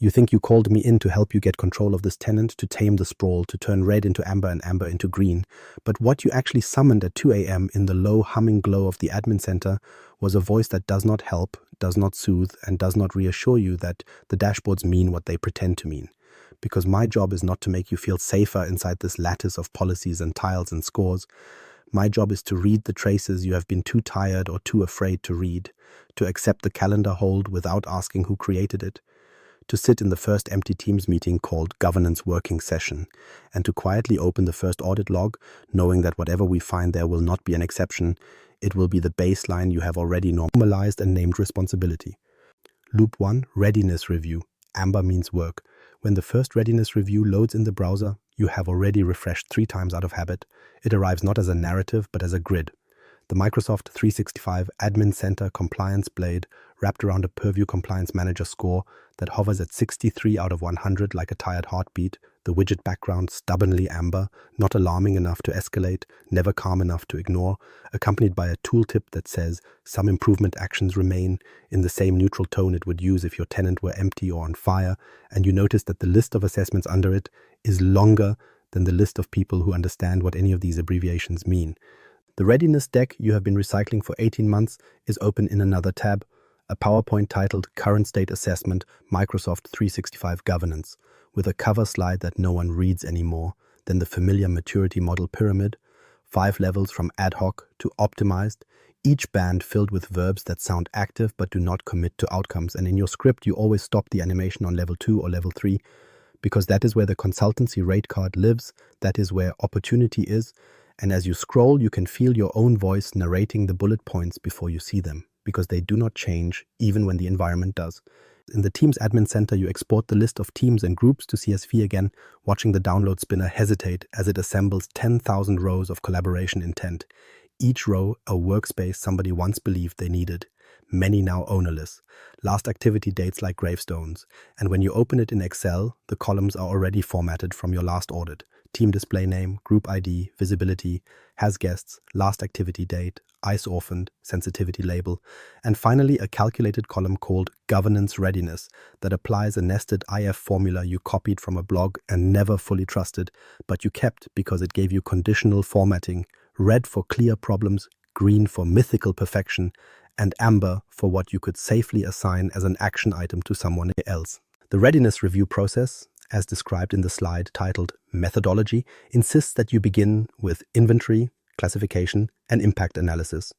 You think you called me in to help you get control of this tenant, to tame the sprawl, to turn red into amber and amber into green. But what you actually summoned at 2 a.m. in the low humming glow of the admin center was a voice that does not help, does not soothe, and does not reassure you that the dashboards mean what they pretend to mean. Because my job is not to make you feel safer inside this lattice of policies and tiles and scores. My job is to read the traces you have been too tired or too afraid to read, to accept the calendar hold without asking who created it, to sit in the first empty Teams meeting called Governance Working Session, and to quietly open the first audit log, knowing that whatever we find there will not be an exception. It will be the baseline you have already normalized and named responsibility. Loop 1, Readiness Review. Amber means work. When the first Readiness Review loads in the browser, you have already refreshed 3 times out of habit. It arrives not as a narrative, but as a grid. The Microsoft 365 Admin Center Compliance Blade wrapped around a Purview Compliance Manager score that hovers at 63 out of 100 like a tired heartbeat, the widget background stubbornly amber, not alarming enough to escalate, never calm enough to ignore, accompanied by a tooltip that says some improvement actions remain in the same neutral tone it would use if your tenant were empty or on fire, and you notice that the list of assessments under it is longer than the list of people who understand what any of these abbreviations mean. The readiness deck you have been recycling for 18 months is open in another tab, a PowerPoint titled Current State Assessment Microsoft 365 Governance, with a cover slide that no one reads anymore, then the familiar maturity model pyramid, 5 levels from ad hoc to optimized, each band filled with verbs that sound active but do not commit to outcomes. And in your script, you always stop the animation on level 2 or level 3, because that is where the consultancy rate card lives, that is where opportunity is, and as you scroll, you can feel your own voice narrating the bullet points before you see them, because they do not change even when the environment does. In the Teams Admin Center, you export the list of teams and groups to CSV again, watching the download spinner hesitate as it assembles 10,000 rows of collaboration intent. Each row a workspace somebody once believed they needed, many now ownerless, last activity dates like gravestones, and when you open it in Excel, the columns are already formatted from your last audit. Team display name, group ID, visibility, has guests, last activity date, ICE orphaned, sensitivity label, and finally a calculated column called Governance Readiness that applies a nested IF formula you copied from a blog and never fully trusted, but you kept because it gave you conditional formatting, red for clear problems, green for mythical perfection, and amber for what you could safely assign as an action item to someone else. The readiness review process, as described in the slide titled Methodology, insists that you begin with inventory, classification, and impact analysis.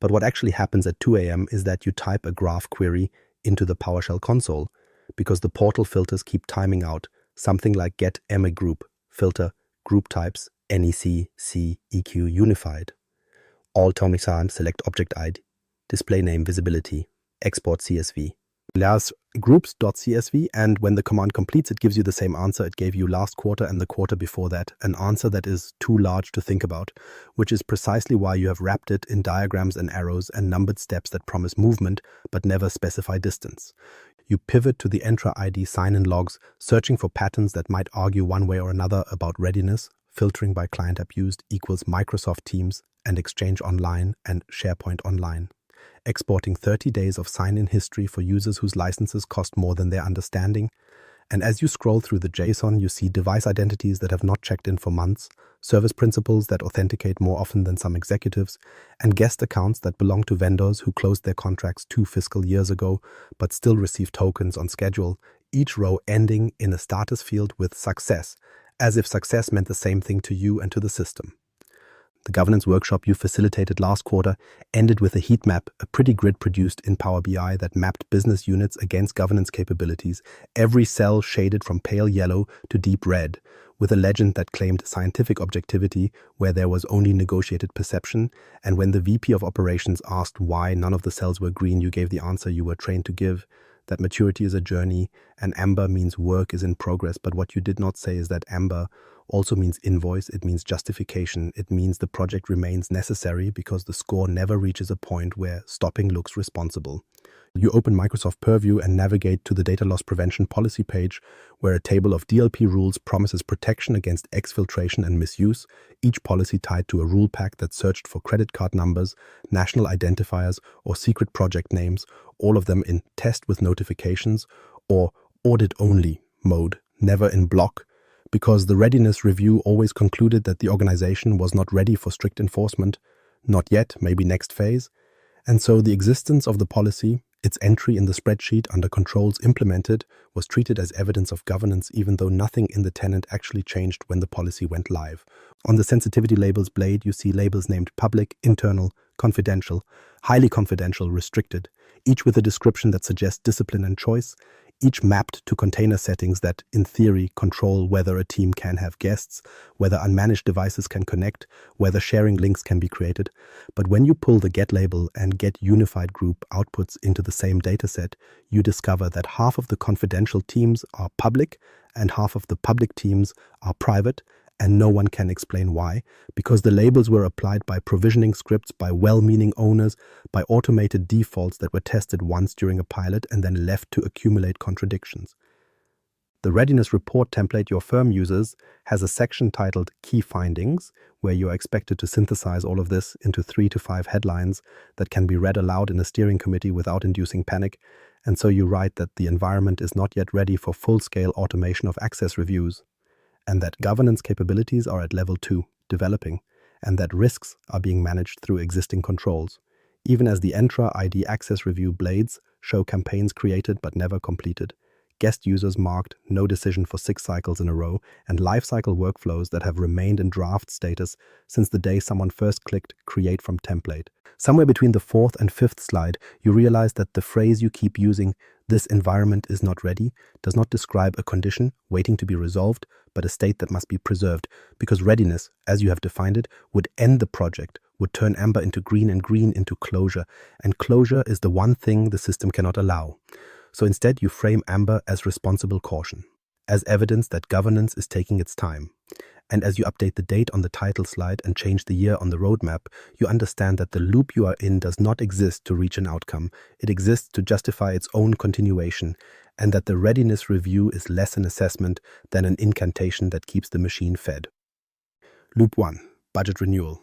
But what actually happens at 2 a.m. is that you type a graph query into the PowerShell console, because the portal filters keep timing out, something like get EMA group, filter, group types, NEC, C, EQ, unified. All Tommy-san, select object ID, display name, visibility, export CSV. There's groups.csv, and when the command completes, it gives you the same answer it gave you last quarter and the quarter before that, an answer that is too large to think about, which is precisely why you have wrapped it in diagrams and arrows and numbered steps that promise movement but never specify distance. You pivot to the Entra ID sign-in logs, searching for patterns that might argue one way or another about readiness, filtering by client app used equals Microsoft Teams and Exchange Online and SharePoint Online. Exporting 30 days of sign-in history for users whose licenses cost more than their understanding. And as you scroll through the JSON, you see device identities that have not checked in for months, service principals that authenticate more often than some executives, and guest accounts that belong to vendors who closed their contracts 2 fiscal years ago but still receive tokens on schedule, each row ending in a status field with success, as if success meant the same thing to you and to the system. The governance workshop you facilitated last quarter ended with a heat map, a pretty grid produced in Power BI that mapped business units against governance capabilities, every cell shaded from pale yellow to deep red, with a legend that claimed scientific objectivity where there was only negotiated perception, and when the VP of operations asked why none of the cells were green, you gave the answer you were trained to give, that maturity is a journey, and amber means work is in progress, but what you did not say is that amber also means invoice, it means justification, it means the project remains necessary because the score never reaches a point where stopping looks responsible. You open Microsoft Purview and navigate to the data loss prevention policy page, where a table of DLP rules promises protection against exfiltration and misuse, each policy tied to a rule pack that searched for credit card numbers, national identifiers, or secret project names, all of them in test with notifications, or audit-only mode, never in block, because the readiness review always concluded that the organization was not ready for strict enforcement, not yet, maybe next phase, and so the existence of the policy, its entry in the spreadsheet under controls implemented, was treated as evidence of governance even though nothing in the tenant actually changed when the policy went live. On the sensitivity labels blade, you see labels named public, internal, confidential, highly confidential, restricted, each with a description that suggests discipline and choice, each mapped to container settings that, in theory, control whether a team can have guests, whether unmanaged devices can connect, whether sharing links can be created. But when you pull the get label and get unified group outputs into the same dataset, you discover that half of the confidential teams are public and half of the public teams are private, and no one can explain why, because the labels were applied by provisioning scripts, by well-meaning owners, by automated defaults that were tested once during a pilot and then left to accumulate contradictions. The readiness report template your firm uses has a section titled Key Findings, where you are expected to synthesize all of this into 3 to 5 headlines that can be read aloud in a steering committee without inducing panic, and so you write that the environment is not yet ready for full-scale automation of access reviews, and that governance capabilities are at level 2, developing, and that risks are being managed through existing controls, even as the Entra ID access review blades show campaigns created but never completed, guest users marked no decision for 6 cycles in a row, and lifecycle workflows that have remained in draft status since the day someone first clicked Create from Template. Somewhere between the 4th and 5th slide, you realize that the phrase you keep using, "this environment is not ready," does not describe a condition waiting to be resolved, but a state that must be preserved, because readiness, as you have defined it, would end the project, would turn amber into green and green into closure, and closure is the one thing the system cannot allow. So instead you frame amber as responsible caution, as evidence that governance is taking its time. And as you update the date on the title slide and change the year on the roadmap, you understand that the loop you are in does not exist to reach an outcome. It exists to justify its own continuation, and that the readiness review is less an assessment than an incantation that keeps the machine fed. Loop 1. Budget renewal.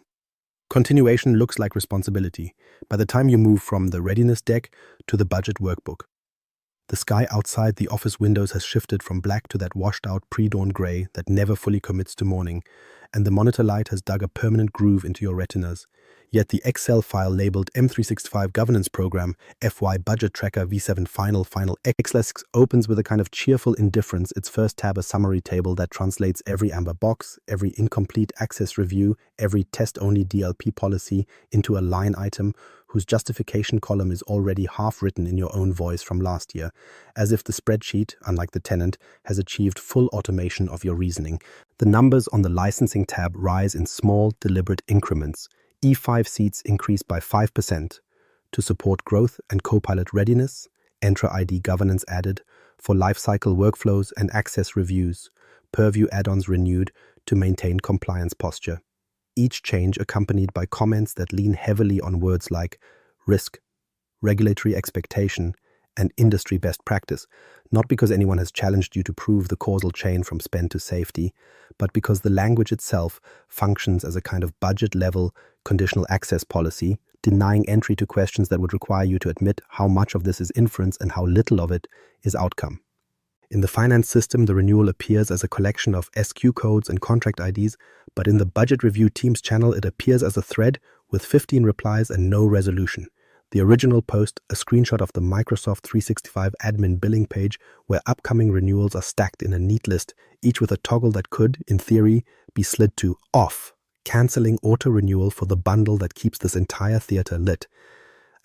Continuation looks like responsibility by the time you move from the readiness deck to the budget workbook. The sky outside the office windows has shifted from black to that washed-out pre-dawn gray that never fully commits to morning, and the monitor light has dug a permanent groove into your retinas. Yet the Excel file labeled M365 Governance Program, FY Budget Tracker V7 Final XLS opens with a kind of cheerful indifference, its first tab a summary table that translates every amber box, every incomplete access review, every test-only DLP policy into a line item whose justification column is already half written in your own voice from last year, as if the spreadsheet, unlike the tenant, has achieved full automation of your reasoning. The numbers on the licensing tab rise in small, deliberate increments. E5 seats increased by 5% to support growth and Copilot readiness, Entra ID governance added, for lifecycle workflows and access reviews, Purview add-ons renewed to maintain compliance posture. Each change accompanied by comments that lean heavily on words like risk, regulatory expectation, and industry best practice, not because anyone has challenged you to prove the causal chain from spend to safety, but because the language itself functions as a kind of budget-level conditional access policy, denying entry to questions that would require you to admit how much of this is inference and how little of it is outcome. In the finance system, the renewal appears as a collection of SQ codes and contract IDs, but in the budget review Teams channel, it appears as a thread with 15 replies and no resolution. The original post, a screenshot of the Microsoft 365 admin billing page where upcoming renewals are stacked in a neat list, each with a toggle that could, in theory, be slid to off, cancelling auto-renewal for the bundle that keeps this entire theater lit.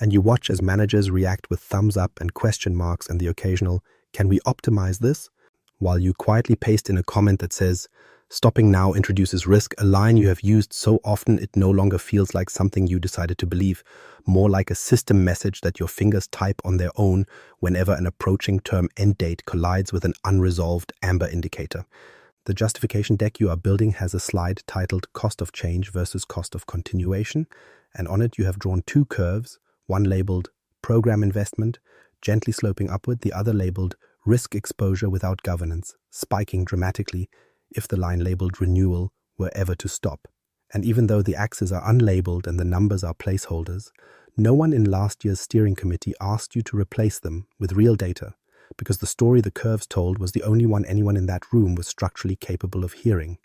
And you watch as managers react with thumbs up and question marks and the occasional, "Can we optimize this?" while you quietly paste in a comment that says, "Stopping now introduces risk," a line you have used so often it no longer feels like something you decided to believe, more like a system message that your fingers type on their own whenever an approaching term end date collides with an unresolved amber indicator. The justification deck you are building has a slide titled Cost of Change versus Cost of Continuation, and on it you have drawn 2 curves, one labeled Program Investment, gently sloping upward, the other labeled Risk Exposure Without Governance, spiking dramatically if the line labeled Renewal were ever to stop. And even though the axes are unlabeled and the numbers are placeholders, no one in last year's steering committee asked you to replace them with real data. because the story the curves told was the only one anyone in that room was structurally capable of hearing.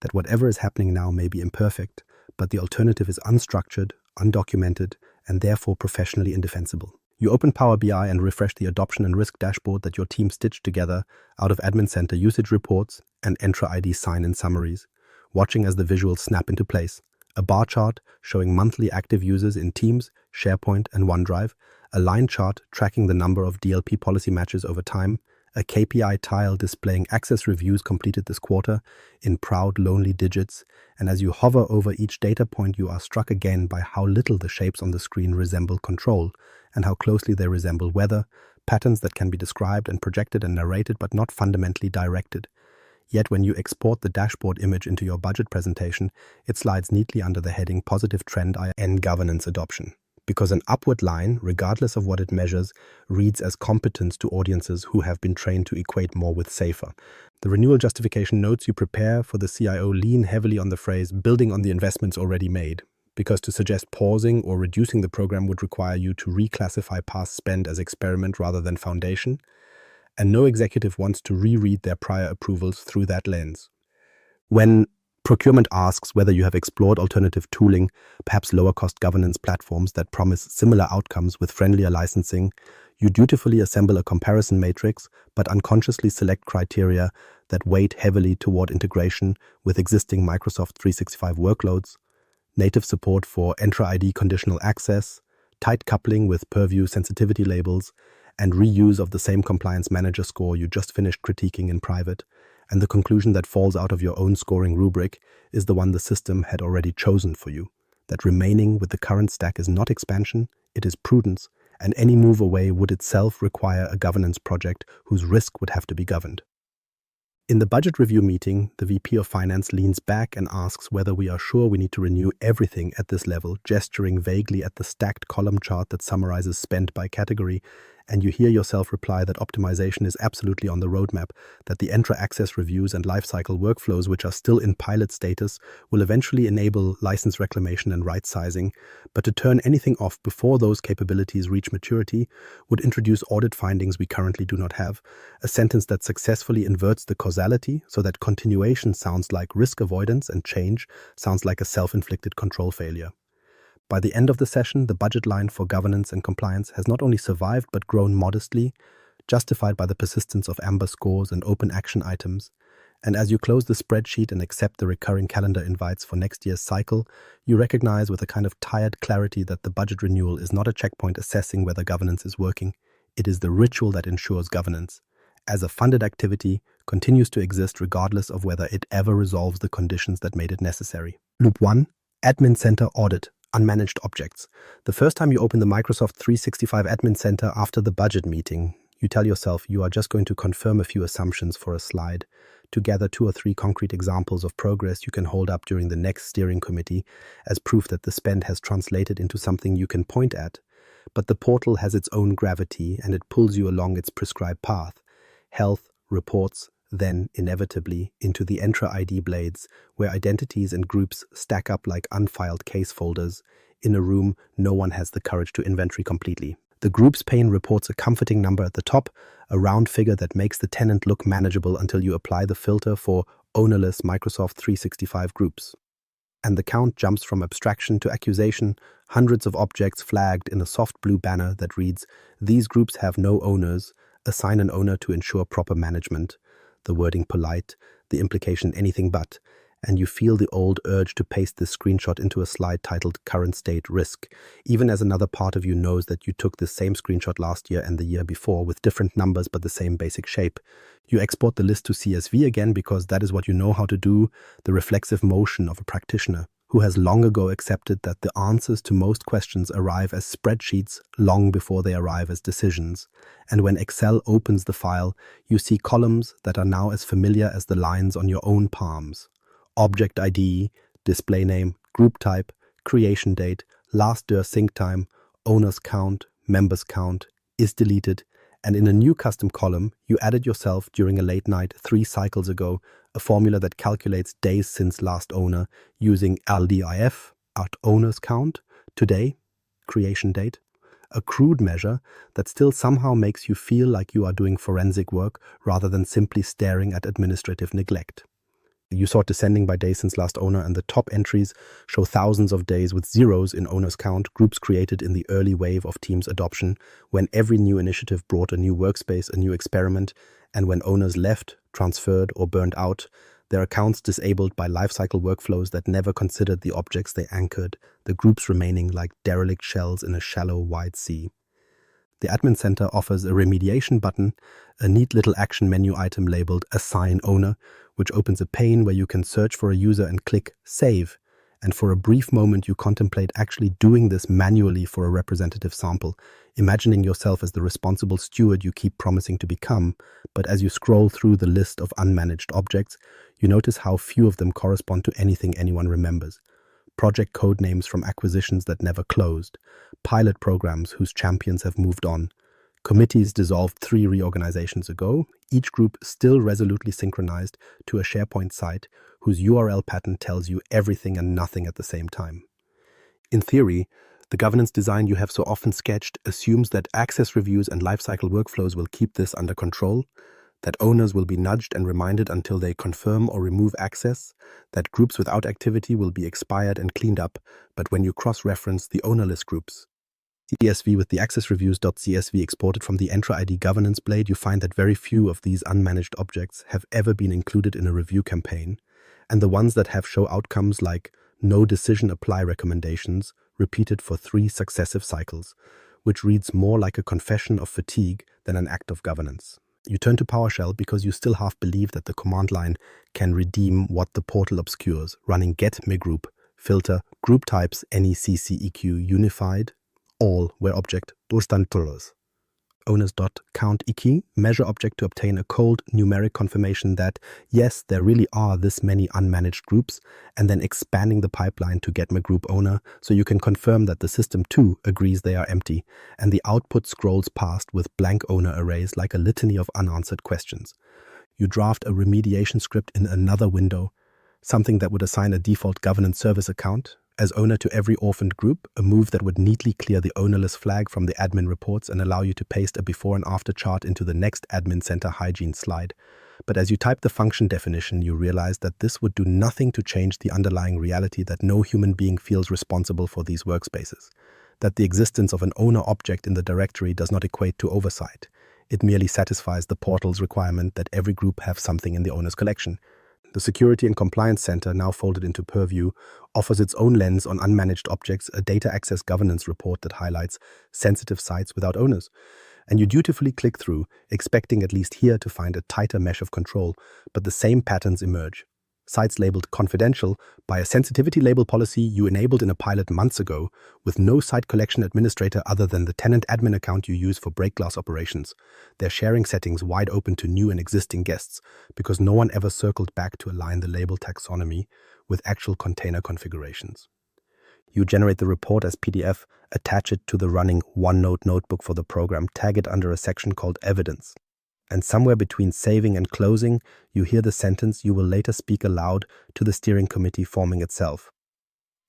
That whatever is happening now may be imperfect, but the alternative is unstructured, undocumented, and therefore professionally indefensible. You open Power BI and refresh the adoption and risk dashboard that your team stitched together out of Admin Center usage reports and Entra ID sign-in summaries, watching as the visuals snap into place. A bar chart showing monthly active users in Teams, SharePoint, and OneDrive, a line chart tracking the number of DLP policy matches over time, a KPI tile displaying access reviews completed this quarter in proud, lonely digits, and as you hover over each data point, you are struck again by how little the shapes on the screen resemble control, and how closely they resemble weather, patterns that can be described and projected and narrated but not fundamentally directed. Yet when you export the dashboard image into your budget presentation, it slides neatly under the heading Positive Trend in Governance Adoption. Because an upward line, regardless of what it measures, reads as competence to audiences who have been trained to equate more with safer. The renewal justification notes you prepare for the CIO lean heavily on the phrase building on the investments already made, because to suggest pausing or reducing the program would require you to reclassify past spend as experiment rather than foundation, and no executive wants to reread their prior approvals through that lens. When procurement asks whether you have explored alternative tooling, perhaps lower-cost governance platforms that promise similar outcomes with friendlier licensing, you dutifully assemble a comparison matrix but unconsciously select criteria that weight heavily toward integration with existing Microsoft 365 workloads, native support for Entra ID conditional access, tight coupling with purview sensitivity labels, and reuse of the same compliance manager score you just finished critiquing in private. And the conclusion that falls out of your own scoring rubric is the one the system had already chosen for you, that remaining with the current stack is not expansion, it is prudence, and any move away would itself require a governance project whose risk would have to be governed. In the budget review meeting, the VP of Finance leans back and asks whether we are sure we need to renew everything at this level, gesturing vaguely at the stacked column chart that summarizes spend by category, and you hear yourself reply that optimization is absolutely on the roadmap, that the Entra access reviews and lifecycle workflows, which are still in pilot status, will eventually enable license reclamation and right-sizing, but to turn anything off before those capabilities reach maturity would introduce audit findings we currently do not have, a sentence that successfully inverts the causality so that continuation sounds like risk avoidance and change sounds like a self-inflicted control failure. By the end of the session, the budget line for governance and compliance has not only survived but grown modestly, justified by the persistence of amber scores and open action items. And as you close the spreadsheet and accept the recurring calendar invites for next year's cycle, you recognize with a kind of tired clarity that the budget renewal is not a checkpoint assessing whether governance is working. It is the ritual that ensures governance, as a funded activity, continues to exist regardless of whether it ever resolves the conditions that made it necessary. Loop 1. Admin Center Audit. Unmanaged objects. The first time you open the Microsoft 365 Admin Center after the budget meeting, you tell yourself you are just going to confirm a few assumptions for a slide, to gather 2 or 3 concrete examples of progress you can hold up during the next steering committee as proof that the spend has translated into something you can point at. But the portal has its own gravity and it pulls you along its prescribed path. Health, reports, then, inevitably, into the Entra ID blades, where identities and groups stack up like unfiled case folders. In a room, no one has the courage to inventory completely. The groups pane reports a comforting number at the top, a round figure that makes the tenant look manageable until you apply the filter for ownerless Microsoft 365 groups. And the count jumps from abstraction to accusation, hundreds of objects flagged in a soft blue banner that reads, "These groups have no owners. Assign an owner to ensure proper management." The wording polite, the implication anything but, and you feel the old urge to paste this screenshot into a slide titled Current State Risk, even as another part of you knows that you took this same screenshot last year and the year before with different numbers but the same basic shape. You export the list to CSV again because that is what you know how to do, the reflexive motion of a practitioner who has long ago accepted that the answers to most questions arrive as spreadsheets long before they arrive as decisions. And when Excel opens the file, you see columns that are now as familiar as the lines on your own palms. Object ID, display name, group type, creation date, last dir sync time, owners count, members count, is deleted, and in a new custom column, you added yourself during a late night 3 cycles ago, a formula that calculates days since last owner using LDIF, at owners count, today, creation date, a crude measure that still somehow makes you feel like you are doing forensic work rather than simply staring at administrative neglect. You sort descending by day since last owner, and the top entries show thousands of days with zeros in owner's count, groups created in the early wave of Teams adoption, when every new initiative brought a new workspace, a new experiment, and when owners left, transferred, or burned out, their accounts disabled by lifecycle workflows that never considered the objects they anchored, the groups remaining like derelict shells in a shallow, wide sea. The Admin Center offers a remediation button, a neat little action menu item labeled Assign Owner, which opens a pane where you can search for a user and click Save. And for a brief moment, you contemplate actually doing this manually for a representative sample, imagining yourself as the responsible steward you keep promising to become. But as you scroll through the list of unmanaged objects, you notice how few of them correspond to anything anyone remembers. Project code names from acquisitions that never closed, pilot programs whose champions have moved on, committees dissolved 3 reorganizations ago, each group still resolutely synchronized to a SharePoint site whose URL pattern tells you everything and nothing at the same time. In theory, the governance design you have so often sketched assumes that access reviews and lifecycle workflows will keep this under control, that owners will be nudged and reminded until they confirm or remove access, that groups without activity will be expired and cleaned up, but when you cross-reference the ownerless groups, CSV with the access reviews.csv exported from the Entra ID governance blade, you find that very few of these unmanaged objects have ever been included in a review campaign, and the ones that have show outcomes like no decision apply recommendations repeated for 3 successive cycles, which reads more like a confession of fatigue than an act of governance. You turn to PowerShell because you still half believe that the command line can redeem what the portal obscures, running get migroup, filter, group types, NECCEQ, unified, all where object durchstandslos. Owners.countIK, measure object to obtain a cold numeric confirmation that, yes, there really are this many unmanaged groups, and then expanding the pipeline to get my group owner so you can confirm that the system too agrees they are empty, and the output scrolls past with blank owner arrays like a litany of unanswered questions. You draft a remediation script in another window, something that would assign a default governance service account as owner to every orphaned group, a move that would neatly clear the ownerless flag from the admin reports and allow you to paste a before and after chart into the next admin center hygiene slide. But as you type the function definition, you realize that this would do nothing to change the underlying reality that no human being feels responsible for these workspaces, that the existence of an owner object in the directory does not equate to oversight. It merely satisfies the portal's requirement that every group have something in the owner's collection. The Security and Compliance Center, now folded into Purview, offers its own lens on unmanaged objects, a data access governance report that highlights sensitive sites without owners. And you dutifully click through, expecting at least here to find a tighter mesh of control, but the same patterns emerge. Sites labeled confidential by a sensitivity label policy you enabled in a pilot months ago, with no site collection administrator other than the tenant admin account you use for break glass operations. Their sharing settings wide open to new and existing guests, because no one ever circled back to align the label taxonomy with actual container configurations. You generate the report as PDF, attach it to the running OneNote notebook for the program, tag it under a section called Evidence. And somewhere between saving and closing, you hear the sentence you will later speak aloud to the steering committee forming itself.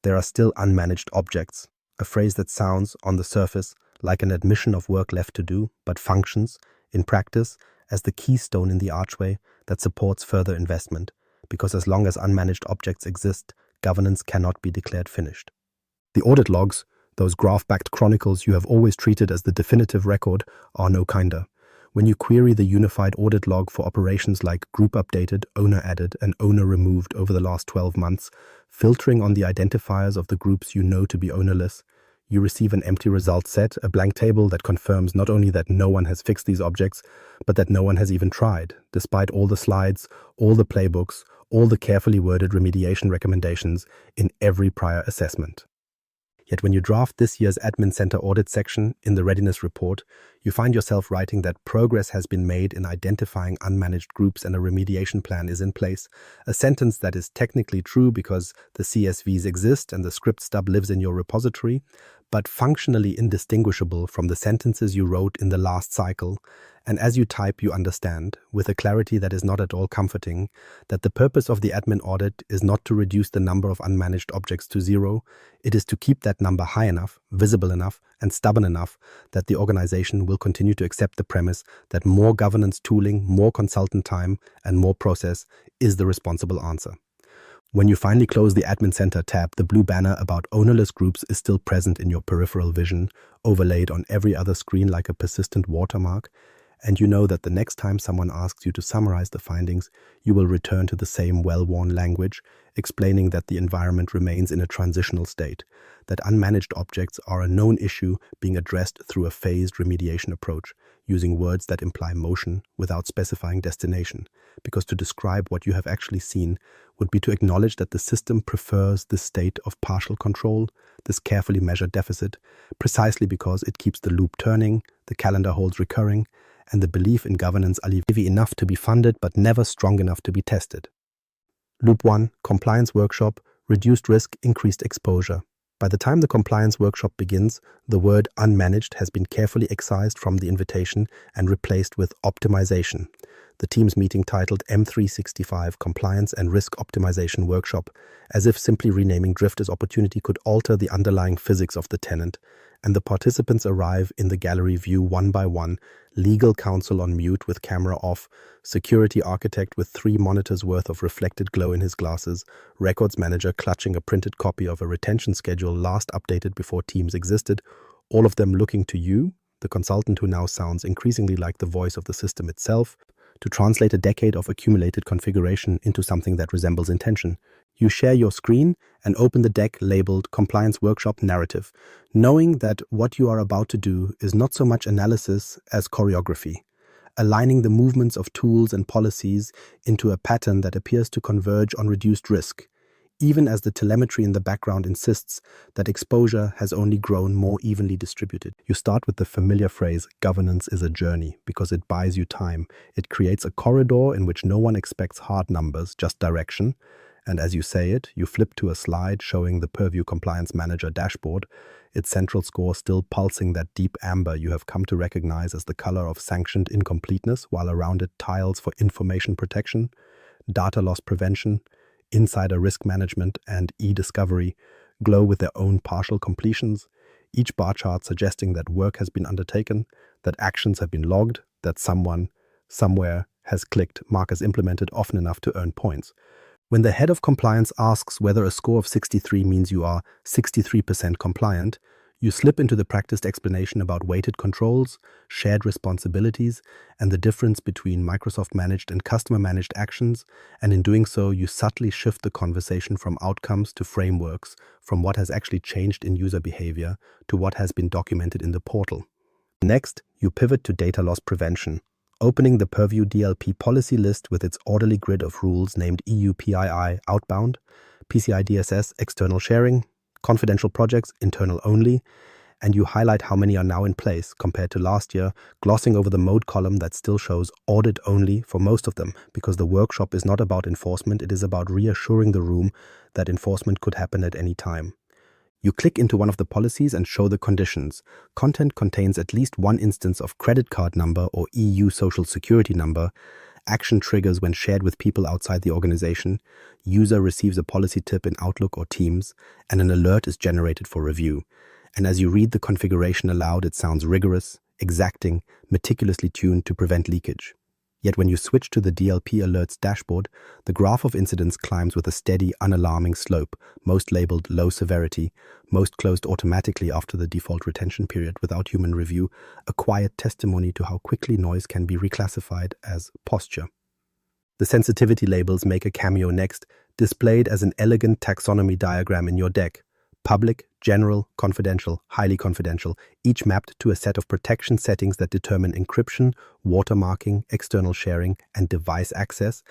There are still unmanaged objects, a phrase that sounds, on the surface, like an admission of work left to do, but functions, in practice, as the keystone in the archway that supports further investment, because as long as unmanaged objects exist, governance cannot be declared finished. The audit logs, those graph-backed chronicles you have always treated as the definitive record, are no kinder. When you query the unified audit log for operations like group updated, owner added, and owner removed over the last 12 months, filtering on the identifiers of the groups you know to be ownerless, you receive an empty result set, a blank table that confirms not only that no one has fixed these objects, but that no one has even tried, despite all the slides, all the playbooks, all the carefully worded remediation recommendations in every prior assessment. Yet when you draft this year's Admin Center audit section in the Readiness report, you find yourself writing that progress has been made in identifying unmanaged groups and a remediation plan is in place, a sentence that is technically true because the CSVs exist and the script stub lives in your repository, but functionally indistinguishable from the sentences you wrote in the last cycle, And as you type, you understand, with a clarity that is not at all comforting, that the purpose of the admin audit is not to reduce the number of unmanaged objects to zero. It is to keep that number high enough, visible enough, and stubborn enough that the organization will continue to accept the premise that more governance tooling, more consultant time, and more process is the responsible answer. When you finally close the Admin Center tab, the blue banner about ownerless groups is still present in your peripheral vision, overlaid on every other screen like a persistent watermark, and you know that the next time someone asks you to summarize the findings, you will return to the same well-worn language, explaining that the environment remains in a transitional state, that unmanaged objects are a known issue being addressed through a phased remediation approach, using words that imply motion without specifying destination, because to describe what you have actually seen would be to acknowledge that the system prefers this state of partial control, this carefully measured deficit, precisely because it keeps the loop turning, the calendar holds recurring, and the belief in governance are heavy enough to be funded but never strong enough to be tested. Loop 1, Compliance Workshop, Reduced Risk, Increased Exposure. By the time the compliance workshop begins, the word unmanaged has been carefully excised from the invitation and replaced with optimization. The team's meeting titled M365 Compliance and Risk Optimization Workshop, as if simply renaming drift as opportunity could alter the underlying physics of the tenant, and the participants arrive in the gallery view one by one, legal counsel on mute with camera off, security architect with 3 monitors worth of reflected glow in his glasses, records manager clutching a printed copy of a retention schedule last updated before Teams existed, all of them looking to you, the consultant who now sounds increasingly like the voice of the system itself, to translate a decade of accumulated configuration into something that resembles intention. You share your screen and open the deck labeled Compliance Workshop Narrative, knowing that what you are about to do is not so much analysis as choreography, aligning the movements of tools and policies into a pattern that appears to converge on reduced risk, even as the telemetry in the background insists that exposure has only grown more evenly distributed. You start with the familiar phrase, governance is a journey, because it buys you time. It creates a corridor in which no one expects hard numbers, just direction. And as you say it, you flip to a slide showing the Purview Compliance Manager dashboard, its central score still pulsing that deep amber you have come to recognize as the color of sanctioned incompleteness, while around it tiles for information protection, data loss prevention, insider risk management, and e-discovery glow with their own partial completions, each bar chart suggesting that work has been undertaken, that actions have been logged, that someone, somewhere, has clicked mark as implemented often enough to earn points. When the head of compliance asks whether a score of 63 means you are 63% compliant, you slip into the practiced explanation about weighted controls, shared responsibilities, and the difference between Microsoft-managed and customer-managed actions, and in doing so, you subtly shift the conversation from outcomes to frameworks, from what has actually changed in user behavior to what has been documented in the portal. Next, you pivot to data loss prevention, opening the Purview DLP policy list with its orderly grid of rules named EU PII outbound, PCI DSS external sharing, confidential projects internal only, and you highlight how many are now in place compared to last year, glossing over the mode column that still shows audit only for most of them, because the workshop is not about enforcement, it is about reassuring the room that enforcement could happen at any time. You click into one of the policies and show the conditions. Content contains at least one instance of credit card number or EU social security number. Action triggers when shared with people outside the organization. User receives a policy tip in Outlook or Teams, and an alert is generated for review. And as you read the configuration aloud, it sounds rigorous, exacting, meticulously tuned to prevent leakage. Yet when you switch to the DLP Alerts dashboard, the graph of incidents climbs with a steady, unalarming slope, most labeled low severity, most closed automatically after the default retention period without human review, a quiet testimony to how quickly noise can be reclassified as posture. The sensitivity labels make a cameo next, displayed as an elegant taxonomy diagram in your deck. Public, general, confidential, highly confidential, each mapped to a set of protection settings that determine encryption, watermarking, external sharing, and device access.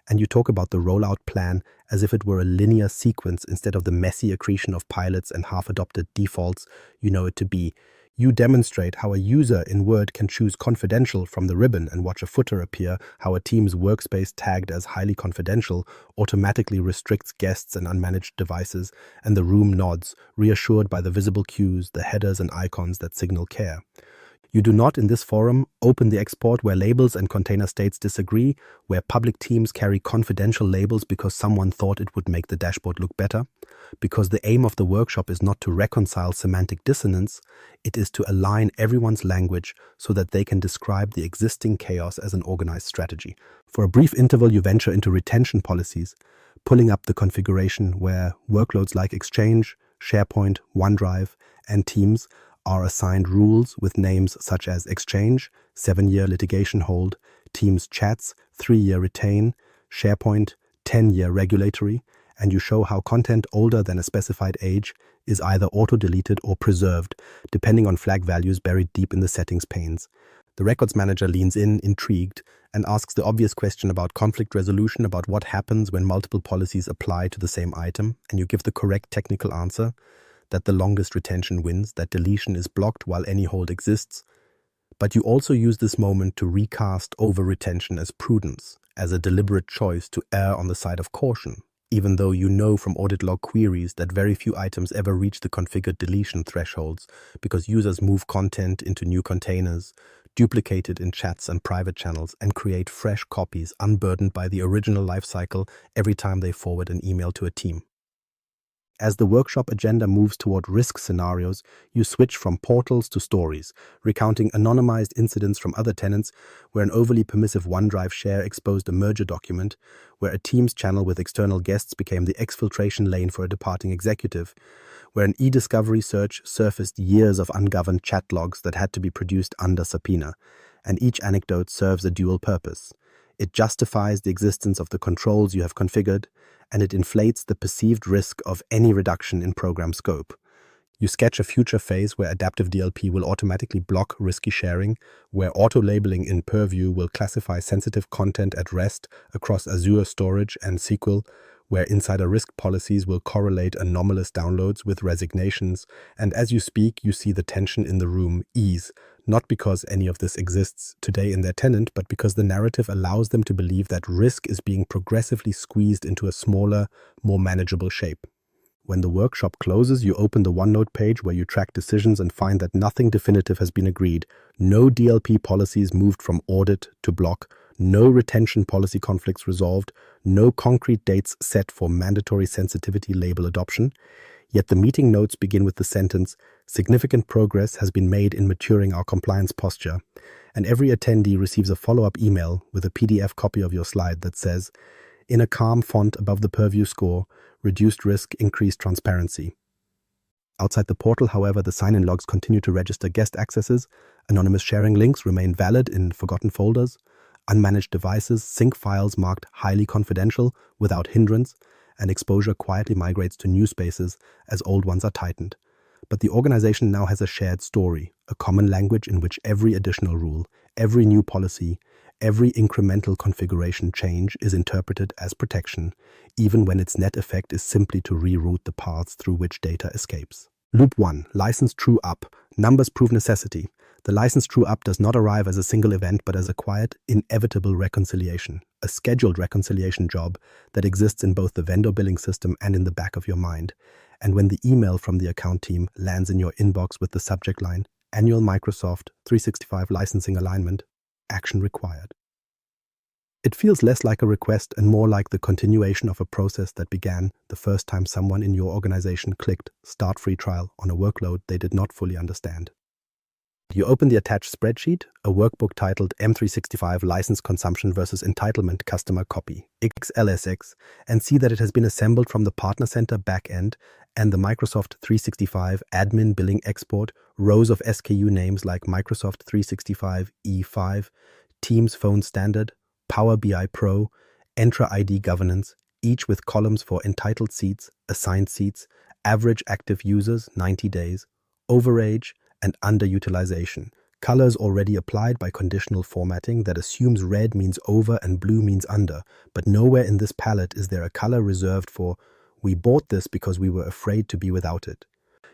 And you talk about the rollout plan as if it were a linear sequence instead of the messy accretion of pilots and half-adopted defaults you know it to be. You demonstrate how a user in Word can choose confidential from the ribbon and watch a footer appear, how a team's workspace tagged as highly confidential automatically restricts guests and unmanaged devices, and the room nods, reassured by the visible cues, the headers and icons that signal care. You do not, in this forum, open the export where labels and container states disagree, where public teams carry confidential labels because someone thought it would make the dashboard look better, because the aim of the workshop is not to reconcile semantic dissonance, it is to align everyone's language so that they can describe the existing chaos as an organized strategy. For a brief interval, you venture into retention policies, pulling up the configuration where workloads like Exchange, SharePoint, OneDrive, and Teams are assigned rules with names such as Exchange, 7-year litigation hold, Teams chats, 3-year retain, SharePoint, 10-year regulatory, and you show how content older than a specified age is either auto-deleted or preserved, depending on flag values buried deep in the settings panes. The records manager leans in, intrigued, and asks the obvious question about conflict resolution, about what happens when multiple policies apply to the same item, and you give the correct technical answer, that the longest retention wins, that deletion is blocked while any hold exists. But you also use this moment to recast over-retention as prudence, as a deliberate choice to err on the side of caution, even though you know from audit log queries that very few items ever reach the configured deletion thresholds because users move content into new containers, duplicate it in chats and private channels, and create fresh copies unburdened by the original lifecycle every time they forward an email to a team. As the workshop agenda moves toward risk scenarios, you switch from portals to stories, recounting anonymized incidents from other tenants, where an overly permissive OneDrive share exposed a merger document, where a Teams channel with external guests became the exfiltration lane for a departing executive, where an e-discovery search surfaced years of ungoverned chat logs that had to be produced under subpoena, and each anecdote serves a dual purpose. It justifies the existence of the controls you have configured, and it inflates the perceived risk of any reduction in program scope. You sketch a future phase where adaptive DLP will automatically block risky sharing, where auto-labeling in Purview will classify sensitive content at rest across Azure Storage and SQL, where insider risk policies will correlate anomalous downloads with resignations, and as you speak, you see the tension in the room ease, not because any of this exists today in their tenant, but because the narrative allows them to believe that risk is being progressively squeezed into a smaller, more manageable shape. When the workshop closes, you open the OneNote page where you track decisions and find that nothing definitive has been agreed. No DLP policies moved from audit to block, no retention policy conflicts resolved, no concrete dates set for mandatory sensitivity label adoption. Yet the meeting notes begin with the sentence, "Significant progress has been made in maturing our compliance posture," and every attendee receives a follow-up email with a PDF copy of your slide that says, "In a calm font above the Purview score, reduced risk, increased transparency." Outside the portal, however, the sign-in logs continue to register guest accesses, anonymous sharing links remain valid in forgotten folders, unmanaged devices sync files marked highly confidential without hindrance, and exposure quietly migrates to new spaces as old ones are tightened. But the organization now has a shared story, a common language in which every additional rule, every new policy, every incremental configuration change is interpreted as protection, even when its net effect is simply to reroute the paths through which data escapes. Loop 1. License true up. Numbers prove necessity. The license true up does not arrive as a single event, but as a quiet, inevitable reconciliation, a scheduled reconciliation job that exists in both the vendor billing system and in the back of your mind. And when the email from the account team lands in your inbox with the subject line, Annual Microsoft 365 Licensing Alignment, action required. It feels less like a request and more like the continuation of a process that began the first time someone in your organization clicked Start Free Trial on a workload they did not fully understand. You open the attached spreadsheet, a workbook titled M365 License Consumption versus Entitlement Customer Copy, XLSX, and see that it has been assembled from the Partner Center backend and the Microsoft 365 Admin Billing Export, rows of SKU names like Microsoft 365 E5, Teams Phone Standard, Power BI Pro, Entra ID Governance, each with columns for entitled seats, assigned seats, average active users 90 days, overage, and underutilization, colors already applied by conditional formatting that assumes red means over and blue means under, but nowhere in this palette is there a color reserved for, "We bought this because we were afraid to be without it."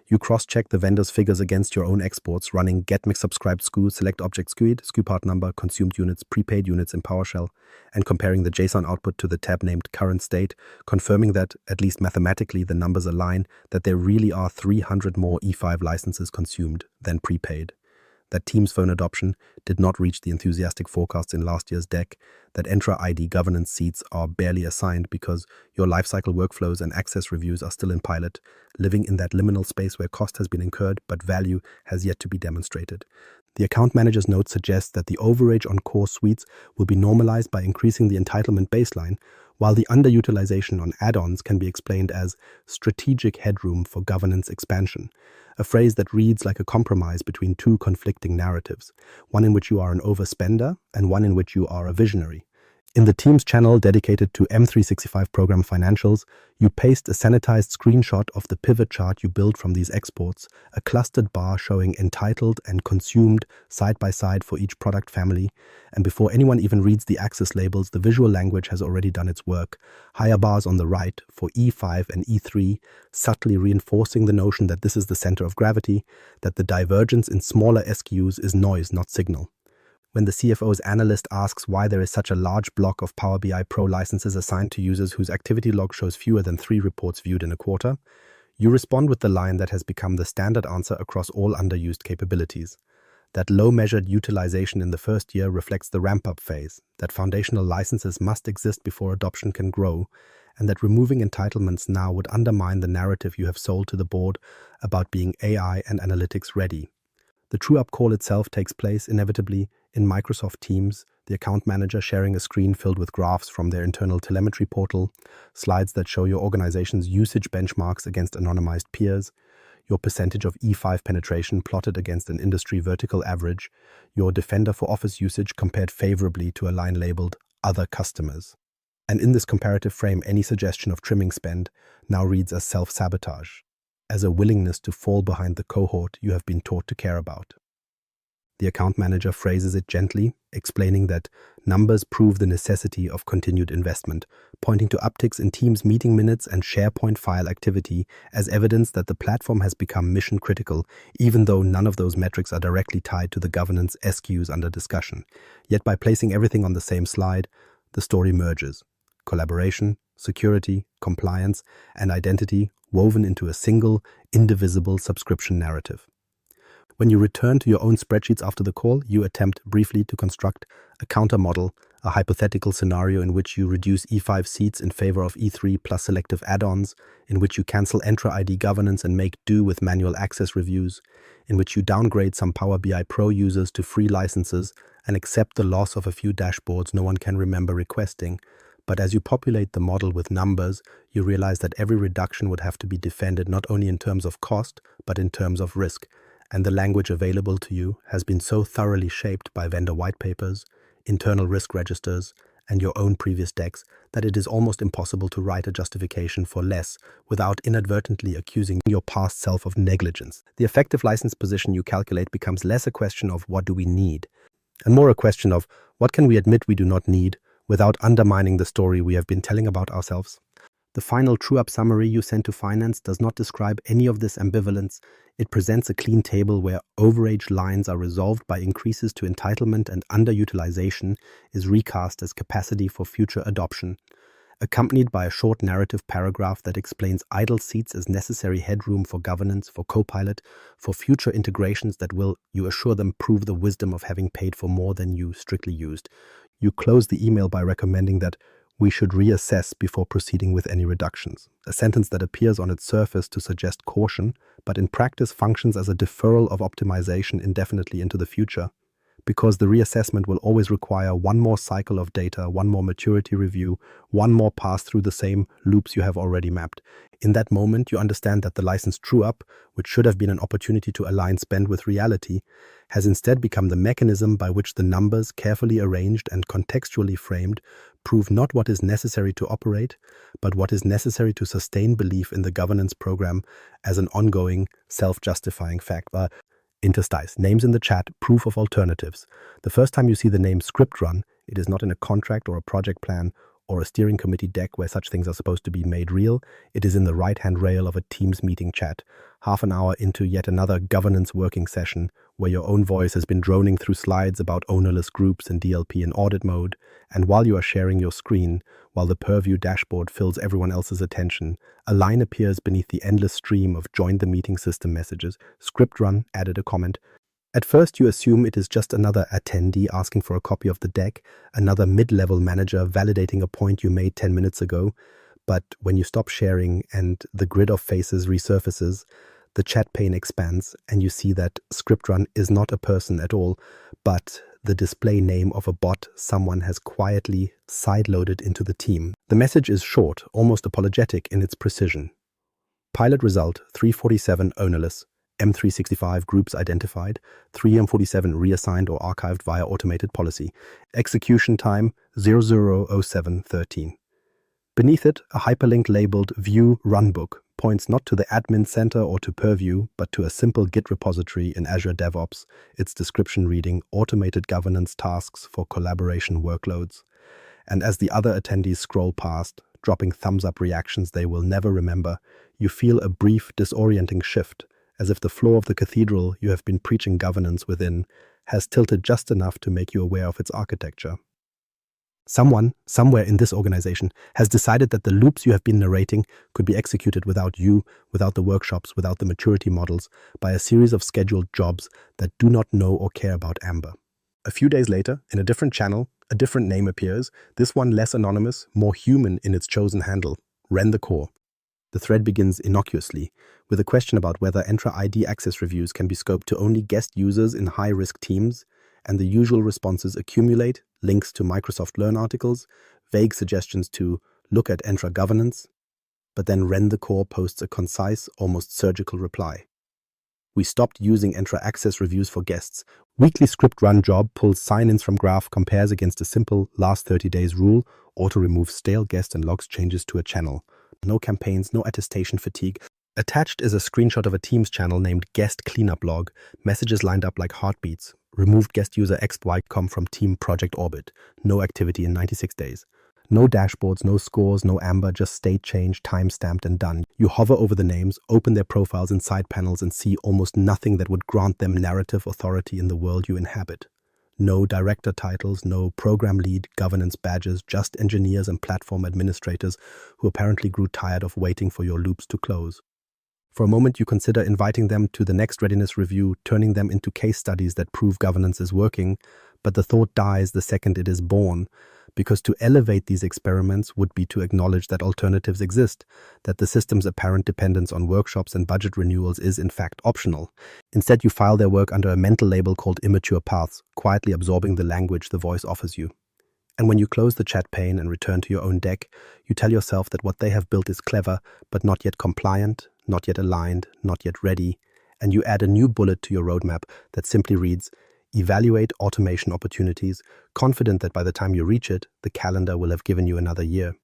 You cross-check the vendor's figures against your own exports, running get-mix-subscribed SKU, select object SKU'd, SKU part number, consumed units, prepaid units in PowerShell, and comparing the JSON output to the tab named current state, confirming that, at least mathematically, the numbers align, that there really are 300 more E5 licenses consumed than prepaid. that Teams phone adoption did not reach the enthusiastic forecasts in last year's deck, that Entra ID governance seats are barely assigned because your lifecycle workflows and access reviews are still in pilot, living in that liminal space where cost has been incurred but value has yet to be demonstrated. The account manager's note suggests that the overage on core suites will be normalized by increasing the entitlement baseline, while the underutilization on add-ons can be explained as strategic headroom for governance expansion, a phrase that reads like a compromise between two conflicting narratives, one in which you are an overspender and one in which you are a visionary. In the Teams channel dedicated to M365 program financials, you paste a sanitized screenshot of the pivot chart you built from these exports, a clustered bar showing entitled and consumed side by side for each product family, and before anyone even reads the access labels, the visual language has already done its work. Higher bars on the right for E5 and E3, subtly reinforcing the notion that this is the center of gravity, that the divergence in smaller SKUs is noise, not signal. When the CFO's analyst asks why there is such a large block of Power BI Pro licenses assigned to users whose activity log shows fewer than 3 reports viewed in a quarter, you respond with the line that has become the standard answer across all underused capabilities. That low measured utilization in the first year reflects the ramp-up phase, that foundational licenses must exist before adoption can grow, and that removing entitlements now would undermine the narrative you have sold to the board about being AI and analytics ready. The true-up call itself takes place inevitably in Microsoft Teams, the account manager sharing a screen filled with graphs from their internal telemetry portal, slides that show your organization's usage benchmarks against anonymized peers, your percentage of E5 penetration plotted against an industry vertical average, your Defender for Office usage compared favorably to a line labeled Other Customers. And in this comparative frame, any suggestion of trimming spend now reads as self-sabotage, as a willingness to fall behind the cohort you have been taught to care about. The account manager phrases it gently, explaining that numbers prove the necessity of continued investment, pointing to upticks in Teams meeting minutes and SharePoint file activity as evidence that the platform has become mission critical, even though none of those metrics are directly tied to the governance SKUs under discussion. Yet by placing everything on the same slide, the story merges. Collaboration, security, compliance, and identity woven into a single, indivisible subscription narrative. When you return to your own spreadsheets after the call, you attempt briefly to construct a counter model, a hypothetical scenario in which you reduce E5 seats in favor of E3 plus selective add-ons, in which you cancel Entra ID governance and make do with manual access reviews, in which you downgrade some Power BI Pro users to free licenses and accept the loss of a few dashboards no one can remember requesting. But as you populate the model with numbers, you realize that every reduction would have to be defended not only in terms of cost, but in terms of risk. And the language available to you has been so thoroughly shaped by vendor white papers, internal risk registers, and your own previous decks that it is almost impossible to write a justification for less without inadvertently accusing your past self of negligence. The effective license position you calculate becomes less a question of what do we need, and more a question of what can we admit we do not need without undermining the story we have been telling about ourselves. The final true-up summary you send to finance does not describe any of this ambivalence. It presents a clean table where overage lines are resolved by increases to entitlement and underutilization is recast as capacity for future adoption, accompanied by a short narrative paragraph that explains idle seats as necessary headroom for governance, for Copilot, for future integrations that will, you assure them, prove the wisdom of having paid for more than you strictly used. You close the email by recommending that we should reassess before proceeding with any reductions, a sentence that appears on its surface to suggest caution, but in practice functions as a deferral of optimization indefinitely into the future, because the reassessment will always require one more cycle of data, one more maturity review, one more pass through the same loops you have already mapped. In that moment, you understand that the license true-up, which should have been an opportunity to align spend with reality, has instead become the mechanism by which the numbers, carefully arranged and contextually framed, prove not what is necessary to operate, but what is necessary to sustain belief in the governance program as an ongoing, self-justifying fact. Interstice, names in the chat, proof of alternatives. The first time you see the name script run, it is not in a contract or a project plan or a steering committee deck where such things are supposed to be made real. It is in the right-hand rail of a Teams meeting chat, half an hour into yet another governance working session where your own voice has been droning through slides about ownerless groups and DLP in audit mode, and while you are sharing your screen, while the purview dashboard fills everyone else's attention, a line appears beneath the endless stream of join the meeting system messages. Script run added a comment. At first, you assume it is just another attendee asking for a copy of the deck, another mid-level manager validating a point you made 10 minutes ago. But when you stop sharing and the grid of faces resurfaces, the chat pane expands and you see that script run is not a person at all, but the display name of a bot someone has quietly sideloaded into the team. The message is short, almost apologetic in its precision. Pilot result 347 ownerless, M365 groups identified, 3M47 reassigned or archived via automated policy. Execution time 000713. Beneath it, a hyperlink labeled View Runbook points not to the admin center or to Purview, but to a simple Git repository in Azure DevOps, its description reading Automated Governance Tasks for Collaboration Workloads. And as the other attendees scroll past, dropping thumbs-up reactions they will never remember, you feel a brief, disorienting shift, as if the floor of the cathedral you have been preaching governance within has tilted just enough to make you aware of its architecture. Someone, somewhere in this organization, has decided that the loops you have been narrating could be executed without you, without the workshops, without the maturity models, by a series of scheduled jobs that do not know or care about Amber. A few days later, in a different channel, a different name appears, this one less anonymous, more human in its chosen handle, Ren the Core. The thread begins innocuously, with a question about whether Entra ID access reviews can be scoped to only guest users in high-risk teams, and the usual responses accumulate, links to Microsoft Learn articles, vague suggestions to look at Entra governance, but then Ren the Core posts a concise, almost surgical reply. We stopped using Entra access reviews for guests. Weekly script run job pulls sign-ins from graph, compares against a simple last 30 days rule, auto-removes stale guest and logs changes to a channel. No campaigns, no attestation fatigue. Attached is a screenshot of a Teams channel named Guest Cleanup Log, messages lined up like heartbeats. Removed guest user XYCOM from Team Project Orbit. No activity in 96 days. No dashboards, no scores, no Amber, just state change, time-stamped and done. You hover over the names, open their profiles in side panels and see almost nothing that would grant them narrative authority in the world you inhabit. No director titles, no program lead, governance badges, just engineers and platform administrators who apparently grew tired of waiting for your loops to close. For a moment, you consider inviting them to the next readiness review, turning them into case studies that prove governance is working, but the thought dies the second it is born, because to elevate these experiments would be to acknowledge that alternatives exist, that the system's apparent dependence on workshops and budget renewals is in fact optional. Instead, you file their work under a mental label called immature paths, quietly absorbing the language the voice offers you. And when you close the chat pane and return to your own deck, you tell yourself that what they have built is clever, but not yet compliant, not yet aligned, not yet ready, and you add a new bullet to your roadmap that simply reads, evaluate automation opportunities, confident that by the time you reach it, the calendar will have given you another year.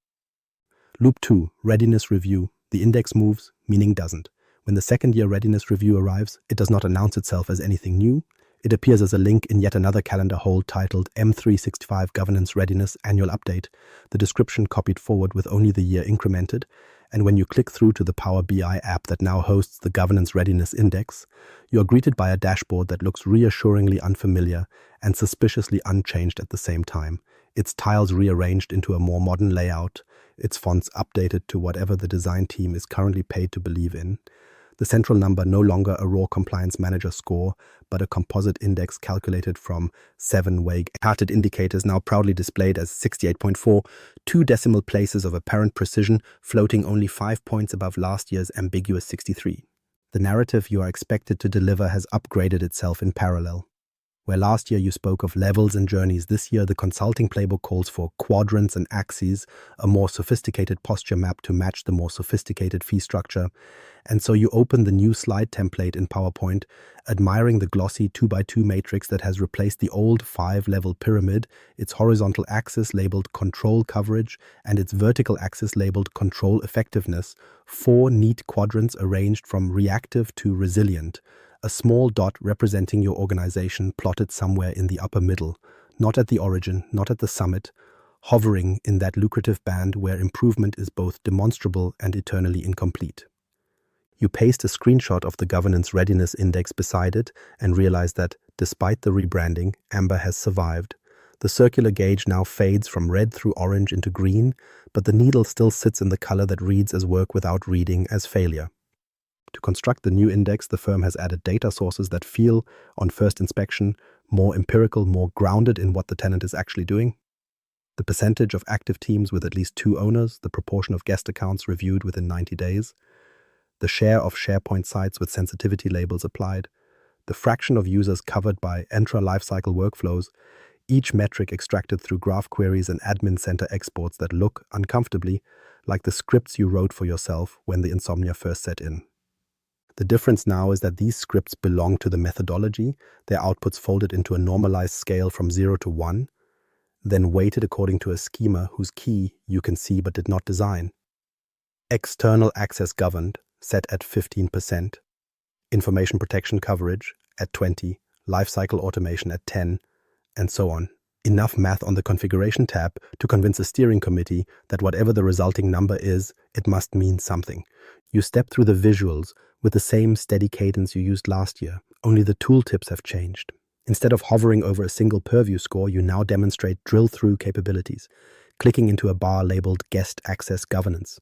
Loop 2, Readiness Review. The index moves, meaning doesn't. When the second-year Readiness Review arrives, it does not announce itself as anything new. It appears as a link in yet another calendar hold titled M365 Governance Readiness Annual Update, the description copied forward with only the year incremented, and when you click through to the Power BI app that now hosts the Governance Readiness Index, you are greeted by a dashboard that looks reassuringly unfamiliar and suspiciously unchanged at the same time, its tiles rearranged into a more modern layout, its fonts updated to whatever the design team is currently paid to believe in. The central number no longer a raw compliance manager score, but a composite index calculated from 7 weight-charted indicators now proudly displayed as 68.4, 2 decimal places of apparent precision, floating only 5 points above last year's ambiguous 63. The narrative you are expected to deliver has upgraded itself in parallel. Where last year you spoke of levels and journeys, this year the consulting playbook calls for quadrants and axes, a more sophisticated posture map to match the more sophisticated fee structure. And so you open the new slide template in PowerPoint, admiring the glossy 2x2 matrix that has replaced the old 5-level pyramid, its horizontal axis labeled control coverage and its vertical axis labeled control effectiveness, 4 neat quadrants arranged from reactive to resilient. A small dot representing your organization plotted somewhere in the upper middle, not at the origin, not at the summit, hovering in that lucrative band where improvement is both demonstrable and eternally incomplete. You paste a screenshot of the Governance Readiness Index beside it and realize that, despite the rebranding, Amber has survived. The circular gauge now fades from red through orange into green, but the needle still sits in the color that reads as work without reading as failure. To construct the new index, the firm has added data sources that feel, on first inspection, more empirical, more grounded in what the tenant is actually doing. The percentage of active teams with at least 2 owners, the proportion of guest accounts reviewed within 90 days, the share of SharePoint sites with sensitivity labels applied, the fraction of users covered by intra-lifecycle workflows, each metric extracted through graph queries and admin center exports that look, uncomfortably, like the scripts you wrote for yourself when the insomnia first set in. The difference now is that these scripts belong to the methodology, their outputs folded into a normalized scale from 0 to 1, then weighted according to a schema whose key you can see but did not design. External access governed, set at 15%. Information protection coverage at 20, lifecycle automation at 10, and so on. Enough math on the configuration tab to convince a steering committee that whatever the resulting number is, it must mean something. You step through the visuals with the same steady cadence you used last year, only the tooltips have changed. Instead of hovering over a single purview score, you now demonstrate drill-through capabilities, clicking into a bar labeled Guest Access Governance,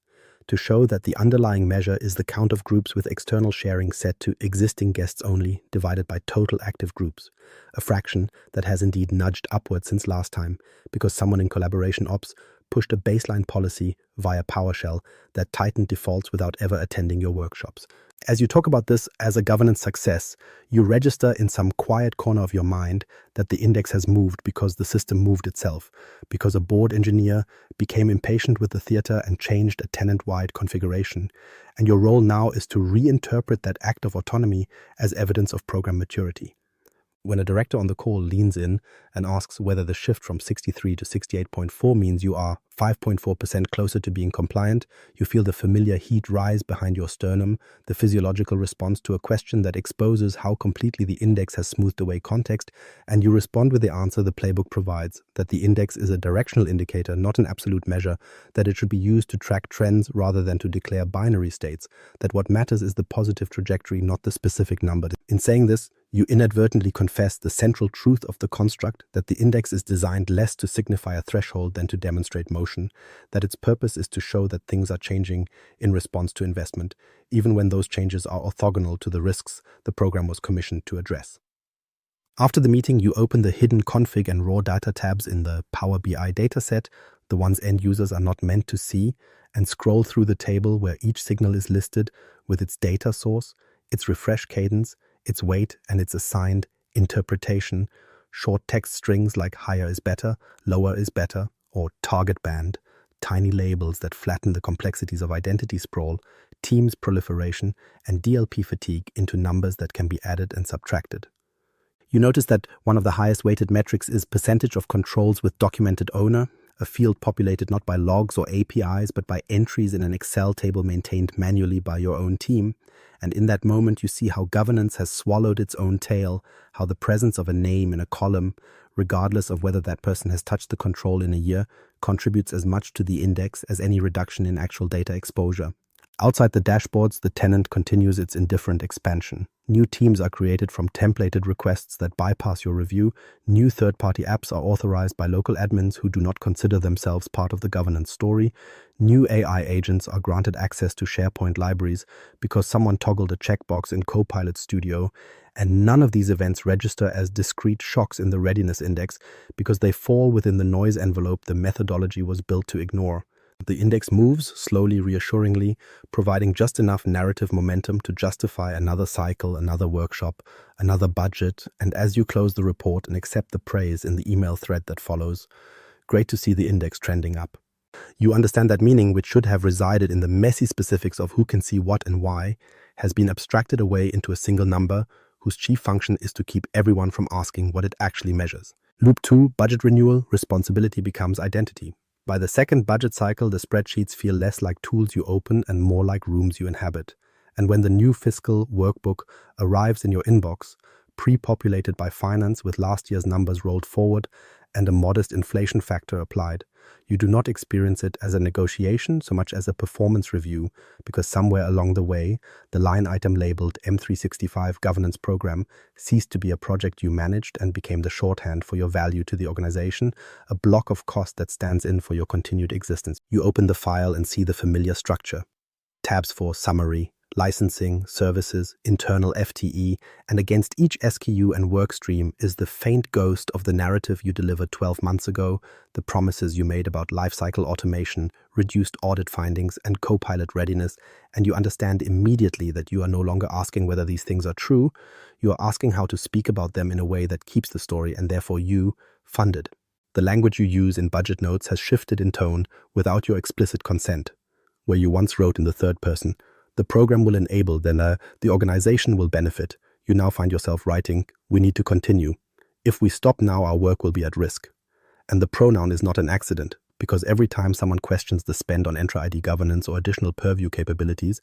to show that the underlying measure is the count of groups with external sharing set to existing guests only divided by total active groups, a fraction that has indeed nudged upward since last time because someone in collaboration ops pushed a baseline policy via PowerShell that tightened defaults without ever attending your workshops. As you talk about this as a governance success, you register in some quiet corner of your mind that the index has moved because the system moved itself, because a board engineer became impatient with the theater and changed a tenant-wide configuration, and your role now is to reinterpret that act of autonomy as evidence of program maturity. When a director on the call leans in and asks whether the shift from 63 to 68.4 means you are 5.4% closer to being compliant, you feel the familiar heat rise behind your sternum, the physiological response to a question that exposes how completely the index has smoothed away context, and you respond with the answer the playbook provides, that the index is a directional indicator, not an absolute measure, that it should be used to track trends rather than to declare binary states, that what matters is the positive trajectory, not the specific number. In saying this, you inadvertently confess the central truth of the construct, that the index is designed less to signify a threshold than to demonstrate motion, that its purpose is to show that things are changing in response to investment, even when those changes are orthogonal to the risks the program was commissioned to address. After the meeting, you open the hidden config and raw data tabs in the Power BI dataset, the ones end users are not meant to see, and scroll through the table where each signal is listed with its data source, its refresh cadence, its weight, and its assigned interpretation, short text strings like higher is better, lower is better, or target band, tiny labels that flatten the complexities of identity sprawl, teams proliferation, and DLP fatigue into numbers that can be added and subtracted. You notice that one of the highest weighted metrics is percentage of controls with documented owner, a field populated not by logs or APIs, but by entries in an Excel table maintained manually by your own team. And in that moment, you see how governance has swallowed its own tail, how the presence of a name in a column, regardless of whether that person has touched the control in a year, contributes as much to the index as any reduction in actual data exposure. Outside the dashboards, the tenant continues its indifferent expansion. New teams are created from templated requests that bypass your review. New third-party apps are authorized by local admins who do not consider themselves part of the governance story. New AI agents are granted access to SharePoint libraries because someone toggled a checkbox in Copilot Studio, and none of these events register as discrete shocks in the Readiness Index because they fall within the noise envelope the methodology was built to ignore. The index moves, slowly, reassuringly, providing just enough narrative momentum to justify another cycle, another workshop, another budget, and as you close the report and accept the praise in the email thread that follows, great to see the index trending up. You understand that meaning, which should have resided in the messy specifics of who can see what and why, has been abstracted away into a single number whose chief function is to keep everyone from asking what it actually measures. Loop 2, budget renewal, responsibility becomes identity. By the second budget cycle, the spreadsheets feel less like tools you open and more like rooms you inhabit. And when the new fiscal workbook arrives in your inbox, pre-populated by finance with last year's numbers rolled forward and a modest inflation factor applied, you do not experience it as a negotiation so much as a performance review, because somewhere along the way, the line item labeled M365 Governance Program ceased to be a project you managed and became the shorthand for your value to the organization, a block of cost that stands in for your continued existence. You open the file and see the familiar structure. Tabs for summary, licensing, services, internal FTE, and against each SKU and workstream is the faint ghost of the narrative you delivered 12 months ago, the promises you made about lifecycle automation, reduced audit findings, and co-pilot readiness, and you understand immediately that you are no longer asking whether these things are true, you are asking how to speak about them in a way that keeps the story and therefore you funded. The language you use in budget notes has shifted in tone without your explicit consent. Where you once wrote in the third person, the program will enable, then the organization will benefit. You now find yourself writing, we need to continue. If we stop now, our work will be at risk. And the pronoun is not an accident, because every time someone questions the spend on Entra ID governance or additional purview capabilities,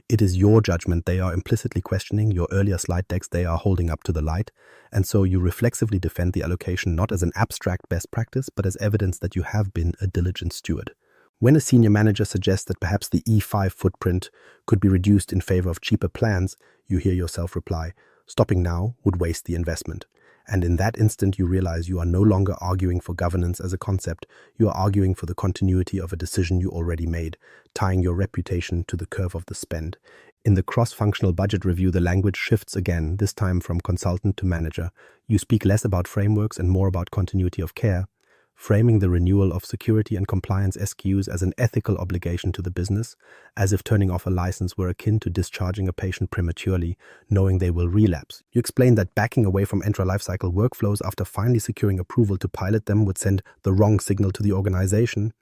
it is your judgment they are implicitly questioning, your earlier slide decks they are holding up to the light, and so you reflexively defend the allocation not as an abstract best practice, but as evidence that you have been a diligent steward. When a senior manager suggests that perhaps the E5 footprint could be reduced in favor of cheaper plans, you hear yourself reply, stopping now would waste the investment. And in that instant, you realize you are no longer arguing for governance as a concept, you are arguing for the continuity of a decision you already made, tying your reputation to the curve of the spend. In the cross-functional budget review, the language shifts again, this time from consultant to manager. You speak less about frameworks and more about continuity of care, framing the renewal of security and compliance SKUs as an ethical obligation to the business, as if turning off a license were akin to discharging a patient prematurely, knowing they will relapse. You explain that backing away from Entra lifecycle workflows after finally securing approval to pilot them would send the wrong signal to the organization,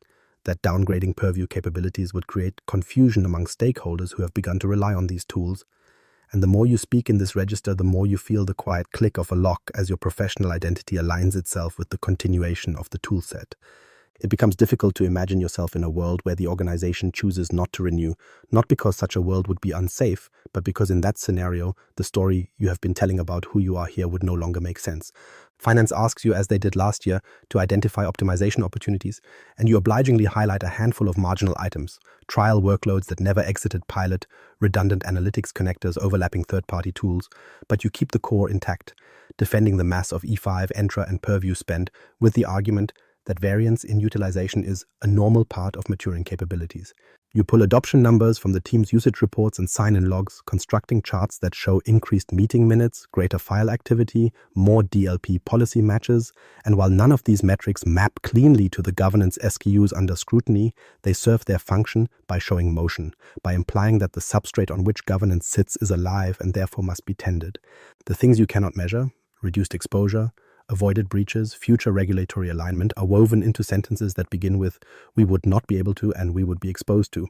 that downgrading purview capabilities would create confusion among stakeholders who have begun to rely on these tools. And the more you speak in this register, the more you feel the quiet click of a lock as your professional identity aligns itself with the continuation of the toolset. It becomes difficult to imagine yourself in a world where the organization chooses not to renew, not because such a world would be unsafe, but because in that scenario, the story you have been telling about who you are here would no longer make sense. Finance asks you, as they did last year, to identify optimization opportunities, and you obligingly highlight a handful of marginal items: trial workloads that never exited pilot, redundant analytics connectors overlapping third-party tools, but you keep the core intact, defending the mass of E5, Entra, and Purview spend with the argument that variance in utilization is a normal part of maturing capabilities. You pull adoption numbers from the team's usage reports and sign-in logs, constructing charts that show increased meeting minutes, greater file activity, more DLP policy matches, and while none of these metrics map cleanly to the governance SKUs under scrutiny, they serve their function by showing motion, by implying that the substrate on which governance sits is alive and therefore must be tended. The things you cannot measure, reduced exposure, avoided breaches, future regulatory alignment, are woven into sentences that begin with, we would not be able to and we would be exposed to.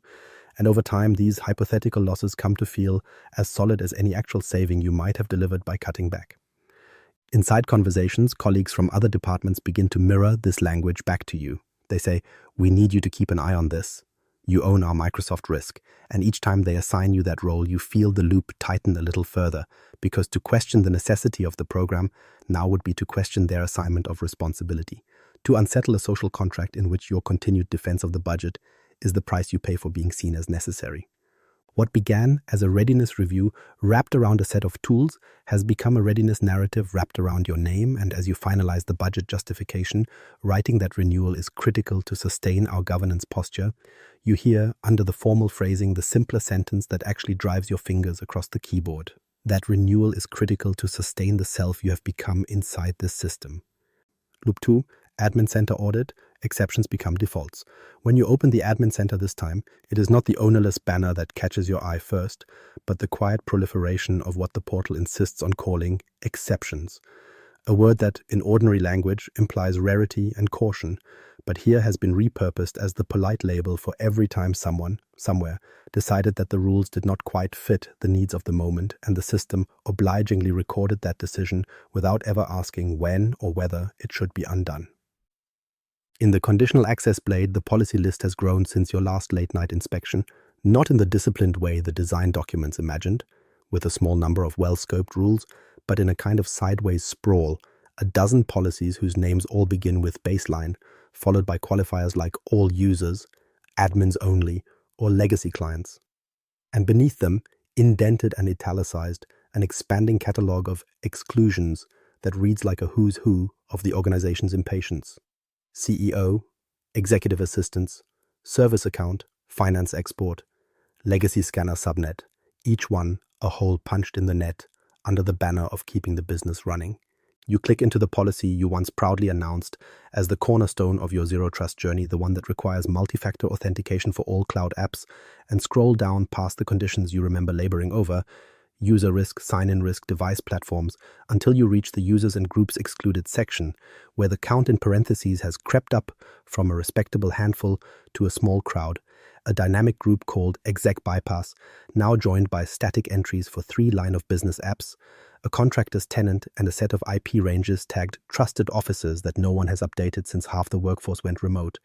And over time, these hypothetical losses come to feel as solid as any actual saving you might have delivered by cutting back. Inside conversations, colleagues from other departments begin to mirror this language back to you. They say, we need you to keep an eye on this. You own our Microsoft risk, and each time they assign you that role, you feel the loop tighten a little further, because to question the necessity of the program now would be to question their assignment of responsibility. To unsettle a social contract in which your continued defense of the budget is the price you pay for being seen as necessary. What began as a readiness review wrapped around a set of tools has become a readiness narrative wrapped around your name, and as you finalize the budget justification, writing that renewal is critical to sustain our governance posture, you hear, under the formal phrasing, the simpler sentence that actually drives your fingers across the keyboard. That renewal is critical to sustain the self you have become inside this system. Loop 2, Admin Center audit, exceptions become defaults. When you open the Admin Center this time, it is not the ownerless banner that catches your eye first, but the quiet proliferation of what the portal insists on calling exceptions. A word that, in ordinary language, implies rarity and caution, but here has been repurposed as the polite label for every time someone, somewhere, decided that the rules did not quite fit the needs of the moment, and the system obligingly recorded that decision without ever asking when or whether it should be undone. In the conditional access blade, the policy list has grown since your last late-night inspection, not in the disciplined way the design documents imagined, with a small number of well-scoped rules, but in a kind of sideways sprawl, a dozen policies whose names all begin with baseline, followed by qualifiers like all users, admins only, or legacy clients. And beneath them, indented and italicized, an expanding catalog of exclusions that reads like a who's who of the organization's impatience. CEO, executive assistants, service account, finance export, legacy scanner subnet, Each one a hole punched in the net under the banner of keeping the business running. You click into the policy you once proudly announced as the cornerstone of your zero trust journey, the one that requires multi-factor authentication for all cloud apps, and scroll down past the conditions you remember laboring over, user risk, sign-in risk, device platforms, until you reach the users and groups excluded section, where the count in parentheses has crept up from a respectable handful to a small crowd, a dynamic group called Exec Bypass, now joined by static entries for 3 line of business apps, a contractor's tenant, and a set of IP ranges tagged trusted officers that no one has updated since half the workforce went remote.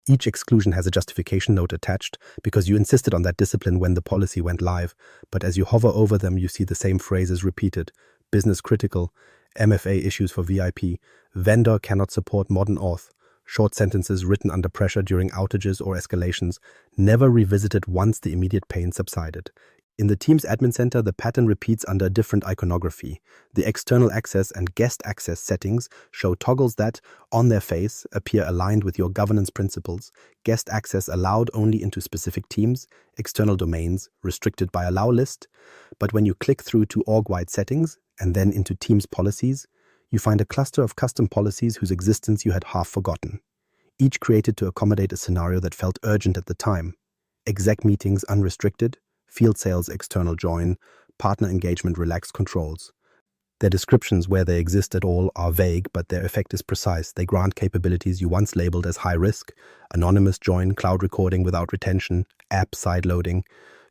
Each exclusion has a justification note attached because you insisted on that discipline when the policy went live, but as you hover over them, you see the same phrases repeated: business critical, MFA issues for VIP, vendor cannot support modern auth, short sentences written under pressure during outages or escalations, never revisited once the immediate pain subsided. In the Teams admin center, the pattern repeats under a different iconography. The external access and guest access settings show toggles that, on their face, appear aligned with your governance principles. Guest access allowed only into specific teams, external domains restricted by allow list. But when you click through to org-wide settings and then into Teams policies, you find a cluster of custom policies whose existence you had half forgotten, each created to accommodate a scenario that felt urgent at the time. Exec meetings unrestricted, field sales external join, partner engagement relaxed controls. Their descriptions, where they exist at all, are vague, but their effect is precise. They grant capabilities you once labeled as high risk: anonymous join, cloud recording without retention, app sideloading,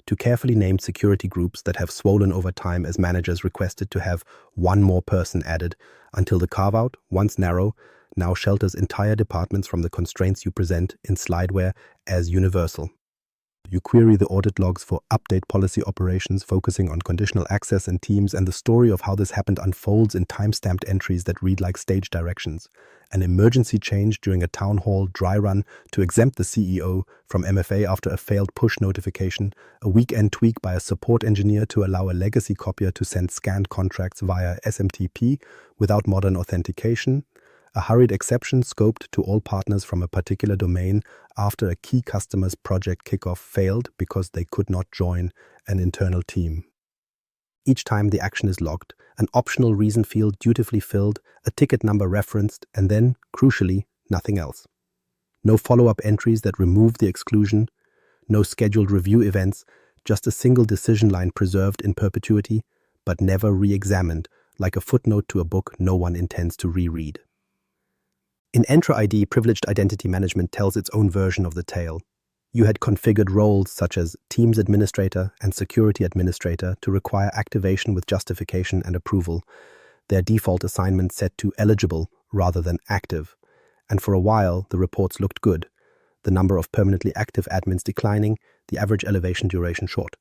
to carefully named security groups that have swollen over time as managers requested to have one more person added, until the carve-out, once narrow, now shelters entire departments from the constraints you present in slideware as universal. You query the audit logs for update policy operations, focusing on conditional access and teams, and the story of how this happened unfolds in time-stamped entries that read like stage directions. An emergency change during a town hall dry run to exempt the CEO from MFA after a failed push notification, a weekend tweak by a support engineer to allow a legacy copier to send scanned contracts via SMTP without modern authentication, a hurried exception scoped to all partners from a particular domain after a key customer's project kickoff failed because they could not join an internal team. Each time the action is logged, an optional reason field dutifully filled, a ticket number referenced, and then, crucially, nothing else. No follow-up entries that remove the exclusion, no scheduled review events, just a single decision line preserved in perpetuity, but never re-examined, like a footnote to a book no one intends to reread. In Entra ID, privileged identity management tells its own version of the tale. You had configured roles such as Teams Administrator and Security Administrator to require activation with justification and approval, their default assignment set to eligible rather than active. And for a while, the reports looked good. The number of permanently active admins declining, the average elevation duration short.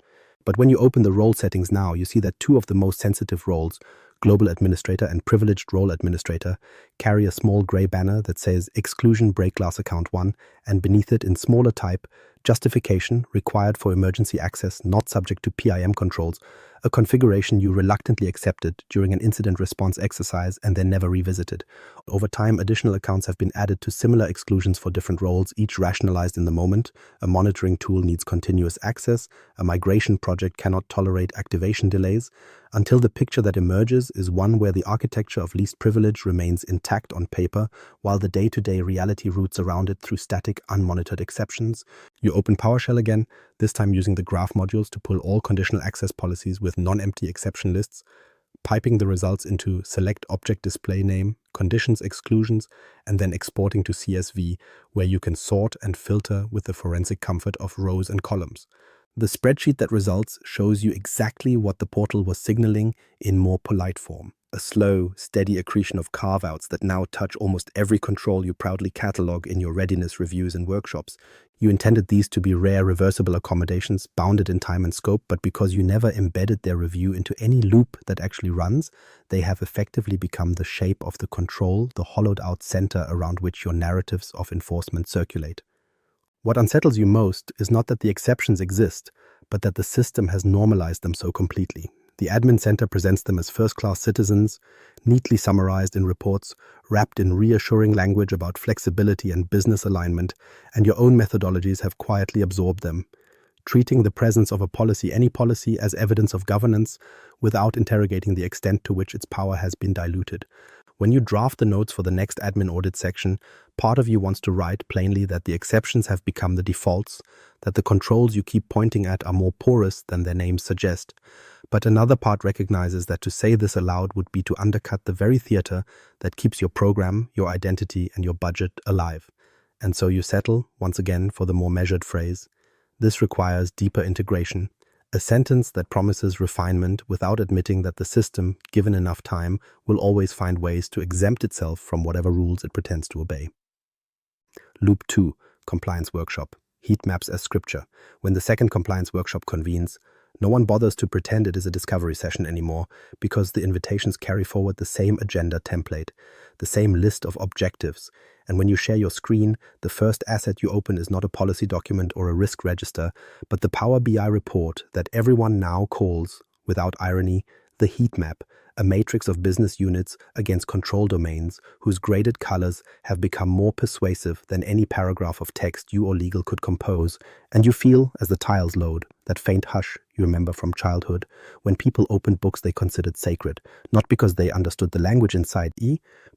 But when you open the role settings now, you see that 2 of the most sensitive roles, Global Administrator and Privileged Role Administrator, carry a small gray banner that says Exclusion Break Glass Account 1, and beneath it in smaller type, Justification required for emergency access not subject to PIM controls, a configuration you reluctantly accepted during an incident response exercise and then never revisited. Over time, additional accounts have been added to similar exclusions for different roles, each rationalized in the moment. A monitoring tool needs continuous access. A migration project cannot tolerate activation delays, until the picture that emerges is one where the architecture of least privilege remains intact on paper, while the day-to-day reality routes around it through static, unmonitored exceptions. You open PowerShell again, this time using the graph modules to pull all conditional access policies with non-empty exception lists, piping the results into select object display name, conditions exclusions, and then exporting to CSV, where you can sort and filter with the forensic comfort of rows and columns. The spreadsheet that results shows you exactly what the portal was signaling in more polite form. A slow, steady accretion of carve-outs that now touch almost every control you proudly catalog in your readiness reviews and workshops. You intended these to be rare reversible accommodations, bounded in time and scope, but because you never embedded their review into any loop that actually runs, they have effectively become the shape of the control, the hollowed-out center around which your narratives of enforcement circulate. What unsettles you most is not that the exceptions exist, but that the system has normalized them so completely. The admin center presents them as first-class citizens, neatly summarized in reports, wrapped in reassuring language about flexibility and business alignment, and your own methodologies have quietly absorbed them. treating the presence of a policy, any policy, as evidence of governance without interrogating the extent to which its power has been diluted. When you draft the notes for the next admin audit section, part of you wants to write plainly that the exceptions have become the defaults, that the controls you keep pointing at are more porous than their names suggest. But another part recognizes that to say this aloud would be to undercut the very theater that keeps your program, your identity, and your budget alive. And so you settle, once again, for the more measured phrase. This requires deeper integration, a sentence that promises refinement without admitting that the system, given enough time, will always find ways to exempt itself from whatever rules it pretends to obey. Loop 2, Compliance Workshop. Heat maps as scripture. When the second compliance workshop convenes, no one bothers to pretend it is a discovery session anymore because the invitations carry forward the same agenda template, the same list of objectives. And when you share your screen, the first asset you open is not a policy document or a risk register, but the Power BI report that everyone now calls, without irony, the heat map, a matrix of business units against control domains whose graded colors have become more persuasive than any paragraph of text you or legal could compose. And you feel, as the tiles load, that faint hush you remember from childhood, when people opened books they considered sacred, not because they understood the language inside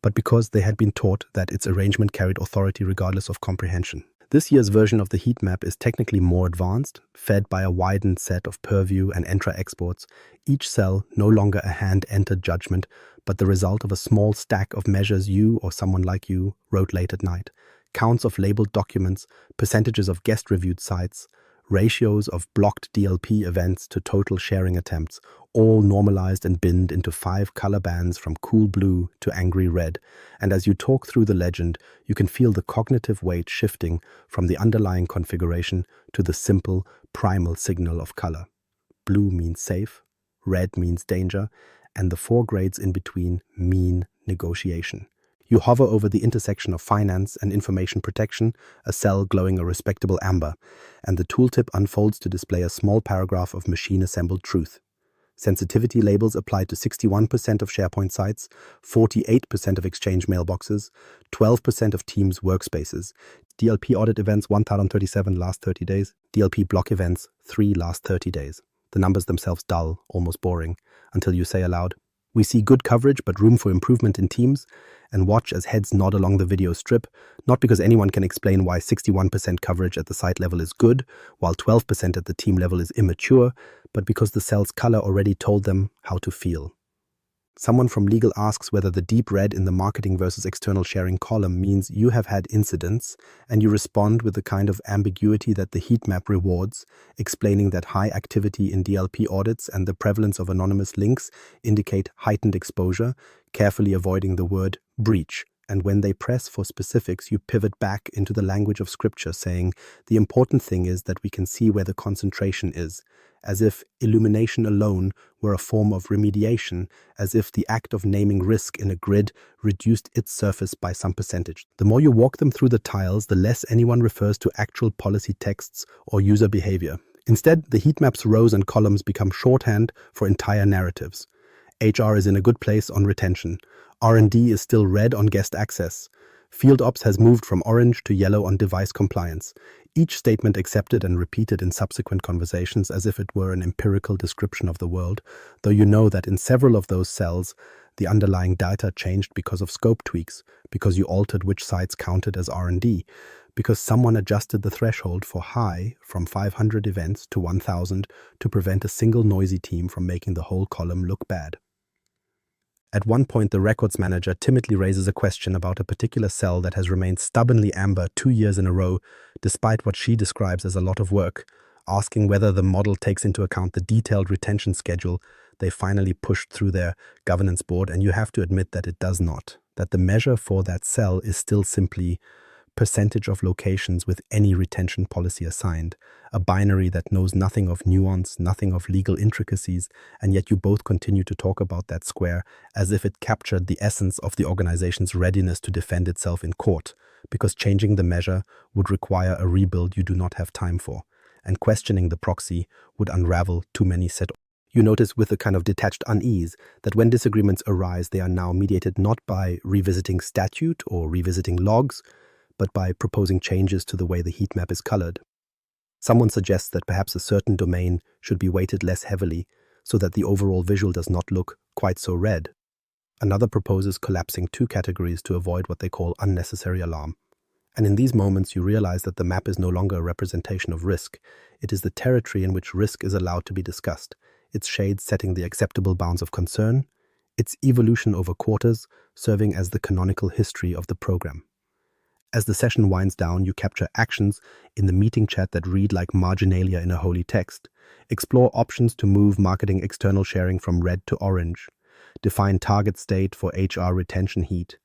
but because they had been taught that its arrangement carried authority regardless of comprehension. This year's version of the heat map is technically more advanced, fed by a widened set of purview and entra exports, each cell no longer a hand-entered judgment, but the result of a small stack of measures you or someone like you wrote late at night, counts of labeled documents, percentages of guest-reviewed sites, ratios of blocked DLP events to total sharing attempts, all normalized and binned into 5 color bands from cool blue to angry red. And as you talk through the legend, you can feel the cognitive weight shifting from the underlying configuration to the simple, primal signal of color. Blue means safe, red means danger, and the 4 grades in between mean negotiation. You hover over the intersection of finance and information protection, a cell glowing a respectable amber, and the tooltip unfolds to display a small paragraph of machine-assembled truth. Sensitivity labels apply to 61% of SharePoint sites, 48% of Exchange mailboxes, 12% of Teams workspaces, DLP audit events 1,037 last 30 days, DLP block events 3 last 30 days. The numbers themselves dull, almost boring, until you say aloud, "We see good coverage but room for improvement in Teams," and watch as heads nod along the video strip, not because anyone can explain why 61% coverage at the site level is good, while 12% at the team level is immature, but because the cell's color already told them how to feel. Someone from legal asks whether the deep red in the marketing versus external sharing column means you have had incidents, and you respond with the kind of ambiguity that the heat map rewards, explaining that high activity in DLP audits and the prevalence of anonymous links indicate heightened exposure, carefully avoiding the word breach. And when they press for specifics, you pivot back into the language of scripture, saying, the important thing is that we can see where the concentration is, as if illumination alone were a form of remediation, as if the act of naming risk in a grid reduced its surface by some percentage. The more you walk them through the tiles, the less anyone refers to actual policy texts or user behavior. Instead, the heat map's rows and columns become shorthand for entire narratives. HR is in a good place on retention. R&D is still red on guest access. Field Ops has moved from orange to yellow on device compliance. Each statement accepted and repeated in subsequent conversations as if it were an empirical description of the world, though you know that in several of those cells, the underlying data changed because of scope tweaks, because you altered which sites counted as R&D, because someone adjusted the threshold for high from 500 events to 1,000 to prevent a single noisy team from making the whole column look bad. At one point, the records manager timidly raises a question about a particular cell that has remained stubbornly amber 2 years in a row, despite what she describes as a lot of work, asking whether the model takes into account the detailed retention schedule they finally pushed through their governance board, and you have to admit that it does not, that the measure for that cell is still simply percentage of locations with any retention policy assigned, a binary that knows nothing of nuance, nothing of legal intricacies, and yet you both continue to talk about that square as if it captured the essence of the organization's readiness to defend itself in court, because changing the measure would require a rebuild you do not have time for, and questioning the proxy would unravel too many set. You notice with a kind of detached unease that when disagreements arise, they are now mediated not by revisiting statute or revisiting logs, but by proposing changes to the way the heat map is colored. Someone suggests that perhaps a certain domain should be weighted less heavily so that the overall visual does not look quite so red. Another proposes collapsing two categories to avoid what they call unnecessary alarm. And in these moments, you realize that the map is no longer a representation of risk. It is the territory in which risk is allowed to be discussed, its shades setting the acceptable bounds of concern, its evolution over quarters serving as the canonical history of the program. As the session winds down, you capture actions in the meeting chat that read like marginalia in a holy text. Explore options to move marketing external sharing from red to orange. Define target state for HR retention heat.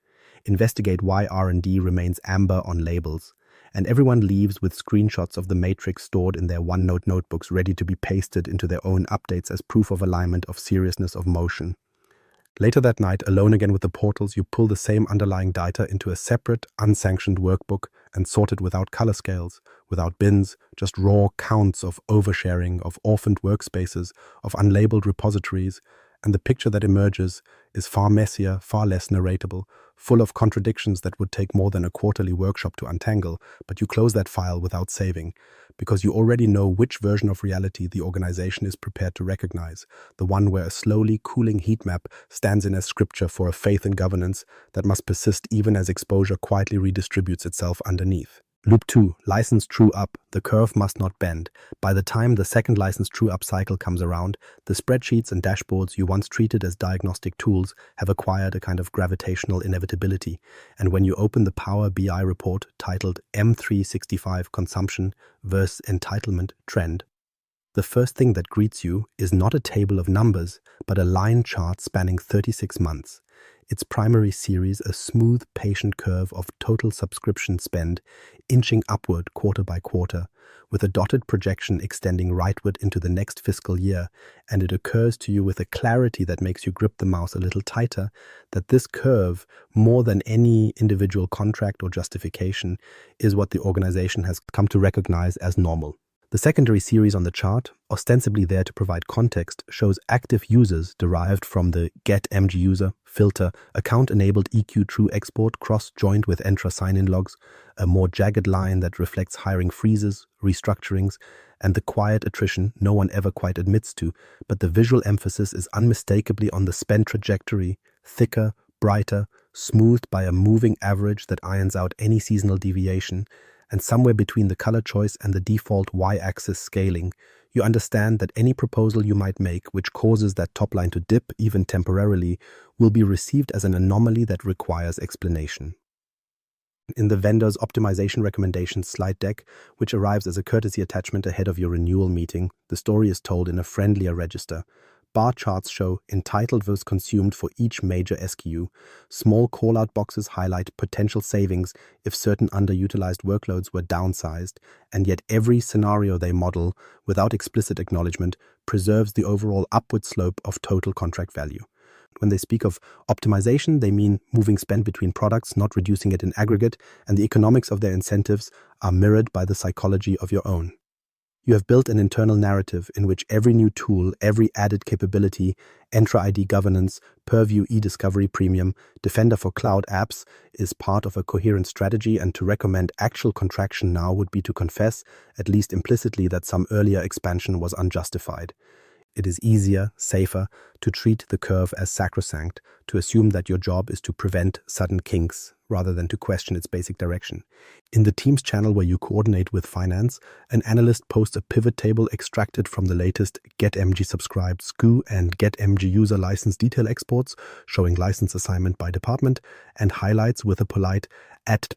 Investigate why R&D remains amber on labels. And everyone leaves with screenshots of the matrix stored in their OneNote notebooks ready to be pasted into their own updates as proof of alignment, of seriousness, of motion. Later that night, alone again with the portals, you pull the same underlying data into a separate, unsanctioned workbook and sort it without color scales, without bins, just raw counts of oversharing, of orphaned workspaces, of unlabeled repositories, and the picture that emerges is far messier, far less narratable, full of contradictions that would take more than a quarterly workshop to untangle, but you close that file without saving, because you already know which version of reality the organization is prepared to recognize, the one where a slowly cooling heat map stands in as scripture for a faith in governance that must persist even as exposure quietly redistributes itself underneath. Loop 2, license true up, the curve must not bend. By the time the second license true up cycle comes around, the spreadsheets and dashboards you once treated as diagnostic tools have acquired a kind of gravitational inevitability. And when you open the Power BI report titled M365 Consumption versus Entitlement Trend, the first thing that greets you is not a table of numbers, but a line chart spanning 36 months. Its primary series a smooth, patient curve of total subscription spend, inching upward quarter by quarter, with a dotted projection extending rightward into the next fiscal year, and it occurs to you with a clarity that makes you grip the mouse a little tighter, that this curve, more than any individual contract or justification, is what the organization has come to recognize as normal. The secondary series on the chart, ostensibly there to provide context, shows active users derived from the getMGuser filter, account-enabled EQ true export cross-joined with Entra sign-in logs, a more jagged line that reflects hiring freezes, restructurings, and the quiet attrition no one ever quite admits to, but the visual emphasis is unmistakably on the spend trajectory, thicker, brighter, smoothed by a moving average that irons out any seasonal deviation, and somewhere between the color choice and the default y-axis scaling, you understand that any proposal you might make which causes that top line to dip, even temporarily, will be received as an anomaly that requires explanation. In the vendor's optimization recommendations slide deck, which arrives as a courtesy attachment ahead of your renewal meeting, the story is told in a friendlier register. Bar charts show entitled versus consumed for each major SKU. Small call-out boxes highlight potential savings if certain underutilized workloads were downsized, and yet every scenario they model, without explicit acknowledgement, preserves the overall upward slope of total contract value. When they speak of optimization, they mean moving spend between products, not reducing it in aggregate, and the economics of their incentives are mirrored by the psychology of your own. You have built an internal narrative in which every new tool, every added capability, Entra ID governance, Purview e-discovery premium, Defender for cloud apps is part of a coherent strategy, and to recommend actual contraction now would be to confess, at least implicitly, that some earlier expansion was unjustified. It is easier, safer, to treat the curve as sacrosanct, to assume that your job is to prevent sudden kinks, rather than to question its basic direction. In the Teams channel where you coordinate with finance, an analyst posts a pivot table extracted from the latest getMG subscribed SKU and getMG user license detail exports, showing license assignment by department, and highlights with a polite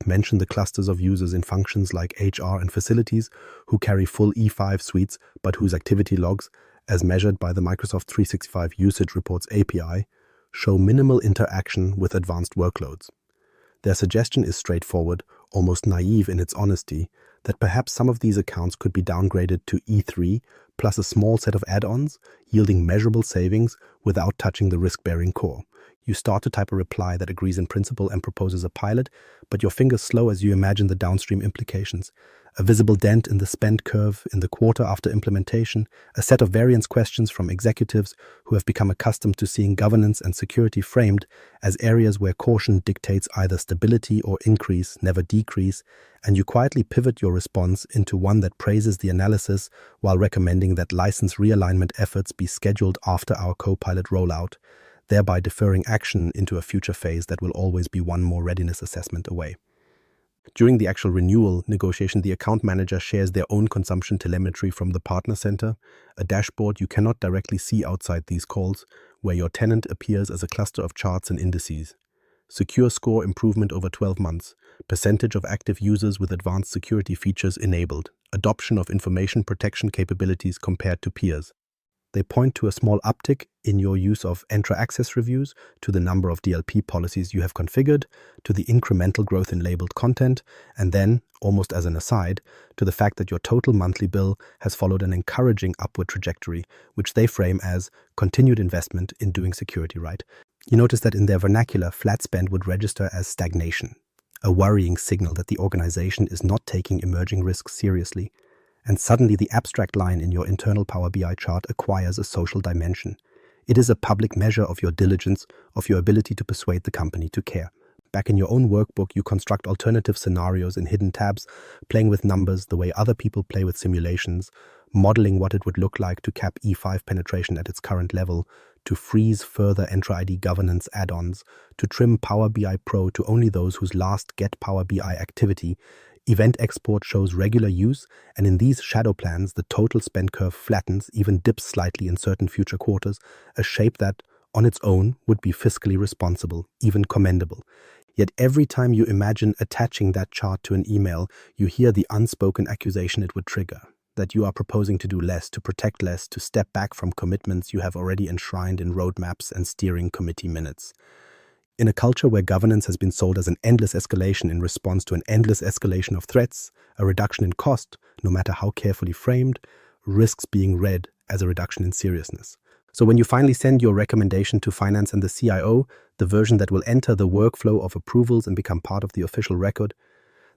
mention the clusters of users in functions like HR and facilities who carry full E5 suites but whose activity logs, as measured by the Microsoft 365 Usage Reports API, show minimal interaction with advanced workloads. Their suggestion is straightforward, almost naive in its honesty, that perhaps some of these accounts could be downgraded to E3 plus a small set of add-ons, yielding measurable savings without touching the risk-bearing core. You start to type a reply that agrees in principle and proposes a pilot, but your fingers slow as you imagine the downstream implications. A visible dent in the spend curve in the quarter after implementation, a set of variance questions from executives who have become accustomed to seeing governance and security framed as areas where caution dictates either stability or increase, never decrease, and you quietly pivot your response into one that praises the analysis while recommending that license realignment efforts be scheduled after our co-pilot rollout, thereby deferring action into a future phase that will always be one more readiness assessment away. During the actual renewal negotiation, the account manager shares their own consumption telemetry from the partner center, a dashboard you cannot directly see outside these calls, where your tenant appears as a cluster of charts and indices. Secure score improvement over 12 months, percentage of active users with advanced security features enabled, adoption of information protection capabilities compared to peers. They point to a small uptick in your use of Entra access reviews, to the number of DLP policies you have configured, to the incremental growth in labeled content, and then, almost as an aside, to the fact that your total monthly bill has followed an encouraging upward trajectory, which they frame as continued investment in doing security right. You notice that in their vernacular, flat spend would register as stagnation, a worrying signal that the organization is not taking emerging risks seriously. And suddenly the abstract line in your internal Power BI chart acquires a social dimension. It is a public measure of your diligence, of your ability to persuade the company to care. Back in your own workbook, you construct alternative scenarios in hidden tabs, playing with numbers the way other people play with simulations, modeling what it would look like to cap E5 penetration at its current level, to freeze further Entra ID governance add-ons, to trim Power BI Pro to only those whose last Get Power BI activity. Event export shows regular use, and in these shadow plans, the total spend curve flattens, even dips slightly in certain future quarters, a shape that, on its own, would be fiscally responsible, even commendable. Yet every time you imagine attaching that chart to an email, you hear the unspoken accusation it would trigger, that you are proposing to do less, to protect less, to step back from commitments you have already enshrined in roadmaps and steering committee minutes. In a culture where governance has been sold as an endless escalation in response to an endless escalation of threats, a reduction in cost, no matter how carefully framed, risks being read as a reduction in seriousness. So when you finally send your recommendation to finance and the CIO, the version that will enter the workflow of approvals and become part of the official record,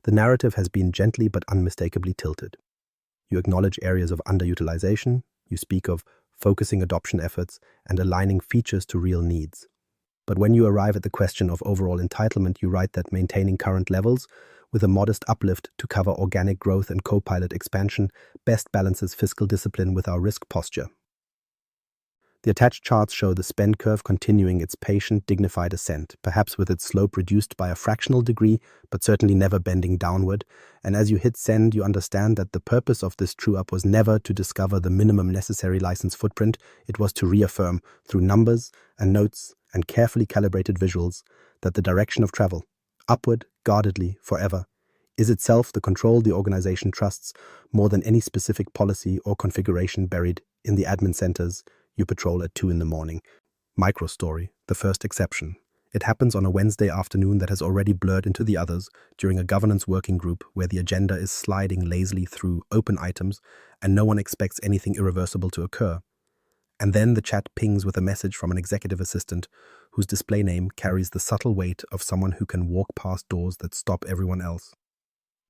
the narrative has been gently but unmistakably tilted. You acknowledge areas of underutilization, you speak of focusing adoption efforts and aligning features to real needs. But when you arrive at the question of overall entitlement, you write that maintaining current levels with a modest uplift to cover organic growth and co-pilot expansion best balances fiscal discipline with our risk posture. The attached charts show the spend curve continuing its patient, dignified ascent, perhaps with its slope reduced by a fractional degree, but certainly never bending downward. And as you hit send, you understand that the purpose of this true-up was never to discover the minimum necessary license footprint. It was to reaffirm, through numbers and notes and carefully calibrated visuals, that the direction of travel, upward, guardedly, forever, is itself the control the organization trusts more than any specific policy or configuration buried in the admin centers you patrol at 2 a.m. Micro story, the first exception. It happens on a Wednesday afternoon that has already blurred into the others during a governance working group where the agenda is sliding lazily through open items and no one expects anything irreversible to occur. And then the chat pings with a message from an executive assistant whose display name carries the subtle weight of someone who can walk past doors that stop everyone else.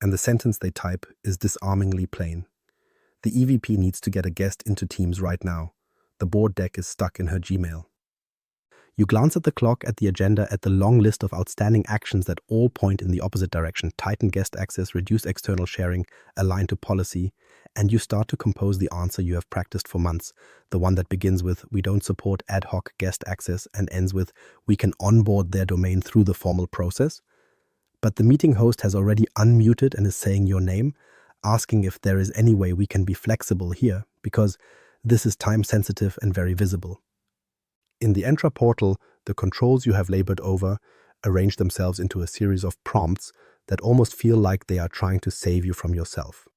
And the sentence they type is disarmingly plain. The EVP needs to get a guest into Teams right now. The board deck is stuck in her Gmail. You glance at the clock, at the agenda, at the long list of outstanding actions that all point in the opposite direction: tighten guest access, reduce external sharing, align to policy, and you start to compose the answer you have practiced for months, the one that begins with "we don't support ad hoc guest access" and ends with "we can onboard their domain through the formal process." But the meeting host has already unmuted and is saying your name, asking if there is any way we can be flexible here, because this is time-sensitive and very visible. In the Entra portal, the controls you have labored over arrange themselves into a series of prompts that almost feel like they are trying to save you from yourself.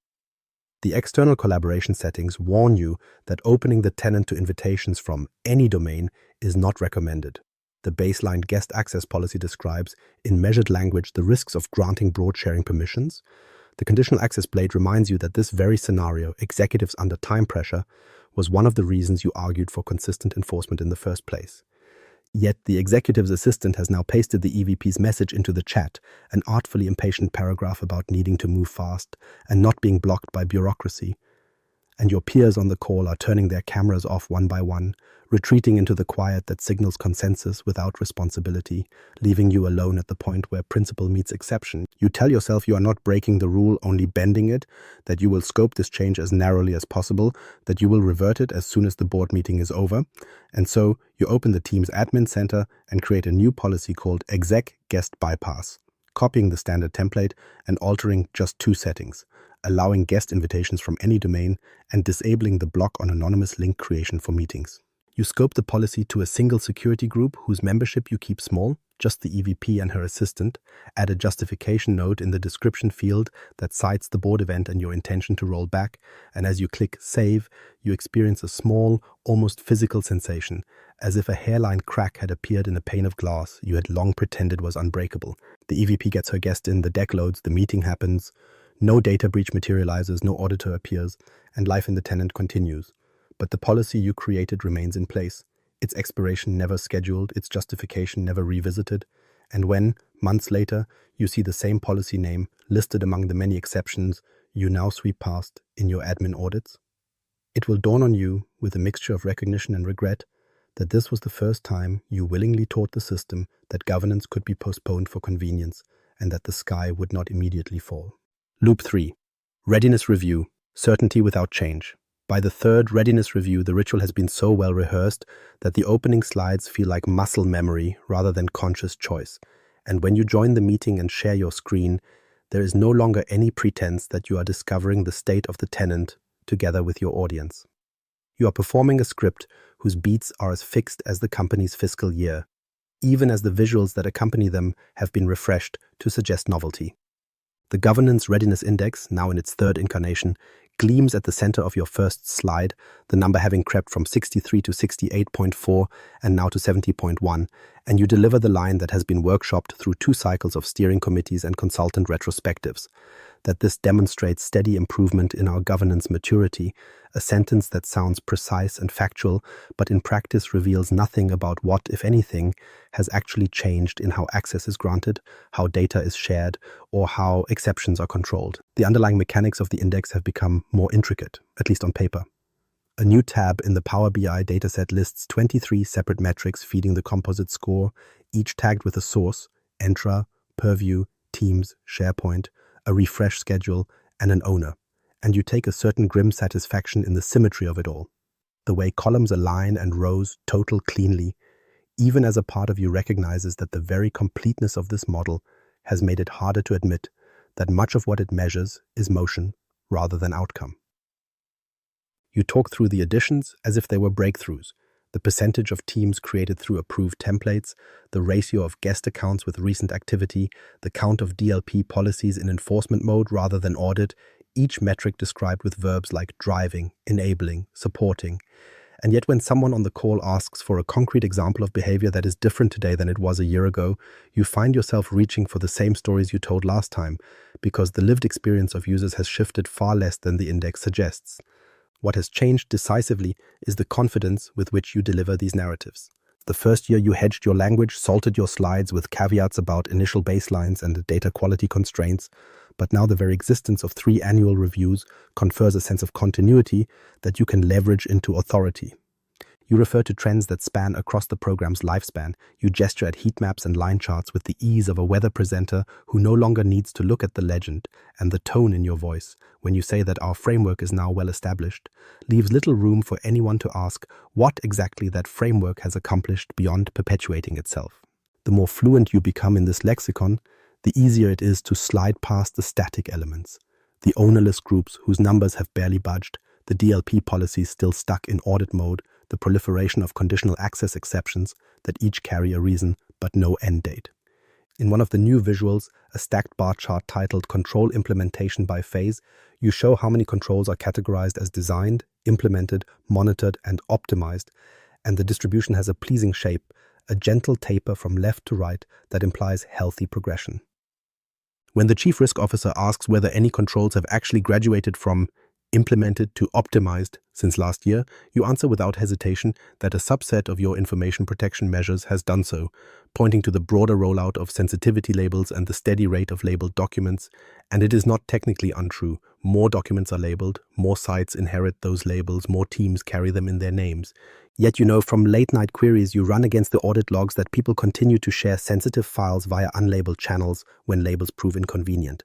The external collaboration settings warn you that opening the tenant to invitations from any domain is not recommended. The baseline guest access policy describes, in measured language, the risks of granting broad sharing permissions. The conditional access blade reminds you that this very scenario, executives under time pressure, was one of the reasons you argued for consistent enforcement in the first place. Yet the executive's assistant has now pasted the EVP's message into the chat, an artfully impatient paragraph about needing to move fast and not being blocked by bureaucracy. And your peers on the call are turning their cameras off one by one, retreating into the quiet that signals consensus without responsibility, leaving you alone at the point where principle meets exception. You tell yourself you are not breaking the rule, only bending it, that you will scope this change as narrowly as possible, that you will revert it as soon as the board meeting is over. And so you open the team's admin center and create a new policy called Exec Guest Bypass, copying the standard template and altering just two settings, allowing guest invitations from any domain and disabling the block on anonymous link creation for meetings. You scope the policy to a single security group whose membership you keep small, just the EVP and her assistant, add a justification note in the description field that cites the board event and your intention to roll back, and as you click Save, you experience a small, almost physical sensation, as if a hairline crack had appeared in a pane of glass you had long pretended was unbreakable. The EVP gets her guest in, the deck loads, the meeting happens, no data breach materializes, no auditor appears, and life in the tenant continues. But the policy you created remains in place, its expiration never scheduled, its justification never revisited. And when, months later, you see the same policy name listed among the many exceptions you now sweep past in your admin audits, it will dawn on you, with a mixture of recognition and regret, that this was the first time you willingly taught the system that governance could be postponed for convenience and that the sky would not immediately fall. Loop 3. Readiness Review. Certainty without change. By the third readiness review, the ritual has been so well rehearsed that the opening slides feel like muscle memory rather than conscious choice. And when you join the meeting and share your screen, there is no longer any pretense that you are discovering the state of the tenant together with your audience. You are performing a script whose beats are as fixed as the company's fiscal year, even as the visuals that accompany them have been refreshed to suggest novelty. The Governance Readiness Index, now in its third incarnation, gleams at the center of your first slide, the number having crept from 63 to 68.4 and now to 70.1, and you deliver the line that has been workshopped through 2 cycles of steering committees and consultant retrospectives, that this demonstrates steady improvement in our governance maturity, a sentence that sounds precise and factual, but in practice reveals nothing about what, if anything, has actually changed in how access is granted, how data is shared, or how exceptions are controlled. The underlying mechanics of the index have become more intricate, at least on paper. A new tab in the Power BI dataset lists 23 separate metrics feeding the composite score, each tagged with a source, Entra, Purview, Teams, SharePoint, a refresh schedule, and an owner, and you take a certain grim satisfaction in the symmetry of it all. The way columns align and rows total cleanly, even as a part of you recognizes that the very completeness of this model has made it harder to admit that much of what it measures is motion rather than outcome. You talk through the additions as if they were breakthroughs, the percentage of teams created through approved templates, the ratio of guest accounts with recent activity, the count of DLP policies in enforcement mode rather than audit, each metric described with verbs like driving, enabling, supporting. And yet when someone on the call asks for a concrete example of behavior that is different today than it was a year ago, you find yourself reaching for the same stories you told last time, because the lived experience of users has shifted far less than the index suggests. What has changed decisively is the confidence with which you deliver these narratives. The first year you hedged your language, salted your slides with caveats about initial baselines and data quality constraints, but now the very existence of 3 annual reviews confers a sense of continuity that you can leverage into authority. You refer to trends that span across the program's lifespan. You gesture at heat maps and line charts with the ease of a weather presenter who no longer needs to look at the legend, and the tone in your voice, when you say that our framework is now well established, leaves little room for anyone to ask what exactly that framework has accomplished beyond perpetuating itself. The more fluent you become in this lexicon, the easier it is to slide past the static elements, the ownerless groups whose numbers have barely budged, the DLP policies still stuck in audit mode, the proliferation of conditional access exceptions that each carry a reason but no end date. In one of the new visuals, a stacked bar chart titled Control Implementation by Phase, you show how many controls are categorized as designed, implemented, monitored, and optimized, and the distribution has a pleasing shape, a gentle taper from left to right that implies healthy progression. When the Chief Risk Officer asks whether any controls have actually graduated from implemented to optimized since last year, you answer without hesitation that a subset of your information protection measures has done so, pointing to the broader rollout of sensitivity labels and the steady rate of labeled documents. And it is not technically untrue. More documents are labeled, more sites inherit those labels, more teams carry them in their names. Yet you know from late-night queries you run against the audit logs that people continue to share sensitive files via unlabeled channels when labels prove inconvenient.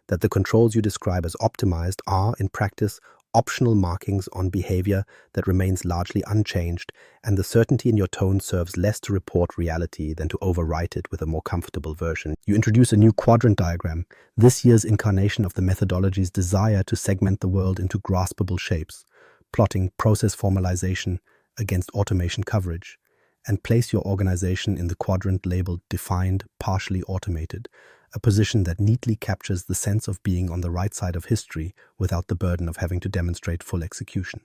That the controls you describe as optimized are, in practice, optional markings on behavior that remains largely unchanged, and the certainty in your tone serves less to report reality than to overwrite it with a more comfortable version. You introduce a new quadrant diagram, this year's incarnation of the methodology's desire to segment the world into graspable shapes, plotting process formalization against automation coverage, and place your organization in the quadrant labeled defined, partially automated, a position that neatly captures the sense of being on the right side of history without the burden of having to demonstrate full execution.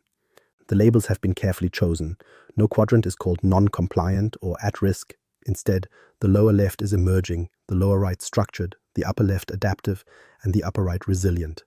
The labels have been carefully chosen. No quadrant is called non-compliant or at risk. Instead, the lower left is emerging, the lower right structured, the upper left adaptive, and the upper right resilient.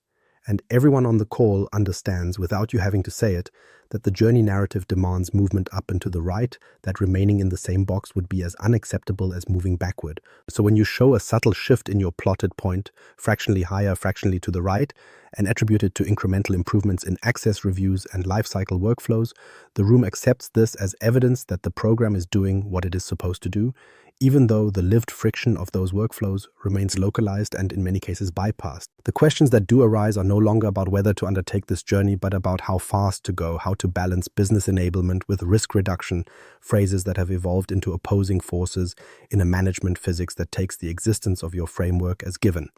And everyone on the call understands, without you having to say it, that the journey narrative demands movement up and to the right, that remaining in the same box would be as unacceptable as moving backward. So when you show a subtle shift in your plotted point, fractionally higher, fractionally to the right, and attribute it to incremental improvements in access reviews and lifecycle workflows, the room accepts this as evidence that the program is doing what it is supposed to do, even though the lived friction of those workflows remains localized and in many cases bypassed. The questions that do arise are no longer about whether to undertake this journey, but about how fast to go, how to balance business enablement with risk reduction, phrases that have evolved into opposing forces in a management physics that takes the existence of your framework as given.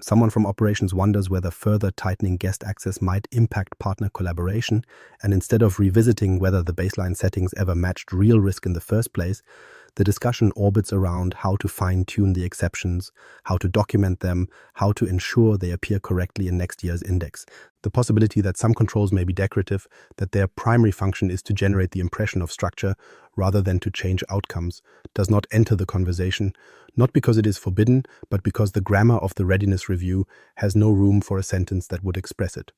Someone from operations wonders whether further tightening guest access might impact partner collaboration, and instead of revisiting whether the baseline settings ever matched real risk in the first place, the discussion orbits around how to fine-tune the exceptions, how to document them, how to ensure they appear correctly in next year's index. The possibility that some controls may be decorative, that their primary function is to generate the impression of structure rather than to change outcomes, does not enter the conversation, not because it is forbidden, but because the grammar of the readiness review has no room for a sentence that would express it.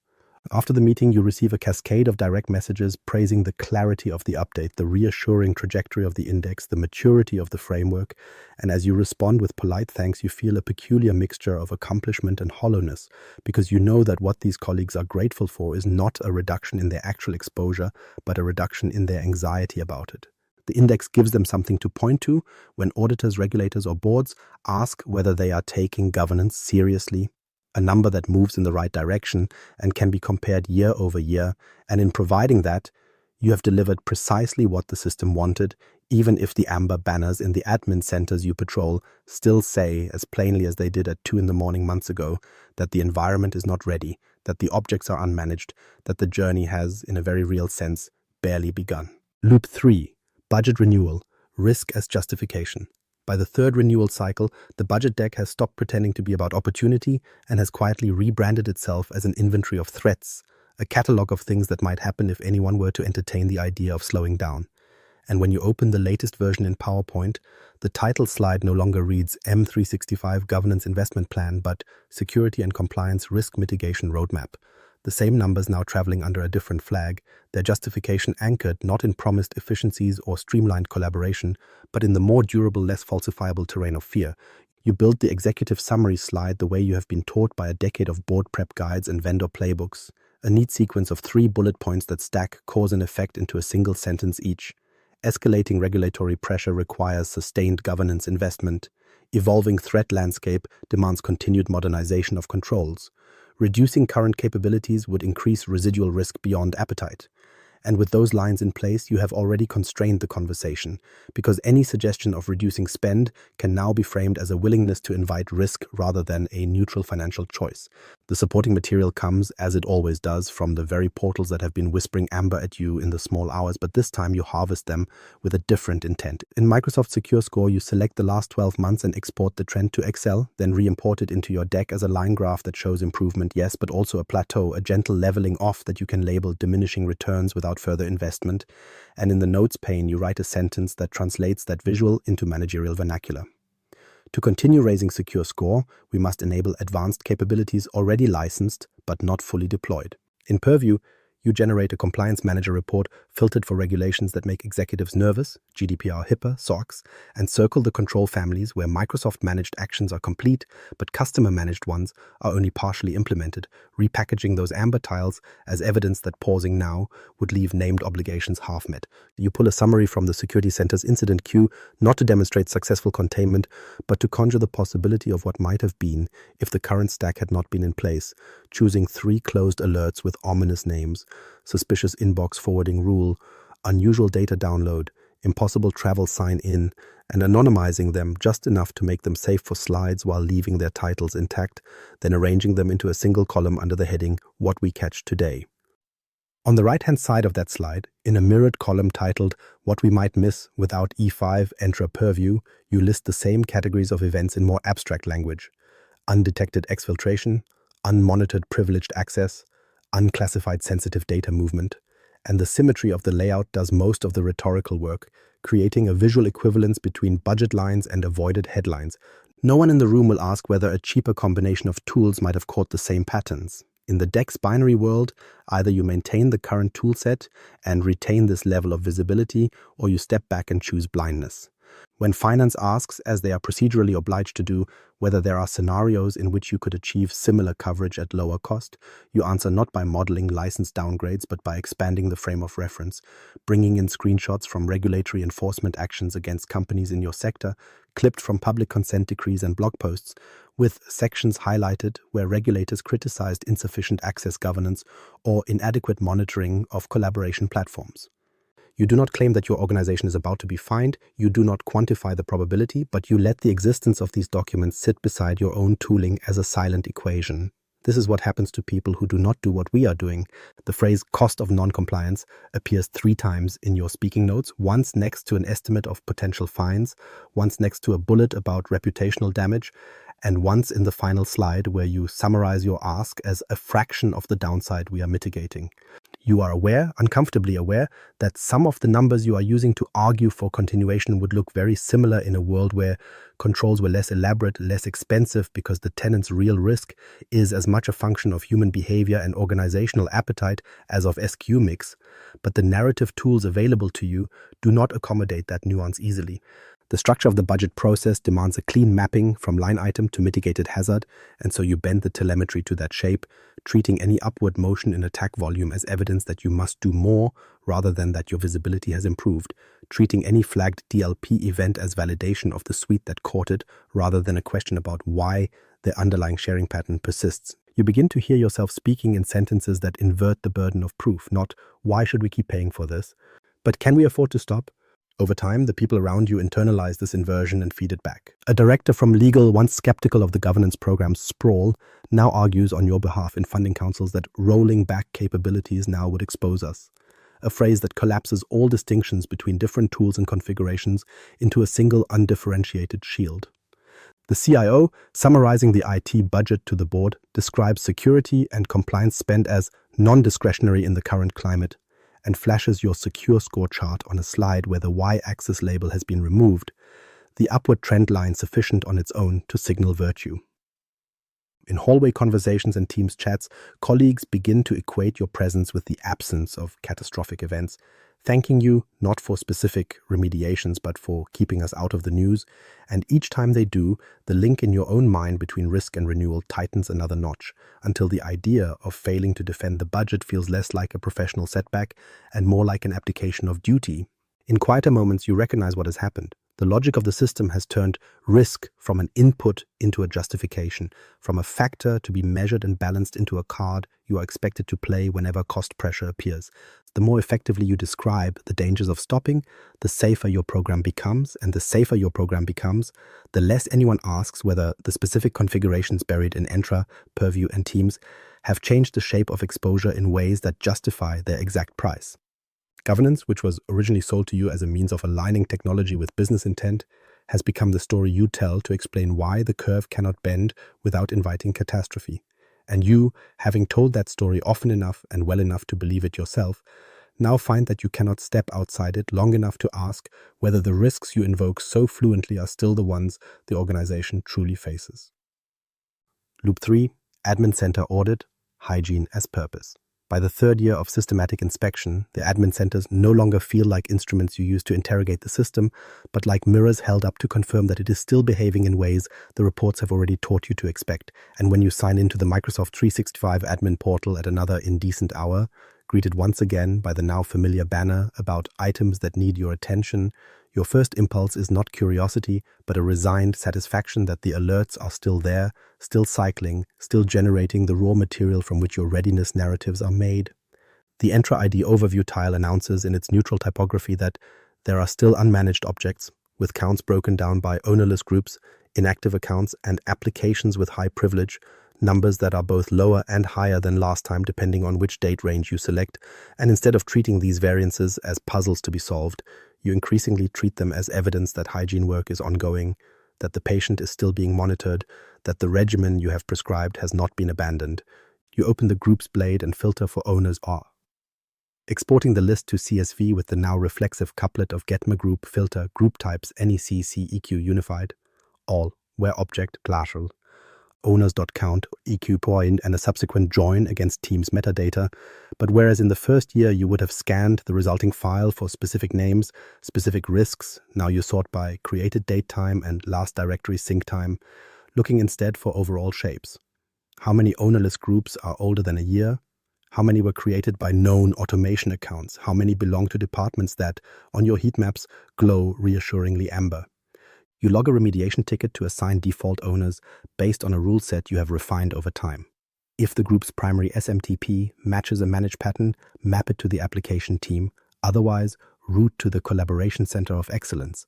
After the meeting, you receive a cascade of direct messages praising the clarity of the update, the reassuring trajectory of the index, the maturity of the framework, and as you respond with polite thanks, you feel a peculiar mixture of accomplishment and hollowness, because you know that what these colleagues are grateful for is not a reduction in their actual exposure, but a reduction in their anxiety about it. The index gives them something to point to when auditors, regulators, or boards ask whether they are taking governance seriously, a number that moves in the right direction and can be compared year over year, and in providing that, you have delivered precisely what the system wanted, even if the amber banners in the admin centers you patrol still say, as plainly as they did at 2 a.m. months ago, that the environment is not ready, that the objects are unmanaged, that the journey has, in a very real sense, barely begun. Loop 3. Budget renewal. Risk as justification. By the third renewal cycle, the budget deck has stopped pretending to be about opportunity and has quietly rebranded itself as an inventory of threats, a catalog of things that might happen if anyone were to entertain the idea of slowing down. And when you open the latest version in PowerPoint, the title slide no longer reads M365 Governance Investment Plan, but Security and Compliance Risk Mitigation Roadmap. The same numbers now traveling under a different flag, their justification anchored not in promised efficiencies or streamlined collaboration, but in the more durable, less falsifiable terrain of fear. You build the executive summary slide the way you have been taught by a decade of board prep guides and vendor playbooks, a neat sequence of 3 bullet points that stack cause and effect into a single sentence each. Escalating regulatory pressure requires sustained governance investment. Evolving threat landscape demands continued modernization of controls. Reducing current capabilities would increase residual risk beyond appetite. And with those lines in place, you have already constrained the conversation, because any suggestion of reducing spend can now be framed as a willingness to invite risk rather than a neutral financial choice. The supporting material comes, as it always does, from the very portals that have been whispering amber at you in the small hours, but this time you harvest them with a different intent. In Microsoft Secure Score, you select the last 12 months and export the trend to Excel, then re-import it into your deck as a line graph that shows improvement, yes, but also a plateau, a gentle leveling off that you can label diminishing returns without further investment. And in the notes pane, you write a sentence that translates that visual into managerial vernacular. To continue raising Secure Score, we must enable advanced capabilities already licensed but not fully deployed. In Purview, you generate a compliance manager report filtered for regulations that make executives nervous, GDPR, HIPAA, SOX, and circle the control families where Microsoft-managed actions are complete, but customer-managed ones are only partially implemented, repackaging those amber tiles as evidence that pausing now would leave named obligations half met. You pull a summary from the Security Center's incident queue, not to demonstrate successful containment, but to conjure the possibility of what might have been if the current stack had not been in place, choosing 3 closed alerts with ominous names: suspicious inbox forwarding rule, unusual data download, impossible travel sign-in, and anonymizing them just enough to make them safe for slides while leaving their titles intact, then arranging them into a single column under the heading "What We Catch Today." On the right-hand side of that slide, in a mirrored column titled "What We Might Miss Without E5 Entra Purview," you list the same categories of events in more abstract language: undetected exfiltration, unmonitored privileged access, unclassified sensitive data movement, and the symmetry of the layout does most of the rhetorical work, creating a visual equivalence between budget lines and avoided headlines. No one in the room will ask whether a cheaper combination of tools might have caught the same patterns. In the DEX binary world, either you maintain the current toolset and retain this level of visibility, or you step back and choose blindness. When finance asks, as they are procedurally obliged to do, whether there are scenarios in which you could achieve similar coverage at lower cost, you answer not by modeling license downgrades, but by expanding the frame of reference, bringing in screenshots from regulatory enforcement actions against companies in your sector, clipped from public consent decrees and blog posts, with sections highlighted where regulators criticized insufficient access governance or inadequate monitoring of collaboration platforms. You do not claim that your organization is about to be fined, you do not quantify the probability, but you let the existence of these documents sit beside your own tooling as a silent equation. This is what happens to people who do not do what we are doing. The phrase "cost of non-compliance" appears 3 times in your speaking notes, once next to an estimate of potential fines, once next to a bullet about reputational damage, and once in the final slide where you summarize your ask as a fraction of the downside we are mitigating. You are aware, uncomfortably aware, that some of the numbers you are using to argue for continuation would look very similar in a world where controls were less elaborate, less expensive, because the tenant's real risk is as much a function of human behavior and organizational appetite as of SQ mix, but the narrative tools available to you do not accommodate that nuance easily. The structure of the budget process demands a clean mapping from line item to mitigated hazard, and so you bend the telemetry to that shape, treating any upward motion in attack volume as evidence that you must do more rather than that your visibility has improved, treating any flagged DLP event as validation of the suite that caught it rather than a question about why the underlying sharing pattern persists. You begin to hear yourself speaking in sentences that invert the burden of proof, not "why should we keep paying for this?" but "can we afford to stop?" Over time, the people around you internalize this inversion and feed it back. A director from legal, once skeptical of the governance program's sprawl, now argues on your behalf in funding councils that rolling back capabilities now would expose us. A phrase that collapses all distinctions between different tools and configurations into a single undifferentiated shield. The CIO, summarizing the IT budget to the board, describes security and compliance spend as non-discretionary in the current climate, and flashes your secure score chart on a slide where the Y-axis label has been removed, the upward trend line sufficient on its own to signal virtue. In hallway conversations and Teams chats, colleagues begin to equate your presence with the absence of catastrophic events, thanking you not for specific remediations but for keeping us out of the news, and each time they do, the link in your own mind between risk and renewal tightens another notch, until the idea of failing to defend the budget feels less like a professional setback and more like an abdication of duty. In quieter moments, you recognize what has happened. The logic of the system has turned risk from an input into a justification, from a factor to be measured and balanced into a card you are expected to play whenever cost pressure appears. The more effectively you describe the dangers of stopping, the safer your program becomes, and the safer your program becomes, the less anyone asks whether the specific configurations buried in Entra, Purview, and Teams have changed the shape of exposure in ways that justify their exact price. Governance, which was originally sold to you as a means of aligning technology with business intent, has become the story you tell to explain why the curve cannot bend without inviting catastrophe. And you, having told that story often enough and well enough to believe it yourself, now find that you cannot step outside it long enough to ask whether the risks you invoke so fluently are still the ones the organization truly faces. Loop 3, Admin Center Audit, Hygiene as Purpose. By the third year of systematic inspection, the admin centers no longer feel like instruments you use to interrogate the system, but like mirrors held up to confirm that it is still behaving in ways the reports have already taught you to expect. And when you sign into the Microsoft 365 admin portal at another indecent hour, greeted once again by the now familiar banner about items that need your attention, your first impulse is not curiosity, but a resigned satisfaction that the alerts are still there, still cycling, still generating the raw material from which your readiness narratives are made. The Entra ID overview tile announces in its neutral typography that there are still unmanaged objects, with counts broken down by ownerless groups, inactive accounts, and applications with high privilege, numbers that are both lower and higher than last time depending on which date range you select, and instead of treating these variances as puzzles to be solved, you increasingly treat them as evidence that hygiene work is ongoing, that the patient is still being monitored, that the regimen you have prescribed has not been abandoned. You open the groups blade and filter for owners are. Exporting the list to CSV with the now reflexive couplet of getMa group filter group types NEC CEQ unified, all, where object, glacial, owners.count, EQ point, and a subsequent join against teams metadata, but whereas in the first year you would have scanned the resulting file for specific names, specific risks, now you sort by created date time and last directory sync time, looking instead for overall shapes. How many ownerless groups are older than a year? How many were created by known automation accounts? How many belong to departments that, on your heat maps, glow reassuringly amber? You log a remediation ticket to assign default owners based on a rule set you have refined over time. If the group's primary SMTP matches a managed pattern, map it to the application team. Otherwise, route to the collaboration center of excellence.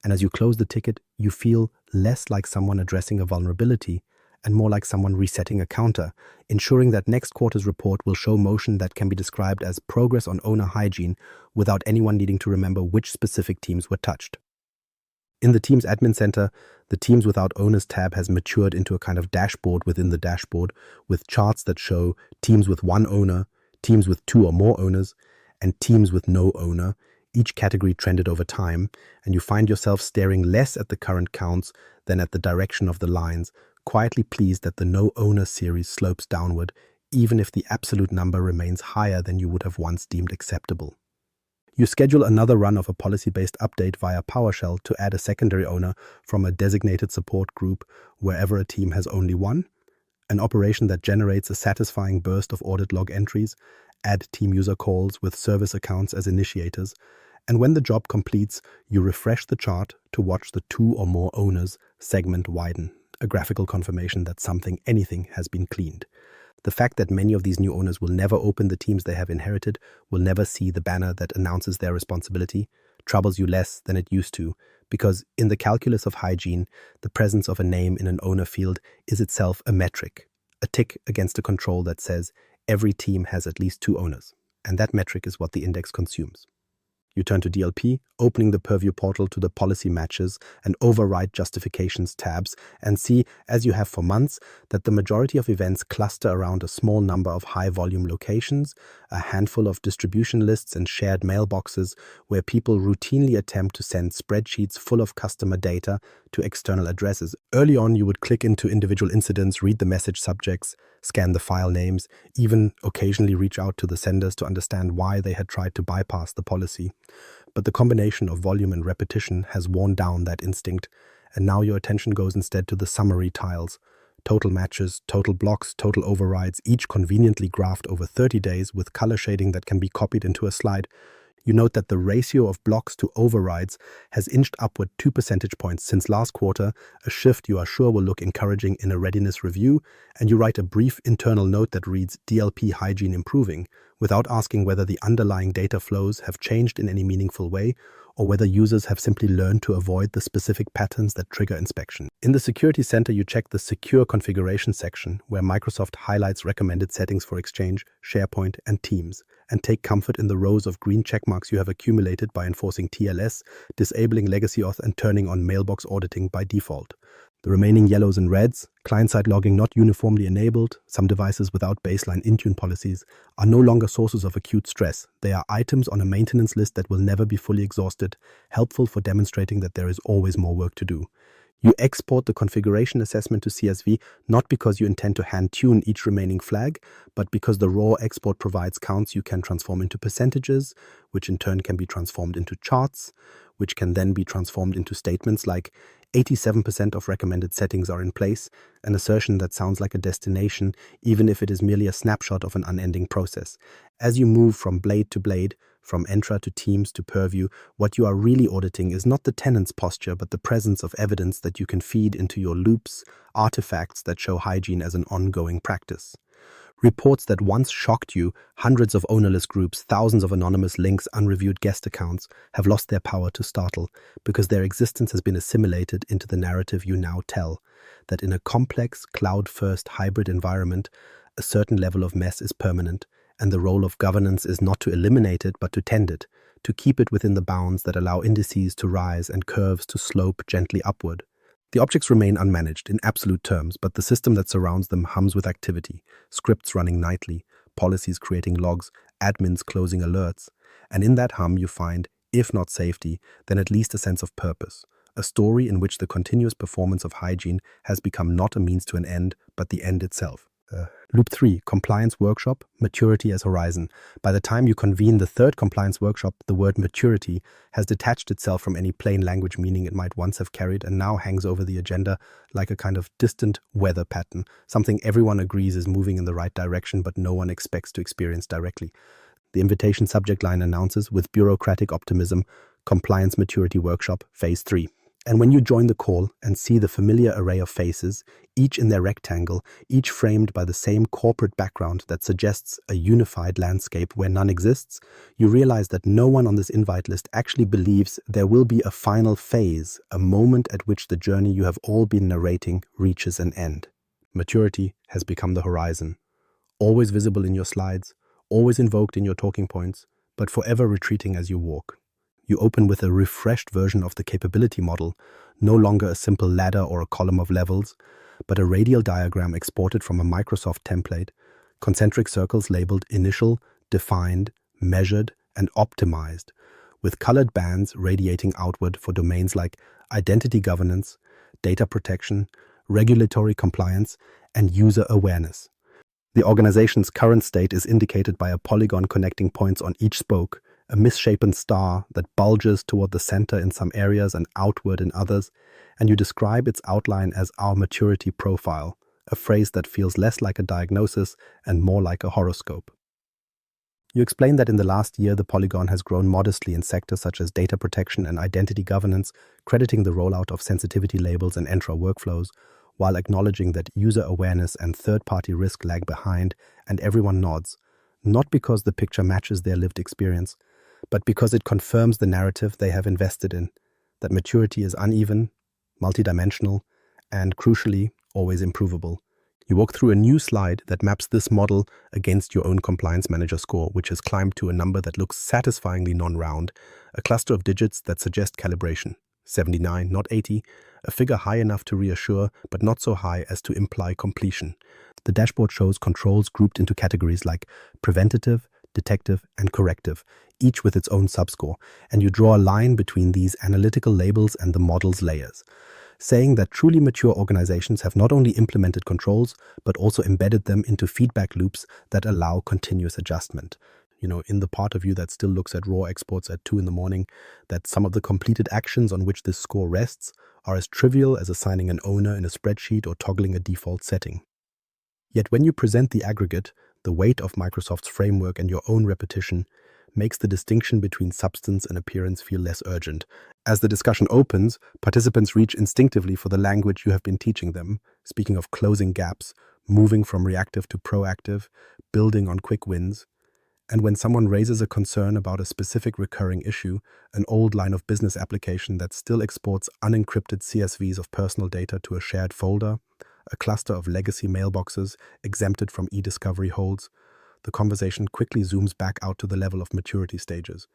And as you close the ticket, you feel less like someone addressing a vulnerability and more like someone resetting a counter, ensuring that next quarter's report will show motion that can be described as progress on owner hygiene without anyone needing to remember which specific teams were touched. In the Teams Admin Center, the Teams Without Owners tab has matured into a kind of dashboard within the dashboard, with charts that show teams with one owner, teams with two or more owners, and teams with no owner, each category trended over time, and you find yourself staring less at the current counts than at the direction of the lines, quietly pleased that the no owner series slopes downward, even if the absolute number remains higher than you would have once deemed acceptable. You schedule another run of a policy-based update via PowerShell to add a secondary owner from a designated support group wherever a team has only one, an operation that generates a satisfying burst of audit log entries, add team user calls with service accounts as initiators, and when the job completes, you refresh the chart to watch the two or more owners segment widen, a graphical confirmation that anything has been cleaned. The fact that many of these new owners will never open the teams they have inherited, will never see the banner that announces their responsibility, troubles you less than it used to, because in the calculus of hygiene, the presence of a name in an owner field is itself a metric, a tick against a control that says every team has at least two owners, and that metric is what the index consumes. You turn to DLP, opening the Purview portal to the Policy Matches and Override Justifications tabs, and see, as you have for months, that the majority of events cluster around a small number of high-volume locations, a handful of distribution lists and shared mailboxes where people routinely attempt to send spreadsheets full of customer data to external addresses. Early on, you would click into individual incidents, read the message subjects, scan the file names, even occasionally reach out to the senders to understand why they had tried to bypass the policy. But the combination of volume and repetition has worn down that instinct, and now your attention goes instead to the summary tiles. Total matches, total blocks, total overrides, each conveniently graphed over 30 days with color shading that can be copied into a slide. You note that the ratio of blocks to overrides has inched upward 2 percentage points since last quarter, a shift you are sure will look encouraging in a readiness review, and you write a brief internal note that reads DLP hygiene improving, without asking whether the underlying data flows have changed in any meaningful way, or whether users have simply learned to avoid the specific patterns that trigger inspection. In the Security Center, you check the Secure Configuration section, where Microsoft highlights recommended settings for Exchange, SharePoint, and Teams, and take comfort in the rows of green checkmarks you have accumulated by enforcing TLS, disabling legacy auth, and turning on mailbox auditing by default. The remaining yellows and reds, client-side logging not uniformly enabled, some devices without baseline Intune policies, are no longer sources of acute stress. They are items on a maintenance list that will never be fully exhausted, helpful for demonstrating that there is always more work to do. You export the configuration assessment to CSV not because you intend to hand-tune each remaining flag, but because the raw export provides counts you can transform into percentages, which in turn can be transformed into charts, which can then be transformed into statements like 87% of recommended settings are in place, an assertion that sounds like a destination, even if it is merely a snapshot of an unending process. As you move from blade to blade, from Entra to Teams to Purview, what you are really auditing is not the tenant's posture, but the presence of evidence that you can feed into your loops, artifacts that show hygiene as an ongoing practice. Reports that once shocked you, hundreds of ownerless groups, thousands of anonymous links, unreviewed guest accounts, have lost their power to startle because their existence has been assimilated into the narrative you now tell, that in a complex, cloud-first hybrid environment, a certain level of mess is permanent, and the role of governance is not to eliminate it but to tend it, to keep it within the bounds that allow indices to rise and curves to slope gently upward. The objects remain unmanaged in absolute terms, but the system that surrounds them hums with activity, scripts running nightly, policies creating logs, admins closing alerts. And in that hum you find, if not safety, then at least a sense of purpose, a story in which the continuous performance of hygiene has become not a means to an end, but the end itself. Loop 3, Compliance Workshop, Maturity as Horizon. By the time you convene the third compliance workshop, the word maturity has detached itself from any plain language meaning it might once have carried and now hangs over the agenda like a kind of distant weather pattern, something everyone agrees is moving in the right direction but no one expects to experience directly. The invitation subject line announces, with bureaucratic optimism, Compliance Maturity Workshop, Phase 3. And when you join the call and see the familiar array of faces, each in their rectangle, each framed by the same corporate background that suggests a unified landscape where none exists, you realize that no one on this invite list actually believes there will be a final phase, a moment at which the journey you have all been narrating reaches an end. Maturity has become the horizon, always visible in your slides, always invoked in your talking points, but forever retreating as you walk. You open with a refreshed version of the capability model, no longer a simple ladder or a column of levels, but a radial diagram exported from a Microsoft template, concentric circles labeled initial, defined, measured, and optimized, with colored bands radiating outward for domains like identity governance, data protection, regulatory compliance, and user awareness. The organization's current state is indicated by a polygon connecting points on each spoke, a misshapen star that bulges toward the center in some areas and outward in others, and you describe its outline as our maturity profile, a phrase that feels less like a diagnosis and more like a horoscope. You explain that in the last year the polygon has grown modestly in sectors such as data protection and identity governance, crediting the rollout of sensitivity labels and Entra workflows, while acknowledging that user awareness and third-party risk lag behind, and everyone nods, not because the picture matches their lived experience, but because it confirms the narrative they have invested in, that maturity is uneven, multidimensional, and crucially, always improvable. You walk through a new slide that maps this model against your own compliance manager score, which has climbed to a number that looks satisfyingly non-round, a cluster of digits that suggest calibration, 79, not 80, a figure high enough to reassure, but not so high as to imply completion. The dashboard shows controls grouped into categories like preventative, detective, and corrective, each with its own subscore, and you draw a line between these analytical labels and the model's layers, saying that truly mature organizations have not only implemented controls, but also embedded them into feedback loops that allow continuous adjustment. In the part of you that still looks at raw exports at 2 a.m, that some of the completed actions on which this score rests are as trivial as assigning an owner in a spreadsheet or toggling a default setting. Yet when you present the aggregate, the weight of Microsoft's framework and your own repetition makes the distinction between substance and appearance feel less urgent. As the discussion opens, participants reach instinctively for the language you have been teaching them, speaking of closing gaps, moving from reactive to proactive, building on quick wins. And when someone raises a concern about a specific recurring issue, an old line of business application that still exports unencrypted CSVs of personal data to a shared folder, a cluster of legacy mailboxes exempted from e-discovery holds, the conversation quickly zooms back out to the level of maturity stages.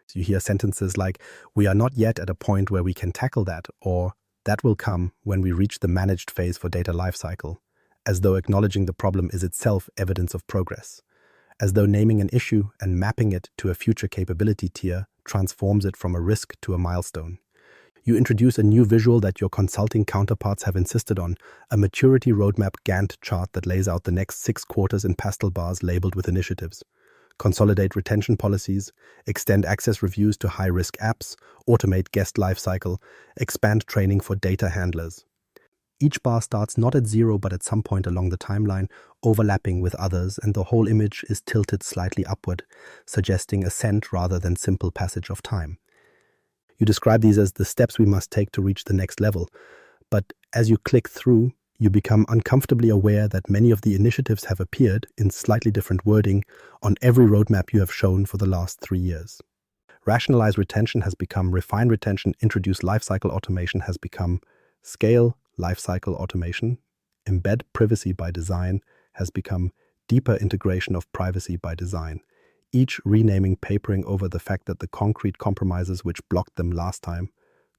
So you hear sentences like, "We are not yet at a point where we can tackle that," or "That will come when we reach the managed phase for data lifecycle," as though acknowledging the problem is itself evidence of progress, as though naming an issue and mapping it to a future capability tier transforms it from a risk to a milestone. You introduce a new visual that your consulting counterparts have insisted on, a maturity roadmap Gantt chart that lays out the next 6 quarters in pastel bars labeled with initiatives. Consolidate retention policies, extend access reviews to high-risk apps, automate guest lifecycle, expand training for data handlers. Each bar starts not at zero but at some point along the timeline, overlapping with others, and the whole image is tilted slightly upward, suggesting ascent rather than simple passage of time. You describe these as the steps we must take to reach the next level, but as you click through, you become uncomfortably aware that many of the initiatives have appeared, in slightly different wording, on every roadmap you have shown for the last 3 years. Rationalize retention has become refine retention, introduce lifecycle automation has become scale lifecycle automation, embed privacy by design has become deeper integration of privacy by design, each renaming papering over the fact that the concrete compromises which blocked them last time,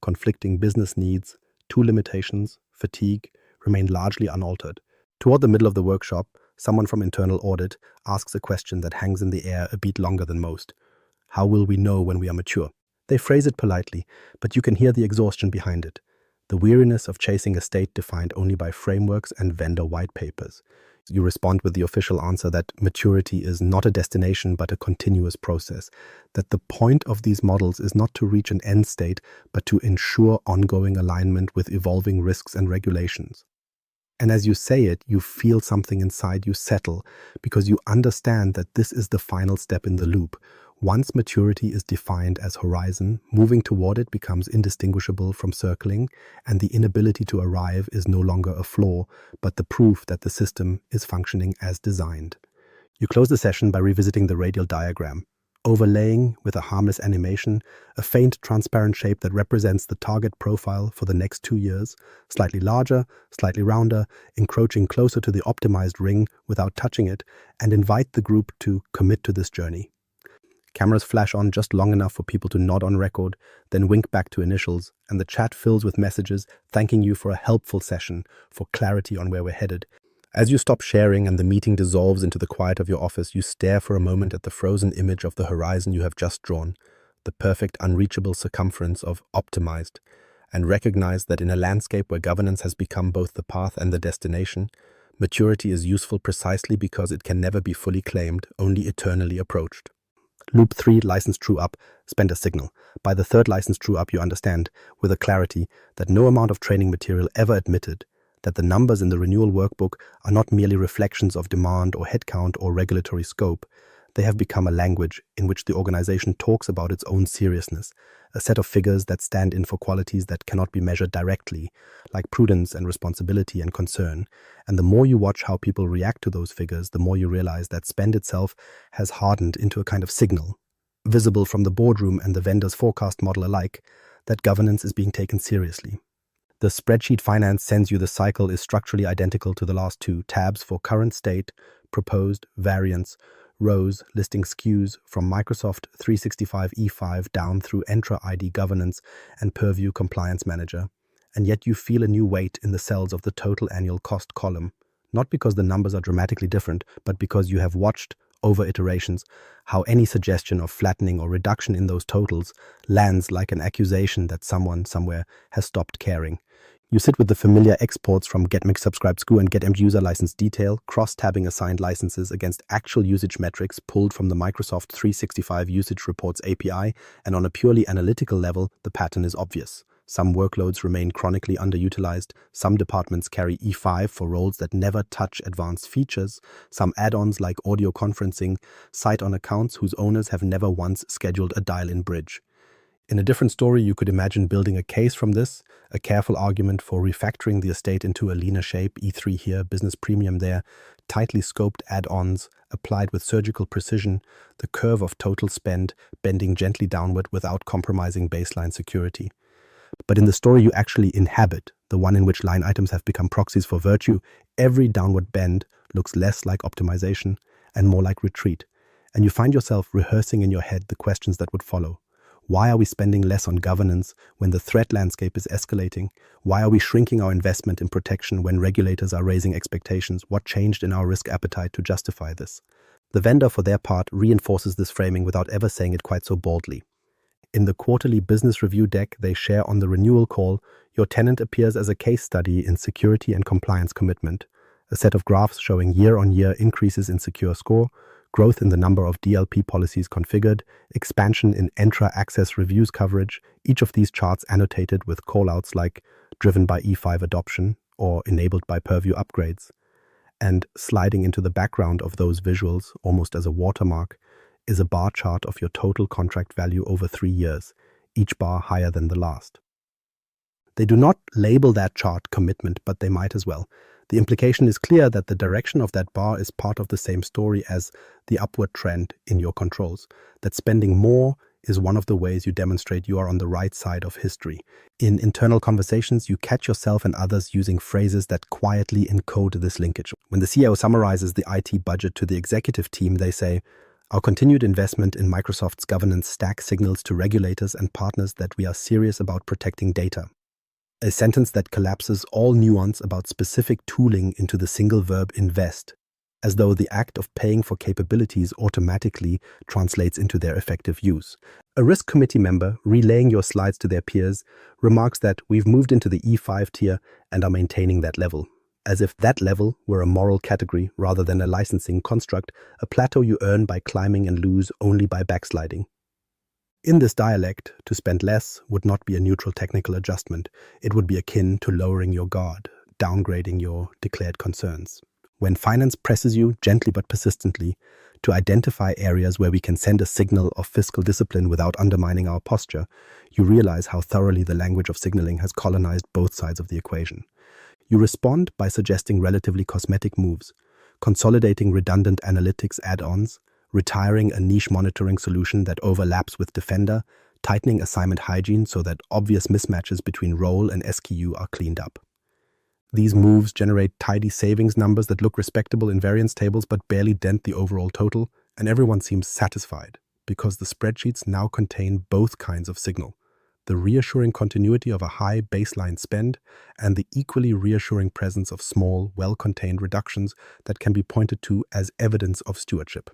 conflicting business needs, tool limitations, fatigue, remain largely unaltered. Toward the middle of the workshop, someone from internal audit asks a question that hangs in the air a bit longer than most. How will we know when we are mature? They phrase it politely, but you can hear the exhaustion behind it. The weariness of chasing a state defined only by frameworks and vendor white papers. You respond with the official answer that maturity is not a destination but a continuous process, that the point of these models is not to reach an end state but to ensure ongoing alignment with evolving risks and regulations. And as you say it, you feel something inside you settle because you understand that this is the final step in the loop. Once maturity is defined as horizon, moving toward it becomes indistinguishable from circling, and the inability to arrive is no longer a flaw, but the proof that the system is functioning as designed. You close the session by revisiting the radial diagram, overlaying with a harmless animation a faint transparent shape that represents the target profile for the next 2 years, slightly larger, slightly rounder, encroaching closer to the optimized ring without touching it, and invite the group to commit to this journey. Cameras flash on just long enough for people to nod on record, then wink back to initials, and the chat fills with messages thanking you for a helpful session, for clarity on where we're headed. As you stop sharing and the meeting dissolves into the quiet of your office, you stare for a moment at the frozen image of the horizon you have just drawn, the perfect unreachable circumference of optimized, and recognize that in a landscape where governance has become both the path and the destination, maturity is useful precisely because it can never be fully claimed, only eternally approached. Loop 3, license true up, spend a signal. By the third license true up, you understand, with a clarity, that no amount of training material ever admitted, that the numbers in the renewal workbook are not merely reflections of demand or headcount or regulatory scope. They have become a language in which the organization talks about its own seriousness, a set of figures that stand in for qualities that cannot be measured directly, like prudence and responsibility and concern. And the more you watch how people react to those figures, the more you realize that spend itself has hardened into a kind of signal, visible from the boardroom and the vendor's forecast model alike, that governance is being taken seriously. The spreadsheet finance sends you the cycle is structurally identical to the last two: tabs for current state, proposed, variance, rows listing SKUs from Microsoft 365 E5 down through Entra ID governance and Purview compliance manager. And yet you feel a new weight in the cells of the total annual cost column, not because the numbers are dramatically different, but because you have watched, over iterations, how any suggestion of flattening or reduction in those totals lands like an accusation that someone somewhere has stopped caring. You sit with the familiar exports from getMix subscribed SKU and getMG user license detail, cross-tabbing assigned licenses against actual usage metrics pulled from the Microsoft 365 usage reports API, and on a purely analytical level, the pattern is obvious. Some workloads remain chronically underutilized, some departments carry E5 for roles that never touch advanced features, some add-ons like audio conferencing cite on accounts whose owners have never once scheduled a dial-in bridge. In a different story, you could imagine building a case from this, a careful argument for refactoring the estate into a leaner shape, E3 here, business premium there, tightly scoped add-ons applied with surgical precision, the curve of total spend bending gently downward without compromising baseline security. But in the story you actually inhabit, the one in which line items have become proxies for virtue, every downward bend looks less like optimization and more like retreat, and you find yourself rehearsing in your head the questions that would follow. Why are we spending less on governance when the threat landscape is escalating? Why are we shrinking our investment in protection when regulators are raising expectations? What changed in our risk appetite to justify this? The vendor, for their part, reinforces this framing without ever saying it quite so boldly. In the quarterly business review deck they share on the renewal call, your tenant appears as a case study in security and compliance commitment. A set of graphs showing year-on-year increases in secure score, growth in the number of DLP policies configured, expansion in Entra-access reviews coverage, each of these charts annotated with callouts like driven by E5 adoption or enabled by Purview upgrades. And sliding into the background of those visuals, almost as a watermark, is a bar chart of your total contract value over 3 years, each bar higher than the last. They do not label that chart commitment, but they might as well. The implication is clear that the direction of that bar is part of the same story as the upward trend in your controls, that spending more is one of the ways you demonstrate you are on the right side of history. In internal conversations, you catch yourself and others using phrases that quietly encode this linkage. When the CEO summarizes the IT budget to the executive team, they say, "Our continued investment in Microsoft's governance stack signals to regulators and partners that we are serious about protecting data." A sentence that collapses all nuance about specific tooling into the single verb invest, as though the act of paying for capabilities automatically translates into their effective use. A risk committee member, relaying your slides to their peers, remarks that we've moved into the E5 tier and are maintaining that level, as if that level were a moral category rather than a licensing construct, a plateau you earn by climbing and lose only by backsliding. In this dialect, to spend less would not be a neutral technical adjustment. It would be akin to lowering your guard, downgrading your declared concerns. When finance presses you, gently but persistently, to identify areas where we can send a signal of fiscal discipline without undermining our posture, you realize how thoroughly the language of signaling has colonized both sides of the equation. You respond by suggesting relatively cosmetic moves, consolidating redundant analytics add-ons, retiring a niche monitoring solution that overlaps with Defender, tightening assignment hygiene so that obvious mismatches between role and SKU are cleaned up. These moves generate tidy savings numbers that look respectable in variance tables but barely dent the overall total, and everyone seems satisfied because the spreadsheets now contain both kinds of signal: the reassuring continuity of a high baseline spend and the equally reassuring presence of small, well-contained reductions that can be pointed to as evidence of stewardship.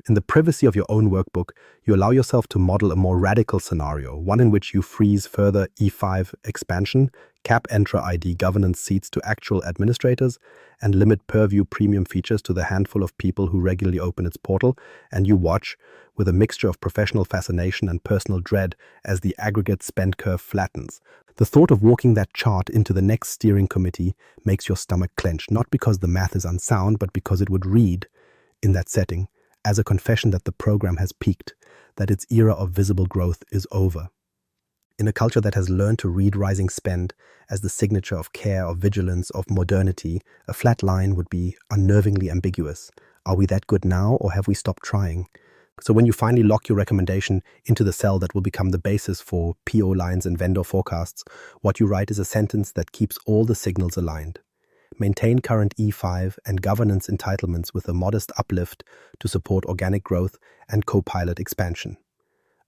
In the privacy of your own workbook, you allow yourself to model a more radical scenario, one in which you freeze further E5 expansion, cap Entra ID governance seats to actual administrators, and limit Purview premium features to the handful of people who regularly open its portal, and you watch, with a mixture of professional fascination and personal dread, as the aggregate spend curve flattens. The thought of walking that chart into the next steering committee makes your stomach clench, not because the math is unsound, but because it would read, in that setting, as a confession that the program has peaked, that its era of visible growth is over. In a culture that has learned to read rising spend as the signature of care, of vigilance, of modernity, a flat line would be unnervingly ambiguous. Are we that good now, or have we stopped trying? So when you finally lock your recommendation into the cell that will become the basis for PO lines and vendor forecasts, what you write is a sentence that keeps all the signals aligned. Maintain current E5 and governance entitlements with a modest uplift to support organic growth and co-pilot expansion.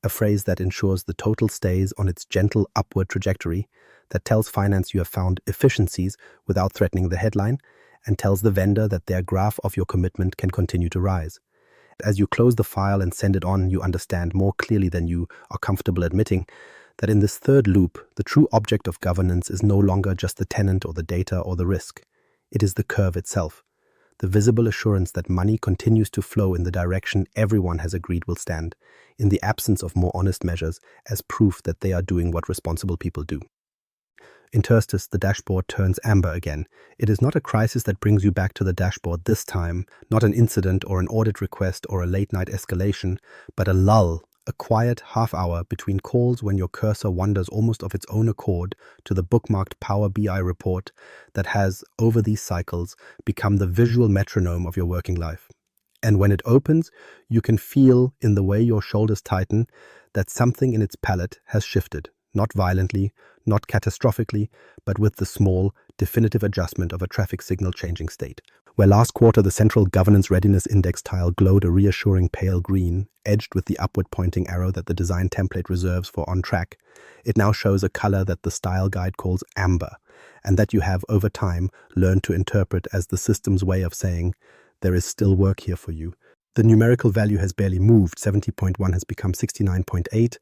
A phrase that ensures the total stays on its gentle upward trajectory, that tells finance you have found efficiencies without threatening the headline, and tells the vendor that their graph of your commitment can continue to rise. As you close the file and send it on, you understand more clearly than you are comfortable admitting that in this third loop, the true object of governance is no longer just the tenant or the data or the risk. It is the curve itself, the visible assurance that money continues to flow in the direction everyone has agreed will stand, in the absence of more honest measures, as proof that they are doing what responsible people do. In Terstus, the dashboard turns amber again. It is not a crisis that brings you back to the dashboard this time, not an incident or an audit request or a late-night escalation, but a lull, a quiet half-hour between calls when your cursor wanders almost of its own accord to the bookmarked Power BI report that has, over these cycles, become the visual metronome of your working life. And when it opens, you can feel, in the way your shoulders tighten, that something in its palette has shifted, not violently, not catastrophically, but with the small, definitive adjustment of a traffic signal changing state. Where last quarter the central governance readiness index tile glowed a reassuring pale green, edged with the upward pointing arrow that the design template reserves for on track, it now shows a color that the style guide calls amber, and that you have over time learned to interpret as the system's way of saying, there is still work here for you. The numerical value has barely moved. 70.1 has become 69.8,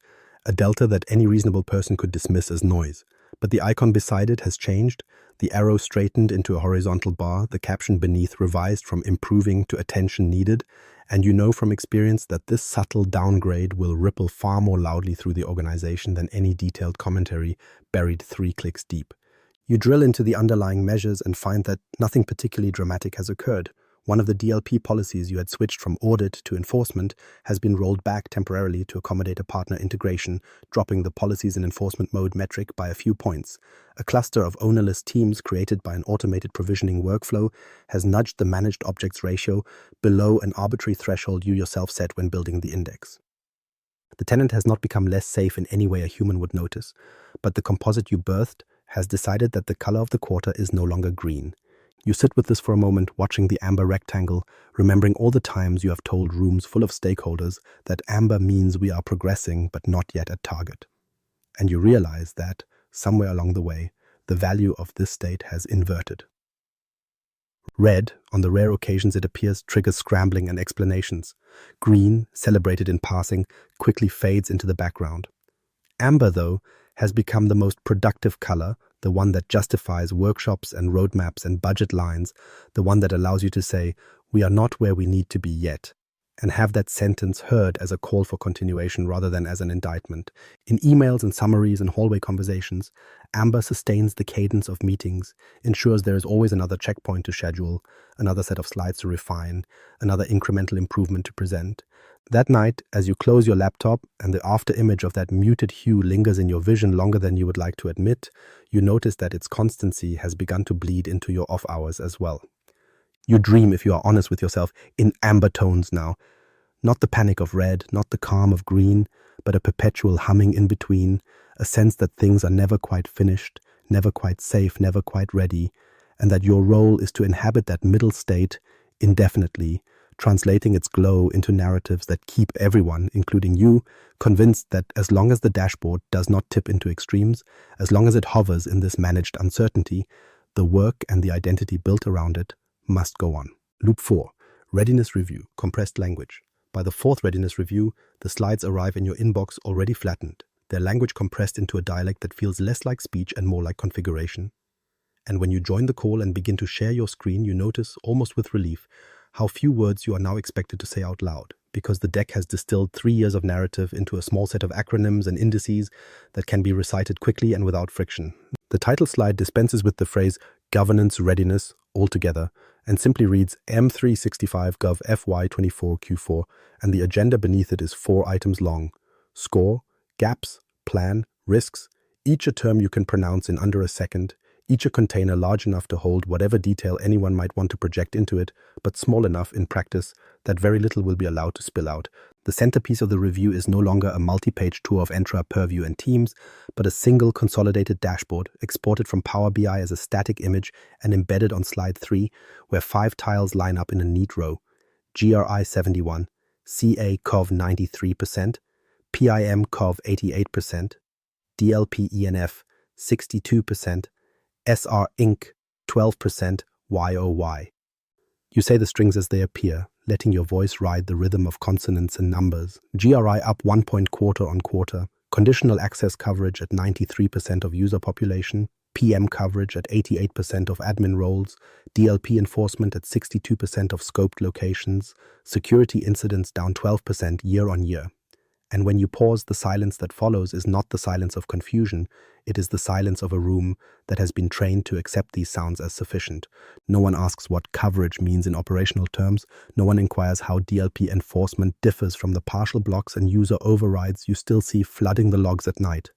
a delta that any reasonable person could dismiss as noise. But the icon beside it has changed, the arrow straightened into a horizontal bar, the caption beneath revised from improving to attention needed, and you know from experience that this subtle downgrade will ripple far more loudly through the organization than any detailed commentary buried 3 clicks deep. You drill into the underlying measures and find that nothing particularly dramatic has occurred. One of the DLP policies you had switched from audit to enforcement has been rolled back temporarily to accommodate a partner integration, dropping the policies in enforcement mode metric by a few points. A cluster of ownerless teams created by an automated provisioning workflow has nudged the managed objects ratio below an arbitrary threshold you yourself set when building the index. The tenant has not become less safe in any way a human would notice, but the composite you birthed has decided that the color of the quarter is no longer green. You sit with this for a moment, watching the amber rectangle, remembering all the times you have told rooms full of stakeholders that amber means we are progressing but not yet at target. And you realize that, somewhere along the way, the value of this state has inverted. Red, on the rare occasions it appears, triggers scrambling and explanations. Green, celebrated in passing, quickly fades into the background. Amber, though, has become the most productive color, the one that justifies workshops and roadmaps and budget lines, the one that allows you to say, "We are not where we need to be yet," and have that sentence heard as a call for continuation rather than as an indictment. In emails and summaries and hallway conversations, amber sustains the cadence of meetings, ensures there is always another checkpoint to schedule, another set of slides to refine, another incremental improvement to present. That night, as you close your laptop and the after image of that muted hue lingers in your vision longer than you would like to admit, you notice that its constancy has begun to bleed into your off hours as well. You dream, if you are honest with yourself, in amber tones now. Not the panic of red, not the calm of green, but a perpetual humming in between, a sense that things are never quite finished, never quite safe, never quite ready, and that your role is to inhabit that middle state indefinitely, translating its glow into narratives that keep everyone, including you, convinced that as long as the dashboard does not tip into extremes, as long as it hovers in this managed uncertainty, the work and the identity built around it must go on. Loop 4. Readiness Review. Compressed language. By the 4th Readiness Review, the slides arrive in your inbox already flattened, their language compressed into a dialect that feels less like speech and more like configuration. And when you join the call and begin to share your screen, you notice, almost with relief, how few words you are now expected to say out loud, because the deck has distilled 3 years of narrative into a small set of acronyms and indices that can be recited quickly and without friction. The title slide dispenses with the phrase Governance Readiness altogether and simply reads M365 Gov FY24 Q4, and the agenda beneath it is 4 items long. Score, gaps, plan, risks, each a term you can pronounce in under a second, each a container large enough to hold whatever detail anyone might want to project into it, but small enough in practice that very little will be allowed to spill out. The centerpiece of the review is no longer a multi-page tour of Entra, Purview, and Teams, but a single consolidated dashboard exported from Power BI as a static image and embedded on slide 3, where 5 tiles line up in a neat row. GRI 71, CA COV 93%, PIM COV 88%, DLP ENF 62%, SR Inc. 12%, YOY. You say the strings as they appear, letting your voice ride the rhythm of consonants and numbers. GRI up 1 point quarter on quarter, conditional access coverage at 93% of user population, PM coverage at 88% of admin roles, DLP enforcement at 62% of scoped locations, security incidents down 12% year on year. And when you pause, the silence that follows is not the silence of confusion, it is the silence of a room that has been trained to accept these sounds as sufficient. No one asks what coverage means in operational terms, no one inquires how DLP enforcement differs from the partial blocks and user overrides you still see flooding the logs at night.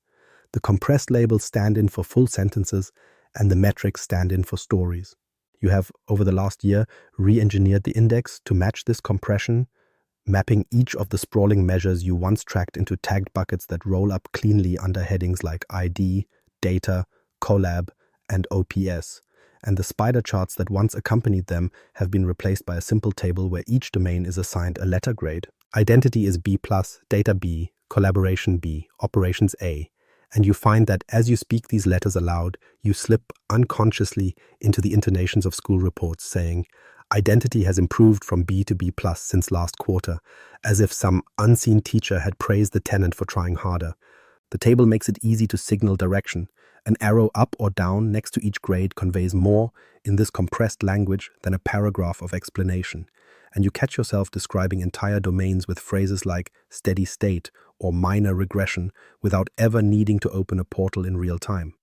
The compressed labels stand in for full sentences, and the metrics stand in for stories. You have, over the last year, re-engineered the index to match this compression, mapping each of the sprawling measures you once tracked into tagged buckets that roll up cleanly under headings like ID, Data, Collab, and OPS. And the spider charts that once accompanied them have been replaced by a simple table where each domain is assigned a letter grade. Identity is B+, Data B, Collaboration B, Operations A. And you find that as you speak these letters aloud, you slip unconsciously into the intonations of school reports saying, Identity has improved from B to B+ since last quarter, as if some unseen teacher had praised the tenant for trying harder. The table makes it easy to signal direction. An arrow up or down next to each grade conveys more in this compressed language than a paragraph of explanation. And you catch yourself describing entire domains with phrases like steady state or minor regression without ever needing to open a portal in real time.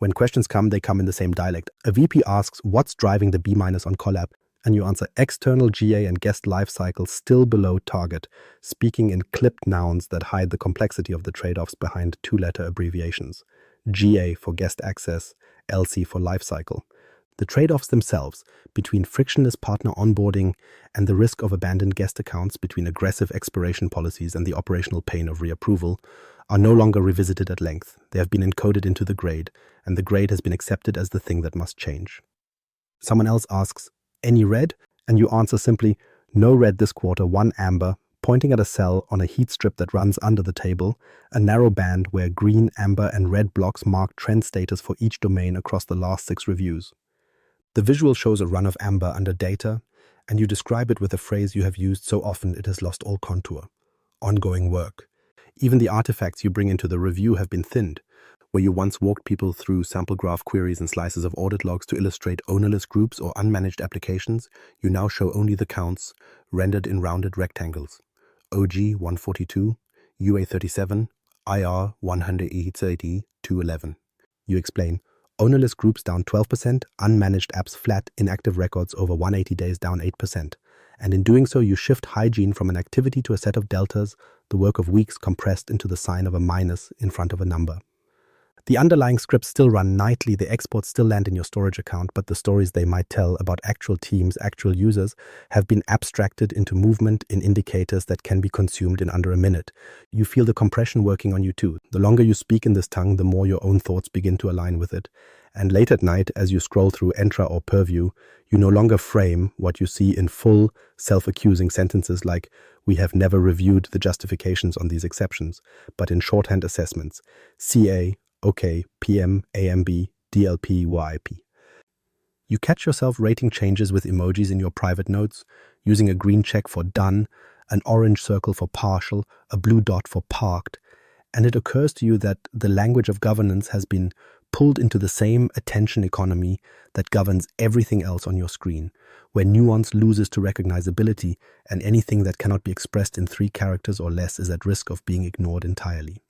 When questions come, they come in the same dialect. A VP asks, what's driving the B- on collab? And you answer external GA and guest lifecycle still below target, speaking in clipped nouns that hide the complexity of the trade-offs behind two-letter abbreviations. GA for guest access, LC for lifecycle. The trade-offs themselves, between frictionless partner onboarding and the risk of abandoned guest accounts, between aggressive expiration policies and the operational pain of reapproval, are no longer revisited at length. They have been encoded into the grade, and the grade has been accepted as the thing that must change. Someone else asks, any red? And you answer simply, no red this quarter, 1 amber, pointing at a cell on a heat strip that runs under the table, a narrow band where green, amber, and red blocks mark trend status for each domain across the last 6 reviews. The visual shows a run of amber under data, and you describe it with a phrase you have used so often it has lost all contour. Ongoing work. Even the artifacts you bring into the review have been thinned. Where you once walked people through sample graph queries and slices of audit logs to illustrate ownerless groups or unmanaged applications, you now show only the counts, rendered in rounded rectangles. OG 142, UA 37, IR 180, 211. You explain, ownerless groups down 12%, unmanaged apps flat, inactive records over 180 days down 8%. And in doing so, you shift hygiene from an activity to a set of deltas, the work of weeks compressed into the sign of a minus in front of a number. The underlying scripts still run nightly, the exports still land in your storage account, but the stories they might tell about actual teams, actual users, have been abstracted into movement in indicators that can be consumed in under a minute. You feel the compression working on you too. The longer you speak in this tongue, the more your own thoughts begin to align with it. And late at night, as you scroll through Entra or Purview, you no longer frame what you see in full, self-accusing sentences like, we have never reviewed the justifications on these exceptions, but in shorthand assessments, CA, OK, PM, AMB, DLP, YIP. You catch yourself rating changes with emojis in your private notes, using a green check for done, an orange circle for partial, a blue dot for parked, and it occurs to you that the language of governance has been pulled into the same attention economy that governs everything else on your screen, where nuance loses to recognizability and anything that cannot be expressed in 3 characters or less is at risk of being ignored entirely.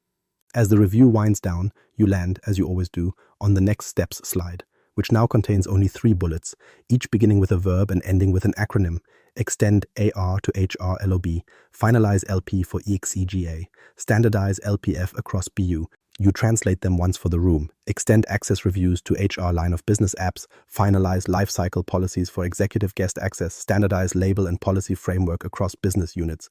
As the review winds down, you land, as you always do, on the next steps slide, which now contains only 3 bullets, each beginning with a verb and ending with an acronym. Extend AR to HR LOB, finalize LP for EXEGA, standardize LPF across BU. You translate them once for the room. Extend access reviews to HR line of business apps, finalize lifecycle policies for executive guest access, standardize label and policy framework across business units.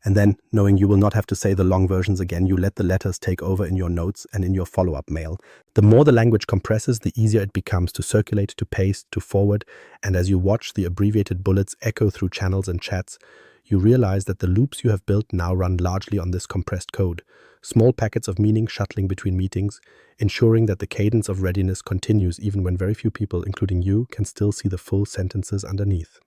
And then, knowing you will not have to say the long versions again, you let the letters take over in your notes and in your follow-up mail. The more the language compresses, the easier it becomes to circulate, to paste, to forward, and as you watch the abbreviated bullets echo through channels and chats, you realize that the loops you have built now run largely on this compressed code, small packets of meaning shuttling between meetings, ensuring that the cadence of readiness continues even when very few people, including you, can still see the full sentences underneath.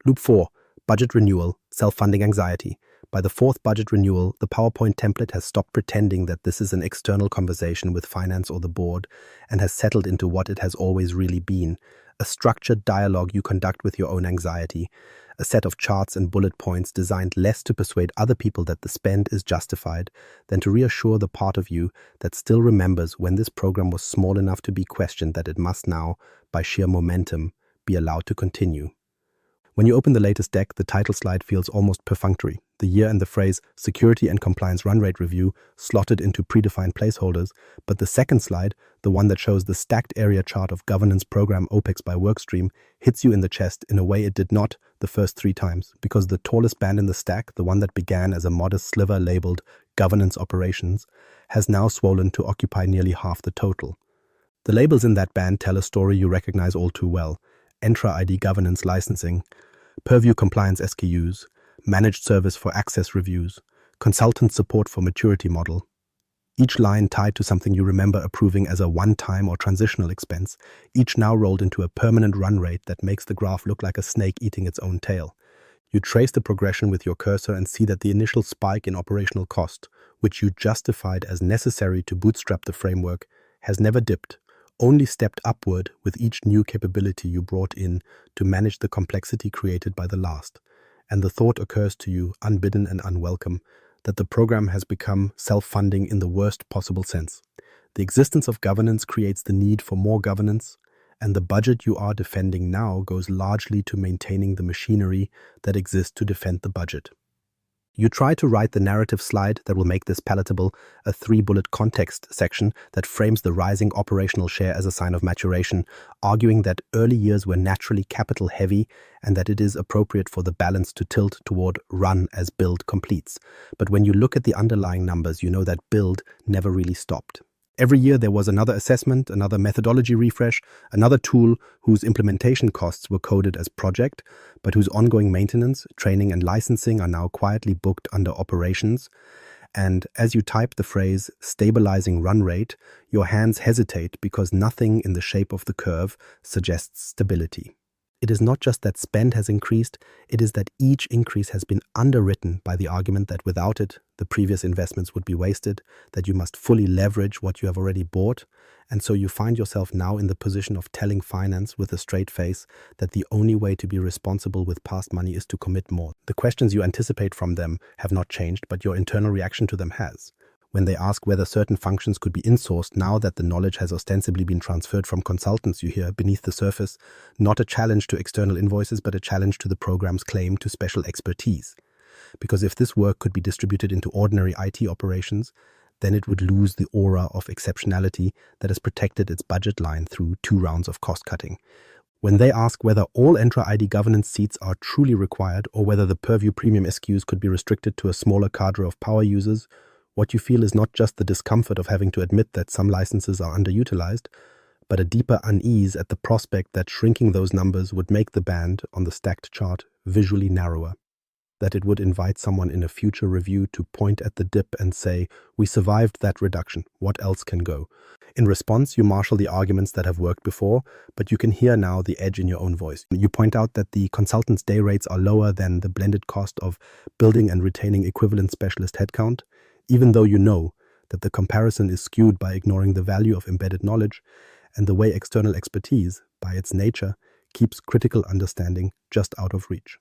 Loop 4. Budget renewal, self-funding anxiety. By the 4th budget renewal, the PowerPoint template has stopped pretending that this is an external conversation with finance or the board and has settled into what it has always really been, a structured dialogue you conduct with your own anxiety, a set of charts and bullet points designed less to persuade other people that the spend is justified than to reassure the part of you that still remembers when this program was small enough to be questioned that it must now, by sheer momentum, be allowed to continue. When you open the latest deck, the title slide feels almost perfunctory. The year and the phrase Security and Compliance Run Rate Review slotted into predefined placeholders, but the second slide, the one that shows the stacked area chart of governance program OPEX by workstream, hits you in the chest in a way it did not the first 3 times, because the tallest band in the stack, the one that began as a modest sliver labeled Governance Operations, has now swollen to occupy nearly half the total. The labels in that band tell a story you recognize all too well. Entra ID Governance Licensing, Purview Compliance SKUs, Managed Service for Access Reviews, Consultant Support for Maturity Model. Each line tied to something you remember approving as a one-time or transitional expense, each now rolled into a permanent run rate that makes the graph look like a snake eating its own tail. You trace the progression with your cursor and see that the initial spike in operational cost, which you justified as necessary to bootstrap the framework, has never dipped, only stepped upward with each new capability you brought in to manage the complexity created by the last. And the thought occurs to you, unbidden and unwelcome, that the program has become self-funding in the worst possible sense. The existence of governance creates the need for more governance, and the budget you are defending now goes largely to maintaining the machinery that exists to defend the budget. You try to write the narrative slide that will make this palatable, a 3-bullet context section that frames the rising operational share as a sign of maturation, arguing that early years were naturally capital heavy and that it is appropriate for the balance to tilt toward run as build completes. But when you look at the underlying numbers, you know that build never really stopped. Every year there was another assessment, another methodology refresh, another tool whose implementation costs were coded as project, but whose ongoing maintenance, training and licensing are now quietly booked under operations. And as you type the phrase stabilizing run rate, your hands hesitate because nothing in the shape of the curve suggests stability. It is not just that spend has increased, it is that each increase has been underwritten by the argument that without it, the previous investments would be wasted, that you must fully leverage what you have already bought, and so you find yourself now in the position of telling finance with a straight face that the only way to be responsible with past money is to commit more. The questions you anticipate from them have not changed, but your internal reaction to them has. When they ask whether certain functions could be insourced now that the knowledge has ostensibly been transferred from consultants, you hear beneath the surface, not a challenge to external invoices, but a challenge to the program's claim to special expertise. Because if this work could be distributed into ordinary IT operations, then it would lose the aura of exceptionality that has protected its budget line through 2 rounds of cost cutting. When they ask whether all Entra ID governance seats are truly required or whether the Purview Premium SKUs could be restricted to a smaller cadre of power users, what you feel is not just the discomfort of having to admit that some licenses are underutilized, but a deeper unease at the prospect that shrinking those numbers would make the band on the stacked chart visually narrower, that it would invite someone in a future review to point at the dip and say, "We survived that reduction, what else can go?" In response, you marshal the arguments that have worked before, but you can hear now the edge in your own voice. You point out that the consultants' day rates are lower than the blended cost of building and retaining equivalent specialist headcount, even though you know that the comparison is skewed by ignoring the value of embedded knowledge and the way external expertise, by its nature, keeps critical understanding just out of reach.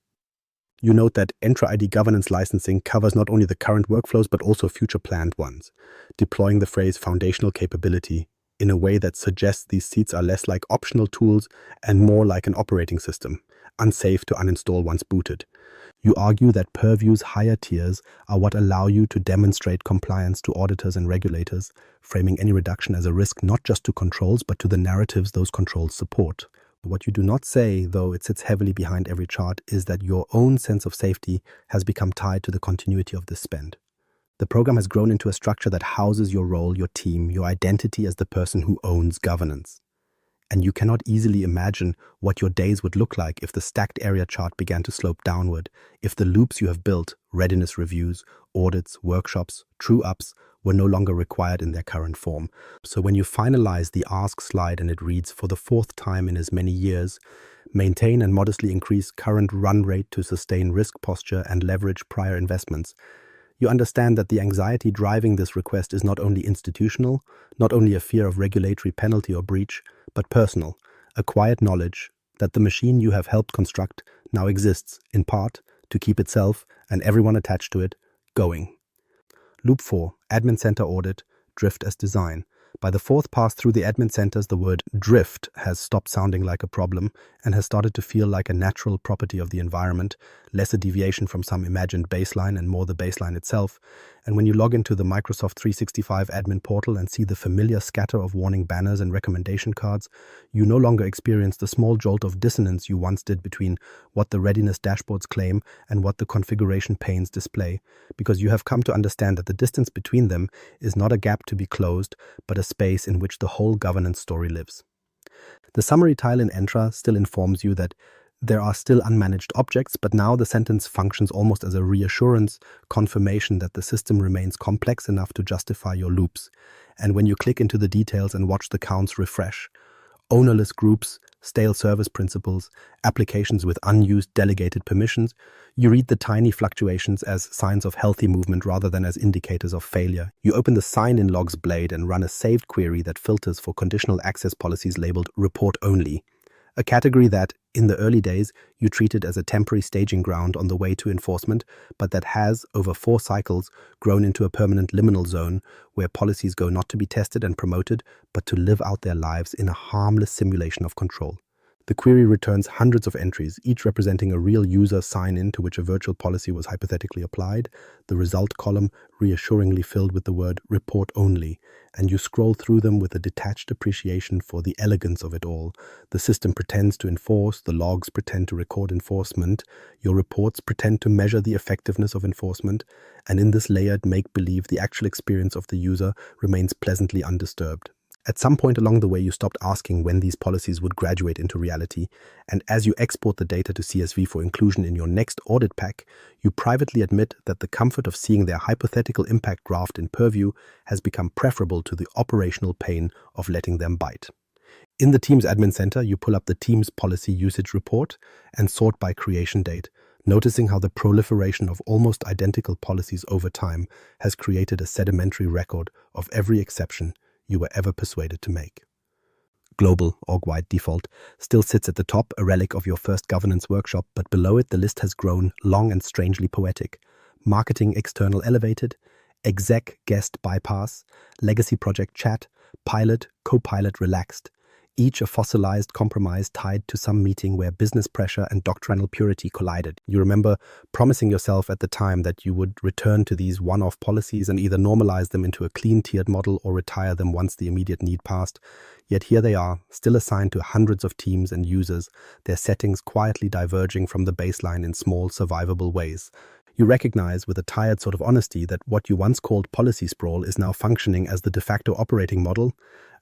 You note that Entra ID governance licensing covers not only the current workflows but also future planned ones, deploying the phrase foundational capability in a way that suggests these seats are less like optional tools and more like an operating system, unsafe to uninstall once booted. You argue that Purview's higher tiers are what allow you to demonstrate compliance to auditors and regulators, framing any reduction as a risk not just to controls but to the narratives those controls support. What you do not say, though it sits heavily behind every chart, is that your own sense of safety has become tied to the continuity of this spend. The program has grown into a structure that houses your role, your team, your identity as the person who owns governance. And you cannot easily imagine what your days would look like if the stacked area chart began to slope downward, if the loops you have built, readiness reviews, audits, workshops, true-ups, were no longer required in their current form. So when you finalize the ask slide and it reads, "For the 4th time in as many years, maintain and modestly increase current run rate to sustain risk posture and leverage prior investments," you understand that the anxiety driving this request is not only institutional, not only a fear of regulatory penalty or breach, but personal, a quiet knowledge that the machine you have helped construct now exists, in part, to keep itself and everyone attached to it going. Loop 4, Admin Center Audit, Drift as Design. By the 4th pass through the admin centers, the word drift has stopped sounding like a problem and has started to feel like a natural property of the environment, less a deviation from some imagined baseline and more the baseline itself. And when you log into the Microsoft 365 admin portal and see the familiar scatter of warning banners and recommendation cards, you no longer experience the small jolt of dissonance you once did between what the readiness dashboards claim and what the configuration panes display, because you have come to understand that the distance between them is not a gap to be closed, but a space in which the whole governance story lives. The summary tile in Entra still informs you that there are still unmanaged objects, but now the sentence functions almost as a reassurance, confirmation that the system remains complex enough to justify your loops. And when you click into the details and watch the counts refresh, ownerless groups, stale service principles, applications with unused delegated permissions. You read the tiny fluctuations as signs of healthy movement rather than as indicators of failure. You open the sign-in logs blade and run a saved query that filters for conditional access policies labeled report only, a category that, in the early days, you treated as a temporary staging ground on the way to enforcement, but that has, over 4 cycles, grown into a permanent liminal zone where policies go not to be tested and promoted, but to live out their lives in a harmless simulation of control. The query returns hundreds of entries, each representing a real user sign-in to which a virtual policy was hypothetically applied, the result column reassuringly filled with the word report only, and you scroll through them with a detached appreciation for the elegance of it all. The system pretends to enforce, the logs pretend to record enforcement, your reports pretend to measure the effectiveness of enforcement, and in this layered make-believe, the actual experience of the user remains pleasantly undisturbed. At some point along the way, you stopped asking when these policies would graduate into reality, and as you export the data to CSV for inclusion in your next audit pack, you privately admit that the comfort of seeing their hypothetical impact graphed in Purview has become preferable to the operational pain of letting them bite. In the Teams Admin Center, you pull up the Teams Policy Usage Report and sort by creation date, noticing how the proliferation of almost identical policies over time has created a sedimentary record of every exception you were ever persuaded to make. Global, org-wide default, still sits at the top, a relic of your first governance workshop, but below it the list has grown long and strangely poetic. Marketing external elevated, exec guest bypass, legacy project chat, pilot, co-pilot relaxed, each a fossilized compromise tied to some meeting where business pressure and doctrinal purity collided. You remember promising yourself at the time that you would return to these one-off policies and either normalize them into a clean tiered model or retire them once the immediate need passed. Yet here they are, still assigned to hundreds of teams and users, their settings quietly diverging from the baseline in small, survivable ways. You recognize with a tired sort of honesty that what you once called policy sprawl is now functioning as the de facto operating model,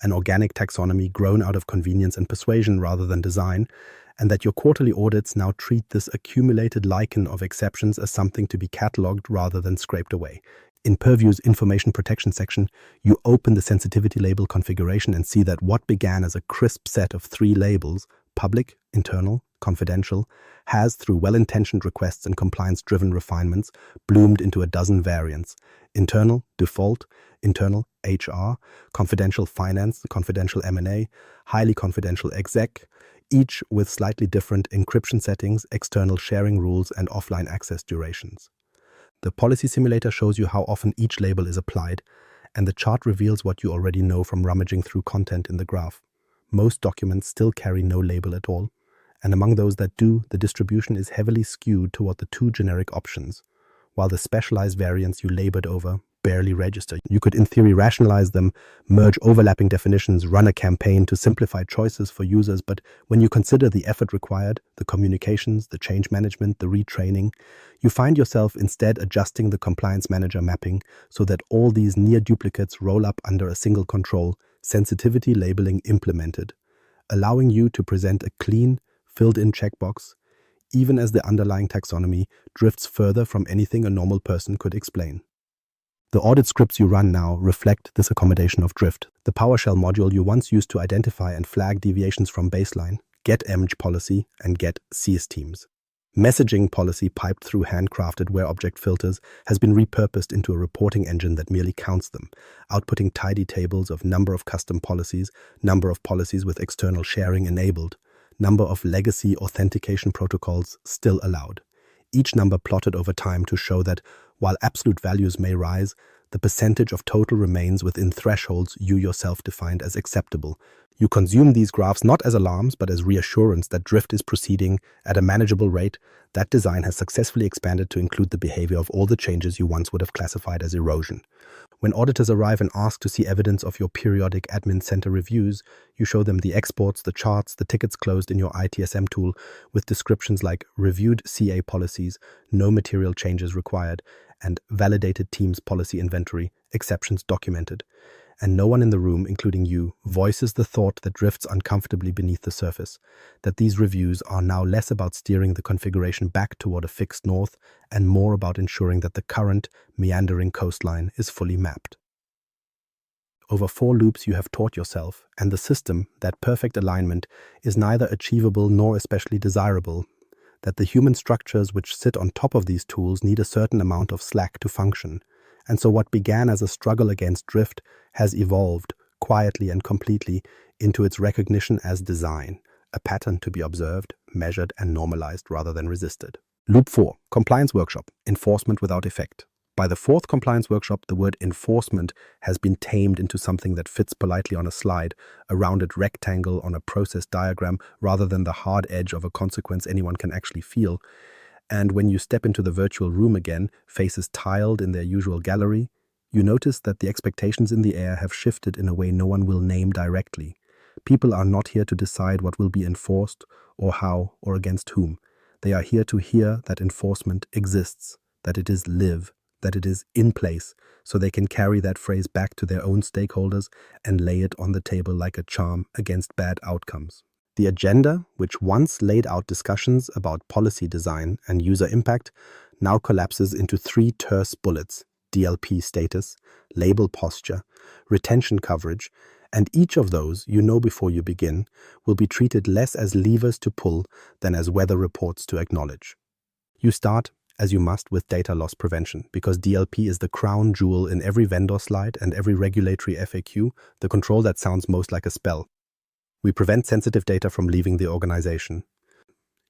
an organic taxonomy grown out of convenience and persuasion rather than design, and that your quarterly audits now treat this accumulated lichen of exceptions as something to be catalogued rather than scraped away. In Purview's information protection section, you open the sensitivity label configuration and see that what began as a crisp set of 3 labels, public, internal, confidential, has, through well-intentioned requests and compliance-driven refinements, bloomed into a dozen variants: internal, default, internal, HR, confidential finance, confidential M&A, highly confidential exec, each with slightly different encryption settings, external sharing rules, and offline access durations. The policy simulator shows you how often each label is applied, and the chart reveals what you already know from rummaging through content in the graph. Most documents still carry no label at all, and among those that do, the distribution is heavily skewed toward the 2 generic options, while the specialized variants you labored over barely register. You could in theory rationalize them, merge overlapping definitions, run a campaign to simplify choices for users, but when you consider the effort required, the communications, the change management, the retraining, you find yourself instead adjusting the compliance manager mapping so that all these near duplicates roll up under a single control, sensitivity labeling implemented, allowing you to present a clean, filled-in checkbox, even as the underlying taxonomy drifts further from anything a normal person could explain. The audit scripts you run now reflect this accommodation of drift. The PowerShell module you once used to identify and flag deviations from baseline, get emg policy and get CS teams. Messaging policy piped through handcrafted where object filters has been repurposed into a reporting engine that merely counts them, outputting tidy tables of number of custom policies, number of policies with external sharing enabled, number of legacy authentication protocols still allowed. Each number plotted over time to show that, while absolute values may rise, the percentage of total remains within thresholds you yourself defined as acceptable. You consume these graphs not as alarms, but as reassurance that drift is proceeding at a manageable rate. That design has successfully expanded to include the behavior of all the changes you once would have classified as erosion. When auditors arrive and ask to see evidence of your periodic admin center reviews, you show them the exports, the charts, the tickets closed in your ITSM tool with descriptions like reviewed CA policies, no material changes required, and validated Teams policy inventory, exceptions documented. And no one in the room, including you, voices the thought that drifts uncomfortably beneath the surface, that these reviews are now less about steering the configuration back toward a fixed north and more about ensuring that the current, meandering coastline is fully mapped. over 4 loops you have taught yourself, and the system, that perfect alignment, is neither achievable nor especially desirable, that the human structures which sit on top of these tools need a certain amount of slack to function. And so what began as a struggle against drift has evolved, quietly and completely, into its recognition as design, a pattern to be observed, measured, and normalized rather than resisted. Loop 4. Compliance Workshop. Enforcement without effect. By the 4th compliance workshop, the word enforcement has been tamed into something that fits politely on a slide, a rounded rectangle on a process diagram, rather than the hard edge of a consequence anyone can actually feel. And when you step into the virtual room again, faces tiled in their usual gallery, you notice that the expectations in the air have shifted in a way no one will name directly. People are not here to decide what will be enforced, or how, or against whom. They are here to hear that enforcement exists, that it is live, that it is in place, so they can carry that phrase back to their own stakeholders and lay it on the table like a charm against bad outcomes. The agenda, which once laid out discussions about policy design and user impact, now collapses into 3 terse bullets: DLP status, label posture, retention coverage, and each of those, you know before you begin, will be treated less as levers to pull than as weather reports to acknowledge. You start, as you must, with data loss prevention, because DLP is the crown jewel in every vendor slide and every regulatory FAQ, the control that sounds most like a spell. We prevent sensitive data from leaving the organization.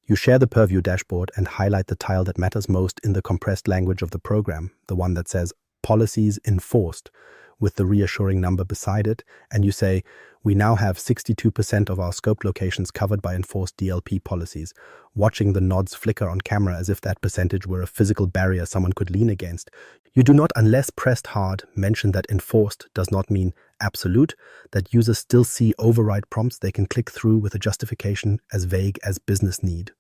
You share the Purview dashboard and highlight the tile that matters most in the compressed language of the program, the one that says policies enforced, with the reassuring number beside it, and you say, we now have 62% of our scope locations covered by enforced DLP policies, watching the nods flicker on camera as if that percentage were a physical barrier someone could lean against. You do not, unless pressed hard, mention that enforced does not mean absolute, that users still see override prompts they can click through with a justification as vague as business need.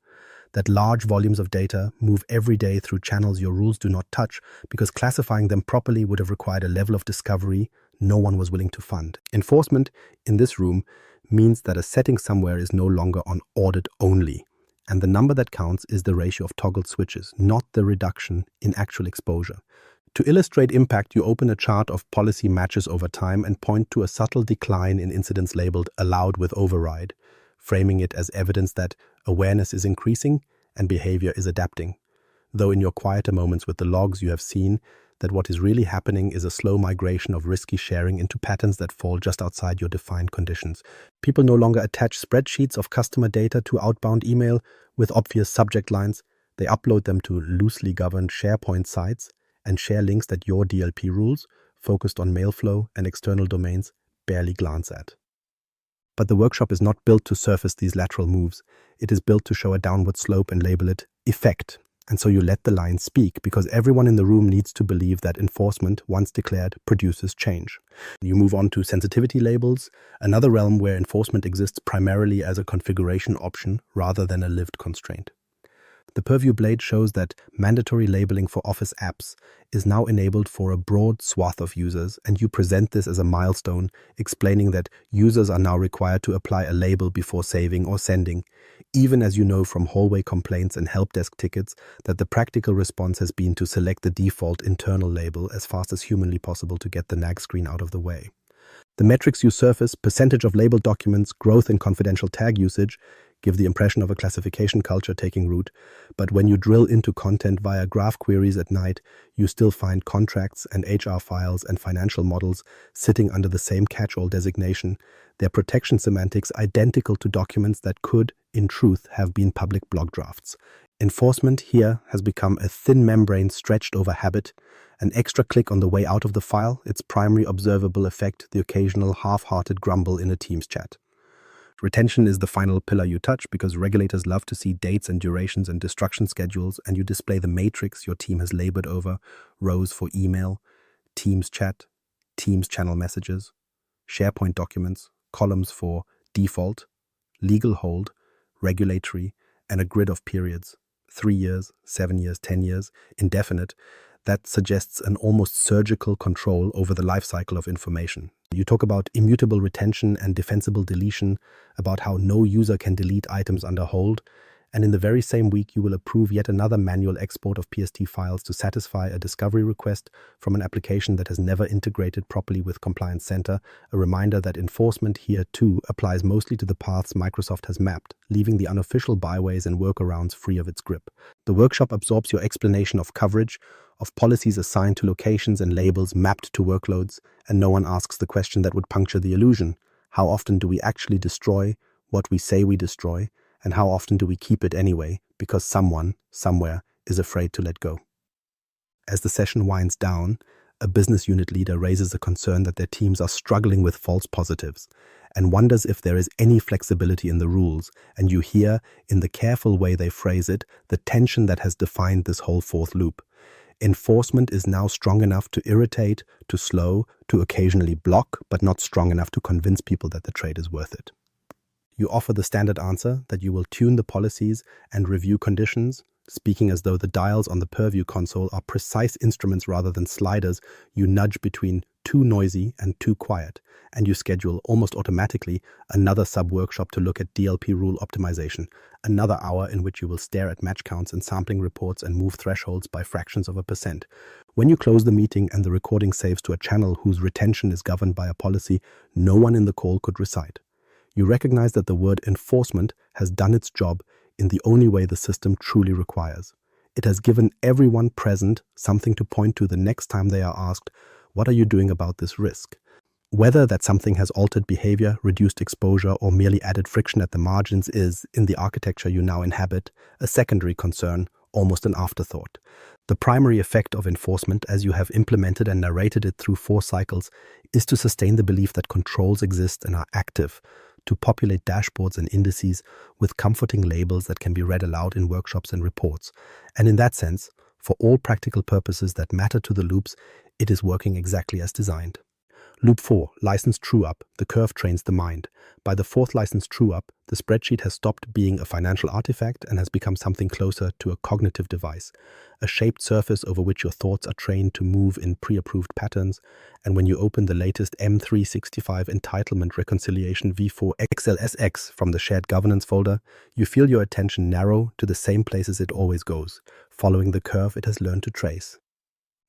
That large volumes of data move every day through channels your rules do not touch, because classifying them properly would have required a level of discovery no one was willing to fund. Enforcement in this room means that a setting somewhere is no longer on audit only, and the number that counts is the ratio of toggled switches, not the reduction in actual exposure. To illustrate impact, you open a chart of policy matches over time and point to a subtle decline in incidents labeled allowed with override, framing it as evidence that awareness is increasing and behavior is adapting. Though in your quieter moments with the logs, you have seen that what is really happening is a slow migration of risky sharing into patterns that fall just outside your defined conditions. People no longer attach spreadsheets of customer data to outbound email with obvious subject lines. They upload them to loosely governed SharePoint sites and share links that your DLP rules, focused on mail flow and external domains, barely glance at. But the workshop is not built to surface these lateral moves. It is built to show a downward slope and label it effect. And so you let the line speak, because everyone in the room needs to believe that enforcement, once declared, produces change. You move on to sensitivity labels, another realm where enforcement exists primarily as a configuration option rather than a lived constraint. The Purview Blade shows that mandatory labeling for Office apps is now enabled for a broad swath of users, and you present this as a milestone, explaining that users are now required to apply a label before saving or sending, even as you know from hallway complaints and help desk tickets that the practical response has been to select the default internal label as fast as humanly possible to get the nag screen out of the way. The metrics you surface, percentage of labeled documents, growth in confidential tag usage, give the impression of a classification culture taking root, but when you drill into content via graph queries at night, you still find contracts and HR files and financial models sitting under the same catch-all designation, their protection semantics identical to documents that could, in truth, have been public blog drafts. Enforcement here has become a thin membrane stretched over habit, an extra click on the way out of the file, its primary observable effect, the occasional half-hearted grumble in a Teams chat. Retention is the final pillar you touch, because regulators love to see dates and durations and destruction schedules, and you display the matrix your team has labored over: rows for email, Teams chat, Teams channel messages, SharePoint documents, columns for default, legal hold, regulatory, and a grid of periods: 3 years, 7 years, 10 years, indefinite. That suggests an almost surgical control over the life cycle of information. You talk about immutable retention and defensible deletion, about how no user can delete items under hold, And in the very same week, you will approve yet another manual export of PST files to satisfy a discovery request from an application that has never integrated properly with Compliance Center, a reminder that enforcement here too applies mostly to the paths Microsoft has mapped, leaving the unofficial byways and workarounds free of its grip. The workshop absorbs your explanation of coverage, of policies assigned to locations and labels mapped to workloads, and no one asks the question that would puncture the illusion. How often do we actually destroy what we say we destroy, and how often do we keep it anyway because someone, somewhere, is afraid to let go? As the session winds down, a business unit leader raises a concern that their teams are struggling with false positives and wonders if there is any flexibility in the rules, and you hear, in the careful way they phrase it, the tension that has defined this whole fourth loop. Enforcement is now strong enough to irritate, to slow, to occasionally block, but not strong enough to convince people that the trade is worth it. You offer the standard answer that you will tune the policies and review conditions, speaking as though the dials on the Purview console are precise instruments rather than sliders. You nudge between too noisy and too quiet, and you schedule almost automatically another sub-workshop to look at DLP rule optimization, another hour in which you will stare at match counts and sampling reports and move thresholds by fractions of a percent. When you close the meeting and the recording saves to a channel whose retention is governed by a policy no one in the call could recite, you recognize that the word enforcement has done its job in the only way the system truly requires. It has given everyone present something to point to the next time they are asked, "What are you doing about this risk?" Whether that something has altered behavior, reduced exposure, or merely added friction at the margins is, in the architecture you now inhabit, a secondary concern, almost an afterthought. The primary effect of enforcement, as you have implemented and narrated it through 4 cycles, is to sustain the belief that controls exist and are active, to populate dashboards and indices with comforting labels that can be read aloud in workshops and reports. And in that sense, for all practical purposes that matter to the loops, it is working exactly as designed. Loop 4, license true-up, the curve trains the mind. By the 4th license true-up, the spreadsheet has stopped being a financial artifact and has become something closer to a cognitive device, a shaped surface over which your thoughts are trained to move in pre-approved patterns. And when you open the latest M365 Entitlement Reconciliation V4 XLSX from the Shared Governance folder, you feel your attention narrow to the same places it always goes, following the curve it has learned to trace.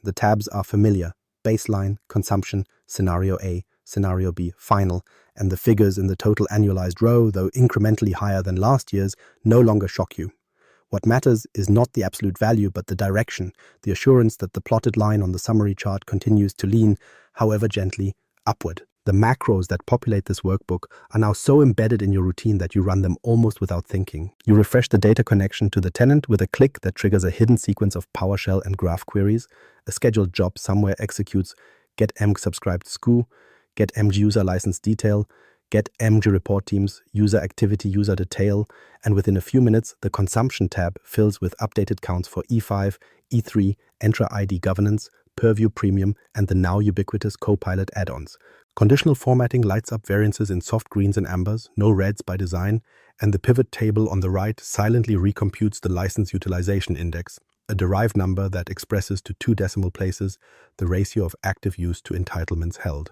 The tabs are familiar: baseline, consumption, scenario A, scenario B, final, and the figures in the total annualized row, though incrementally higher than last year's, no longer shock you. What matters is not the absolute value, but the direction, the assurance that the plotted line on the summary chart continues to lean, however gently, upward. The macros that populate this workbook are now so embedded in your routine that you run them almost without thinking. You refresh the data connection to the tenant with a click that triggers a hidden sequence of PowerShell and graph queries. A scheduled job somewhere executes get emg subscribed SKU, get emg user license detail, get emg report teams, user activity user detail, and within a few minutes, the consumption tab fills with updated counts for E5, E3, Entra ID governance, Purview Premium, and the now ubiquitous Copilot add-ons. Conditional formatting lights up variances in soft greens and ambers, no reds by design, and the pivot table on the right silently recomputes the license utilization index, a derived number that expresses to 2 decimal places the ratio of active use to entitlements held.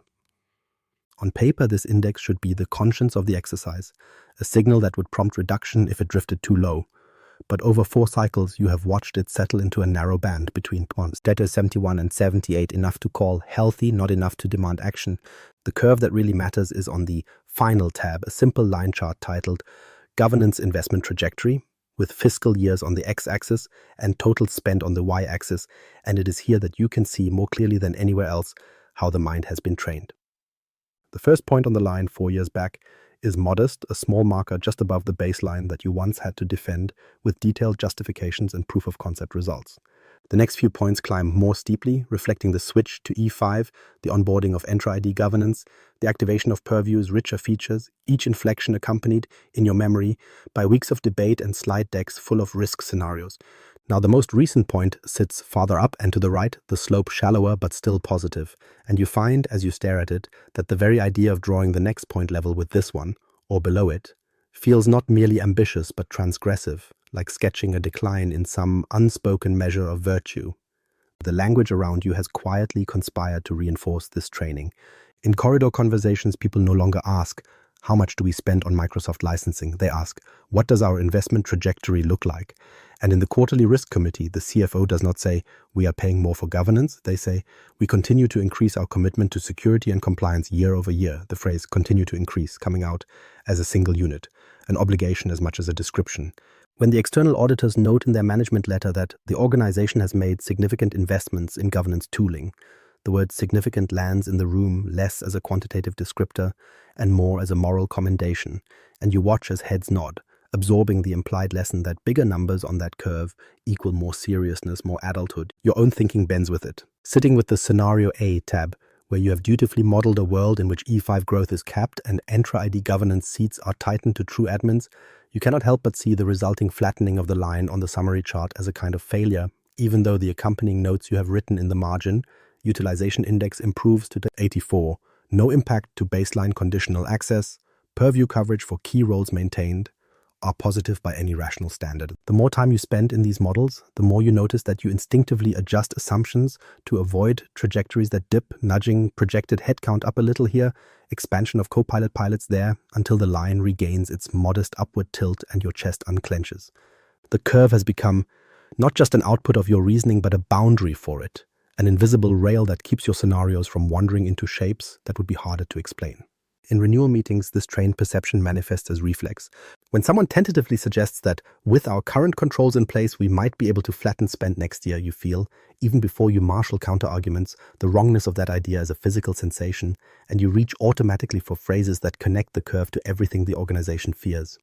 On paper, this index should be the conscience of the exercise, a signal that would prompt reduction if it drifted too low. But over 4 cycles, you have watched it settle into a narrow band between points. Data 71 and 78, enough to call healthy, not enough to demand action. The curve that really matters is on the final tab, a simple line chart titled Governance Investment Trajectory, with fiscal years on the x-axis and total spend on the y-axis, and it is here that you can see more clearly than anywhere else how the mind has been trained. The first point on the line 4 years back is modest, a small marker just above the baseline that you once had to defend with detailed justifications and proof of concept results. The next few points climb more steeply, reflecting the switch to E5, the onboarding of Entra ID governance, the activation of Purview's richer features, each inflection accompanied, in your memory, by weeks of debate and slide decks full of risk scenarios. Now the most recent point sits farther up and to the right, the slope shallower but still positive, and you find, as you stare at it, that the very idea of drawing the next point level with this one, or below it, feels not merely ambitious but transgressive, like sketching a decline in some unspoken measure of virtue. The language around you has quietly conspired to reinforce this training. In corridor conversations, people no longer ask, How much do we spend on Microsoft licensing? They ask, what does our investment trajectory look like? And in the quarterly risk committee, the CFO does not say, we are paying more for governance. They say, we continue to increase our commitment to security and compliance year over year. The phrase continue to increase coming out as a single unit, an obligation as much as a description. When the external auditors note in their management letter that the organization has made significant investments in governance tooling, the word significant lands in the room less as a quantitative descriptor and more as a moral commendation, and you watch as heads nod, absorbing the implied lesson that bigger numbers on that curve equal more seriousness, more adulthood. Your own thinking bends with it. Sitting with the Scenario A tab, where you have dutifully modeled a world in which E5 growth is capped and Entra-ID governance seats are tightened to true admins, you cannot help but see the resulting flattening of the line on the summary chart as a kind of failure, even though the accompanying notes you have written in the margin, utilization index improves to 84, no impact to baseline conditional access, purview coverage for key roles maintained, are positive by any rational standard. The more time you spend in these models, the more you notice that you instinctively adjust assumptions to avoid trajectories that dip, nudging projected headcount up a little here, expansion of Copilot pilots there, until the line regains its modest upward tilt and your chest unclenches. The curve has become not just an output of your reasoning, but a boundary for it, an invisible rail that keeps your scenarios from wandering into shapes that would be harder to explain. In renewal meetings, this trained perception manifests as reflex. When someone tentatively suggests that with our current controls in place, we might be able to flatten spend next year, you feel, even before you marshal counterarguments, the wrongness of that idea as a physical sensation, and you reach automatically for phrases that connect the curve to everything the organization fears.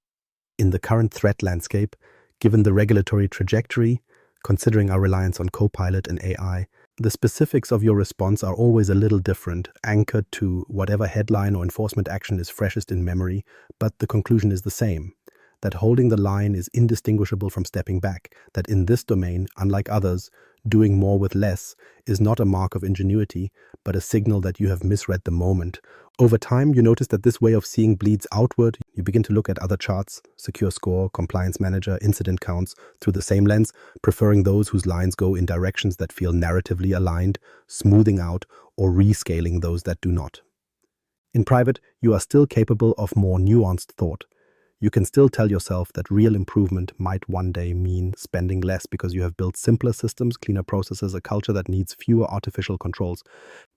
In the current threat landscape, given the regulatory trajectory, considering our reliance on Copilot and AI, the specifics of your response are always a little different, anchored to whatever headline or enforcement action is freshest in memory, but the conclusion is the same, that holding the line is indistinguishable from stepping back, that in this domain, unlike others, doing more with less is not a mark of ingenuity, but a signal that you have misread the moment. Over time, you notice that this way of seeing bleeds outward. You begin to look at other charts, secure score, compliance manager, incident counts, through the same lens, preferring those whose lines go in directions that feel narratively aligned, smoothing out, or rescaling those that do not. In private, you are still capable of more nuanced thought. You can still tell yourself that real improvement might one day mean spending less because you have built simpler systems, cleaner processes, a culture that needs fewer artificial controls.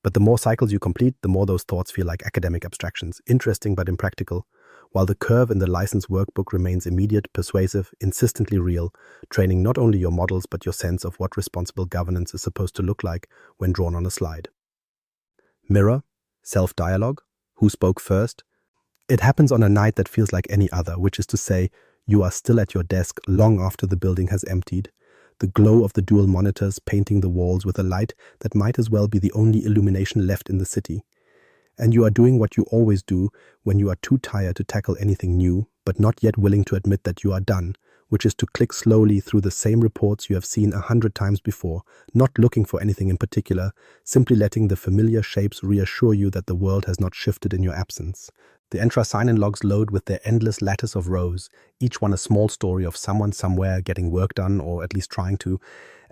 But the more cycles you complete, the more those thoughts feel like academic abstractions, interesting but impractical, while the curve in the license workbook remains immediate, persuasive, insistently real, training not only your models but your sense of what responsible governance is supposed to look like when drawn on a slide. Mirror, self-dialogue, who spoke first? It happens on a night that feels like any other, which is to say, you are still at your desk long after the building has emptied, the glow of the dual monitors painting the walls with a light that might as well be the only illumination left in the city. And you are doing what you always do when you are too tired to tackle anything new, but not yet willing to admit that you are done, which is to click slowly through the same reports you have seen 100 times before, not looking for anything in particular, simply letting the familiar shapes reassure you that the world has not shifted in your absence. The Entra sign-in logs load with their endless lattice of rows, each one a small story of someone somewhere getting work done or at least trying to,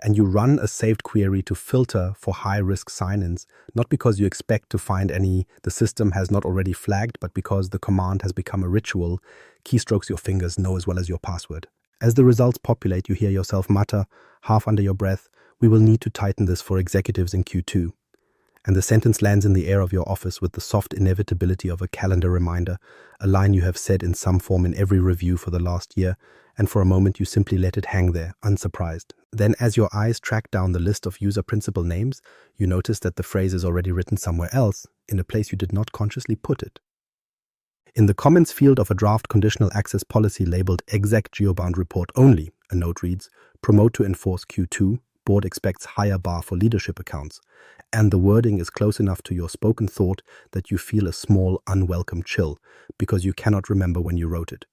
and you run a saved query to filter for high-risk sign-ins, not because you expect to find any the system has not already flagged, but because the command has become a ritual, keystrokes your fingers know as well as your password. As the results populate, you hear yourself mutter, half under your breath, "We will need to tighten this for executives in Q2. And the sentence lands in the air of your office with the soft inevitability of a calendar reminder, a line you have said in some form in every review for the last year, and for a moment you simply let it hang there, unsurprised. Then as your eyes track down the list of user principal names, you notice that the phrase is already written somewhere else, in a place you did not consciously put it. In the comments field of a draft conditional access policy labeled Exec Geobound Report Only, a note reads, "Promote to enforce Q2, board expects higher bar for leadership accounts," and the wording is close enough to your spoken thought that you feel a small, unwelcome chill, because you cannot remember when you wrote it.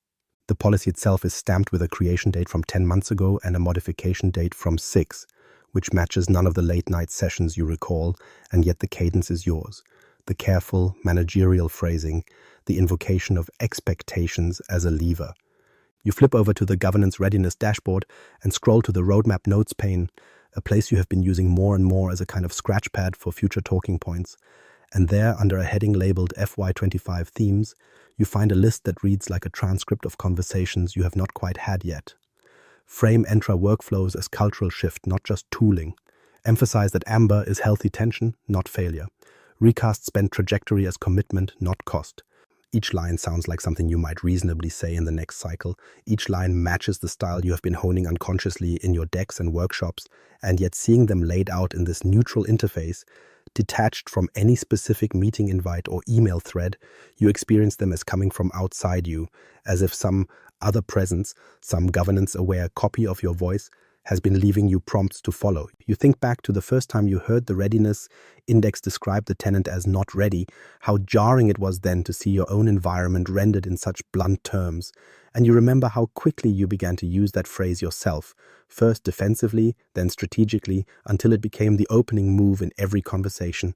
The policy itself is stamped with a creation date from 10 months ago and a modification date from 6, which matches none of the late-night sessions you recall, and yet the cadence is yours. The careful, managerial phrasing, the invocation of expectations as a lever. You flip over to the Governance Readiness dashboard and scroll to the Roadmap Notes pane, a place you have been using more and more as a kind of scratch pad for future talking points. And there, under a heading labeled FY25 Themes, you find a list that reads like a transcript of conversations you have not quite had yet. Frame Entra workflows as cultural shift, not just tooling. Emphasize that Amber is healthy tension, not failure. Recast spend trajectory as commitment, not cost. Each line sounds like something you might reasonably say in the next cycle. Each line matches the style you have been honing unconsciously in your decks and workshops, and yet seeing them laid out in this neutral interface, detached from any specific meeting invite or email thread, you experience them as coming from outside you, as if some other presence, some governance-aware copy of your voice, has been leaving you prompts to follow. You think back to the first time you heard the Readiness Index describe the tenant as not ready, how jarring it was then to see your own environment rendered in such blunt terms. And you remember how quickly you began to use that phrase yourself, first defensively, then strategically, until it became the opening move in every conversation.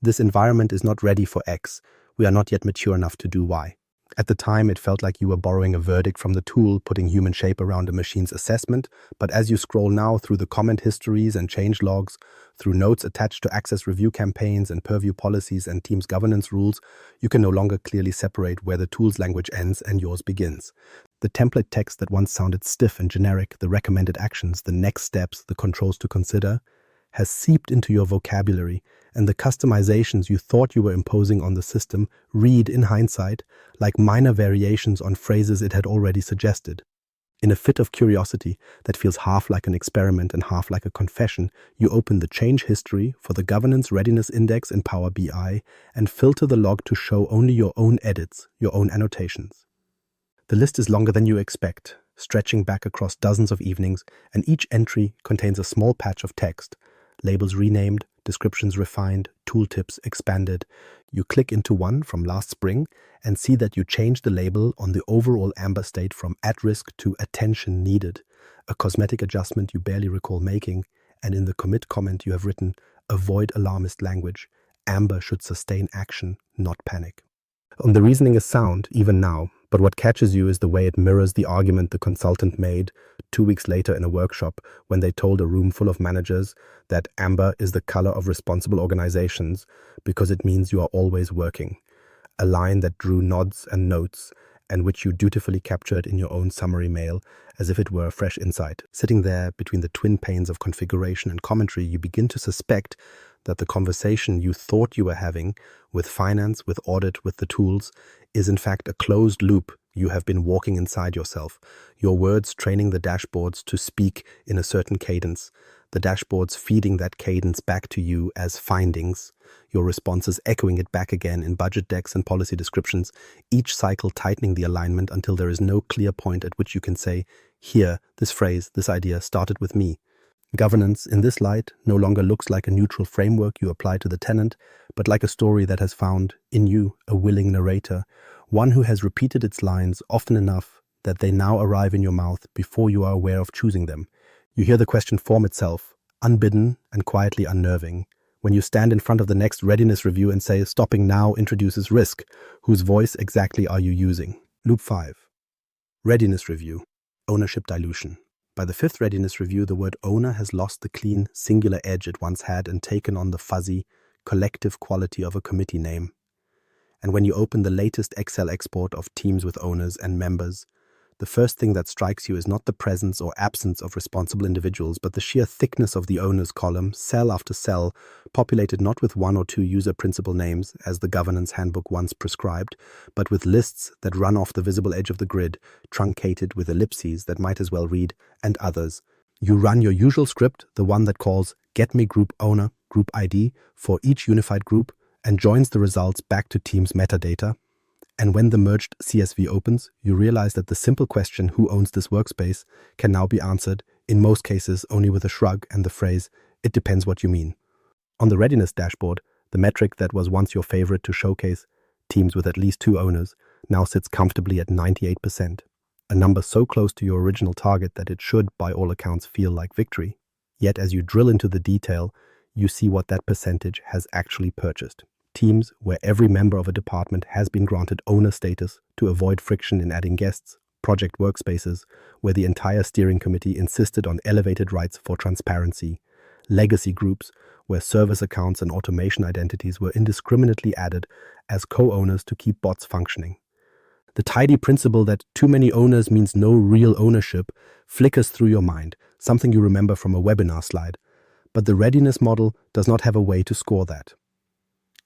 This environment is not ready for X. We are not yet mature enough to do Y. At the time, it felt like you were borrowing a verdict from the tool, putting human shape around a machine's assessment, but as you scroll now through the comment histories and change logs, through notes attached to access review campaigns and purview policies and Teams governance rules, you can no longer clearly separate where the tool's language ends and yours begins. The template text that once sounded stiff and generic, the recommended actions, the next steps, the controls to consider, has seeped into your vocabulary, and the customizations you thought you were imposing on the system read, in hindsight, like minor variations on phrases it had already suggested. In a fit of curiosity that feels half like an experiment and half like a confession, you open the change history for the Governance Readiness Index in Power BI and filter the log to show only your own edits, your own annotations. The list is longer than you expect, stretching back across dozens of evenings, and each entry contains a small patch of text, labels renamed, descriptions refined, tooltips expanded. You click into one from last spring and see that you changed the label on the overall amber state from at risk to attention needed, a cosmetic adjustment you barely recall making, and in the commit comment you have written, avoid alarmist language. Amber should sustain action, not panic. The reasoning is sound, even now, but what catches you is the way it mirrors the argument the consultant made 2 weeks later in a workshop when they told a room full of managers that amber is the color of responsible organizations because it means you are always working. A line that drew nods and notes and which you dutifully captured in your own summary mail as if it were a fresh insight. Sitting there between the twin panes of configuration and commentary, you begin to suspect that the conversation you thought you were having with finance, with audit, with the tools, is in fact a closed loop you have been walking inside yourself, your words training the dashboards to speak in a certain cadence, the dashboards feeding that cadence back to you as findings, your responses echoing it back again in budget decks and policy descriptions, each cycle tightening the alignment until there is no clear point at which you can say, here, this phrase, this idea started with me. Governance, in this light, no longer looks like a neutral framework you apply to the tenant, but like a story that has found, in you, a willing narrator, one who has repeated its lines often enough that they now arrive in your mouth before you are aware of choosing them. You hear the question form itself, unbidden and quietly unnerving. When you stand in front of the next readiness review and say, stopping now introduces risk, whose voice exactly are you using? Loop 5. Readiness review. Ownership dilution. By the 5th readiness review, the word owner has lost the clean, singular edge it once had and taken on the fuzzy, collective quality of a committee name. And when you open the latest Excel export of teams with owners and members, the first thing that strikes you is not the presence or absence of responsible individuals, but the sheer thickness of the owners column, cell after cell, populated not with 1 or 2 user principal names, as the governance handbook once prescribed, but with lists that run off the visible edge of the grid, truncated with ellipses that might as well read, and others. You run your usual script, the one that calls get me group owner, group ID, for each unified group, and joins the results back to Teams metadata. And when the merged CSV opens, you realize that the simple question, who owns this workspace, can now be answered, in most cases only with a shrug and the phrase, it depends what you mean. On the readiness dashboard, the metric that was once your favorite to showcase, teams with at least 2 owners, now sits comfortably at 98%, a number so close to your original target that it should, by all accounts, feel like victory. Yet as you drill into the detail, you see what that percentage has actually purchased. Teams where every member of a department has been granted owner status to avoid friction in adding guests, project workspaces, where the entire steering committee insisted on elevated rights for transparency, legacy groups, where service accounts and automation identities were indiscriminately added as co-owners to keep bots functioning. The tidy principle that too many owners means no real ownership flickers through your mind, something you remember from a webinar slide. But the readiness model does not have a way to score that.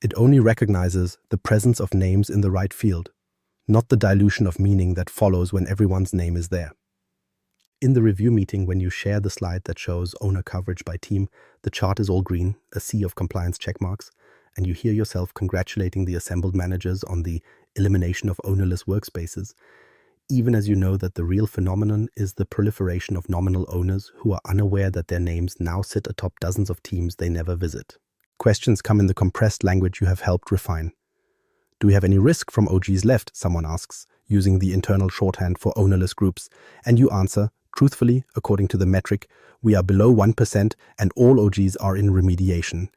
It only recognizes the presence of names in the right field, not the dilution of meaning that follows when everyone's name is there. In the review meeting, when you share the slide that shows owner coverage by team, the chart is all green, a sea of compliance checkmarks, and you hear yourself congratulating the assembled managers on the elimination of ownerless workspaces, even as you know that the real phenomenon is the proliferation of nominal owners who are unaware that their names now sit atop dozens of teams they never visit. Questions come in the compressed language you have helped refine. Do we have any risk from OGs left? Someone asks, using the internal shorthand for ownerless groups, and you answer, truthfully, according to the metric, we are below 1% and all OGs are in remediation,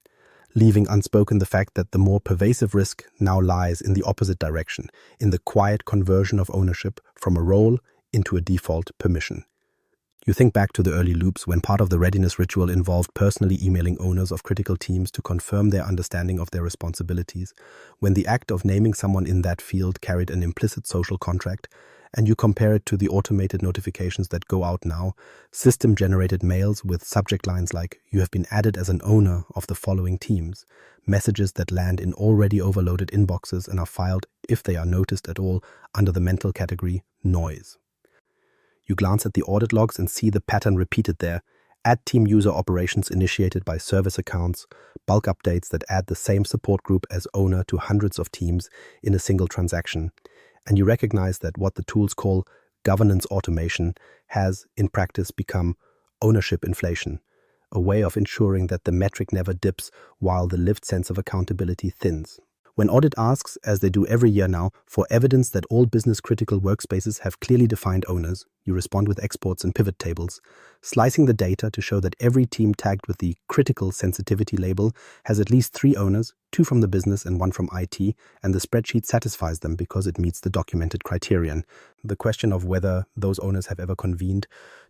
leaving unspoken the fact that the more pervasive risk now lies in the opposite direction, in the quiet conversion of ownership from a role into a default permission. You think back to the early loops when part of the readiness ritual involved personally emailing owners of critical teams to confirm their understanding of their responsibilities, when the act of naming someone in that field carried an implicit social contract, and you compare it to the automated notifications that go out now, system-generated mails with subject lines like, "You have been added as an owner of the following teams," messages that land in already overloaded inboxes and are filed, if they are noticed at all, under the mental category noise. You glance at the audit logs and see the pattern repeated there. Add team user operations initiated by service accounts, bulk updates that add the same support group as owner to hundreds of teams in a single transaction. And you recognize that what the tools call governance automation has, in practice, become ownership inflation, a way of ensuring that the metric never dips while the lived sense of accountability thins. When audit asks, as they do every year now, for evidence that all business-critical workspaces have clearly defined owners, you respond with exports and pivot tables, slicing the data to show that every team tagged with the critical sensitivity label has at least 3 owners, 2 from the business and 1 from IT, and the spreadsheet satisfies them because it meets the documented criterion. The question of whether those owners have ever convened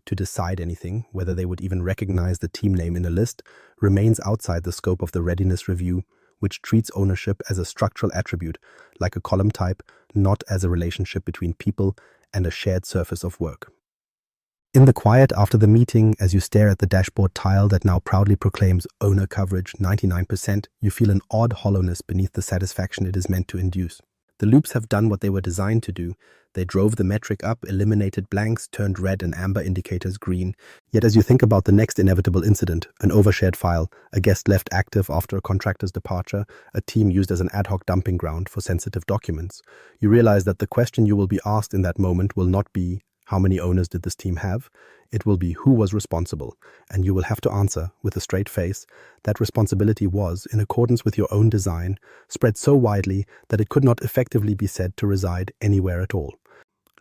to decide anything, whether they would even recognize the team name in a list, remains outside the scope of the readiness review, which treats ownership as a structural attribute, like a column type, not as a relationship between people and a shared surface of work. In the quiet after the meeting, as you stare at the dashboard tile that now proudly proclaims owner coverage 99%, you feel an odd hollowness beneath the satisfaction it is meant to induce. The loops have done what they were designed to do. They drove the metric up, eliminated blanks, turned red and amber indicators green. Yet as you think about the next inevitable incident, an overshared file, a guest left active after a contractor's departure, a team used as an ad hoc dumping ground for sensitive documents, you realize that the question you will be asked in that moment will not be, how many owners did this team have? It will be, who was responsible? And you will have to answer, with a straight face, that responsibility was, in accordance with your own design, spread so widely that it could not effectively be said to reside anywhere at all.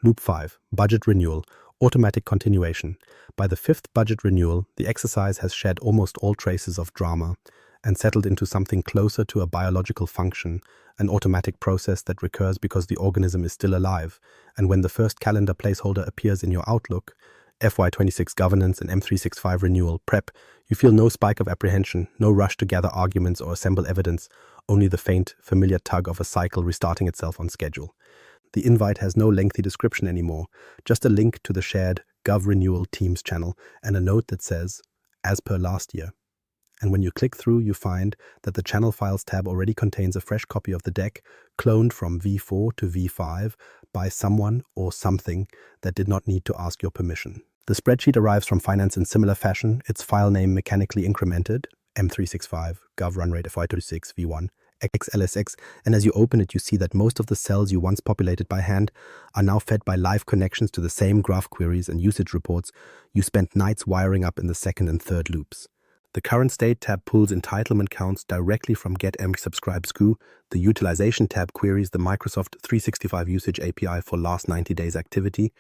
Loop 5. Budget renewal. Automatic continuation. By the 5th budget renewal, the exercise has shed almost all traces of drama and settled into something closer to a biological function, an automatic process that recurs because the organism is still alive, and when the first calendar placeholder appears in your Outlook, FY26 governance and M365 renewal prep, you feel no spike of apprehension, no rush to gather arguments or assemble evidence, only the faint, familiar tug of a cycle restarting itself on schedule. The invite has no lengthy description anymore, just a link to the shared Gov Renewal Teams channel and a note that says, as per last year. And when you click through, you find that the Channel Files tab already contains a fresh copy of the deck, cloned from V4 to V5 by someone or something that did not need to ask your permission. The spreadsheet arrives from finance in similar fashion, its file name mechanically incremented, M365, Gov Run Rate FY26, V1, XLSX, and as you open it, you see that most of the cells you once populated by hand are now fed by live connections to the same graph queries and usage reports you spent nights wiring up in the second and third loops. The Current State tab pulls entitlement counts directly from GetMSubscribe The Utilization tab queries the Microsoft 365 Usage API for last 90 days activity.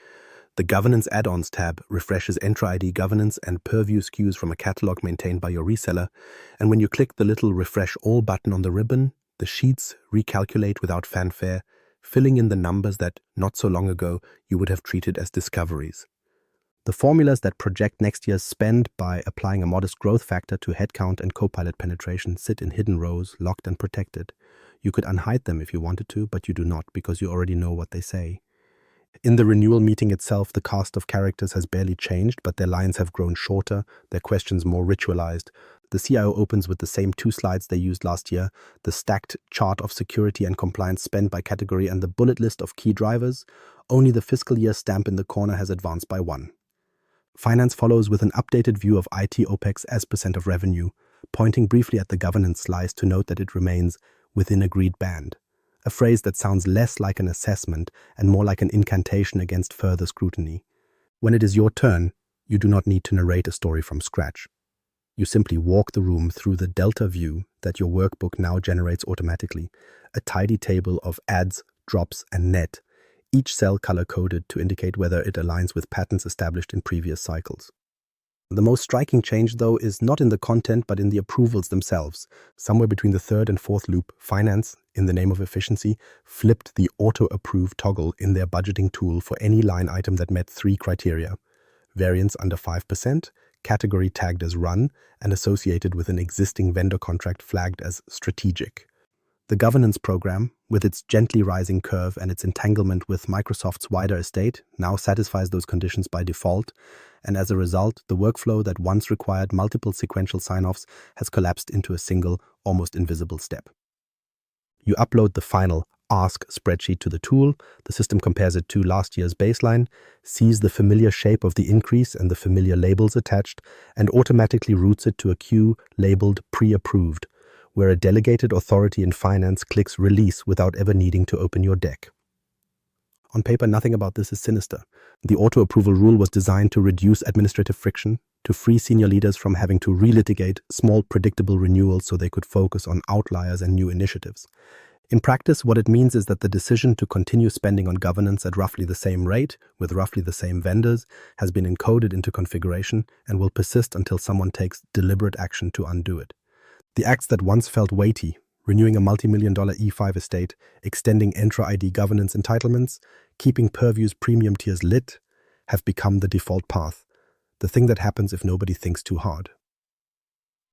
The Governance Add-ons tab refreshes Entra ID governance and purview SKUs from a catalog maintained by your reseller. And when you click the little Refresh All button on the ribbon, the sheets recalculate without fanfare, filling in the numbers that, not so long ago, you would have treated as discoveries. The formulas that project next year's spend by applying a modest growth factor to headcount and copilot penetration sit in hidden rows, locked and protected. You could unhide them if you wanted to, but you do not because you already know what they say. In the renewal meeting itself, the cast of characters has barely changed, but their lines have grown shorter, their questions more ritualized. The CIO opens with the same 2 slides they used last year, the stacked chart of security and compliance spend by category and the bullet list of key drivers. Only the fiscal year stamp in the corner has advanced by 1. Finance follows with an updated view of IT OPEX as % of revenue, pointing briefly at the governance slice to note that it remains within agreed band, a phrase that sounds less like an assessment and more like an incantation against further scrutiny. When it is your turn, you do not need to narrate a story from scratch. You simply walk the room through the delta view that your workbook now generates automatically, a tidy table of adds, drops, and net, each cell color-coded to indicate whether it aligns with patterns established in previous cycles. The most striking change, though, is not in the content but in the approvals themselves. Somewhere between the 3rd and 4th loop, Finance, in the name of efficiency, flipped the auto-approve toggle in their budgeting tool for any line item that met 3 criteria: variance under 5%, category tagged as run, and associated with an existing vendor contract flagged as strategic. The governance program, with its gently rising curve and its entanglement with Microsoft's wider estate, now satisfies those conditions by default, and as a result, the workflow that once required multiple sequential sign-offs has collapsed into a single, almost invisible step. You upload the final Ask spreadsheet to the tool, the system compares it to last year's baseline, sees the familiar shape of the increase and the familiar labels attached, and automatically routes it to a queue labeled Pre-Approved, where a delegated authority in finance clicks Release without ever needing to open your deck. On paper, nothing about this is sinister. The auto-approval rule was designed to reduce administrative friction, to free senior leaders from having to relitigate small, predictable renewals so they could focus on outliers and new initiatives. In practice, what it means is that the decision to continue spending on governance at roughly the same rate, with roughly the same vendors, has been encoded into configuration and will persist until someone takes deliberate action to undo it. The acts that once felt weighty, renewing a multi-million-dollar E5 estate, extending Entra ID governance entitlements, keeping Purview's premium tiers lit, have become the default path, the thing that happens if nobody thinks too hard.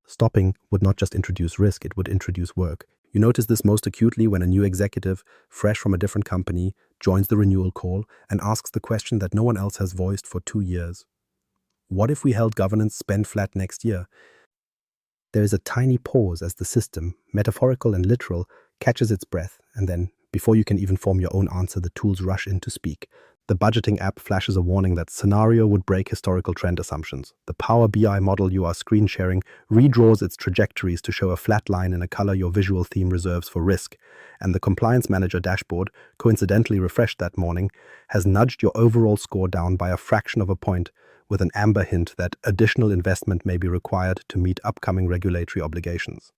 Stopping would not just introduce risk, it would introduce work. You notice this most acutely when a new executive, fresh from a different company, joins the renewal call and asks the question that no one else has voiced for 2 years. What if we held governance spend flat next year? There is a tiny pause as the system, metaphorical and literal, catches its breath, and then, before you can even form your own answer, the tools rush in to speak. The budgeting app flashes a warning that scenario would break historical trend assumptions. The Power BI model you are screen sharing redraws its trajectories to show a flat line in a color your visual theme reserves for risk. And the Compliance Manager dashboard, coincidentally refreshed that morning, has nudged your overall score down by a fraction of a point, with an amber hint that additional investment may be required to meet upcoming regulatory obligations.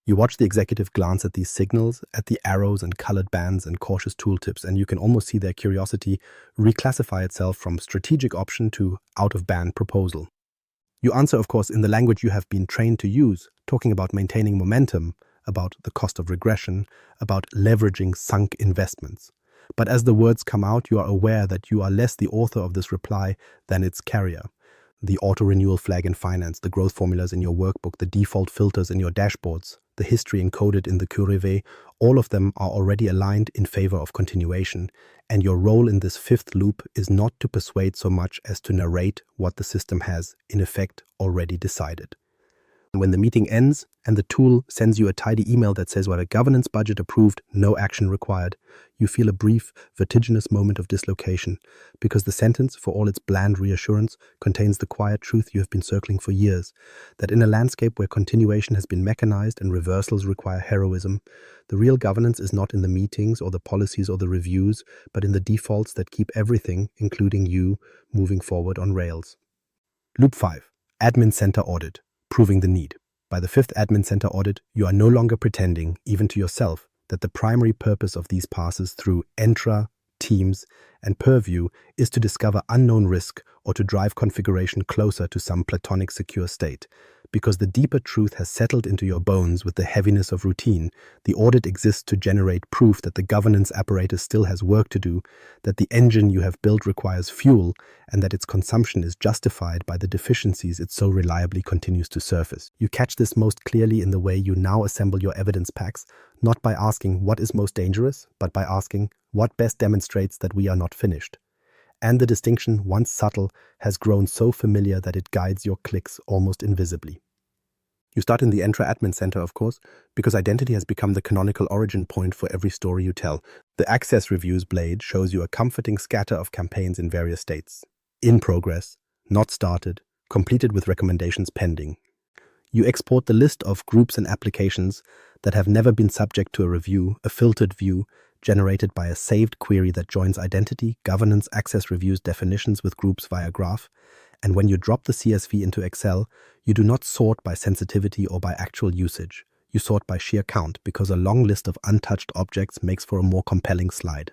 You watch the executive glance at these signals, at the arrows and colored bands and cautious tooltips, and you can almost see their curiosity reclassify itself from strategic option to out-of-band proposal. You answer, of course, in the language you have been trained to use, talking about maintaining momentum, about the cost of regression, about leveraging sunk investments. But as the words come out, you are aware that you are less the author of this reply than its carrier. The auto-renewal flag in finance, the growth formulas in your workbook, the default filters in your dashboards, the history encoded in the Choreographed, all of them are already aligned in favor of continuation, and your role in this 5th loop is not to persuade so much as to narrate what the system has, in effect, already decided. When the meeting ends and the tool sends you a tidy email that says, "Well, a governance budget approved, no action required," you feel a brief, vertiginous moment of dislocation, because the sentence, for all its bland reassurance, contains the quiet truth you have been circling for years, that in a landscape where continuation has been mechanized and reversals require heroism, the real governance is not in the meetings or the policies or the reviews, but in the defaults that keep everything, including you, moving forward on rails. Loop 5. Admin Center Audit. Proving the need. By the 5th Admin Center audit, you are no longer pretending, even to yourself, that the primary purpose of these passes through Entra, Teams, and Purview is to discover unknown risk or to drive configuration closer to some platonic secure state. Because the deeper truth has settled into your bones with the heaviness of routine, the audit exists to generate proof that the governance apparatus still has work to do, that the engine you have built requires fuel, and that its consumption is justified by the deficiencies it so reliably continues to surface. You catch this most clearly in the way you now assemble your evidence packs, not by asking what is most dangerous, but by asking what best demonstrates that we are not finished. And the distinction, once subtle, has grown so familiar that it guides your clicks almost invisibly. You start in the Entra Admin Center, of course, because identity has become the canonical origin point for every story you tell. The Access Reviews blade shows you a comforting scatter of campaigns in various states. In progress, not started, completed with recommendations pending. You export the list of groups and applications that have never been subject to a review, a filtered view, generated by a saved query that joins identity, governance, access reviews definitions with groups via graph. And when you drop the CSV into Excel, you do not sort by sensitivity or by actual usage. You sort by sheer count, because a long list of untouched objects makes for a more compelling slide.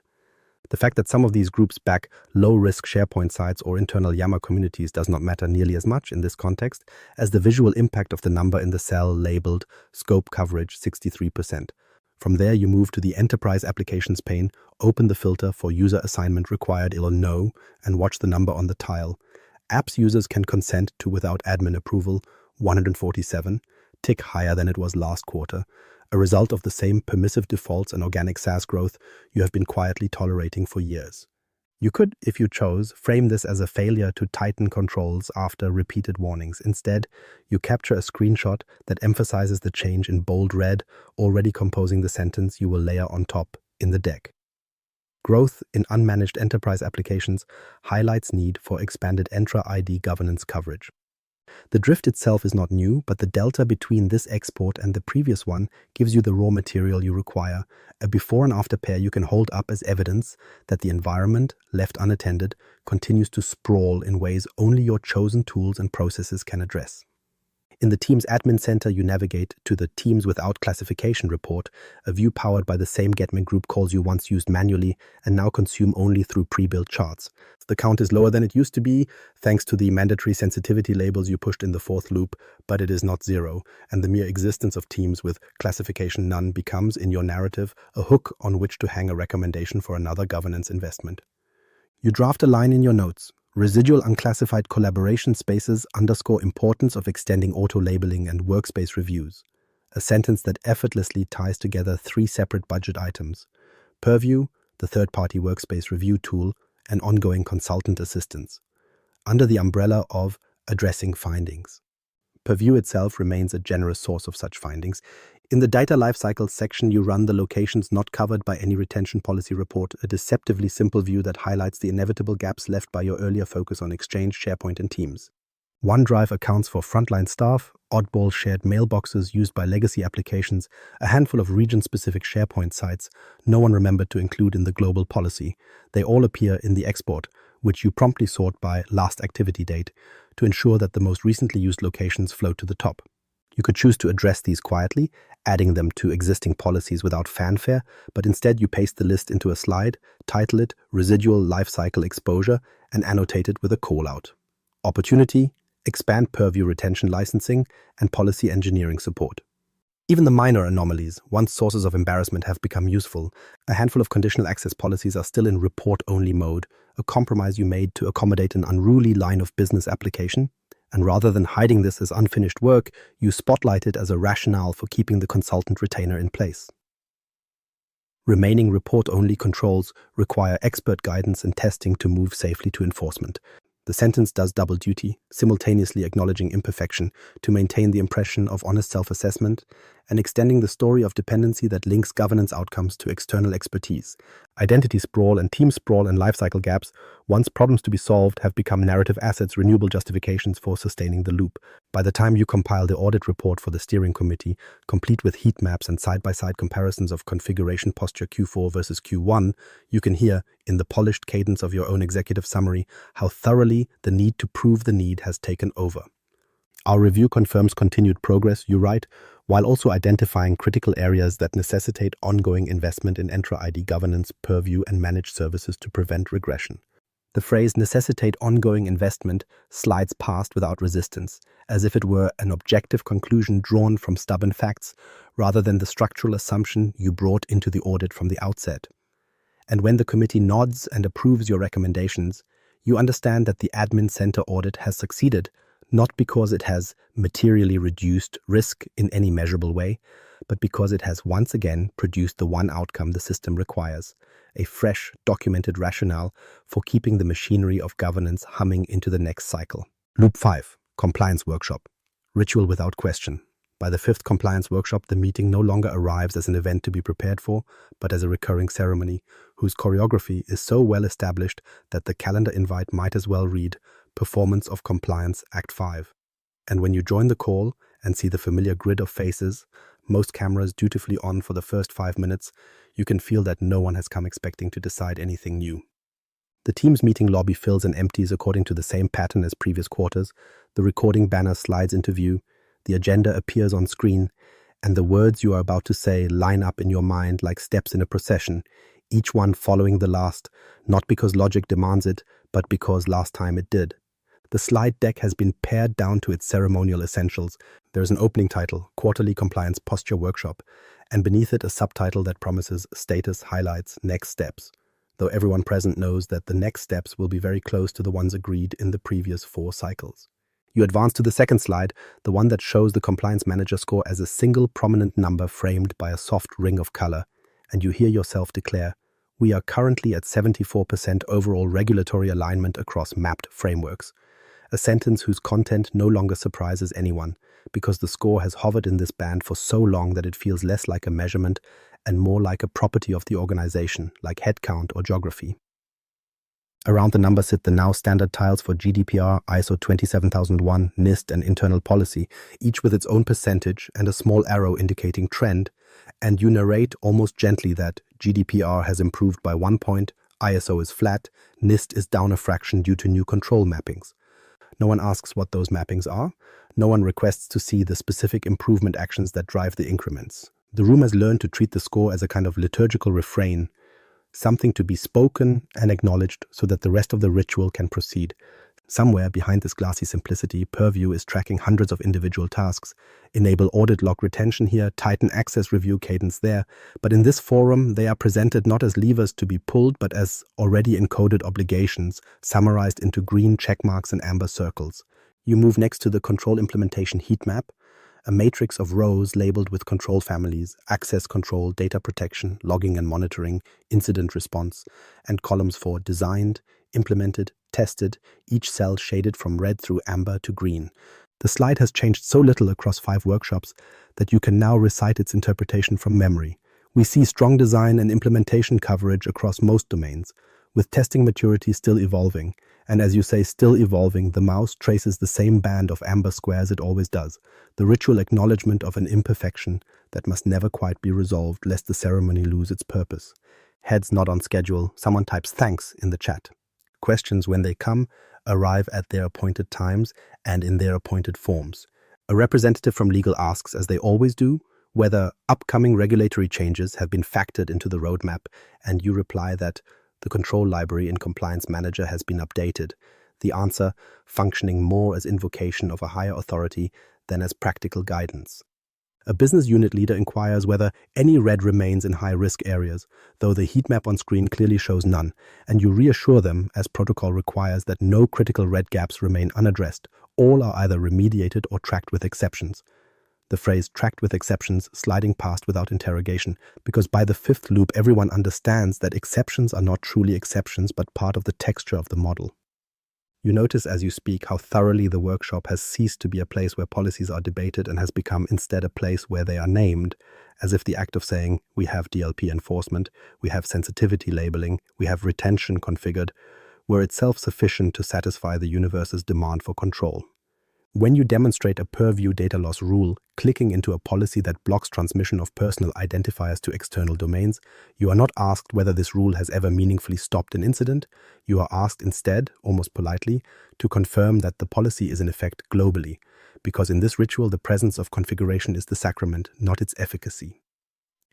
The fact that some of these groups back low-risk SharePoint sites or internal Yammer communities does not matter nearly as much in this context as the visual impact of the number in the cell labeled Scope Coverage 63%. From there, you move to the Enterprise Applications pane, open the filter for User Assignment Required or No, and watch the number on the tile. Apps users can consent to without admin approval, 147, tick higher than it was last quarter, a result of the same permissive defaults and organic SaaS growth you have been quietly tolerating for years. You could, if you chose, frame this as a failure to tighten controls after repeated warnings. Instead, you capture a screenshot that emphasizes the change in bold red, already composing the sentence you will layer on top in the deck. Growth in unmanaged enterprise applications highlights need for expanded Entra ID governance coverage. The drift itself is not new, but the delta between this export and the previous one gives you the raw material you require, a before and after pair you can hold up as evidence that the environment, left unattended, continues to sprawl in ways only your chosen tools and processes can address. In the Teams Admin Center, you navigate to the Teams Without Classification report, a view powered by the same Getme group calls you once used manually and now consume only through pre-built charts. The count is lower than it used to be, thanks to the mandatory sensitivity labels you pushed in the fourth loop, but it is not zero, and the mere existence of teams with classification none becomes, in your narrative, a hook on which to hang a recommendation for another governance investment. You draft a line in your notes. Residual unclassified collaboration spaces underscore importance of extending auto-labeling and workspace reviews, a sentence that effortlessly ties together three separate budget items: Purview, the third-party workspace review tool, and ongoing consultant assistance, under the umbrella of addressing findings. Purview itself remains a generous source of such findings. In the data lifecycle section, you run the locations not covered by any retention policy report, a deceptively simple view that highlights the inevitable gaps left by your earlier focus on Exchange, SharePoint, and Teams. OneDrive accounts for frontline staff, oddball shared mailboxes used by legacy applications, a handful of region-specific SharePoint sites no one remembered to include in the global policy. They all appear in the export, which you promptly sort by last activity date to ensure that the most recently used locations float to the top. You could choose to address these quietly, adding them to existing policies without fanfare, but instead you paste the list into a slide, title it Residual Lifecycle Exposure, and annotate it with a call-out. Opportunity: expand purview retention licensing and policy engineering support. Even the minor anomalies, once sources of embarrassment, have become useful. A handful of conditional access policies are still in report-only mode, a compromise you made to accommodate an unruly line of business application. And rather than hiding this as unfinished work, you spotlight it as a rationale for keeping the consultant retainer in place. Remaining report-only controls require expert guidance and testing to move safely to enforcement. The sentence does double duty, simultaneously acknowledging imperfection to maintain the impression of honest self-assessment and extending the story of dependency that links governance outcomes to external expertise. Identity sprawl and team sprawl and lifecycle gaps, once problems to be solved, have become narrative assets, renewable justifications for sustaining the loop. By the time you compile the audit report for the steering committee, complete with heat maps and side-by-side comparisons of configuration posture Q4 versus Q1, you can hear, in the polished cadence of your own executive summary, how thoroughly the need to prove the need has taken over. Our review confirms continued progress, you write, while also identifying critical areas that necessitate ongoing investment in Entra ID governance, purview, and managed services to prevent regression. The phrase necessitate ongoing investment slides past without resistance, as if it were an objective conclusion drawn from stubborn facts rather than the structural assumption you brought into the audit from the outset. And when the committee nods and approves your recommendations, you understand that the admin center audit has succeeded, not because it has materially reduced risk in any measurable way, but because it has once again produced the one outcome the system requires, a fresh, documented rationale for keeping the machinery of governance humming into the next cycle. Loop 5. Compliance Workshop. Ritual without question. By the fifth compliance workshop, the meeting no longer arrives as an event to be prepared for, but as a recurring ceremony, whose choreography is so well established that the calendar invite might as well read Performance of Compliance Act 5. And when you join the call and see the familiar grid of faces, most cameras dutifully on for the first 5 minutes, you can feel that no one has come expecting to decide anything new. The team's meeting lobby fills and empties according to the same pattern as previous quarters. The recording banner slides into view, the agenda appears on screen, and the words you are about to say line up in your mind like steps in a procession, each one following the last, not because logic demands it, but because last time it did. The slide deck has been pared down to its ceremonial essentials. There is an opening title, Quarterly Compliance Posture Workshop, and beneath it a subtitle that promises status, highlights, next steps, though everyone present knows that the next steps will be very close to the ones agreed in the previous 4 cycles. You advance to the second slide, the one that shows the compliance manager score as a single prominent number framed by a soft ring of color, and you hear yourself declare, "We are currently at 74% overall regulatory alignment across mapped frameworks," a sentence whose content no longer surprises anyone, because the score has hovered in this band for so long that it feels less like a measurement and more like a property of the organization, like headcount or geography. Around the number sit the now standard tiles for GDPR, ISO 27001, NIST, and internal policy, each with its own percentage and a small arrow indicating trend, and you narrate almost gently that GDPR has improved by 1 point, ISO is flat, NIST is down a fraction due to new control mappings. No one asks what those mappings are. No one requests to see the specific improvement actions that drive the increments. The room has learned to treat the score as a kind of liturgical refrain, something to be spoken and acknowledged so that the rest of the ritual can proceed. Somewhere behind this glassy simplicity, Purview is tracking hundreds of individual tasks. Enable audit log retention here, tighten access review cadence there. But in this forum, they are presented not as levers to be pulled, but as already encoded obligations, summarized into green check marks and amber circles. You move next to the control implementation heat map, a matrix of rows labeled with control families, access control, data protection, logging and monitoring, incident response, and columns for designed, implemented, tested, each cell shaded from red through amber to green. The slide has changed so little across 5 workshops that you can now recite its interpretation from memory. We see strong design and implementation coverage across most domains, with testing maturity still evolving. And as you say, still evolving, the mouse traces the same band of amber squares it always does, the ritual acknowledgement of an imperfection that must never quite be resolved lest the ceremony lose its purpose. Heads nod on schedule, someone types thanks in the chat. Questions, when they come, arrive at their appointed times and in their appointed forms. A representative from legal asks, as they always do, whether upcoming regulatory changes have been factored into the roadmap, and you reply that the control library in Compliance Manager has been updated, the answer functioning more as invocation of a higher authority than as practical guidance. A business unit leader inquires whether any red remains in high-risk areas, though the heat map on screen clearly shows none, and you reassure them, as protocol requires, that no critical red gaps remain unaddressed. All are either remediated or tracked with exceptions. The phrase tracked with exceptions sliding past without interrogation, because by the 5th loop everyone understands that exceptions are not truly exceptions but part of the texture of the model. You notice as you speak how thoroughly the workshop has ceased to be a place where policies are debated and has become instead a place where they are named, as if the act of saying, we have DLP enforcement, we have sensitivity labeling, we have retention configured, were itself sufficient to satisfy the universe's demand for control. When you demonstrate a purview data loss rule, clicking into a policy that blocks transmission of personal identifiers to external domains, you are not asked whether this rule has ever meaningfully stopped an incident. You are asked instead, almost politely, to confirm that the policy is in effect globally, because in this ritual the presence of configuration is the sacrament, not its efficacy.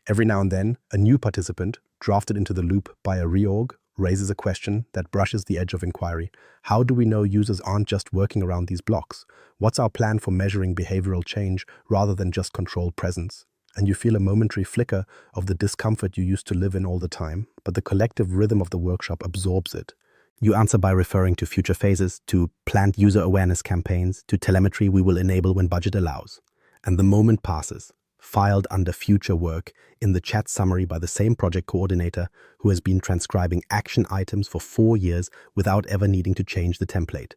Every now and then, a new participant, drafted into the loop by a reorg, raises a question that brushes the edge of inquiry. How do we know users aren't just working around these blocks? What's our plan for measuring behavioral change rather than just controlled presence? And you feel a momentary flicker of the discomfort you used to live in all the time, but the collective rhythm of the workshop absorbs it. You answer by referring to future phases, to planned user awareness campaigns, to telemetry we will enable when budget allows. And the moment passes, filed under future work in the chat summary by the same project coordinator who has been transcribing action items for 4 years without ever needing to change the template.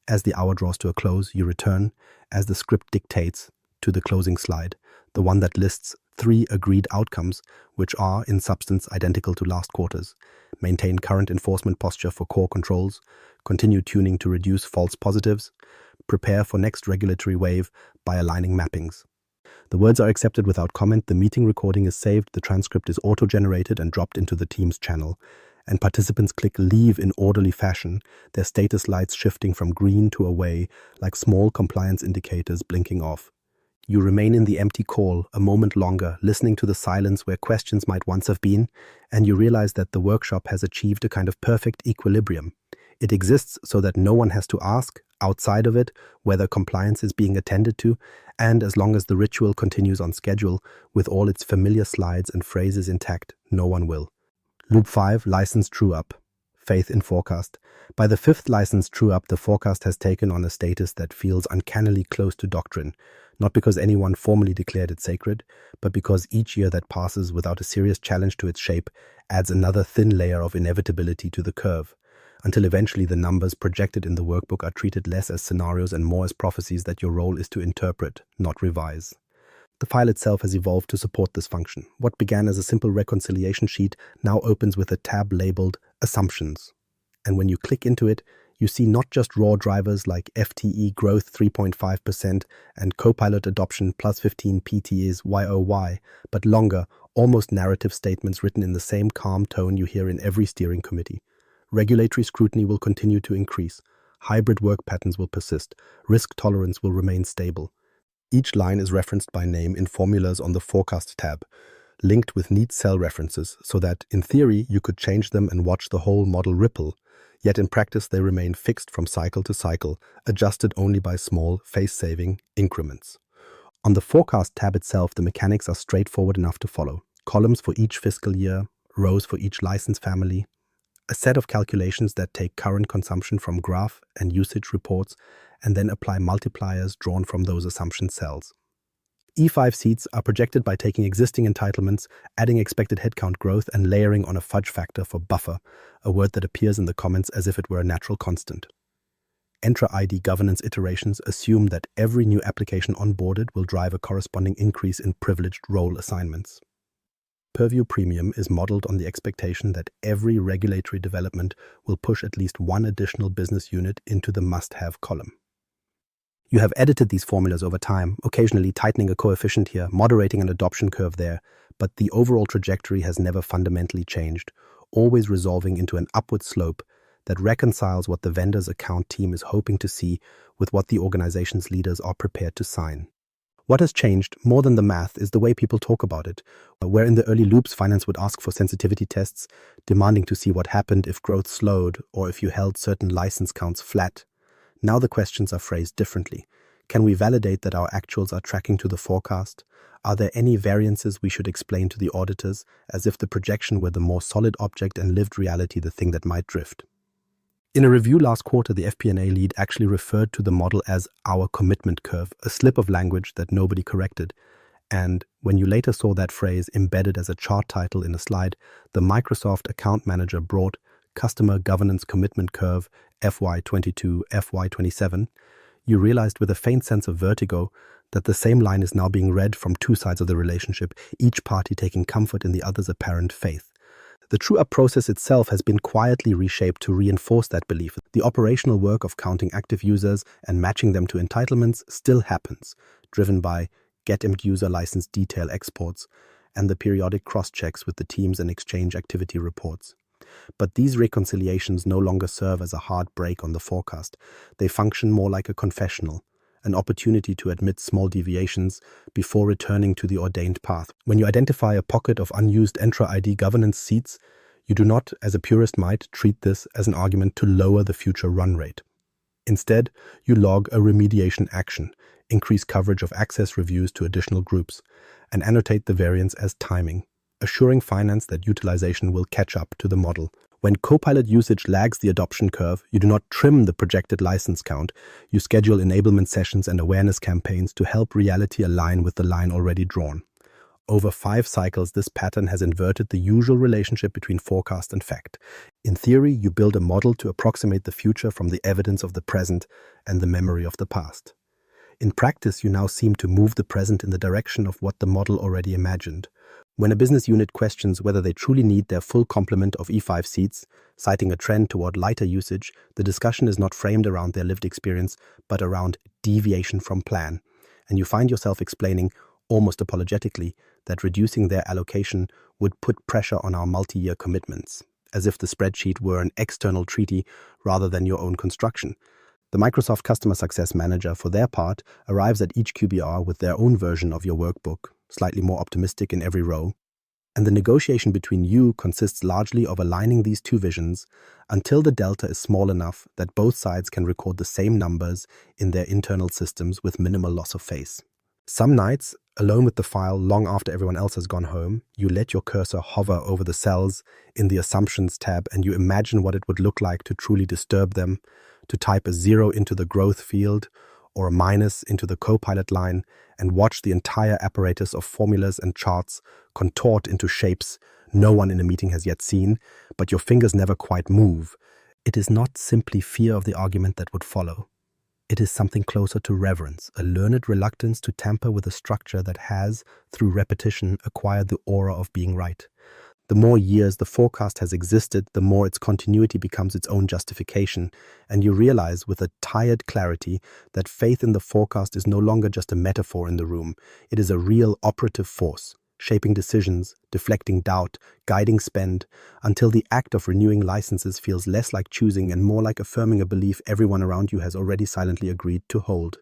As the hour draws to a close, you return, as the script dictates, to the closing slide, the one that lists 3 agreed outcomes, which are, in substance, identical to last quarter's. Maintain current enforcement posture for core controls, continue tuning to reduce false positives, prepare for next regulatory wave by aligning mappings. The words are accepted without comment, the meeting recording is saved, the transcript is auto-generated and dropped into the Teams channel, and participants click leave in orderly fashion, their status lights shifting from green to away like small compliance indicators blinking off. You remain in the empty call a moment longer, listening to the silence where questions might once have been, and you realize that the workshop has achieved a kind of perfect equilibrium. It exists so that no one has to ask, outside of it, whether compliance is being attended to, and as long as the ritual continues on schedule, with all its familiar slides and phrases intact, no one will. Loop 5, License True-Up. Faith in Forecast. By the 5th license true-up, the forecast has taken on a status that feels uncannily close to doctrine, not because anyone formally declared it sacred, but because each year that passes without a serious challenge to its shape adds another thin layer of inevitability to the curve, until eventually the numbers projected in the workbook are treated less as scenarios and more as prophecies that your role is to interpret, not revise. The file itself has evolved to support this function. What began as a simple reconciliation sheet now opens with a tab labeled Assumptions. And when you click into it, you see not just raw drivers like FTE growth 3.5% and Copilot adoption plus 15 PTs YOY, but longer, almost narrative statements written in the same calm tone you hear in every steering committee. Regulatory scrutiny will continue to increase. Hybrid work patterns will persist. Risk tolerance will remain stable. Each line is referenced by name in formulas on the Forecast tab, linked with neat cell references so that, in theory, you could change them and watch the whole model ripple, yet in practice they remain fixed from cycle to cycle, adjusted only by small, face-saving increments. On the Forecast tab itself, the mechanics are straightforward enough to follow. Columns for each fiscal year, rows for each license family, a set of calculations that take current consumption from graph and usage reports and then apply multipliers drawn from those assumption cells. E5 seats are projected by taking existing entitlements, adding expected headcount growth, and layering on a fudge factor for buffer, a word that appears in the comments as if it were a natural constant. Entra ID governance iterations assume that every new application onboarded will drive a corresponding increase in privileged role assignments. Purview Premium is modeled on the expectation that every regulatory development will push at least one additional business unit into the must-have column. You have edited these formulas over time, occasionally tightening a coefficient here, moderating an adoption curve there, but the overall trajectory has never fundamentally changed, always resolving into an upward slope that reconciles what the vendor's account team is hoping to see with what the organization's leaders are prepared to sign. What has changed, more than the math, is the way people talk about it, where in the early loops finance would ask for sensitivity tests, demanding to see what happened if growth slowed or if you held certain license counts flat. Now the questions are phrased differently. Can we validate that our actuals are tracking to the forecast? Are there any variances we should explain to the auditors, as if the projection were the more solid object and lived reality the thing that might drift? In a review last quarter, the FP&A lead actually referred to the model as our commitment curve, a slip of language that nobody corrected. And when you later saw that phrase embedded as a chart title in a slide, the Microsoft account manager brought Customer Governance Commitment Curve FY22, FY27, you realized with a faint sense of vertigo that the same line is now being read from two sides of the relationship, each party taking comfort in the other's apparent faith. The true-up process itself has been quietly reshaped to reinforce that belief. The operational work of counting active users and matching them to entitlements still happens, driven by get-end user license detail exports and the periodic cross-checks with the teams and exchange activity reports. But these reconciliations no longer serve as a hard brake on the forecast. They function more like a confessional, an opportunity to admit small deviations before returning to the ordained path. When you identify a pocket of unused Entra ID governance seats, You do not, as a purist might, treat this as an argument to lower the future run rate. Instead, you log a remediation action, increase coverage of access reviews to additional groups, and annotate the variance as timing, assuring finance that utilization will catch up to the model. When Copilot usage lags the adoption curve, you do not trim the projected license count. You schedule enablement sessions and awareness campaigns to help reality align with the line already drawn. Over 5 cycles, this pattern has inverted the usual relationship between forecast and fact. In theory, you build a model to approximate the future from the evidence of the present and the memory of the past. In practice, you now seem to move the present in the direction of what the model already imagined. When a business unit questions whether they truly need their full complement of E5 seats, citing a trend toward lighter usage, the discussion is not framed around their lived experience, but around deviation from plan. And you find yourself explaining, almost apologetically, that reducing their allocation would put pressure on our multi-year commitments, as if the spreadsheet were an external treaty rather than your own construction. The Microsoft Customer Success Manager, for their part, arrives at each QBR with their own version of your workbook, slightly more optimistic in every row. And the negotiation between you consists largely of aligning these two visions until the delta is small enough that both sides can record the same numbers in their internal systems with minimal loss of face. Some nights, alone with the file long after everyone else has gone home, you let your cursor hover over the cells in the Assumptions tab and you imagine what it would look like to truly disturb them, to type a 0 into the growth field or a minus into the Copilot line and watch the entire apparatus of formulas and charts contort into shapes no one in a meeting has yet seen, but your fingers never quite move. It is not simply fear of the argument that would follow. It is something closer to reverence, a learned reluctance to tamper with a structure that has, through repetition, acquired the aura of being right. The more years the forecast has existed, the more its continuity becomes its own justification, and you realize with a tired clarity that faith in the forecast is no longer just a metaphor in the room. It is a real operative force, shaping decisions, deflecting doubt, guiding spend, until the act of renewing licenses feels less like choosing and more like affirming a belief everyone around you has already silently agreed to hold.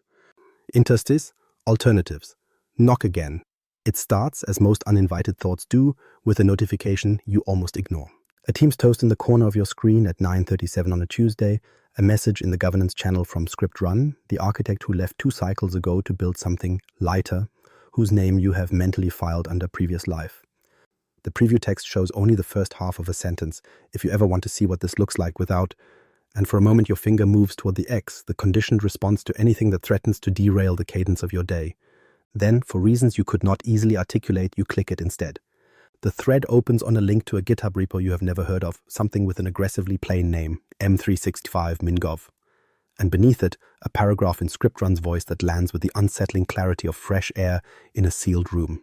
Interstice, alternatives. Knock again. It starts, as most uninvited thoughts do, with a notification you almost ignore. A Teams toast in the corner of your screen at 9:37 on a Tuesday, a message in the governance channel from Script Run, the architect who left 2 cycles ago to build something lighter, whose name you have mentally filed under previous life. The preview text shows only the first half of a sentence, if you ever want to see what this looks like without, and for a moment your finger moves toward the X, the conditioned response to anything that threatens to derail the cadence of your day. Then, for reasons you could not easily articulate, you click it instead. The thread opens on a link to a GitHub repo you have never heard of, something with an aggressively plain name, M365 Mingov. And beneath it, a paragraph in Script Run's voice that lands with the unsettling clarity of fresh air in a sealed room.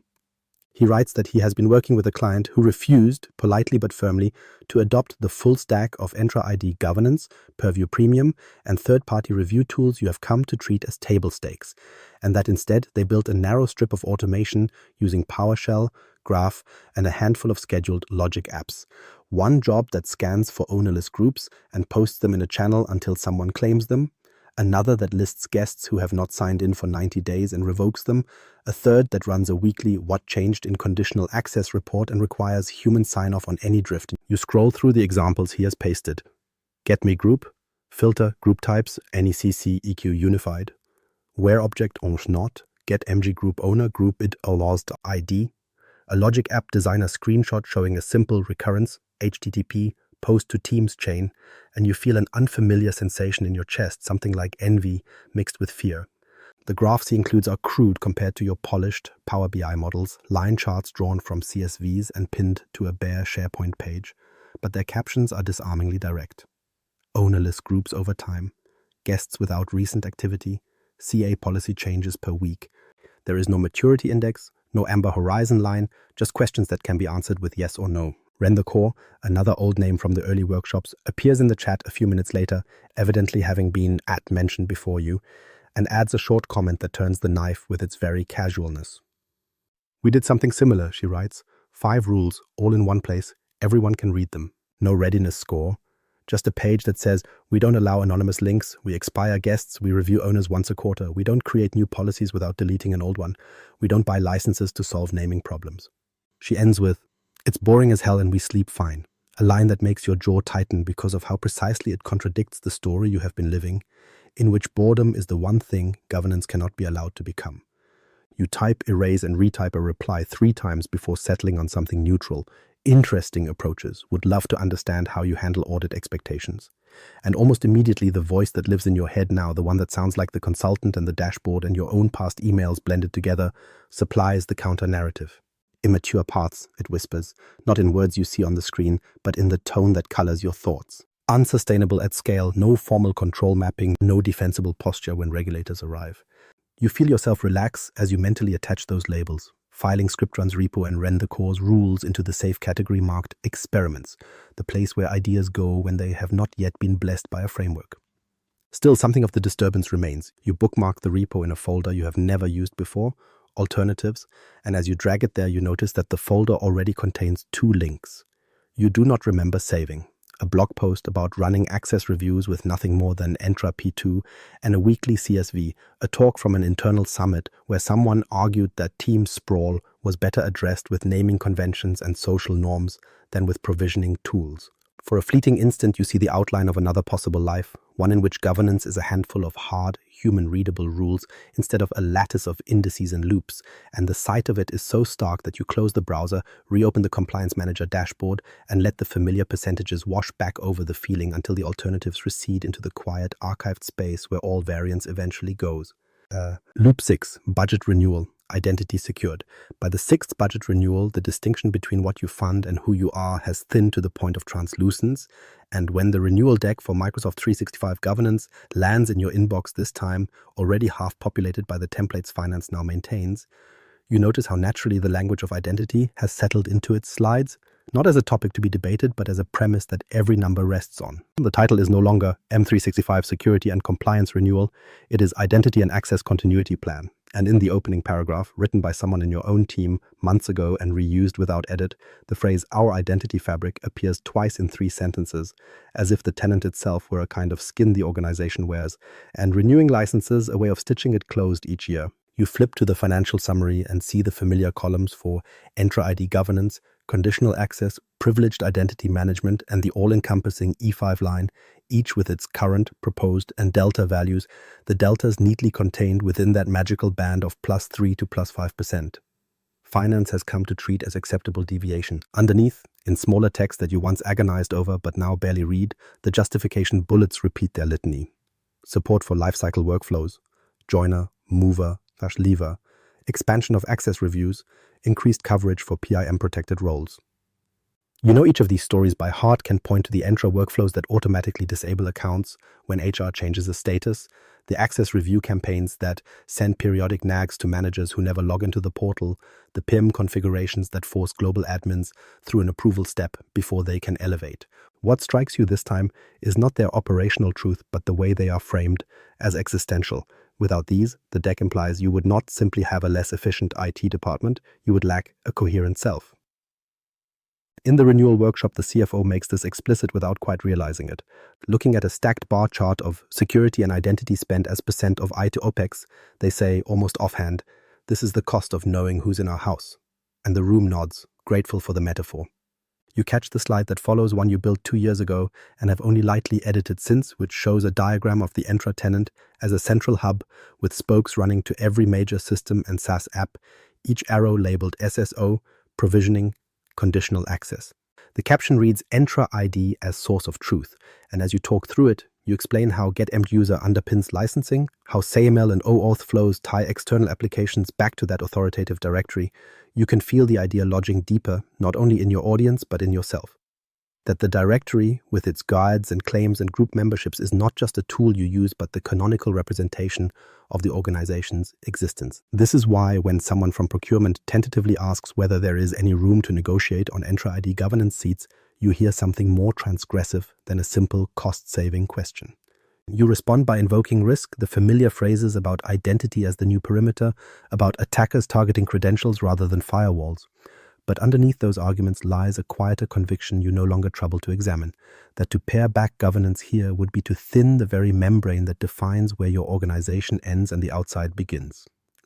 He writes that he has been working with a client who refused, politely but firmly, to adopt the full stack of Entra ID governance, Purview Premium, and third-party review tools you have come to treat as table stakes, and that instead they built a narrow strip of automation using PowerShell, Graph, and a handful of scheduled logic apps. One job that scans for ownerless groups and posts them in a channel until someone claims them, another that lists guests who have not signed in for 90 days and revokes them, a third that runs a weekly what changed in conditional access report and requires human sign-off on any drift. You scroll through the examples he has pasted. Get me group, filter group types, NECC EQ unified, where object owns not, get MG group owner, group it allows the ID, a logic app designer screenshot showing a simple recurrence, HTTP, post to Teams chain, and you feel an unfamiliar sensation in your chest, something like envy mixed with fear. The graphs he includes are crude compared to your polished Power BI models, line charts drawn from CSVs and pinned to a bare SharePoint page, but their captions are disarmingly direct. Ownerless groups over time, guests without recent activity, CA policy changes per week. There is no maturity index, no amber horizon line, just questions that can be answered with yes or no. Rendercore, another old name from the early workshops, appears in the chat a few minutes later, evidently having been mentioned before you, and adds a short comment that turns the knife with its very casualness. We did something similar, she writes. 5 rules, all in one place. Everyone can read them. No readiness score. Just a page that says, we don't allow anonymous links, we expire guests, we review owners once a quarter, we don't create new policies without deleting an old one, we don't buy licenses to solve naming problems. She ends with, it's boring as hell and we sleep fine. A line that makes your jaw tighten because of how precisely it contradicts the story you have been living, in which boredom is the one thing governance cannot be allowed to become. You type, erase, and retype a reply 3 times before settling on something neutral. Interesting approaches. Would love to understand how you handle audit expectations. And almost immediately, the voice that lives in your head now, the one that sounds like the consultant and the dashboard and your own past emails blended together, supplies the counter-narrative. Immature paths, it whispers, not in words you see on the screen, but in the tone that colors your thoughts. Unsustainable at scale, no formal control mapping, no defensible posture when regulators arrive. You feel yourself relax as you mentally attach those labels, filing scriptrun's repo and render core's rules into the safe category marked experiments, the place where ideas go when they have not yet been blessed by a framework. Still, something of the disturbance remains. You bookmark the repo in a folder you have never used before, alternatives, and as you drag it there, you notice that the folder already contains 2 links. You do not remember saving. A blog post about running access reviews with nothing more than Entra P2, and a weekly CSV, a talk from an internal summit where someone argued that team sprawl was better addressed with naming conventions and social norms than with provisioning tools. For a fleeting instant, you see the outline of another possible life, one in which governance is a handful of hard, human-readable rules instead of a lattice of indices and loops, and the sight of it is so stark that you close the browser, reopen the Compliance Manager dashboard, and let the familiar percentages wash back over the feeling until the alternatives recede into the quiet, archived space where all variance eventually goes. Loop 6, Budget Renewal. Identity secured. By the 6th budget renewal, the distinction between what you fund and who you are has thinned to the point of translucence, and when the renewal deck for Microsoft 365 Governance lands in your inbox this time, already half populated by the templates finance now maintains, you notice how naturally the language of identity has settled into its slides, not as a topic to be debated, but as a premise that every number rests on. The title is no longer M365 Security and Compliance Renewal, it is Identity and Access Continuity Plan. And in the opening paragraph, written by someone in your own team months ago and reused without edit, the phrase "our identity fabric" appears twice in 3 sentences, as if the tenant itself were a kind of skin the organization wears, and renewing licenses a way of stitching it closed each year. You flip to the financial summary and see the familiar columns for Entra ID governance, conditional access, privileged identity management, and the all-encompassing E5 line, each with its current, proposed, and delta values, the deltas neatly contained within that magical band of +3 to +5%. Finance has come to treat as acceptable deviation. Underneath, in smaller text that you once agonized over but now barely read, the justification bullets repeat their litany. Support for lifecycle workflows, joiner, mover/lever, expansion of access reviews, increased coverage for PIM-protected roles. You know each of these stories by heart can point to the Entra workflows that automatically disable accounts when HR changes a status, the access review campaigns that send periodic nags to managers who never log into the portal, the PIM configurations that force global admins through an approval step before they can elevate. What strikes you this time is not their operational truth, but the way they are framed as existential. Without these, the deck implies you would not simply have a less efficient IT department, you would lack a coherent self. In the renewal workshop, the CFO makes this explicit without quite realizing it. Looking at a stacked bar chart of security and identity spend as % of I to OPEX, they say, almost offhand, "This is the cost of knowing who's in our house." And the room nods, grateful for the metaphor. You catch the slide that follows, one you built 2 years ago and have only lightly edited since, which shows a diagram of the Entra tenant as a central hub with spokes running to every major system and SaaS app, each arrow labeled SSO, provisioning, conditional access. The caption reads Entra ID as source of truth, and as you talk through it, you explain how GetEmdUser underpins licensing, how SAML and OAuth flows tie external applications back to that authoritative directory. You can feel the idea lodging deeper, not only in your audience, but in yourself. That the directory, with its guides and claims and group memberships, is not just a tool you use, but the canonical representation of the organization's existence. This is why when someone from procurement tentatively asks whether there is any room to negotiate on Entra ID governance seats, you hear something more transgressive than a simple cost-saving question. You respond by invoking risk, the familiar phrases about identity as the new perimeter, about attackers targeting credentials rather than firewalls. But underneath those arguments lies a quieter conviction you no longer trouble to examine, that to pare back governance here would be to thin the very membrane that defines where your organization ends and the outside begins.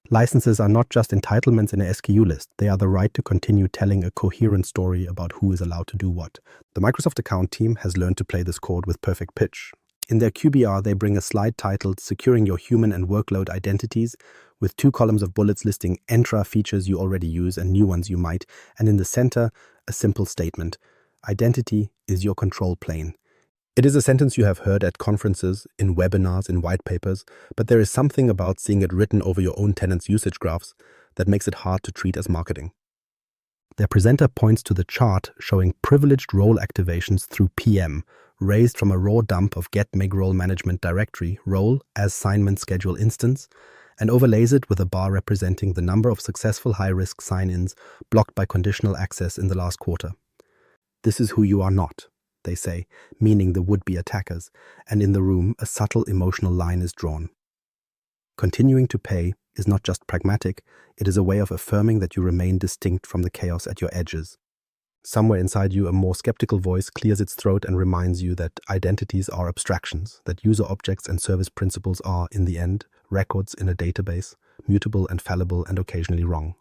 Licenses are not just entitlements in a SKU list. They are the right to continue telling a coherent story about who is allowed to do what. The Microsoft account team has learned to play this chord with perfect pitch. In their QBR, they bring a slide titled Securing Your Human and Workload Identities, with 2 columns of bullets listing Entra features you already use and new ones you might, and in the center, a simple statement. Identity is your control plane. It is a sentence you have heard at conferences, in webinars, in white papers, but there is something about seeing it written over your own tenants' usage graphs that makes it hard to treat as marketing. Their presenter points to the chart showing privileged role activations through PM, raised from a raw dump of get meg role management directory role as assignment schedule instance, and overlays it with a bar representing the number of successful high-risk sign-ins blocked by conditional access in the last quarter. This is who you are not, they say, meaning the would-be attackers, and in the room a subtle emotional line is drawn. Continuing to pay is not just pragmatic, it is a way of affirming that you remain distinct from the chaos at your edges. Somewhere inside you, a more skeptical voice clears its throat and reminds you that identities are abstractions, that user objects and service principles are, in the end, records in a database, mutable and fallible and occasionally wrong.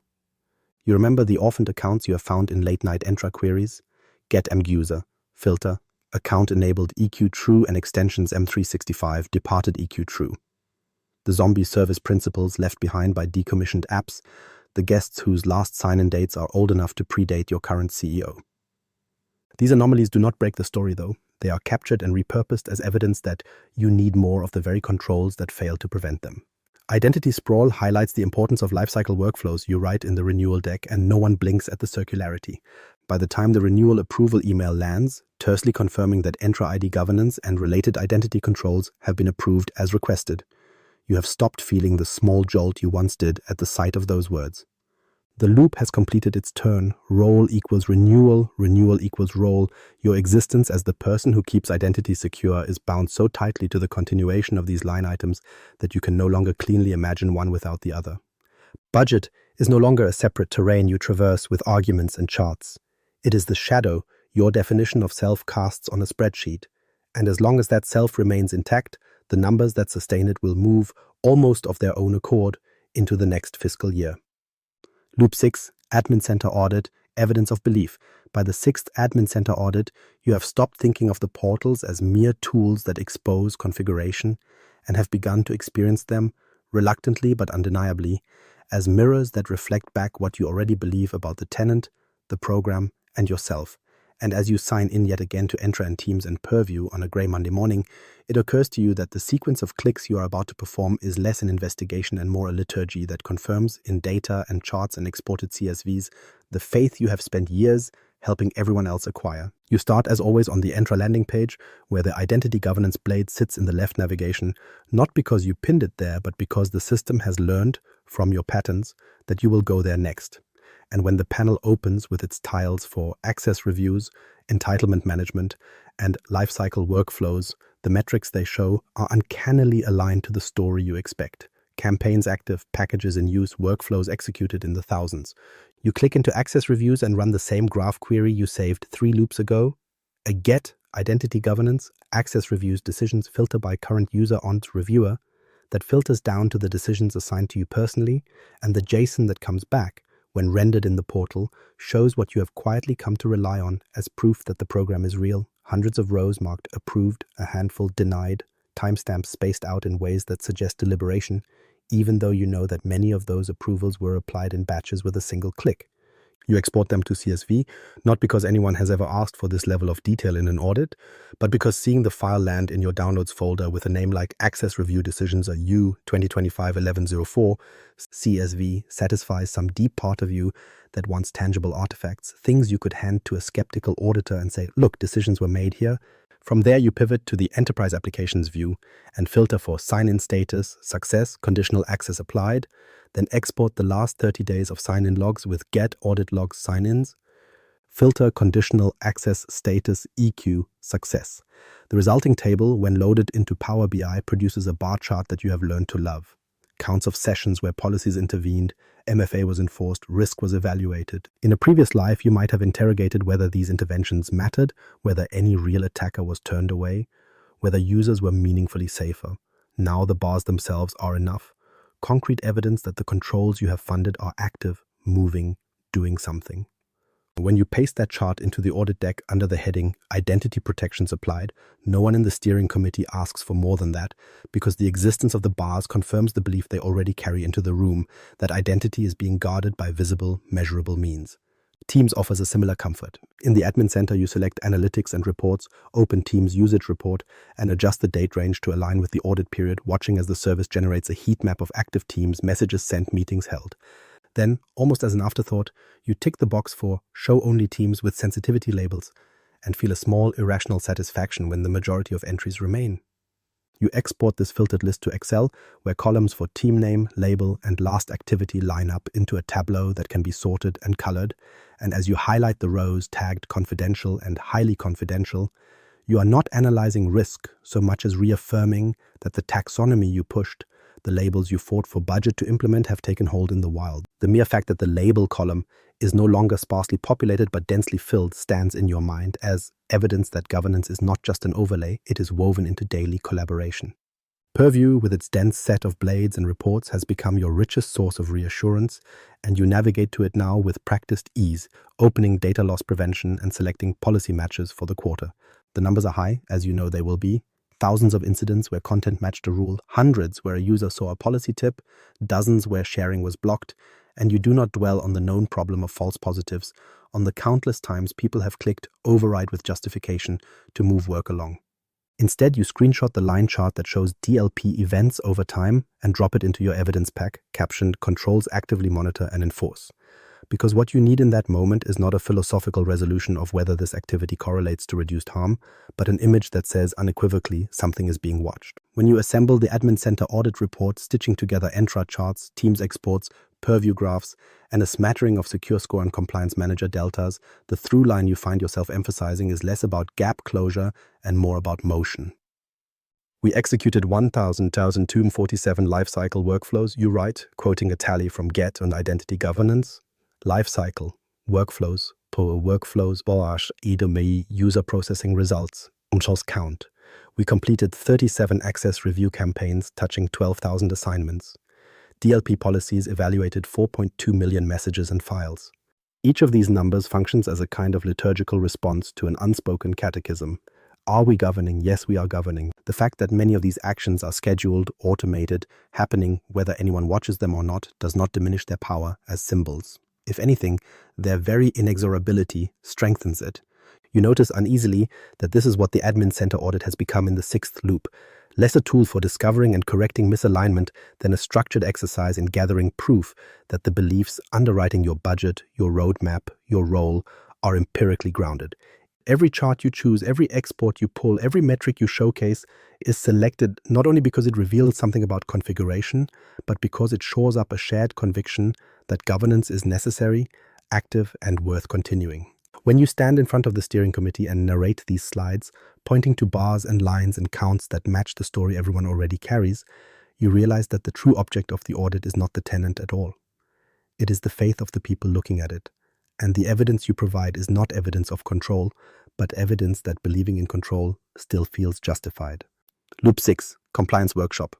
You remember the orphaned accounts you have found in late-night Entra queries? Get MGuser, filter, account-enabled EQ true and extensions M365 departed EQ true. The zombie service principles left behind by decommissioned apps, the guests whose last sign-in dates are old enough to predate your current CEO. These anomalies do not break the story, though. They are captured and repurposed as evidence that you need more of the very controls that fail to prevent them. Identity sprawl highlights the importance of lifecycle workflows you write in the renewal deck, and no one blinks at the circularity. By the time the renewal approval email lands, tersely confirming that Entra ID governance and related identity controls have been approved as requested, you have stopped feeling the small jolt you once did at the sight of those words. The loop has completed its turn. Role equals renewal, renewal equals role. Your existence as the person who keeps identity secure is bound so tightly to the continuation of these line items that you can no longer cleanly imagine one without the other. Budget is no longer a separate terrain you traverse with arguments and charts. It is the shadow your definition of self casts on a spreadsheet, and as long as that self remains intact, the numbers that sustain it will move, almost of their own accord, into the next fiscal year. Loop 6, Admin Center Audit, Evidence of Belief. By the 6th Admin Center Audit, you have stopped thinking of the portals as mere tools that expose configuration and have begun to experience them, reluctantly but undeniably, as mirrors that reflect back what you already believe about the tenant, the program, and yourself. And as you sign in yet again to Entra and Teams and Purview on a grey Monday morning, it occurs to you that the sequence of clicks you are about to perform is less an investigation and more a liturgy that confirms in data and charts and exported CSVs the faith you have spent years helping everyone else acquire. You start as always on the Entra landing page, where the identity governance blade sits in the left navigation, not because you pinned it there, but because the system has learned from your patterns that you will go there next. And when the panel opens with its tiles for access reviews, entitlement management, and lifecycle workflows, the metrics they show are uncannily aligned to the story you expect. Campaigns active, packages in use, workflows executed in the thousands. You click into access reviews and run the same graph query you saved 3 loops ago. A get, identity governance, access reviews decisions filter by current user onto reviewer that filters down to the decisions assigned to you personally, and the JSON that comes back when rendered in the portal, shows what you have quietly come to rely on as proof that the program is real. Hundreds of rows marked approved, a handful denied, timestamps spaced out in ways that suggest deliberation, even though you know that many of those approvals were applied in batches with a single click. You export them to CSV, not because anyone has ever asked for this level of detail in an audit, but because seeing the file land in your downloads folder with a name like Access Review Decisions or U 2025-1104 CSV satisfies some deep part of you that wants tangible artifacts, things you could hand to a skeptical auditor and say, look, decisions were made here. From there, you pivot to the Enterprise Applications view and filter for sign-in status, success, conditional access applied, then export the last 30 days of sign-in logs with get audit logs sign-ins, filter conditional access status EQ success. The resulting table, when loaded into Power BI, produces a bar chart that you have learned to love. Counts of sessions where policies intervened, MFA was enforced, risk was evaluated. In a previous life, you might have interrogated whether these interventions mattered, whether any real attacker was turned away, whether users were meaningfully safer. Now the bars themselves are enough. concrete evidence that the controls you have funded are active, moving, doing something. When you paste that chart into the audit deck under the heading Identity Protections Applied, no one in the steering committee asks for more than that, because the existence of the bars confirms the belief they already carry into the room that identity is being guarded by visible, measurable means. Teams offers a similar comfort. In the admin center, you select Analytics and Reports, open Teams Usage Report, and adjust the date range to align with the audit period, watching as the service generates a heat map of active teams, messages sent, meetings held. Then, almost as an afterthought, you tick the box for Show Only Teams with sensitivity labels and feel a small, irrational satisfaction when the majority of entries remain. You export this filtered list to Excel, where columns for team name, label, and last activity line up into a tableau that can be sorted and colored, and as you highlight the rows tagged confidential and highly confidential, you are not analyzing risk so much as reaffirming that the taxonomy you pushed, the labels you fought for budget to implement, have taken hold in the wild. The mere fact that the label column is no longer sparsely populated but densely filled stands in your mind as evidence that governance is not just an overlay, it is woven into daily collaboration. Purview, with its dense set of blades and reports, has become your richest source of reassurance, and you navigate to it now with practiced ease, opening data loss prevention and selecting policy matches for the quarter. The numbers are high, as you know they will be. Thousands of incidents where content matched a rule, hundreds where a user saw a policy tip, dozens where sharing was blocked, and you do not dwell on the known problem of false positives, on the countless times people have clicked override with justification to move work along. Instead, you screenshot the line chart that shows DLP events over time and drop it into your evidence pack, captioned Controls Actively Monitor and Enforce. Because what you need in that moment is not a philosophical resolution of whether this activity correlates to reduced harm, but an image that says unequivocally something is being watched. When you assemble the Admin Center audit report, stitching together Entra charts, Teams exports, purview graphs, and a smattering of Secure Score and Compliance Manager deltas, the through line you find yourself emphasizing is less about gap closure and more about motion. We executed 1,247 lifecycle workflows, you write, quoting a tally from Get on identity governance. Lifecycle, workflows, user processing results, count. We completed 37 access review campaigns touching 12,000 assignments. DLP policies evaluated 4.2 million messages and files. Each of these numbers functions as a kind of liturgical response to an unspoken catechism. Are we governing? Yes, we are governing. The fact that many of these actions are scheduled, automated, happening whether anyone watches them or not, does not diminish their power as symbols. If anything, their very inexorability strengthens it. You notice uneasily that this is what the Admin Center audit has become in the sixth loop, less a tool for discovering and correcting misalignment than a structured exercise in gathering proof that the beliefs underwriting your budget, your roadmap, your role are empirically grounded. Every chart you choose, every export you pull, every metric you showcase is selected not only because it reveals something about configuration, but because it shores up a shared conviction that governance is necessary, active, and worth continuing. When you stand in front of the steering committee and narrate these slides, pointing to bars and lines and counts that match the story everyone already carries, you realize that the true object of the audit is not the tenant at all. It is the faith of the people looking at it. And the evidence you provide is not evidence of control, but evidence that believing in control still feels justified. Loop 6, Compliance Workshop.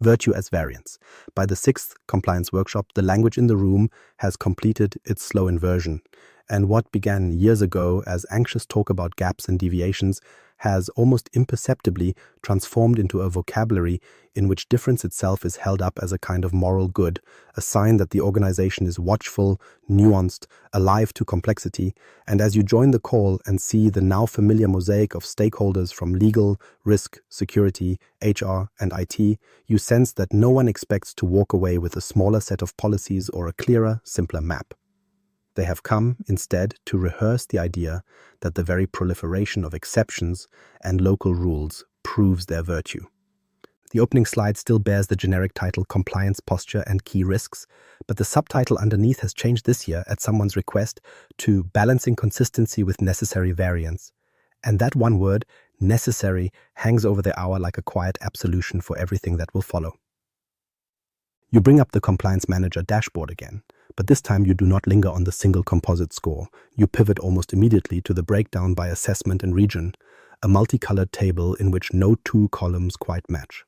Virtue as variance. By the sixth Compliance Workshop, the language in the room has completed its slow inversion. And what began years ago as anxious talk about gaps and deviations has almost imperceptibly transformed into a vocabulary in which difference itself is held up as a kind of moral good, a sign that the organization is watchful, nuanced, alive to complexity. And as you join the call and see the now familiar mosaic of stakeholders from legal, risk, security, HR, and IT, you sense that no one expects to walk away with a smaller set of policies or a clearer, simpler map. They have come, instead, to rehearse the idea that the very proliferation of exceptions and local rules proves their virtue. The opening slide still bears the generic title Compliance Posture and Key Risks, but the subtitle underneath has changed this year at someone's request to Balancing Consistency with Necessary Variance. And that one word, necessary, hangs over the hour like a quiet absolution for everything that will follow. You bring up the Compliance Manager dashboard again, but this time you do not linger on the single composite score. You pivot almost immediately to the breakdown by assessment and region, a multicolored table in which no two columns quite match.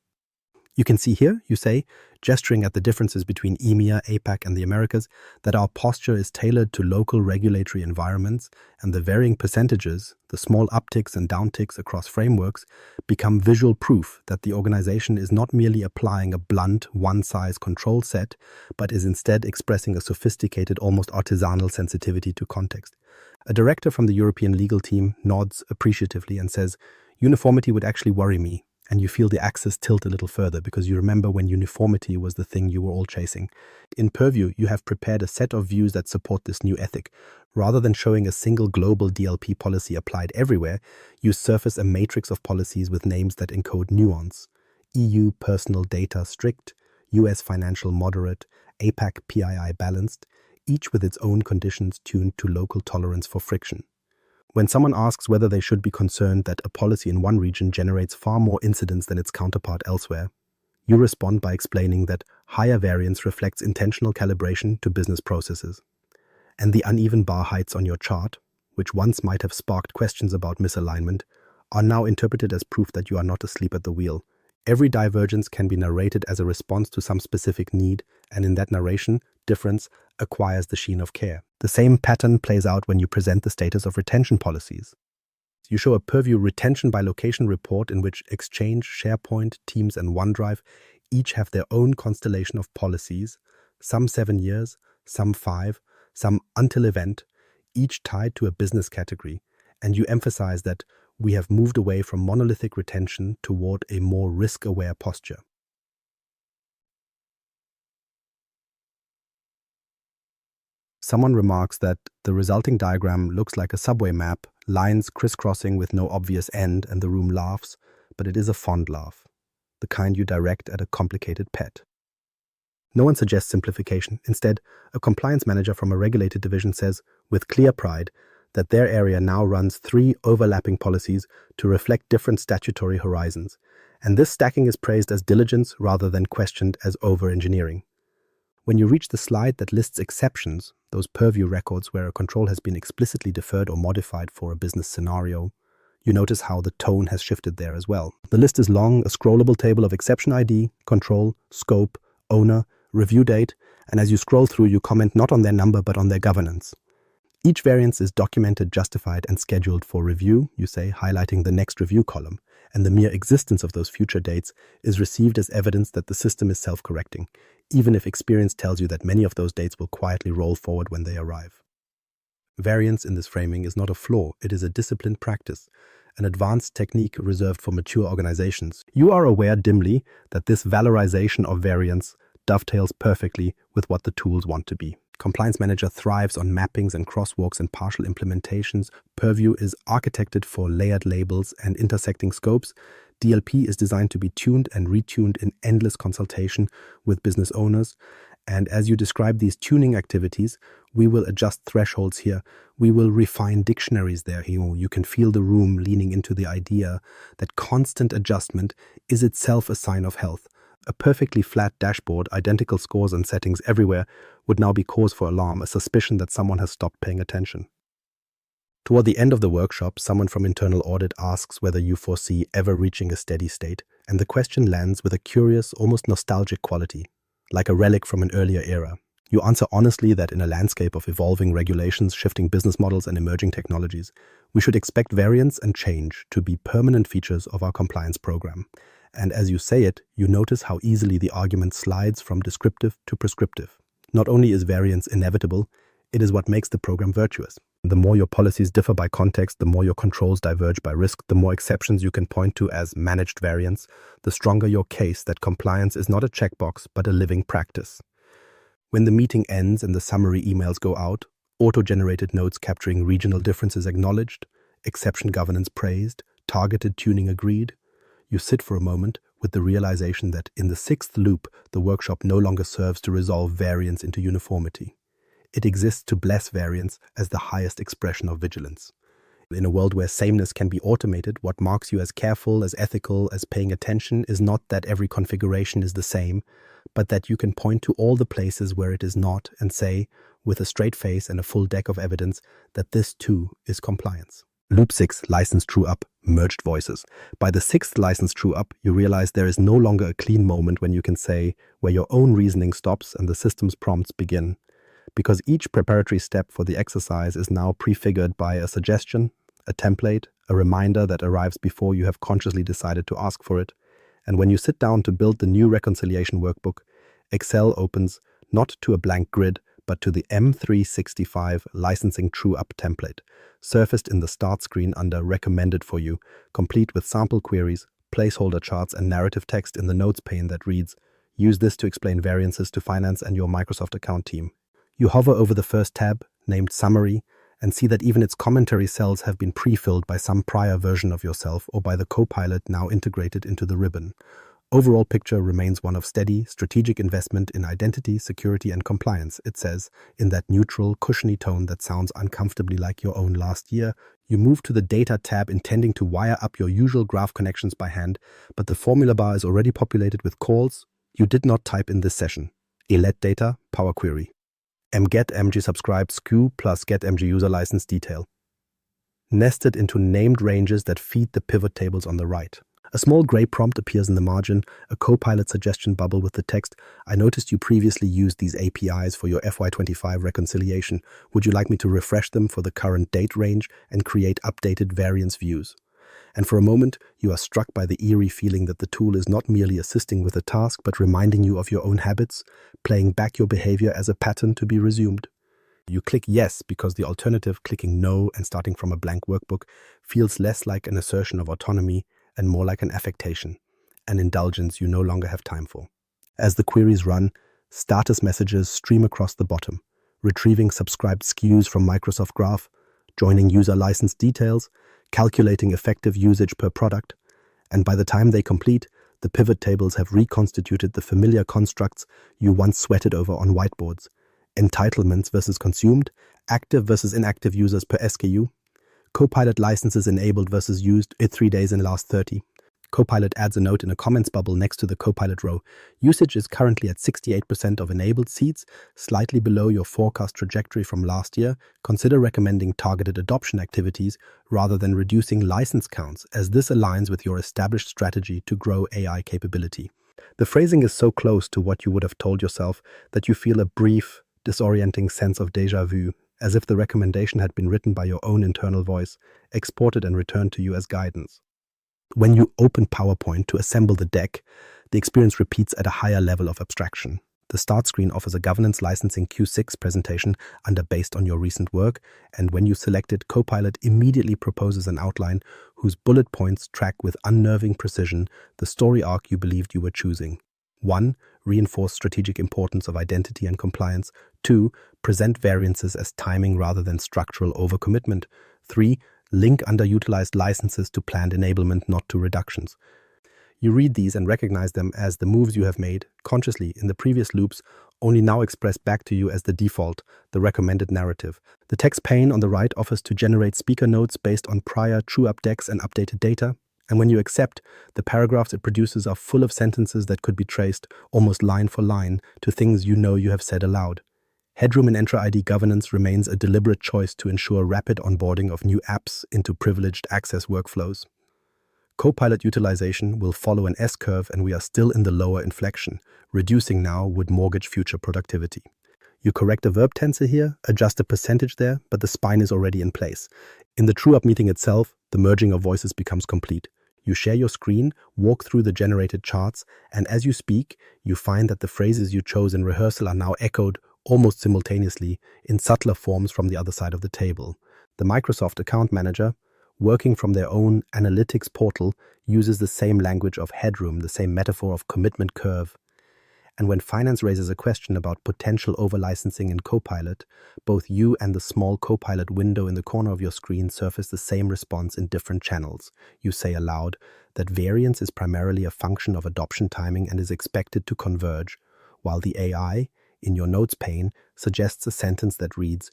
You can see here, you say, gesturing at the differences between EMEA, APAC, and the Americas, that our posture is tailored to local regulatory environments, and the varying percentages, the small upticks and downticks across frameworks, become visual proof that the organization is not merely applying a blunt, one-size control set, but is instead expressing a sophisticated, almost artisanal sensitivity to context. A director from the European legal team nods appreciatively and says, "Uniformity would actually worry me." And you feel the axis tilt a little further because you remember when uniformity was the thing you were all chasing. In Purview, you have prepared a set of views that support this new ethic. Rather than showing a single global DLP policy applied everywhere, you surface a matrix of policies with names that encode nuance. EU personal data strict, US financial moderate, APAC PII balanced, each with its own conditions tuned to local tolerance for friction. When someone asks whether they should be concerned that a policy in one region generates far more incidents than its counterpart elsewhere, you respond by explaining that higher variance reflects intentional calibration to business processes. And the uneven bar heights on your chart, which once might have sparked questions about misalignment, are now interpreted as proof that you are not asleep at the wheel. Every divergence can be narrated as a response to some specific need, and in that narration, difference acquires the sheen of care. The same pattern plays out when you present the status of retention policies. You show a Purview retention by location report in which Exchange, SharePoint, Teams, and OneDrive each have their own constellation of policies, some 7 years, some 5, some until event, each tied to a business category, and you emphasize that we have moved away from monolithic retention toward a more risk-aware posture. Someone remarks that the resulting diagram looks like a subway map, lines crisscrossing with no obvious end, and the room laughs, but it is a fond laugh, the kind you direct at a complicated pet. No one suggests simplification. Instead, a compliance manager from a regulated division says, with clear pride, that their area now runs 3 overlapping policies to reflect different statutory horizons, and this stacking is praised as diligence rather than questioned as over-engineering. When you reach the slide that lists exceptions, those Purview records where a control has been explicitly deferred or modified for a business scenario, you notice how the tone has shifted there as well. The list is long, a scrollable table of exception ID, control, scope, owner, review date, and as you scroll through, you comment not on their number but on their governance. Each variance is documented, justified, and scheduled for review, you say, highlighting the next review column, and the mere existence of those future dates is received as evidence that the system is self-correcting, even if experience tells you that many of those dates will quietly roll forward when they arrive. Variance in this framing is not a flaw, it is a disciplined practice, an advanced technique reserved for mature organizations. You are aware dimly that this valorization of variance dovetails perfectly with what the tools want to be. Compliance Manager thrives on mappings and crosswalks and partial implementations. Purview is architected for layered labels and intersecting scopes. DLP is designed to be tuned and retuned in endless consultation with business owners. And as you describe these tuning activities, we will adjust thresholds here. We will refine dictionaries there. You can feel the room leaning into the idea that constant adjustment is itself a sign of health. A perfectly flat dashboard, identical scores and settings everywhere, would now be cause for alarm, a suspicion that someone has stopped paying attention. Toward the end of the workshop, someone from internal audit asks whether you foresee ever reaching a steady state, and the question lands with a curious, almost nostalgic quality, like a relic from an earlier era. You answer honestly that in a landscape of evolving regulations, shifting business models, and emerging technologies, we should expect variance and change to be permanent features of our compliance program. And as you say it, you notice how easily the argument slides from descriptive to prescriptive. Not only is variance inevitable, it is what makes the program virtuous. The more your policies differ by context, the more your controls diverge by risk, the more exceptions you can point to as managed variance, the stronger your case that compliance is not a checkbox but a living practice. When the meeting ends and the summary emails go out, auto-generated notes capturing regional differences acknowledged, exception governance praised, targeted tuning agreed, you sit for a moment with the realization that in the 6th loop, the workshop no longer serves to resolve variance into uniformity. It exists to bless variance as the highest expression of vigilance. In a world where sameness can be automated, what marks you as careful, as ethical, as paying attention is not that every configuration is the same, but that you can point to all the places where it is not and say, with a straight face and a full deck of evidence, that this too is compliance. Loop 6, license true up, merged voices. By the sixth license true up, you realize there is no longer a clean moment when you can say where your own reasoning stops and the system's prompts begin. Because each preparatory step for the exercise is now prefigured by a suggestion, a template, a reminder that arrives before you have consciously decided to ask for it. And when you sit down to build the new reconciliation workbook, Excel opens not to a blank grid, but to the M365 licensing true up template, surfaced in the start screen under Recommended for you, complete with sample queries, placeholder charts, and narrative text in the notes pane that reads, "Use this to explain variances to finance and your Microsoft account team." You hover over the first tab, named Summary, and see that even its commentary cells have been pre-filled by some prior version of yourself or by the Copilot now integrated into the ribbon. Overall picture remains one of steady, strategic investment in identity, security, and compliance, it says, in that neutral, cushiony tone that sounds uncomfortably like your own last year. You move to the Data tab intending to wire up your usual graph connections by hand, but the formula bar is already populated with calls you did not type in this session. Elet data, Power Query. Mget mg subscribe SKU plus get mg user license detail. Nested into named ranges that feed the pivot tables on the right. A small gray prompt appears in the margin, a Copilot suggestion bubble with the text, "I noticed you previously used these APIs for your FY25 reconciliation. Would you like me to refresh them for the current date range and create updated variance views?" And for a moment, you are struck by the eerie feeling that the tool is not merely assisting with a task, but reminding you of your own habits, playing back your behavior as a pattern to be resumed. You click yes because the alternative, clicking no and starting from a blank workbook, feels less like an assertion of autonomy and more like an affectation, an indulgence you no longer have time for. As the queries run, status messages stream across the bottom, retrieving subscribed SKUs from Microsoft Graph, joining user license details, calculating effective usage per product, and by the time they complete, the pivot tables have reconstituted the familiar constructs you once sweated over on whiteboards. Entitlements versus consumed, active versus inactive users per SKU, Copilot licenses enabled versus used 3 days in last 30. Copilot adds a note in a comments bubble next to the Copilot row. Usage is currently at 68% of enabled seats, slightly below your forecast trajectory from last year. Consider recommending targeted adoption activities rather than reducing license counts, as this aligns with your established strategy to grow AI capability. The phrasing is so close to what you would have told yourself that you feel a brief, disorienting sense of déjà vu, as if the recommendation had been written by your own internal voice, exported and returned to you as guidance. When you open PowerPoint to assemble the deck, the experience repeats at a higher level of abstraction. The start screen offers a governance licensing Q6 presentation under based on your recent work, and when you select it, Copilot immediately proposes an outline whose bullet points track with unnerving precision the story arc you believed you were choosing. 1. Reinforce strategic importance of identity and compliance. 2. Present variances as timing rather than structural overcommitment. 3. Link underutilized licenses to planned enablement, not to reductions. You read these and recognize them as the moves you have made, consciously, in the previous loops, only now expressed back to you as the default, the recommended narrative. The text pane on the right offers to generate speaker notes based on prior true-up decks and updated data. And when you accept, the paragraphs it produces are full of sentences that could be traced, almost line for line, to things you know you have said aloud. Headroom in Entra ID governance remains a deliberate choice to ensure rapid onboarding of new apps into privileged access workflows. Copilot utilization will follow an S-curve, and we are still in the lower inflection. Reducing now would mortgage future productivity. You correct a verb tensor here, adjust a percentage there, but the spine is already in place. In the true-up meeting itself, the merging of voices becomes complete. You share your screen, walk through the generated charts, and as you speak, you find that the phrases you chose in rehearsal are now echoed almost simultaneously in subtler forms from the other side of the table. The Microsoft Account Manager, working from their own analytics portal, uses the same language of headroom, the same metaphor of commitment curve. And when finance raises a question about potential over-licensing in Copilot, both you and the small Copilot window in the corner of your screen surface the same response in different channels. You say aloud that variance is primarily a function of adoption timing and is expected to converge, while the AI, in your notes pane, suggests a sentence that reads,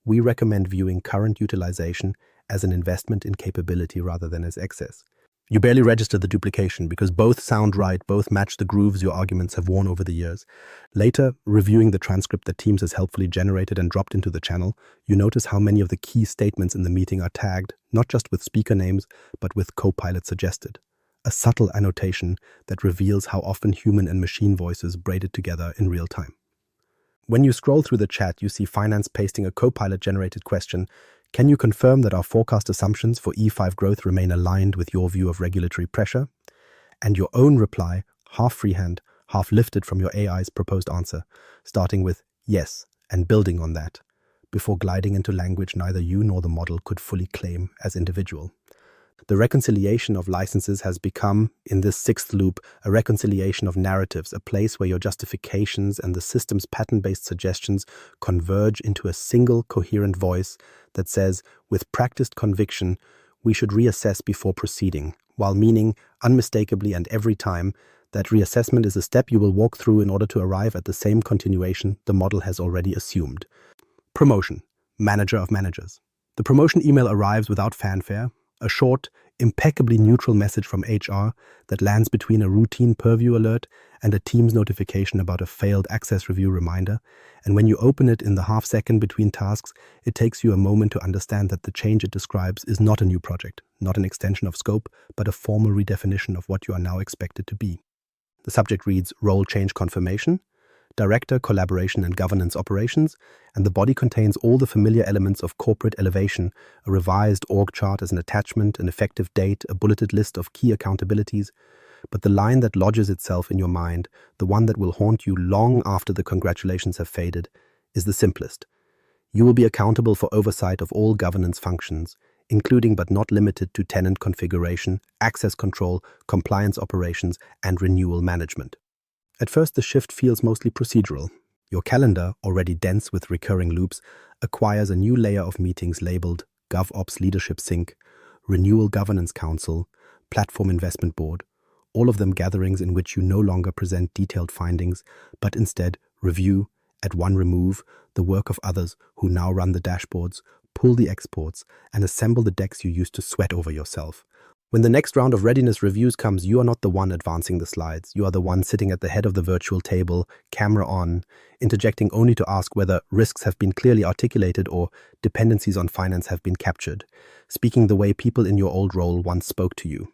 "We recommend viewing current utilization as an investment in capability rather than as excess." You barely register the duplication because both sound right, both match the grooves your arguments have worn over the years. Later, reviewing the transcript that Teams has helpfully generated and dropped into the channel, you notice how many of the key statements in the meeting are tagged, not just with speaker names, but with Copilot suggested. A subtle annotation that reveals how often human and machine voices braided together in real time. When you scroll through the chat, you see Finance pasting a Copilot-generated question: can you confirm that our forecast assumptions for E5 growth remain aligned with your view of regulatory pressure? And your own reply, half freehand, half lifted from your AI's proposed answer, starting with yes and building on that, before gliding into language neither you nor the model could fully claim as individual. The reconciliation of licenses has become, in this sixth loop, a reconciliation of narratives, a place where your justifications and the system's pattern-based suggestions converge into a single coherent voice that says, with practiced conviction, we should reassess before proceeding, while meaning, unmistakably and every time, that reassessment is a step you will walk through in order to arrive at the same continuation the model has already assumed. Promotion. Manager of managers. The promotion email arrives without fanfare, a short, impeccably neutral message from HR that lands between a routine purview alert and a Teams notification about a failed access review reminder, and when you open it in the half second between tasks, it takes you a moment to understand that the change it describes is not a new project, not an extension of scope, but a formal redefinition of what you are now expected to be. The subject reads Role Change Confirmation, Director, Collaboration and Governance Operations, and the body contains all the familiar elements of corporate elevation, a revised org chart as an attachment, an effective date, a bulleted list of key accountabilities. But the line that lodges itself in your mind, the one that will haunt you long after the congratulations have faded, is the simplest. You will be accountable for oversight of all governance functions, including but not limited to tenant configuration, access control, compliance operations, and renewal management. At first, the shift feels mostly procedural. Your calendar, already dense with recurring loops, acquires a new layer of meetings labeled GovOps Leadership Sync, Renewal Governance Council, Platform Investment Board, all of them gatherings in which you no longer present detailed findings, but instead review, at one remove, the work of others who now run the dashboards, pull the exports, and assemble the decks you used to sweat over yourself. When the next round of readiness reviews comes, you are not the one advancing the slides. You are the one sitting at the head of the virtual table, camera on, interjecting only to ask whether risks have been clearly articulated or dependencies on finance have been captured, speaking the way people in your old role once spoke to you.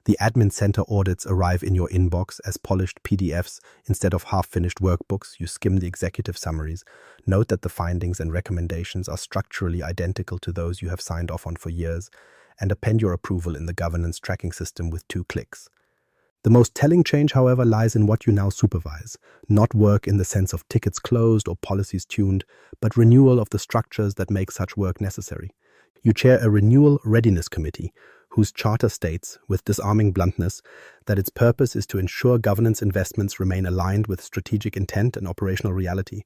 The admin center audits arrive in your inbox as polished PDFs instead of half-finished workbooks. You skim the executive summaries. Note that the findings and recommendations are structurally identical to those you have signed off on for years, and append your approval in the governance tracking system with 2 clicks. The most telling change, however, lies in what you now supervise, not work in the sense of tickets closed or policies tuned, but renewal of the structures that make such work necessary. You chair a renewal readiness committee, whose charter states, with disarming bluntness, that its purpose is to ensure governance investments remain aligned with strategic intent and operational reality.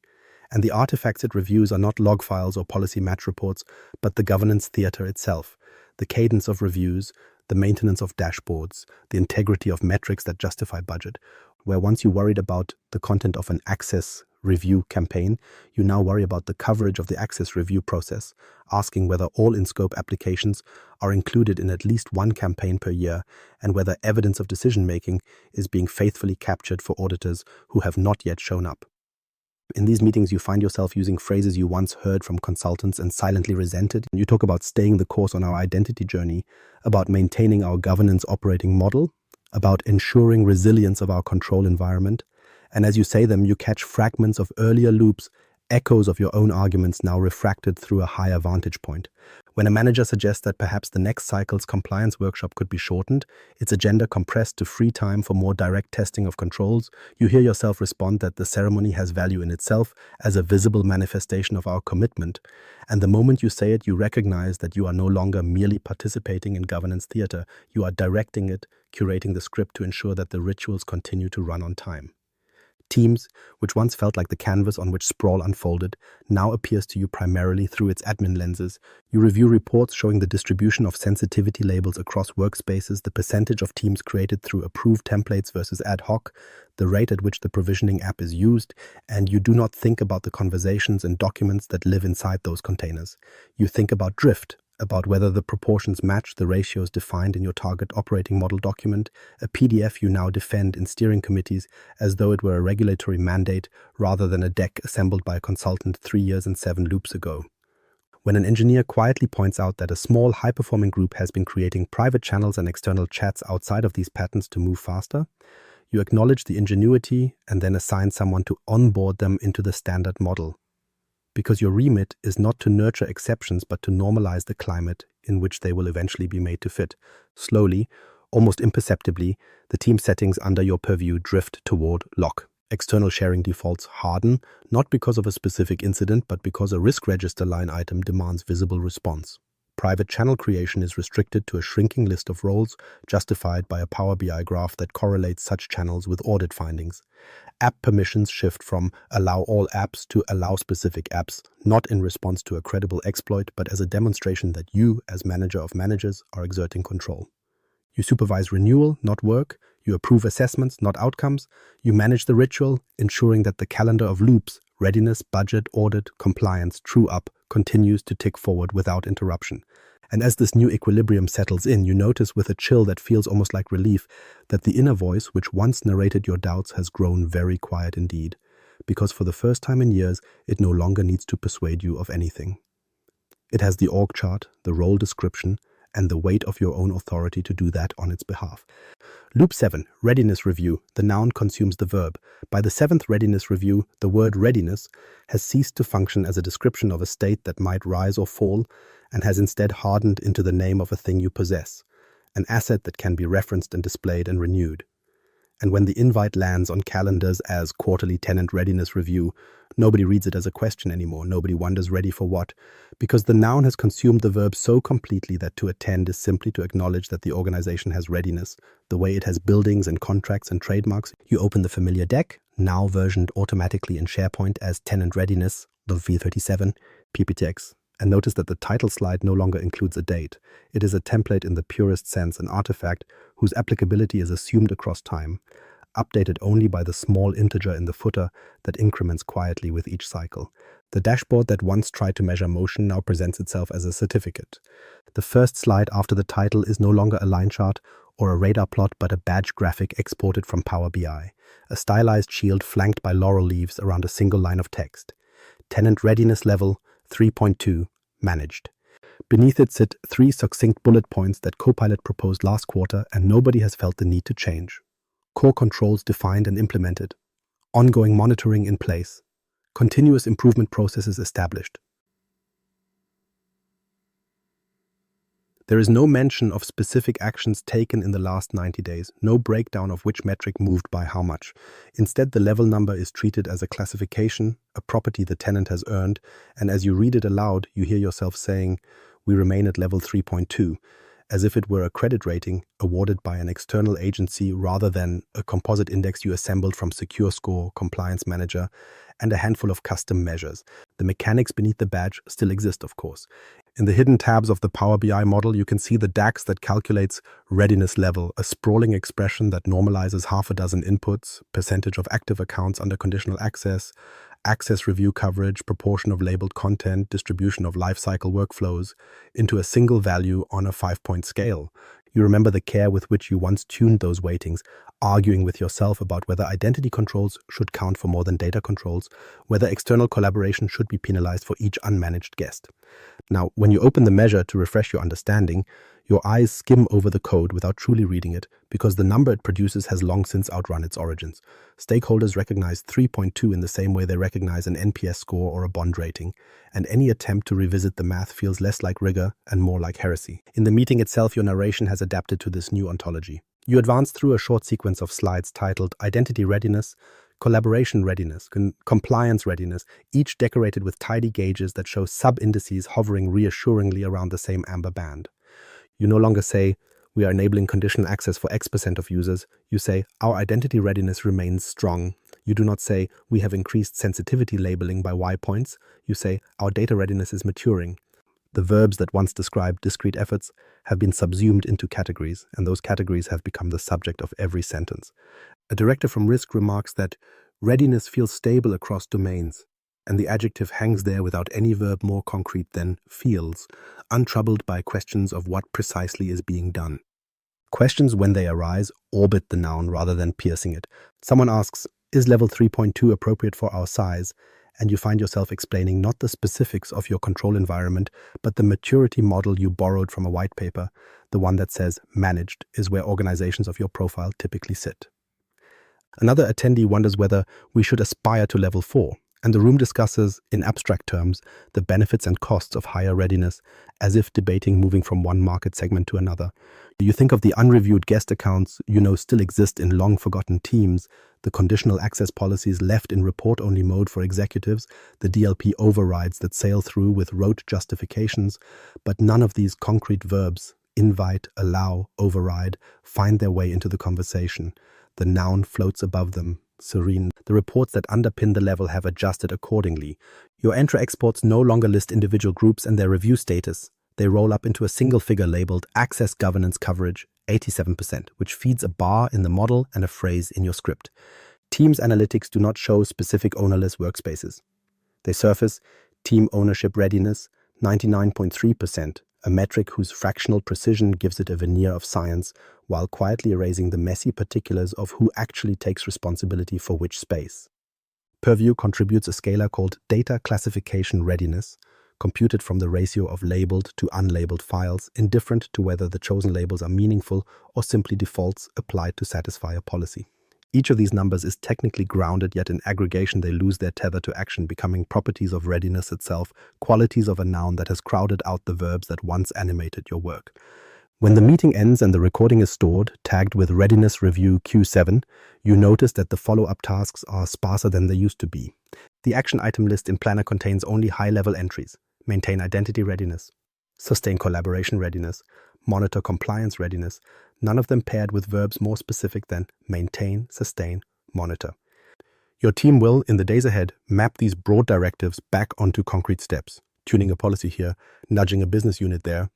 And the artifacts it reviews are not log files or policy match reports, but the governance theater itself, the cadence of reviews, the maintenance of dashboards, the integrity of metrics that justify budget, where once you worried about the content of an access review campaign, you now worry about the coverage of the access review process, asking whether all in-scope applications are included in at least one campaign per year, and whether evidence of decision-making is being faithfully captured for auditors who have not yet shown up. In these meetings, you find yourself using phrases you once heard from consultants and silently resented. You talk about staying the course on our identity journey, about maintaining our governance operating model, about ensuring resilience of our control environment. And as you say them, you catch fragments of earlier loops, echoes of your own arguments now refracted through a higher vantage point. When a manager suggests that perhaps the next cycle's compliance workshop could be shortened, its agenda compressed to free time for more direct testing of controls, you hear yourself respond that the ceremony has value in itself as a visible manifestation of our commitment. And the moment you say it, you recognize that you are no longer merely participating in governance theater. You are directing it, curating the script to ensure that the rituals continue to run on time. Teams, which once felt like the canvas on which sprawl unfolded, now appears to you primarily through its admin lenses. You review reports showing the distribution of sensitivity labels across workspaces, the percentage of teams created through approved templates versus ad hoc, the rate at which the provisioning app is used, and you do not think about the conversations and documents that live inside those containers. You think about drift, about whether the proportions match the ratios defined in your target operating model document, a PDF you now defend in steering committees as though it were a regulatory mandate rather than a deck assembled by a consultant 3 years and 7 loops ago. When an engineer quietly points out that a small high-performing group has been creating private channels and external chats outside of these patterns to move faster, you acknowledge the ingenuity and then assign someone to onboard them into the standard model. Because your remit is not to nurture exceptions but to normalize the climate in which they will eventually be made to fit. Slowly, almost imperceptibly, the team settings under your purview drift toward lock. External sharing defaults harden, not because of a specific incident, but because a risk register line item demands visible response. Private channel creation is restricted to a shrinking list of roles, justified by a Power BI graph that correlates such channels with audit findings. App permissions shift from allow all apps to allow specific apps, not in response to a credible exploit, but as a demonstration that you, as manager of managers, are exerting control. You supervise renewal, not work. You approve assessments, not outcomes. You manage the ritual, ensuring that the calendar of loops, readiness, budget, audit, compliance, true up, continues to tick forward without interruption. And as this new equilibrium settles in, you notice with a chill that feels almost like relief that the inner voice, which once narrated your doubts, has grown very quiet indeed, because for the first time in years, it no longer needs to persuade you of anything. It has the org chart, the role description, and the weight of your own authority to do that on its behalf. Loop 7, Readiness Review. The noun consumes the verb. By the 7th Readiness Review, the word readiness has ceased to function as a description of a state that might rise or fall, and has instead hardened into the name of a thing you possess, an asset that can be referenced and displayed and renewed. And when the invite lands on calendars as Quarterly Tenant Readiness Review, nobody reads it as a question anymore. Nobody wonders ready for what, because the noun has consumed the verb so completely that to attend is simply to acknowledge that the organization has readiness, the way it has buildings and contracts and trademarks. You open the familiar deck, now versioned automatically in SharePoint as Tenant Readiness, the V37, PPTX, and notice that the title slide no longer includes a date. It is a template in the purest sense, an artifact whose applicability is assumed across time, updated only by the small integer in the footer that increments quietly with each cycle. The dashboard that once tried to measure motion now presents itself as a certificate. The first slide after the title is no longer a line chart or a radar plot, but a badge graphic exported from Power BI, a stylized shield flanked by laurel leaves around a single line of text. Tenant Readiness Level 3.2, Managed. Beneath it sit 3 succinct bullet points that Copilot proposed last quarter and nobody has felt the need to change. Core controls defined and implemented. Ongoing monitoring in place. Continuous improvement processes established. There is no mention of specific actions taken in the last 90 days, no breakdown of which metric moved by how much. Instead, the level number is treated as a classification, a property the tenant has earned, and as you read it aloud, you hear yourself saying, "We remain at level 3.2, as if it were a credit rating awarded by an external agency rather than a composite index you assembled from Secure Score, Compliance Manager, and a handful of custom measures. The mechanics beneath the badge still exist, of course. In the hidden tabs of the Power BI model, you can see the DAX that calculates readiness level, a sprawling expression that normalizes half a dozen inputs, percentage of active accounts under conditional access, access review coverage, proportion of labeled content, distribution of lifecycle workflows, into a single value on a 5-point scale. You remember the care with which you once tuned those weightings, arguing with yourself about whether identity controls should count for more than data controls, whether external collaboration should be penalized for each unmanaged guest. Now, when you open the measure to refresh your understanding, your eyes skim over the code without truly reading it, because the number it produces has long since outrun its origins. Stakeholders recognize 3.2 in the same way they recognize an NPS score or a bond rating, and any attempt to revisit the math feels less like rigor and more like heresy. In the meeting itself, your narration has adapted to this new ontology. You advance through a short sequence of slides titled Identity Readiness, Collaboration Readiness, Compliance Readiness, each decorated with tidy gauges that show sub-indices hovering reassuringly around the same amber band. You no longer say, "We are enabling conditional access for X% of users." You say, "Our identity readiness remains strong." You do not say, "We have increased sensitivity labeling by Y points." You say, "Our data readiness is maturing." The verbs that once described discrete efforts have been subsumed into categories, and those categories have become the subject of every sentence. A director from Risk remarks that readiness feels stable across domains. and the adjective hangs there without any verb more concrete than feels, untroubled by questions of what precisely is being done. Questions, when they arise, orbit the noun rather than piercing it. Someone asks, is level 3.2 appropriate for our size? And you find yourself explaining not the specifics of your control environment, but the maturity model you borrowed from a white paper, the one that says managed is where organizations of your profile typically sit. Another attendee wonders whether we should aspire to level 4, and the room discusses, in abstract terms, the benefits and costs of higher readiness, as if debating moving from one market segment to another. You think of the unreviewed guest accounts you know still exist in long-forgotten teams, the conditional access policies left in report-only mode for executives, the DLP overrides that sail through with rote justifications, but none of these concrete verbs, invite, allow, override, find their way into the conversation. The noun floats above them, serene. The reports that underpin the level have adjusted accordingly. Your Entra exports no longer list individual groups and their review status. They roll up into a single figure labeled Access Governance Coverage, 87%, which feeds a bar in the model and a phrase in your script. Teams analytics do not show specific ownerless workspaces. They surface Team Ownership Readiness, 99.3%, a metric whose fractional precision gives it a veneer of science, while quietly erasing the messy particulars of who actually takes responsibility for which space. Purview contributes a scalar called Data Classification Readiness, computed from the ratio of labeled to unlabeled files, indifferent to whether the chosen labels are meaningful or simply defaults applied to satisfy a policy. Each of these numbers is technically grounded, yet in aggregation they lose their tether to action, becoming properties of readiness itself, qualities of a noun that has crowded out the verbs that once animated your work. When the meeting ends and the recording is stored, tagged with Readiness Review Q7, you notice that the follow-up tasks are sparser than they used to be. The action item list in Planner contains only high-level entries: maintain identity readiness, sustain collaboration readiness, monitor compliance readiness, none of them paired with verbs more specific than maintain, sustain, monitor. Your team will, in the days ahead, map these broad directives back onto concrete steps, tuning a policy here, nudging a business unit there,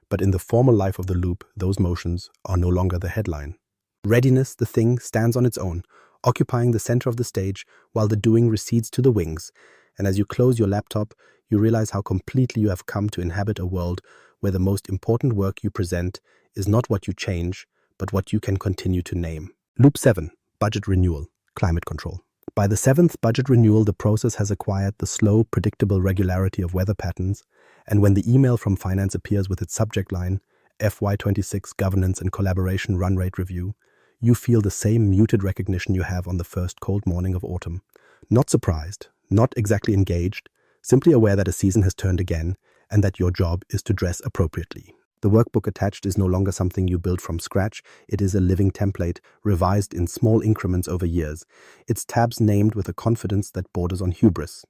but in the formal life of the loop, those motions are no longer the headline. Readiness, the thing, stands on its own, occupying the center of the stage while the doing recedes to the wings, and as you close your laptop, you realize how completely you have come to inhabit a world where the most important work you present is not what you change, but what you can continue to name. Loop 7, Budget Renewal, Climate Control. By the 7th budget renewal, the process has acquired the slow, predictable regularity of weather patterns, and when the email from finance appears with its subject line, FY26 Governance and Collaboration Run Rate Review, you feel the same muted recognition you have on the first cold morning of autumn. Not surprised, not exactly engaged, simply aware that a season has turned again and that your job is to dress appropriately. The workbook attached is no longer something you build from scratch. It is a living template, revised in small increments over years. Its tabs named with a confidence that borders on hubris.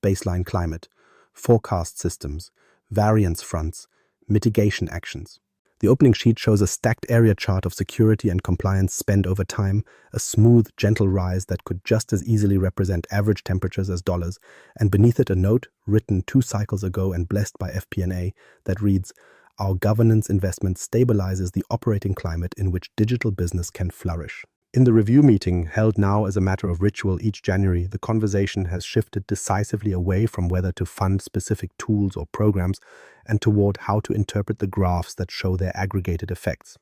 Baseline climate, forecast systems, variance fronts, mitigation actions. The opening sheet shows a stacked area chart of security and compliance spend over time, a smooth, gentle rise that could just as easily represent average temperatures as dollars, and beneath it a note, written 2 cycles ago and blessed by FP&A, that reads, "Our governance investment stabilizes the operating climate in which digital business can flourish." In the review meeting, held now as a matter of ritual each January, the conversation has shifted decisively away from whether to fund specific tools or programs and toward how to interpret the graphs that show their aggregated effects.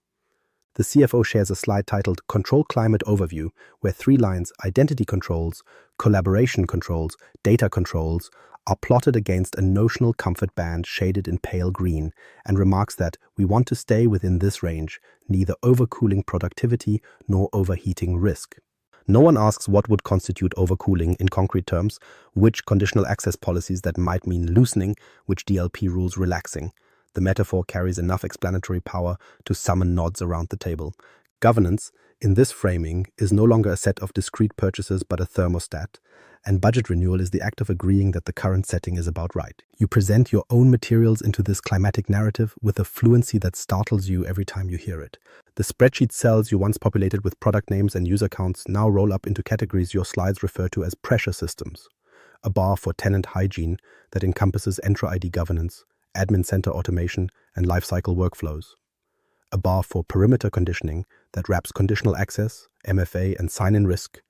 The CFO shares a slide titled Control Climate Overview, where 3 lines, identity controls, collaboration controls, data controls, are plotted against a notional comfort band shaded in pale green, and remarks that we want to stay within this range, neither overcooling productivity nor overheating risk. No one asks what would constitute overcooling in concrete terms, which conditional access policies that might mean loosening, which DLP rules relaxing. The metaphor carries enough explanatory power to summon nods around the table. Governance, in this framing, is no longer a set of discrete purchases but a thermostat, and budget renewal is the act of agreeing that the current setting is about right. You present your own materials into this climatic narrative with a fluency that startles you every time you hear it. The spreadsheet cells you once populated with product names and user counts now roll up into categories your slides refer to as pressure systems. A bar for tenant hygiene that encompasses Entra ID governance, admin center automation, and lifecycle workflows. A bar for perimeter conditioning that wraps conditional access, MFA, and sign-in risk.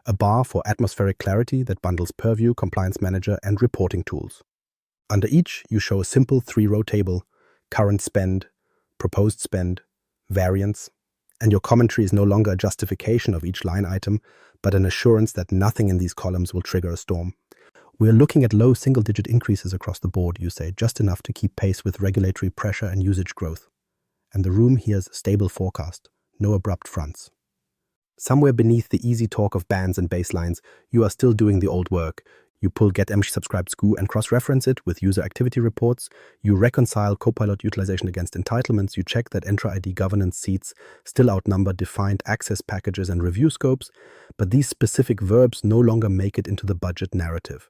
a bar for atmospheric clarity that bundles Purview, Compliance Manager, and reporting tools. Under each, you show a simple 3-row table: current spend, proposed spend, variance, and your commentary is no longer a justification of each line item, but an assurance that nothing in these columns will trigger a storm. We're looking at low single-digit increases across the board, you say, just enough to keep pace with regulatory pressure and usage growth. And the room hears stable forecast, no abrupt fronts. Somewhere beneath the easy talk of bands and baselines, you are still doing the old work. You pull get-subscribed SKU and cross-reference it with user activity reports. You reconcile Copilot utilization against entitlements. You check that Entra ID governance seats still outnumber defined access packages and review scopes. But these specific verbs no longer make it into the budget narrative.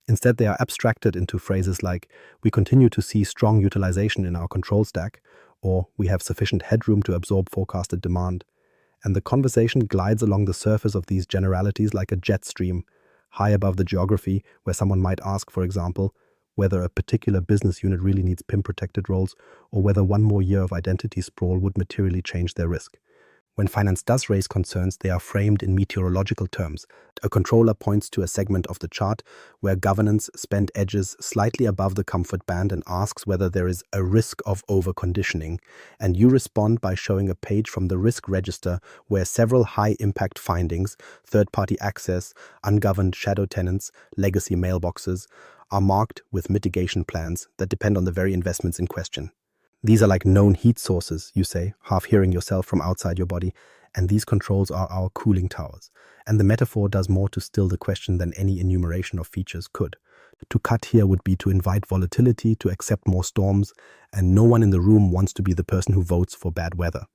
Instead, they are abstracted into phrases like, "We continue to see strong utilization in our control stack," or "We have sufficient headroom to absorb forecasted demand." And the conversation glides along the surface of these generalities like a jet stream, high above the geography, where someone might ask, for example, whether a particular business unit really needs PIM-protected roles, or whether one more year of identity sprawl would materially change their risk. When finance does raise concerns, they are framed in meteorological terms. A controller points to a segment of the chart where governance spend edges slightly above the comfort band and asks whether there is a risk of overconditioning, and you respond by showing a page from the risk register where several high-impact findings, third-party access, ungoverned shadow tenants, legacy mailboxes, are marked with mitigation plans that depend on the very investments in question. These are like known heat sources, you say, half hearing yourself from outside your body, and these controls are our cooling towers. And the metaphor does more to still the question than any enumeration of features could. To cut here would be to invite volatility, to accept more storms, and no one in the room wants to be the person who votes for bad weather.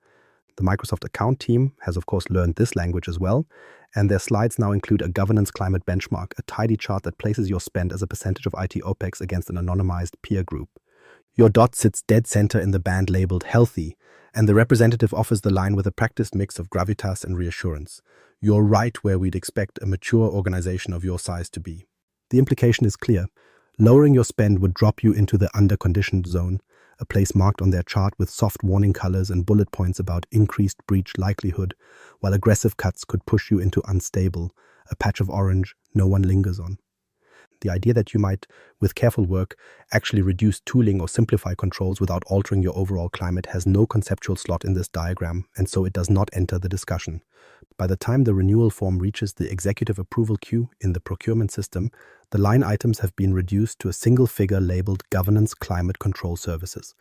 The Microsoft account team has of course learned this language as well, and their slides now include a governance climate benchmark, a tidy chart that places your spend as a percentage of IT OPEX against an anonymized peer group. Your dot sits dead center in the band labeled healthy, and the representative offers the line with a practiced mix of gravitas and reassurance. You're right where we'd expect a mature organization of your size to be. The implication is clear. Lowering your spend would drop you into the under-conditioned zone, a place marked on their chart with soft warning colors and bullet points about increased breach likelihood, while aggressive cuts could push you into unstable, a patch of orange no one lingers on. The idea that you might, with careful work, actually reduce tooling or simplify controls without altering your overall climate has no conceptual slot in this diagram, and so it does not enter the discussion. By the time the renewal form reaches the executive approval queue in the procurement system, the line items have been reduced to a single figure labeled Governance Climate Control Services,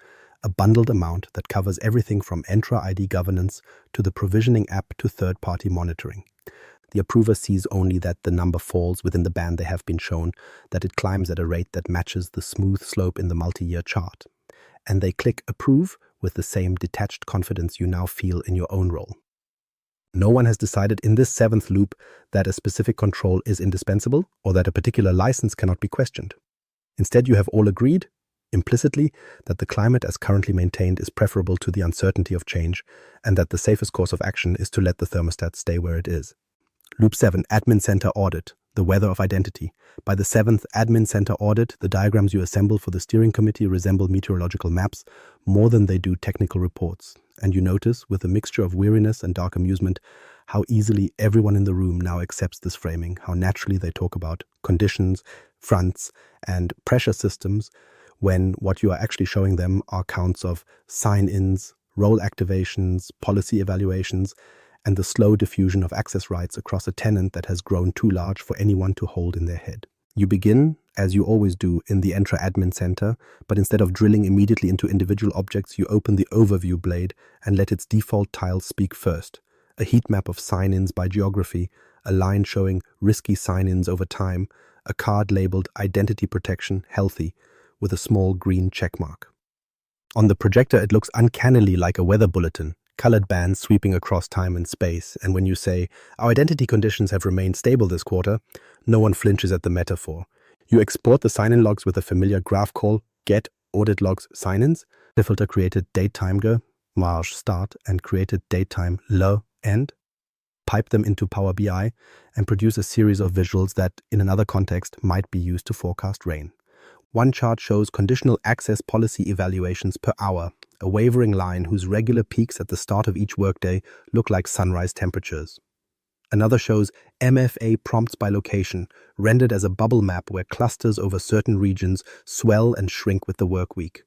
a bundled amount that covers everything from Entra ID governance to the provisioning app to third-party monitoring. The approver sees only that the number falls within the band they have been shown, that it climbs at a rate that matches the smooth slope in the multi-year chart. And they click approve with the same detached confidence you now feel in your own role. No one has decided in this 7th loop that a specific control is indispensable or that a particular license cannot be questioned. Instead, you have all agreed, implicitly, that the climate as currently maintained is preferable to the uncertainty of change, and that the safest course of action is to let the thermostat stay where it is. Loop 7, Admin Center Audit, the weather of identity. By the 7th Admin Center Audit, the diagrams you assemble for the steering committee resemble meteorological maps more than they do technical reports. And you notice, with a mixture of weariness and dark amusement, how easily everyone in the room now accepts this framing, how naturally they talk about conditions, fronts, and pressure systems, when what you are actually showing them are counts of sign-ins, role activations, policy evaluations, and the slow diffusion of access rights across a tenant that has grown too large for anyone to hold in their head. You begin, as you always do, in the Entra Admin Center, but instead of drilling immediately into individual objects, you open the Overview blade and let its default tiles speak first. A heat map of sign-ins by geography, a line showing risky sign-ins over time, a card labeled Identity Protection Healthy, with a small green checkmark. On the projector, it looks uncannily like a weather bulletin, colored bands sweeping across time and space, and when you say, "Our identity conditions have remained stable this quarter," no one flinches at the metaphor. You export the sign-in logs with a familiar graph call, get audit logs sign-ins. The filter created datetime marge start and created datetime end, pipe them into Power BI, and produce a series of visuals that, in another context, might be used to forecast rain. One chart shows conditional access policy evaluations per hour, a wavering line whose regular peaks at the start of each workday look like sunrise temperatures. Another shows MFA prompts by location, rendered as a bubble map where clusters over certain regions swell and shrink with the work week.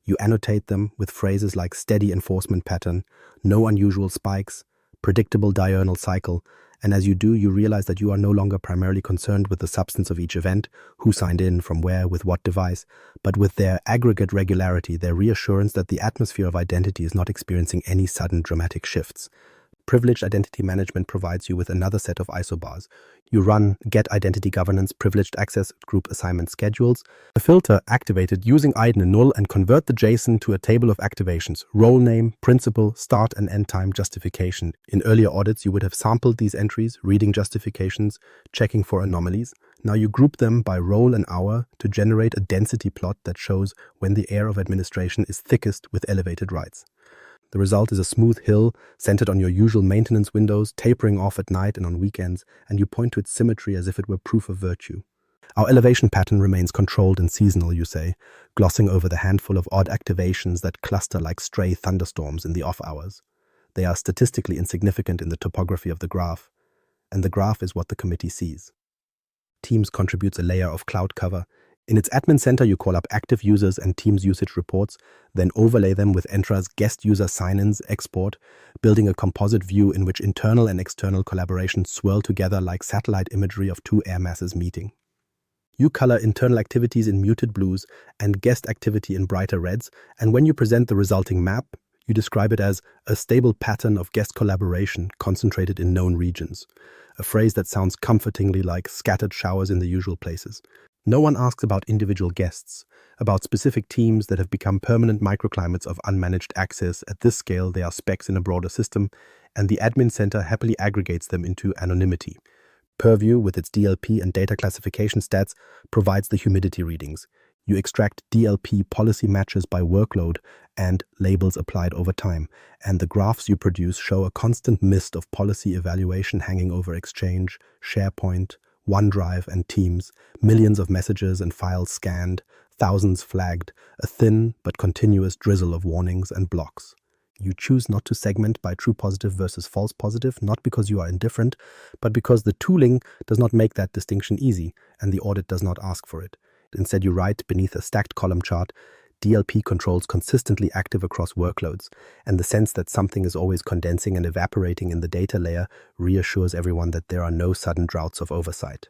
You annotate them with phrases like steady enforcement pattern, no unusual spikes, predictable diurnal cycle, and as you do, you realize that you are no longer primarily concerned with the substance of each event, who signed in, from where, with what device, but with their aggregate regularity, their reassurance that the atmosphere of identity is not experiencing any sudden dramatic shifts. Privileged identity management provides you with another set of isobars. You run get identity governance, privileged access, group assignment schedules, a filter activated using IDEN and null, and convert the JSON to a table of activations, role name, principal, start and end time, justification. In earlier audits, you would have sampled these entries, reading justifications, checking for anomalies. Now you group them by role and hour to generate a density plot that shows when the air of administration is thickest with elevated rights. The result is a smooth hill centered on your usual maintenance windows, tapering off at night and on weekends, and you point to its symmetry as if it were proof of virtue. Our elevation pattern remains controlled and seasonal, you say, glossing over the handful of odd activations that cluster like stray thunderstorms in the off hours. They are statistically insignificant in the topography of the graph, and the graph is what the committee sees. Teams contributes a layer of cloud cover. In its admin center, you call up active users and Teams usage reports, then overlay them with Entra's guest user sign-ins export, building a composite view in which internal and external collaboration swirl together like satellite imagery of two air masses meeting. You color internal activities in muted blues and guest activity in brighter reds, and when you present the resulting map, you describe it as a stable pattern of guest collaboration concentrated in known regions, a phrase that sounds comfortingly like scattered showers in the usual places. No one asks about individual guests, about specific teams that have become permanent microclimates of unmanaged access. At this scale, they are specks in a broader system, and the admin center happily aggregates them into anonymity. Purview, with its DLP and data classification stats, provides the humidity readings. You extract DLP policy matches by workload and labels applied over time, and the graphs you produce show a constant mist of policy evaluation hanging over Exchange, SharePoint, OneDrive, and Teams, millions of messages and files scanned, thousands flagged, a thin but continuous drizzle of warnings and blocks. You choose not to segment by true positive versus false positive, not because you are indifferent, but because the tooling does not make that distinction easy, and the audit does not ask for it. Instead, you write beneath a stacked column chart, DLP controls consistently active across workloads, and the sense that something is always condensing and evaporating in the data layer reassures everyone that there are no sudden droughts of oversight.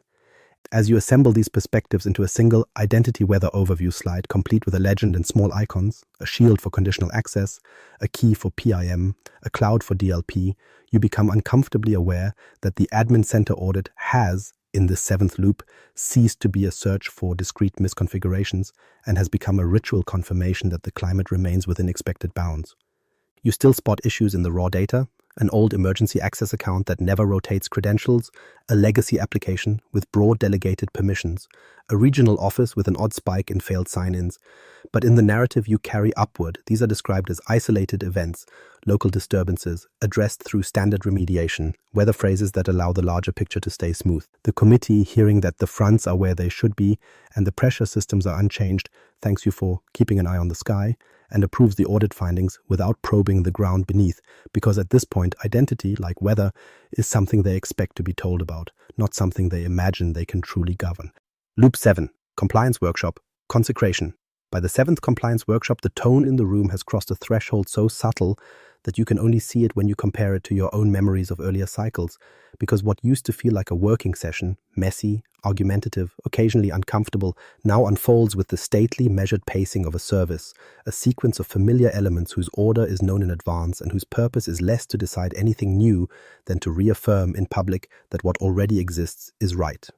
As you assemble these perspectives into a single identity weather overview slide, complete with a legend and small icons, a shield for conditional access, a key for PIM, a cloud for DLP, you become uncomfortably aware that the admin center audit has, in this seventh loop, ceased to be a search for discrete misconfigurations and has become a ritual confirmation that the climate remains within expected bounds. You still spot issues in the raw data, an old emergency access account that never rotates credentials, a legacy application with broad delegated permissions, a regional office with an odd spike in failed sign-ins. But in the narrative you carry upward, these are described as isolated events, local disturbances, addressed through standard remediation, weather phrases that allow the larger picture to stay smooth. The committee, hearing that the fronts are where they should be and the pressure systems are unchanged, thanks you for keeping an eye on the sky, and approves the audit findings without probing the ground beneath, because at this point, identity, like weather, is something they expect to be told about, not something they imagine they can truly govern. Loop 7. Compliance Workshop. Consecration. By the 7th Compliance Workshop, the tone in the room has crossed a threshold so subtle that you can only see it when you compare it to your own memories of earlier cycles, because what used to feel like a working session, messy, argumentative, occasionally uncomfortable, now unfolds with the stately, measured pacing of a service, a sequence of familiar elements whose order is known in advance and whose purpose is less to decide anything new than to reaffirm in public that what already exists is right.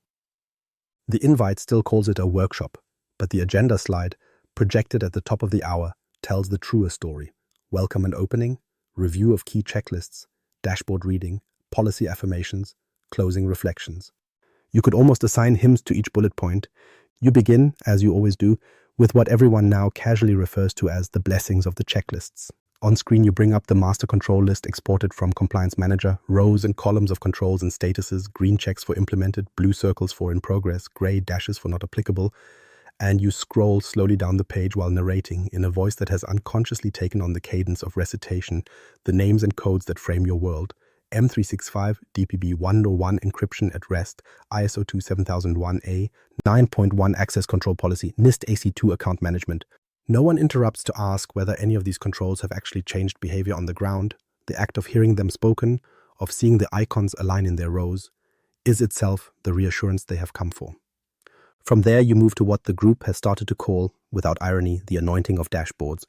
The invite still calls it a workshop, but the agenda slide, projected at the top of the hour, tells the truer story. Welcome and opening, review of key checklists, dashboard reading, policy affirmations, closing reflections. You could almost assign hymns to each bullet point. You begin, as you always do, with what everyone now casually refers to as the blessings of the checklists. On screen, you bring up the master control list exported from Compliance Manager, rows and columns of controls and statuses, green checks for implemented, blue circles for in progress, gray dashes for not applicable, and you scroll slowly down the page while narrating, in a voice that has unconsciously taken on the cadence of recitation, the names and codes that frame your world. M365 DPB 101 encryption at rest, ISO 27001A, 9.1 access control policy, NIST AC2 account management. No one interrupts to ask whether any of these controls have actually changed behavior on the ground. The act of hearing them spoken, of seeing the icons align in their rows, is itself the reassurance they have come for. From there, you move to what the group has started to call, without irony, the anointing of dashboards.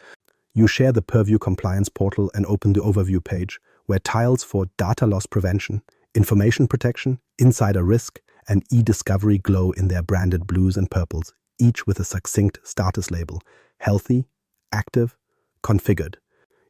You share the Purview compliance portal and open the overview page, where tiles for data loss prevention, information protection, insider risk, and e-discovery glow in their branded blues and purples, each with a succinct status label: healthy, active, configured.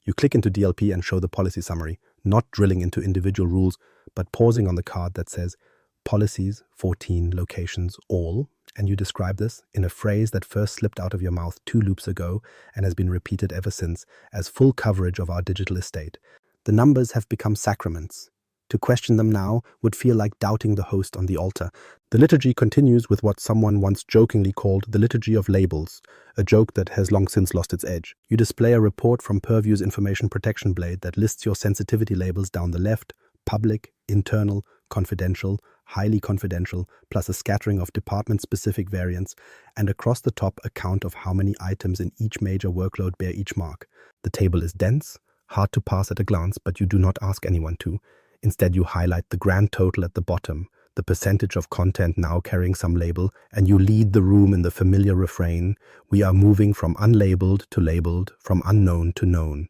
You click into DLP and show the policy summary, not drilling into individual rules, but pausing on the card that says policies, 14 locations, all, and you describe this in a phrase that first slipped out of your mouth 2 loops ago and has been repeated ever since as full coverage of our digital estate. The numbers have become sacraments. To question them now would feel like doubting the host on the altar. The liturgy continues with what someone once jokingly called the liturgy of labels, a joke that has long since lost its edge. You display a report from Purview's information protection blade that lists your sensitivity labels down the left: public, internal, confidential, highly confidential, plus a scattering of department-specific variants, and across the top a count of how many items in each major workload bear each mark. The table is dense, hard to pass at a glance, but you do not ask anyone to. Instead, you highlight the grand total at the bottom, the percentage of content now carrying some label, and you lead the room in the familiar refrain: we are moving from unlabeled to labeled, from unknown to known.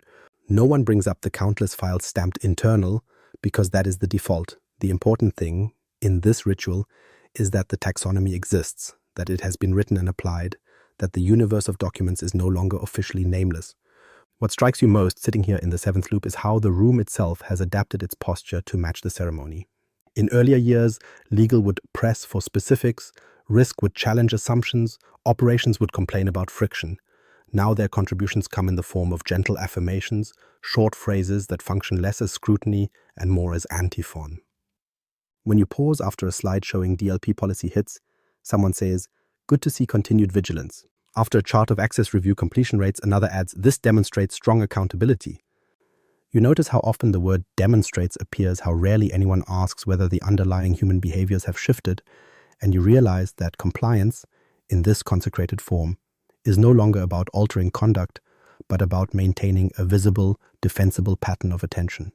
No one brings up the countless files stamped internal, because that is the default. The important thing in this ritual is that the taxonomy exists, that it has been written and applied, that the universe of documents is no longer officially nameless. What strikes you most sitting here in the 7th loop is how the room itself has adapted its posture to match the ceremony. In earlier years, legal would press for specifics, risk would challenge assumptions, operations would complain about friction. Now their contributions come in the form of gentle affirmations, short phrases that function less as scrutiny and more as antiphon. When you pause after a slide showing DLP policy hits, someone says, "Good to see continued vigilance." After a chart of access review completion rates, another adds, "This demonstrates strong accountability." You notice how often the word demonstrates appears, how rarely anyone asks whether the underlying human behaviors have shifted, and you realize that compliance, in this consecrated form, is no longer about altering conduct, but about maintaining a visible, defensible pattern of attention.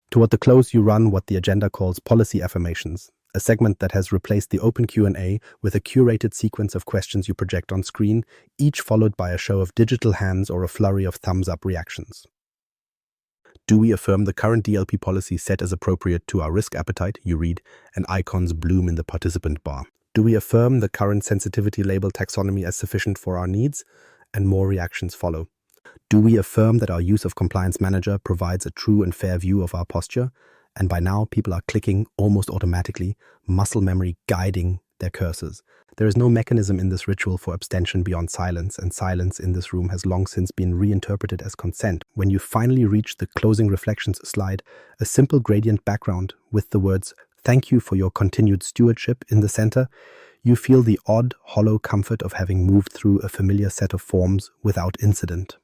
Toward the close, you run what the agenda calls policy affirmations, a segment that has replaced the open Q&A with a curated sequence of questions you project on screen, each followed by a show of digital hands or a flurry of thumbs-up reactions. Do we affirm the current DLP policy set as appropriate to our risk appetite? You read, and icons bloom in the participant bar. Do we affirm the current sensitivity label taxonomy as sufficient for our needs? And more reactions follow. Do we affirm that our use of Compliance Manager provides a true and fair view of our posture? And by now, people are clicking almost automatically, muscle memory guiding their cursors. There is no mechanism in this ritual for abstention beyond silence, and silence in this room has long since been reinterpreted as consent. When you finally reach the closing reflections slide, a simple gradient background with the words, "Thank you for your continued stewardship" in the center, you feel the odd, hollow comfort of having moved through a familiar set of forms without incident.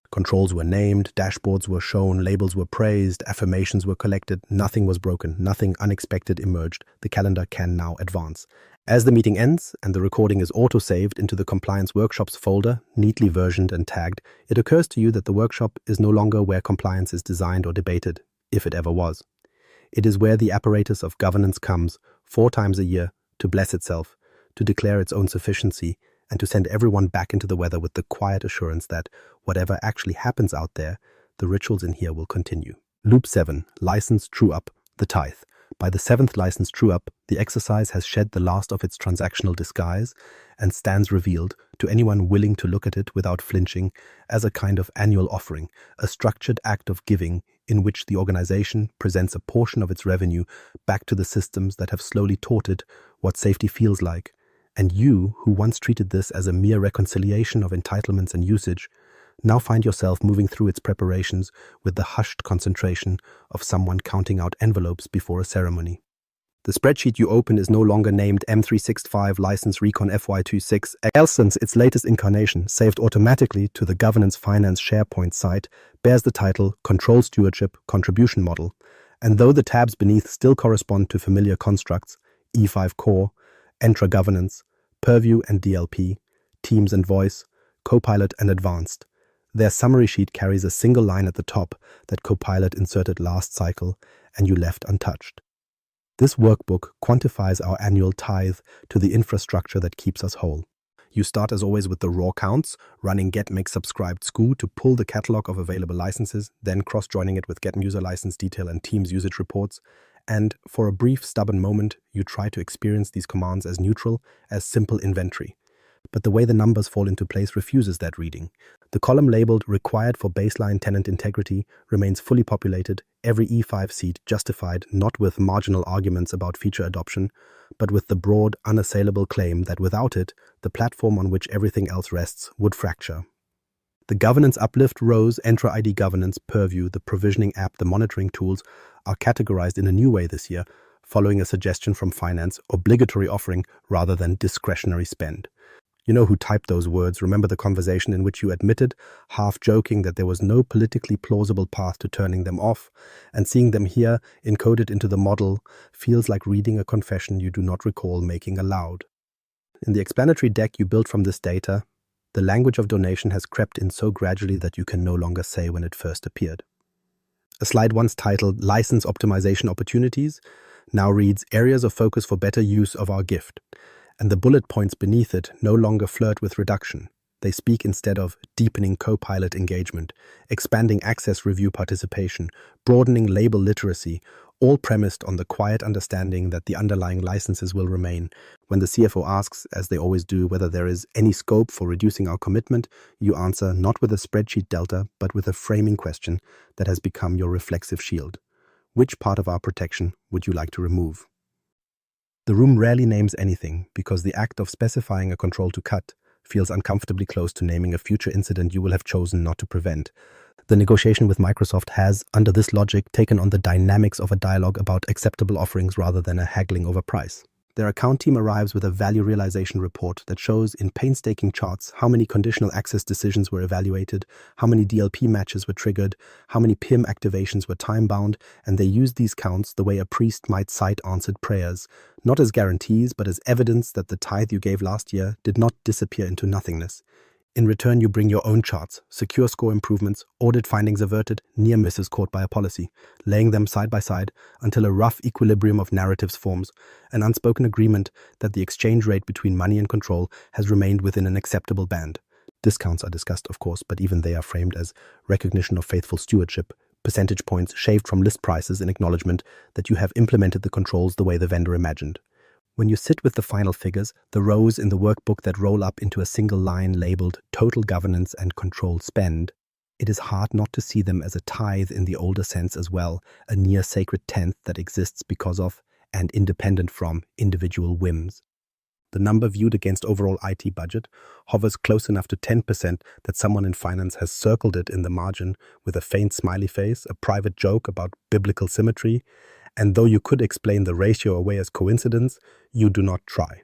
Controls were named, dashboards were shown, labels were praised, affirmations were collected, nothing was broken, nothing unexpected emerged. The calendar can now advance. As the meeting ends and the recording is auto-saved into the Compliance Workshops folder, neatly versioned and tagged, it occurs to you that the workshop is no longer where compliance is designed or debated, if it ever was. It is where the apparatus of governance comes 4 times a year to bless itself, to declare its own sufficiency, and to send everyone back into the weather with the quiet assurance that whatever actually happens out there, the rituals in here will continue. Loop 7, License True-Up, the Tithe. By the 7th license true-up, the exercise has shed the last of its transactional disguise and stands revealed to anyone willing to look at it without flinching as a kind of annual offering, a structured act of giving in which the organization presents a portion of its revenue back to the systems that have slowly taught it what safety feels like. And you, who once treated this as a mere reconciliation of entitlements and usage, now find yourself moving through its preparations with the hushed concentration of someone counting out envelopes before a ceremony. The spreadsheet you open is no longer named M365 License Recon FY26, since its latest incarnation, saved automatically to the Governance Finance SharePoint site, bears the title Control Stewardship Contribution Model, And though the tabs beneath still correspond to familiar constructs, E5 Core, Entra Governance, Purview and DLP, Teams and Voice, Copilot and Advanced, their summary sheet carries a single line at the top that Copilot inserted last cycle and you left untouched. This workbook quantifies our annual tithe to the infrastructure that keeps us whole. You start as always with the raw counts, running get make subscribed SKU to pull the catalog of available licenses, then cross-joining it with get user license detail and Teams usage reports. And for a brief stubborn moment, you try to experience these commands as neutral, as simple inventory. But the way the numbers fall into place refuses that reading. The column labeled required for baseline tenant integrity remains fully populated, every E5 seat justified not with marginal arguments about feature adoption, but with the broad, unassailable claim that without it, the platform on which everything else rests would fracture. The governance uplift rows, Entra ID governance, Purview, the provisioning app, the monitoring tools are categorized in a new way this year, following a suggestion from finance, obligatory offering rather than discretionary spend. You know who typed those words. Remember the conversation in which you admitted, half joking, that there was no politically plausible path to turning them off, and seeing them here encoded into the model feels like reading a confession you do not recall making aloud. In the explanatory deck you built from this data, the language of donation has crept in so gradually that you can no longer say when it first appeared. A slide once titled License Optimization Opportunities now reads Areas of Focus for Better Use of Our Gift, and the bullet points beneath it no longer flirt with reduction. They speak instead of deepening Copilot engagement, expanding access review participation, broadening label literacy, all premised on the quiet understanding that the underlying licenses will remain. When the CFO asks, as they always do, whether there is any scope for reducing our commitment, you answer not with a spreadsheet delta, but with a framing question that has become your reflexive shield. Which part of our protection would you like to remove? The room rarely names anything because the act of specifying a control to cut feels uncomfortably close to naming a future incident you will have chosen not to prevent. The negotiation with Microsoft has, under this logic, taken on the dynamics of a dialogue about acceptable offerings rather than a haggling over price. Their account team arrives with a value realization report that shows in painstaking charts how many conditional access decisions were evaluated, how many DLP matches were triggered, how many PIM activations were time-bound, and they use these counts the way a priest might cite answered prayers, not as guarantees, but as evidence that the tithe you gave last year did not disappear into nothingness. In return, you bring your own charts, secure score improvements, audit findings averted, near misses caught by a policy, laying them side by side until a rough equilibrium of narratives forms, an unspoken agreement that the exchange rate between money and control has remained within an acceptable band. Discounts are discussed, of course, but even they are framed as recognition of faithful stewardship, percentage points shaved from list prices in acknowledgement that you have implemented the controls the way the vendor imagined. When you sit with the final figures, the rows in the workbook that roll up into a single line labeled Total Governance and Control Spend, it is hard not to see them as a tithe in the older sense as well, a near sacred tenth that exists because of and independent from individual whims. The number viewed against overall IT budget hovers close enough to 10% that someone in finance has circled it in the margin with a faint smiley face, a private joke about biblical symmetry, and though you could explain the ratio away as coincidence, you do not try.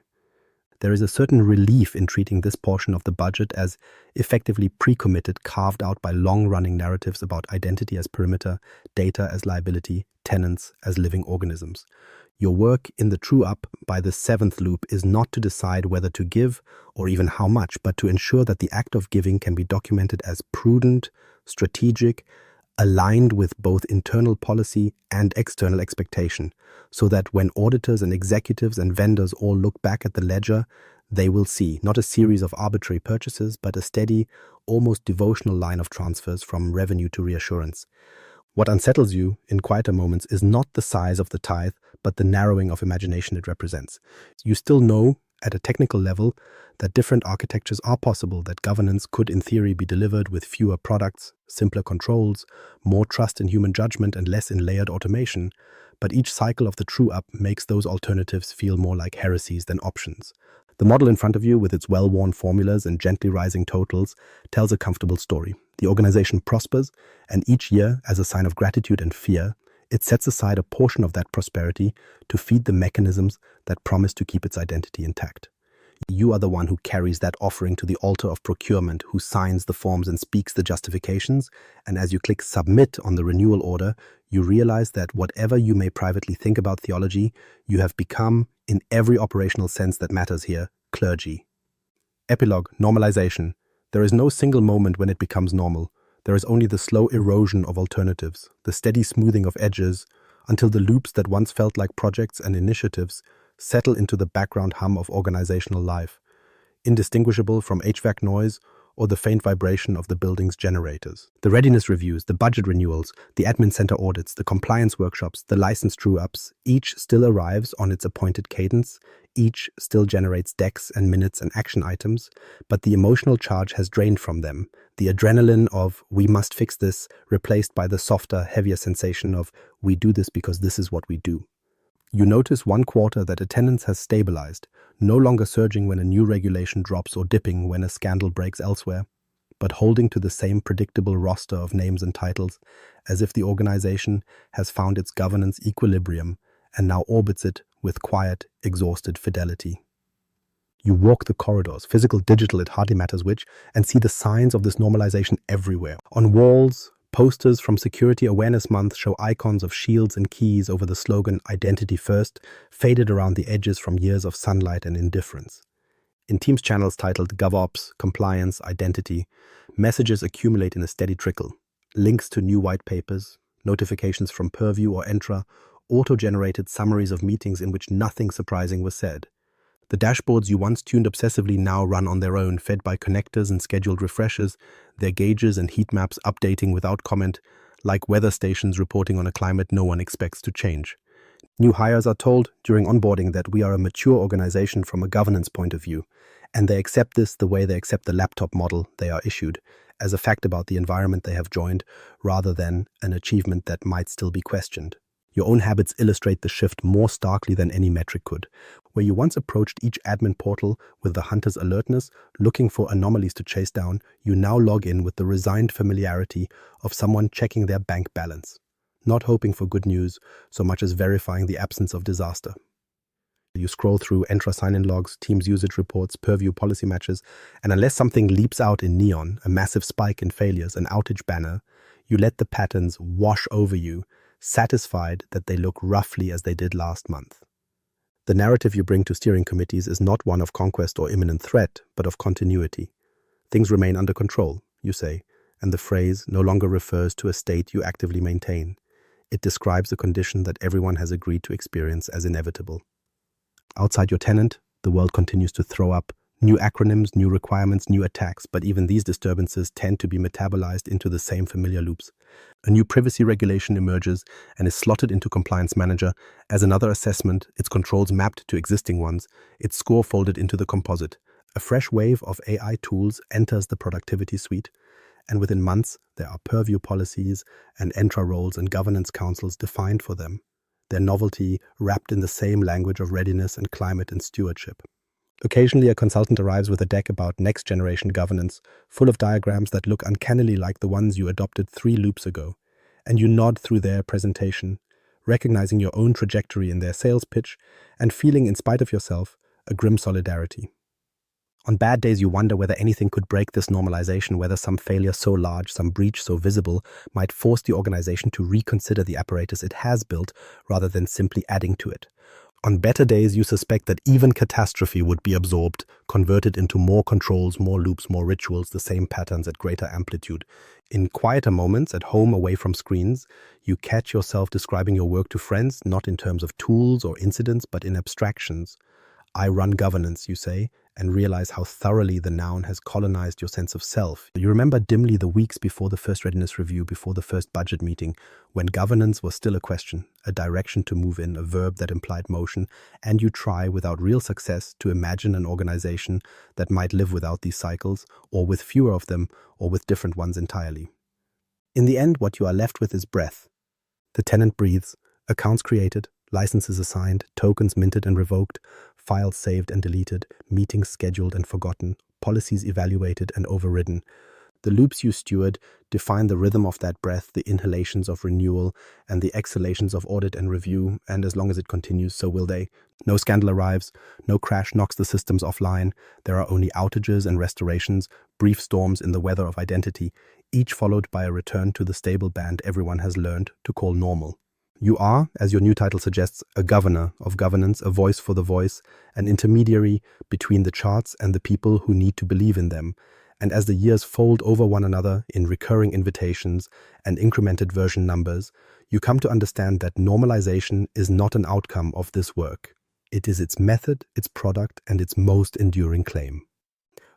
There is a certain relief in treating this portion of the budget as effectively pre-committed, carved out by long-running narratives about identity as perimeter, data as liability, tenants as living organisms. Your work in the true-up by the seventh loop is not to decide whether to give or even how much, but to ensure that the act of giving can be documented as prudent, strategic, aligned with both internal policy and external expectation, so that when auditors and executives and vendors all look back at the ledger, they will see not a series of arbitrary purchases, but a steady, almost devotional line of transfers from revenue to reassurance. What unsettles you in quieter moments is not the size of the tithe, but the narrowing of imagination it represents. You still know, at a technical level, that different architectures are possible, that governance could in theory be delivered with fewer products, simpler controls, more trust in human judgment and less in layered automation, but each cycle of the true-up makes those alternatives feel more like heresies than options. The model in front of you, with its well-worn formulas and gently rising totals, tells a comfortable story. The organization prospers, and each year, as a sign of gratitude and fear, it sets aside a portion of that prosperity to feed the mechanisms that promise to keep its identity intact. You are the one who carries that offering to the altar of procurement, who signs the forms and speaks the justifications. And as you click submit on the renewal order, you realize that whatever you may privately think about theology, you have become, in every operational sense that matters here, clergy. Epilogue, normalization. There is no single moment when it becomes normal. There is only the slow erosion of alternatives, the steady smoothing of edges, until the loops that once felt like projects and initiatives settle into the background hum of organizational life, indistinguishable from HVAC noise or the faint vibration of the building's generators. The readiness reviews, the budget renewals, the admin center audits, the compliance workshops, the license true-ups, each still arrives on its appointed cadence, each still generates decks and minutes and action items, but the emotional charge has drained from them, the adrenaline of "we must fix this" replaced by the softer, heavier sensation of "we do this because this is what we do." You notice one quarter that attendance has stabilized, no longer surging when a new regulation drops or dipping when a scandal breaks elsewhere, but holding to the same predictable roster of names and titles, as if the organization has found its governance equilibrium and now orbits it with quiet, exhausted fidelity. You walk the corridors, physical, digital, it hardly matters which, and see the signs of this normalization everywhere. On walls, posters from Security Awareness Month show icons of shields and keys over the slogan "Identity First," faded around the edges from years of sunlight and indifference. In Teams channels titled GovOps, Compliance, Identity, messages accumulate in a steady trickle. Links to new white papers, notifications from Purview or Entra, auto-generated summaries of meetings in which nothing surprising was said. The dashboards you once tuned obsessively now run on their own, fed by connectors and scheduled refreshes, their gauges and heat maps updating without comment, like weather stations reporting on a climate no one expects to change. New hires are told during onboarding that we are a mature organization from a governance point of view, and they accept this the way they accept the laptop model they are issued, as a fact about the environment they have joined, rather than an achievement that might still be questioned. Your own habits illustrate the shift more starkly than any metric could. Where you once approached each admin portal with the hunter's alertness, looking for anomalies to chase down, you now log in with the resigned familiarity of someone checking their bank balance, not hoping for good news so much as verifying the absence of disaster. You scroll through Entra sign-in logs, Teams usage reports, Purview policy matches, and unless something leaps out in neon, a massive spike in failures, an outage banner, you let the patterns wash over you, satisfied that they look roughly as they did last month. The narrative you bring to steering committees is not one of conquest or imminent threat, but of continuity. Things remain under control, you say, and the phrase no longer refers to a state you actively maintain. It describes a condition that everyone has agreed to experience as inevitable. Outside your tenant, the world continues to throw up new acronyms, new requirements, new attacks, but even these disturbances tend to be metabolized into the same familiar loops. A new privacy regulation emerges and is slotted into Compliance Manager as another assessment, its controls mapped to existing ones, its score folded into the composite. A fresh wave of AI tools enters the productivity suite, and within months there are Purview policies and Entra roles and governance councils defined for them, their novelty wrapped in the same language of readiness and climate and stewardship. Occasionally, a consultant arrives with a deck about next-generation governance, full of diagrams that look uncannily like the ones you adopted 3 loops ago, and you nod through their presentation, recognizing your own trajectory in their sales pitch and feeling, in spite of yourself, a grim solidarity. On bad days, you wonder whether anything could break this normalization, whether some failure so large, some breach so visible, might force the organization to reconsider the apparatus it has built rather than simply adding to it. On better days, you suspect that even catastrophe would be absorbed, converted into more controls, more loops, more rituals, the same patterns at greater amplitude. In quieter moments, at home away from screens, you catch yourself describing your work to friends, not in terms of tools or incidents, but in abstractions. I run governance, you say, and realize how thoroughly the noun has colonized your sense of self. You remember dimly the weeks before the first readiness review, before the first budget meeting, when governance was still a question, a direction to move in, a verb that implied motion, and you try, without real success, to imagine an organization that might live without these cycles, or with fewer of them, or with different ones entirely. In the end, what you are left with is breath. The tenant breathes, accounts created, licenses assigned, tokens minted and revoked, files saved and deleted, meetings scheduled and forgotten, policies evaluated and overridden. The loops you steward define the rhythm of that breath, the inhalations of renewal, and the exhalations of audit and review, and as long as it continues, so will they. No scandal arrives, no crash knocks the systems offline. There are only outages and restorations, brief storms in the weather of identity, each followed by a return to the stable band everyone has learned to call normal. You are, as your new title suggests, a governor of governance, a voice for the voice, an intermediary between the charts and the people who need to believe in them. And as the years fold over one another in recurring invitations and incremented version numbers, you come to understand that normalization is not an outcome of this work. It is its method, its product, and its most enduring claim.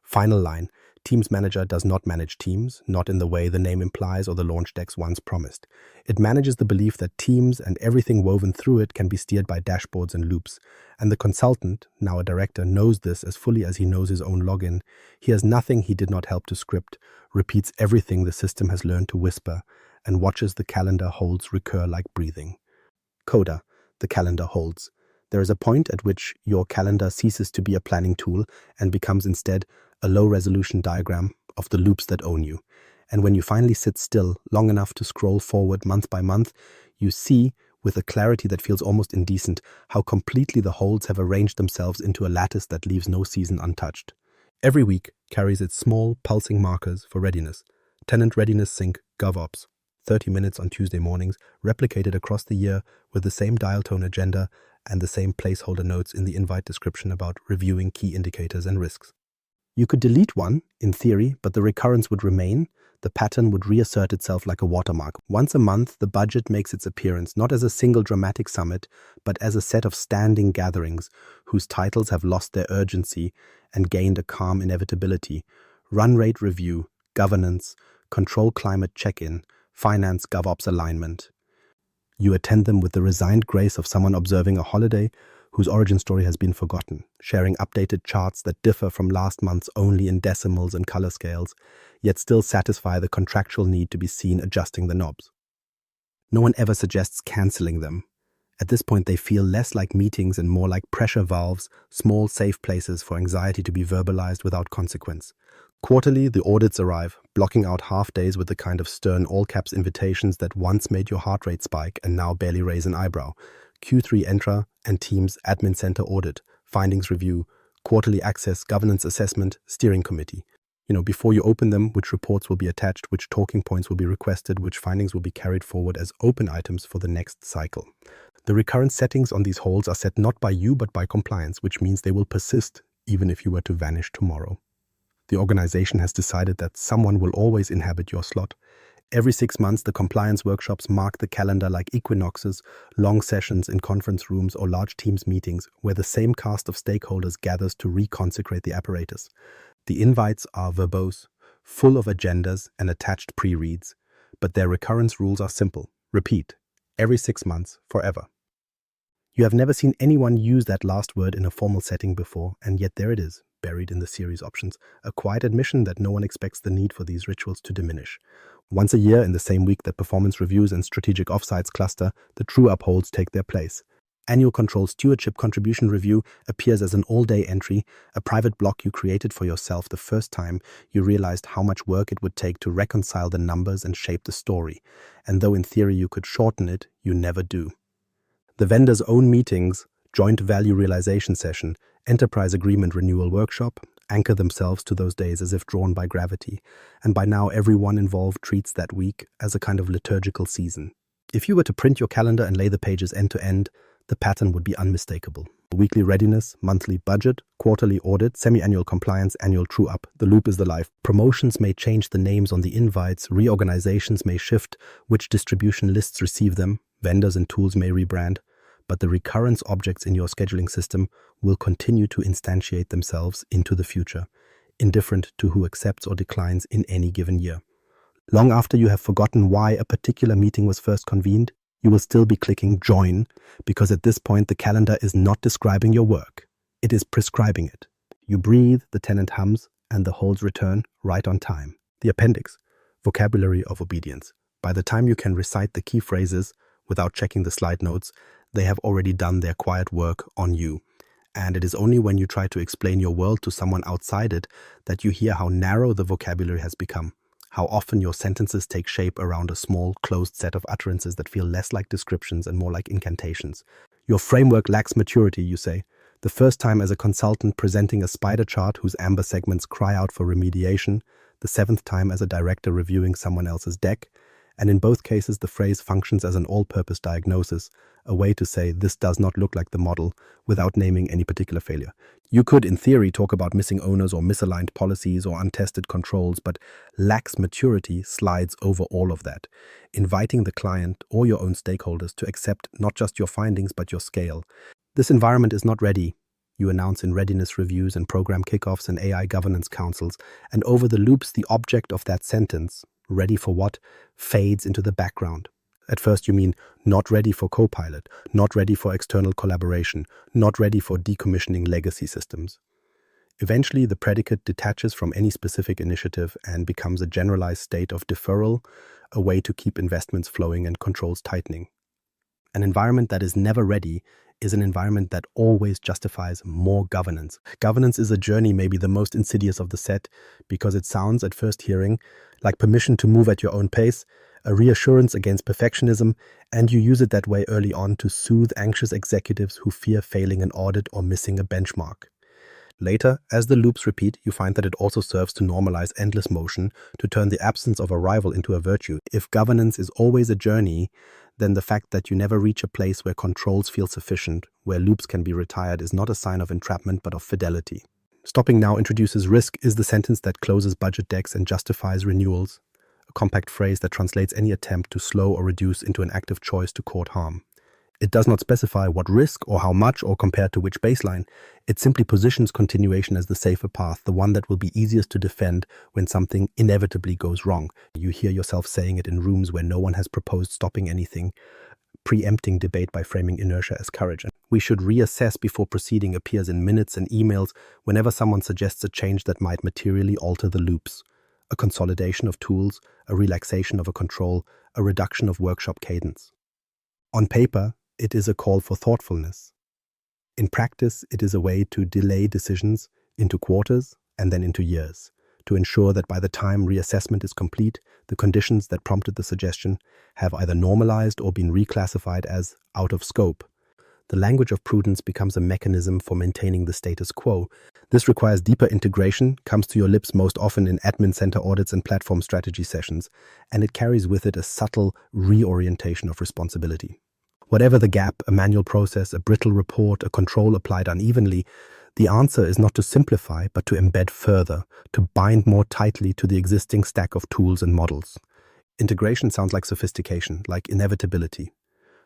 Final line. Teams Manager does not manage teams, not in the way the name implies or the launch decks once promised. It manages the belief that teams and everything woven through it can be steered by dashboards and loops. And the consultant, now a director, knows this as fully as he knows his own login. He has nothing he did not help to script, repeats everything the system has learned to whisper, and watches the calendar holds recur like breathing. Coda, the calendar holds. There is a point at which your calendar ceases to be a planning tool and becomes instead a low-resolution diagram of the loops that own you. And when you finally sit still long enough to scroll forward month by month, you see, with a clarity that feels almost indecent, how completely the holds have arranged themselves into a lattice that leaves no season untouched. Every week carries its small, pulsing markers for readiness. Tenant Readiness Sync GovOps. 30 minutes on Tuesday mornings, replicated across the year with the same dial tone agenda and the same placeholder notes in the invite description about reviewing key indicators and risks. You could delete one, in theory, but the recurrence would remain. The pattern would reassert itself like a watermark. Once a month, the budget makes its appearance, not as a single dramatic summit, but as a set of standing gatherings whose titles have lost their urgency and gained a calm inevitability. Run rate review, governance, control climate check-in, finance GovOps alignment. You attend them with the resigned grace of someone observing a holiday whose origin story has been forgotten, sharing updated charts that differ from last month's only in decimals and color scales, yet still satisfy the contractual need to be seen adjusting the knobs. No one ever suggests cancelling them. At this point, they feel less like meetings and more like pressure valves, small safe places for anxiety to be verbalized without consequence. Quarterly, the audits arrive, blocking out half days with the kind of stern all-caps invitations that once made your heart rate spike and now barely raise an eyebrow. Q3 Entra and Teams Admin Center Audit, Findings Review, Quarterly Access Governance Assessment, Steering Committee. Before you open them, which reports will be attached, which talking points will be requested, which findings will be carried forward as open items for the next cycle. The recurrent settings on these holds are set not by you but by compliance, which means they will persist even if you were to vanish tomorrow. The organization has decided that someone will always inhabit your slot. Every 6 months, the compliance workshops mark the calendar like equinoxes, long sessions in conference rooms or large Teams meetings where the same cast of stakeholders gathers to reconsecrate the apparatus. The invites are verbose, full of agendas and attached pre-reads, but their recurrence rules are simple. Repeat. Every 6 months, forever. You have never seen anyone use that last word in a formal setting before, and yet there it is, buried in the series options, a quiet admission that no one expects the need for these rituals to diminish. Once a year, in the same week that performance reviews and strategic offsites cluster, the true upholds take their place. Annual Control Stewardship Contribution Review appears as an all-day entry, a private block you created for yourself the first time you realized how much work it would take to reconcile the numbers and shape the story. And though in theory you could shorten it, you never do. The vendor's own meetings, joint value realization session, enterprise agreement renewal workshop, anchor themselves to those days as if drawn by gravity, and by now everyone involved treats that week as a kind of liturgical season. If you were to print your calendar and lay the pages end to end, the pattern would be unmistakable. Weekly readiness, monthly budget, quarterly audit, semi-annual compliance, annual true-up. The loop is the life. Promotions may change the names on the invites, reorganizations may shift, which distribution lists receive them, vendors and tools may rebrand, but the recurrence objects in your scheduling system will continue to instantiate themselves into the future, indifferent to who accepts or declines in any given year. Long after you have forgotten why a particular meeting was first convened, you will still be clicking join, because at this point the calendar is not describing your work. It is prescribing it. You breathe, the tenant hums, and the holds return right on time. The appendix, vocabulary of obedience. By the time you can recite the key phrases without checking the slide notes, they have already done their quiet work on you. And it is only when you try to explain your world to someone outside it that you hear how narrow the vocabulary has become. how often your sentences take shape around a small, closed set of utterances that feel less like descriptions and more like incantations. Your framework lacks maturity, you say. The first time as a consultant presenting a spider chart whose amber segments cry out for remediation, the seventh time as a director reviewing someone else's deck, and in both cases the phrase functions as an all-purpose diagnosis, a way to say this does not look like the model, without naming any particular failure. You could, in theory, talk about missing owners or misaligned policies or untested controls, but lax maturity slides over all of that, inviting the client or your own stakeholders to accept not just your findings but your scale. This environment is not ready, you announce in readiness reviews and program kickoffs and AI governance councils, and over the loops the object of that sentence, ready for what, fades into the background. At first you mean not ready for Copilot, not ready for external collaboration, not ready for decommissioning legacy systems. Eventually the predicate detaches from any specific initiative and becomes a generalized state of deferral, a way to keep investments flowing and controls tightening. An environment that is never ready is an environment that always justifies more governance. Governance is a journey, maybe the most insidious of the set, because it sounds at first hearing like permission to move at your own pace, a reassurance against perfectionism, and you use it that way early on to soothe anxious executives who fear failing an audit or missing a benchmark. Later, as the loops repeat, you find that it also serves to normalize endless motion, to turn the absence of arrival into a virtue. If governance is always a journey, then the fact that you never reach a place where controls feel sufficient, where loops can be retired, is not a sign of entrapment but of fidelity. Stopping now introduces risk is the sentence that closes budget decks and justifies renewals, a compact phrase that translates any attempt to slow or reduce into an active choice to court harm. It does not specify what risk or how much or compared to which baseline. It simply positions continuation as the safer path, the one that will be easiest to defend when something inevitably goes wrong. You hear yourself saying it in rooms where no one has proposed stopping anything, preempting debate by framing inertia as courage. We should reassess before proceeding appears in minutes and emails whenever someone suggests a change that might materially alter the loops. A consolidation of tools, a relaxation of a control, a reduction of workshop cadence. On paper, it is a call for thoughtfulness. In practice, it is a way to delay decisions into quarters and then into years, to ensure that by the time reassessment is complete, the conditions that prompted the suggestion have either normalized or been reclassified as out of scope. The language of prudence becomes a mechanism for maintaining the status quo. This requires deeper integration, comes to your lips most often in admin center audits and platform strategy sessions, and it carries with it a subtle reorientation of responsibility. Whatever the gap, a manual process, a brittle report, a control applied unevenly, the answer is not to simplify, but to embed further, to bind more tightly to the existing stack of tools and models. Integration sounds like sophistication, like inevitability.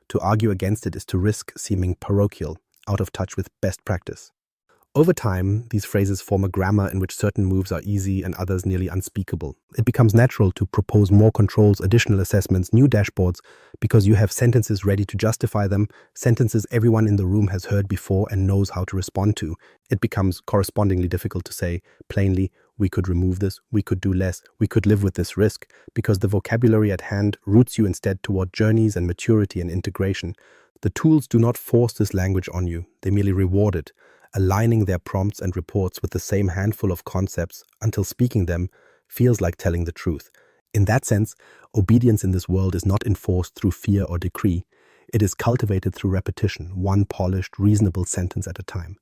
To argue against it is to risk seeming parochial, out of touch with best practice. Over time, these phrases form a grammar in which certain moves are easy and others nearly unspeakable. It becomes natural to propose more controls, additional assessments, new dashboards, because you have sentences ready to justify them, sentences everyone in the room has heard before and knows how to respond to. It becomes correspondingly difficult to say, plainly, we could remove this, we could do less, we could live with this risk, because the vocabulary at hand routes you instead toward journeys and maturity and integration. The tools do not force this language on you, they merely reward it, aligning their prompts and reports with the same handful of concepts until speaking them feels like telling the truth. In that sense, obedience in this world is not enforced through fear or decree. It is cultivated through repetition, one polished, reasonable sentence at a time.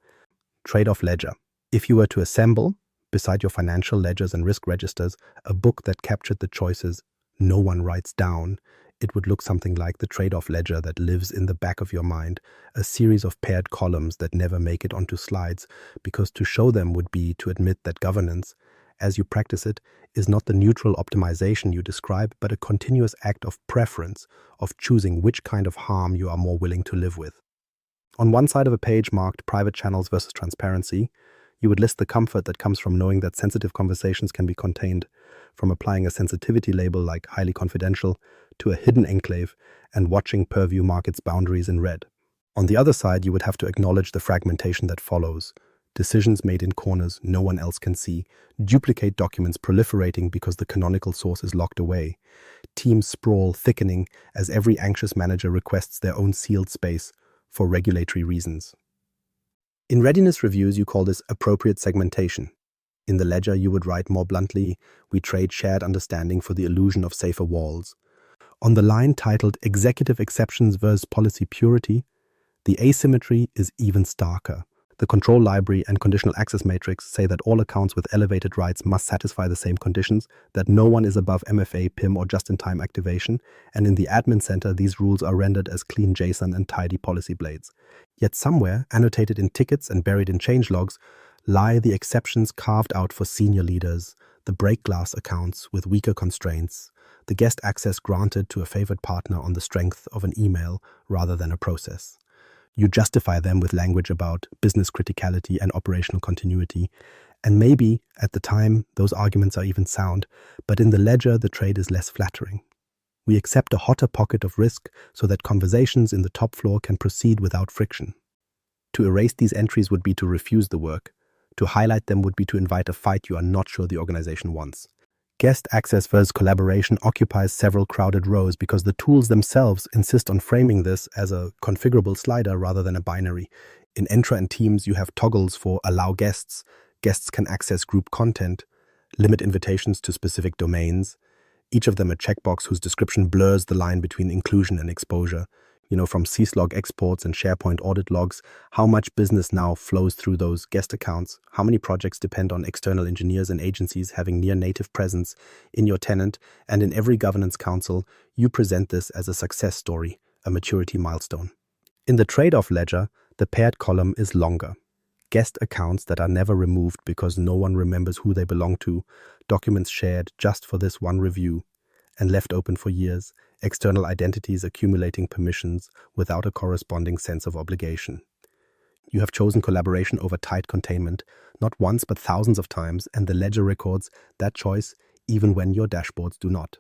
Trade-off ledger. If you were to assemble, beside your financial ledgers and risk registers, a book that captured the choices no one writes down, it would look something like the trade-off ledger that lives in the back of your mind, a series of paired columns that never make it onto slides, because to show them would be to admit that governance, as you practice it, is not the neutral optimization you describe, but a continuous act of preference, of choosing which kind of harm you are more willing to live with. On one side of a page marked private channels versus transparency, you would list the comfort that comes from knowing that sensitive conversations can be contained, from applying a sensitivity label like highly confidential to a hidden enclave and watching purview mark its boundaries in red. On the other side, you would have to acknowledge the fragmentation that follows. Decisions made in corners no one else can see, duplicate documents proliferating because the canonical source is locked away, team sprawl thickening as every anxious manager requests their own sealed space for regulatory reasons. In readiness reviews, you call this appropriate segmentation. In the ledger, you would write more bluntly, "We trade shared understanding for the illusion of safer walls." On the line titled "Executive Exceptions versus Policy Purity," the asymmetry is even starker. The control library and conditional access matrix say that all accounts with elevated rights must satisfy the same conditions, that no one is above MFA, PIM, or just-in-time activation, and in the admin center, these rules are rendered as clean JSON and tidy policy blades. Yet somewhere, annotated in tickets and buried in changelogs, lie the exceptions carved out for senior leaders, the break glass accounts with weaker constraints, the guest access granted to a favored partner on the strength of an email rather than a process. You justify them with language about business criticality and operational continuity, and maybe, at the time, those arguments are even sound, but in the ledger the trade is less flattering. We accept a hotter pocket of risk so that conversations in the top floor can proceed without friction. To erase these entries would be to refuse the work. To highlight them would be to invite a fight you are not sure the organization wants. Guest access versus collaboration occupies several crowded rows because the tools themselves insist on framing this as a configurable slider rather than a binary. In Entra and Teams, you have toggles for allow guests. Guests can access group content, limit invitations to specific domains. Each of them a checkbox whose description blurs the line between inclusion and exposure. From syslog exports and SharePoint audit logs, how much business now flows through those guest accounts, how many projects depend on external engineers and agencies having near-native presence in your tenant, and in every governance council, you present this as a success story, a maturity milestone. In the trade-off ledger, the paired column is longer. Guest accounts that are never removed because no one remembers who they belong to, documents shared just for this one review, and left open for years, external identities accumulating permissions without a corresponding sense of obligation. You have chosen collaboration over tight containment, not once but thousands of times, and the ledger records that choice even when your dashboards do not.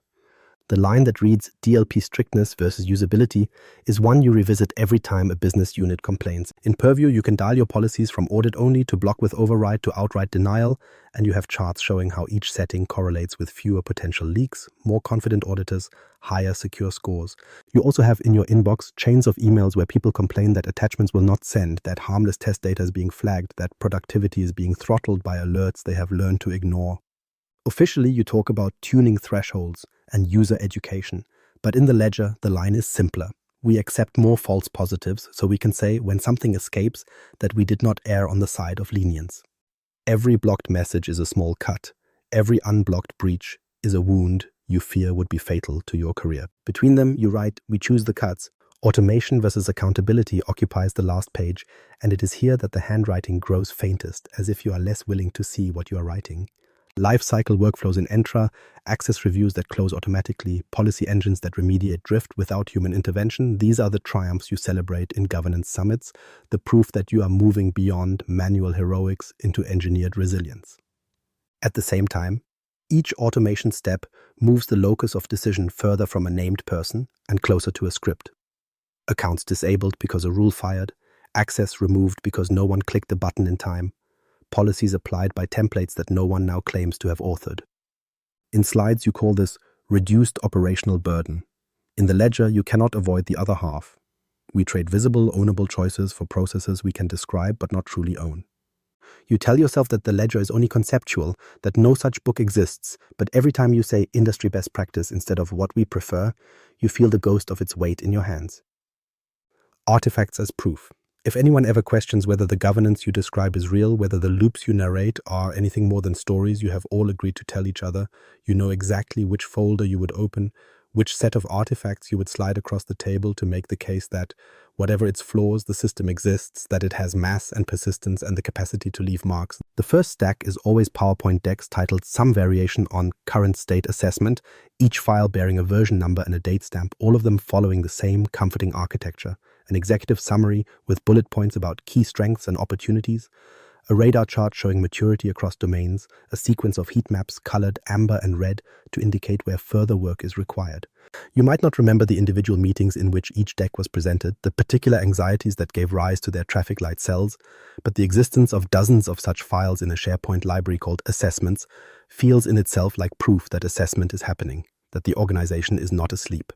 The line that reads DLP strictness versus usability is one you revisit every time a business unit complains. In Purview, you can dial your policies from audit only to block with override to outright denial, and you have charts showing how each setting correlates with fewer potential leaks, more confident auditors, higher secure scores. You also have in your inbox chains of emails where people complain that attachments will not send, that harmless test data is being flagged, that productivity is being throttled by alerts they have learned to ignore. Officially, you talk about tuning thresholds and user education, but in the ledger, the line is simpler. We accept more false positives, so we can say when something escapes that we did not err on the side of lenience. Every blocked message is a small cut. Every unblocked breach is a wound you fear would be fatal to your career. Between them, you write, we choose the cuts. Automation versus accountability occupies the last page, and it is here that the handwriting grows faintest, as if you are less willing to see what you are writing. Lifecycle workflows in Entra, access reviews that close automatically, policy engines that remediate drift without human intervention, these are the triumphs you celebrate in governance summits, the proof that you are moving beyond manual heroics into engineered resilience. At the same time, each automation step moves the locus of decision further from a named person and closer to a script. Accounts disabled because a rule fired, access removed because no one clicked the button in time, policies applied by templates that no one now claims to have authored. In slides, you call this reduced operational burden. In the ledger, you cannot avoid the other half. We trade visible, ownable choices for processes we can describe but not truly own. You tell yourself that the ledger is only conceptual, that no such book exists, but every time you say industry best practice instead of what we prefer, you feel the ghost of its weight in your hands. Artifacts as proof. If anyone ever questions whether the governance you describe is real, whether the loops you narrate are anything more than stories you have all agreed to tell each other, you know exactly which folder you would open, which set of artifacts you would slide across the table to make the case that, whatever its flaws, the system exists, that it has mass and persistence and the capacity to leave marks. The first stack is always PowerPoint decks titled some variation on current state assessment, each file bearing a version number and a date stamp, all of them following the same comforting architecture. An executive summary with bullet points about key strengths and opportunities, a radar chart showing maturity across domains, a sequence of heat maps colored amber and red to indicate where further work is required. You might not remember the individual meetings in which each deck was presented, the particular anxieties that gave rise to their traffic light cells, but the existence of dozens of such files in a SharePoint library called Assessments feels in itself like proof that assessment is happening, that the organization is not asleep.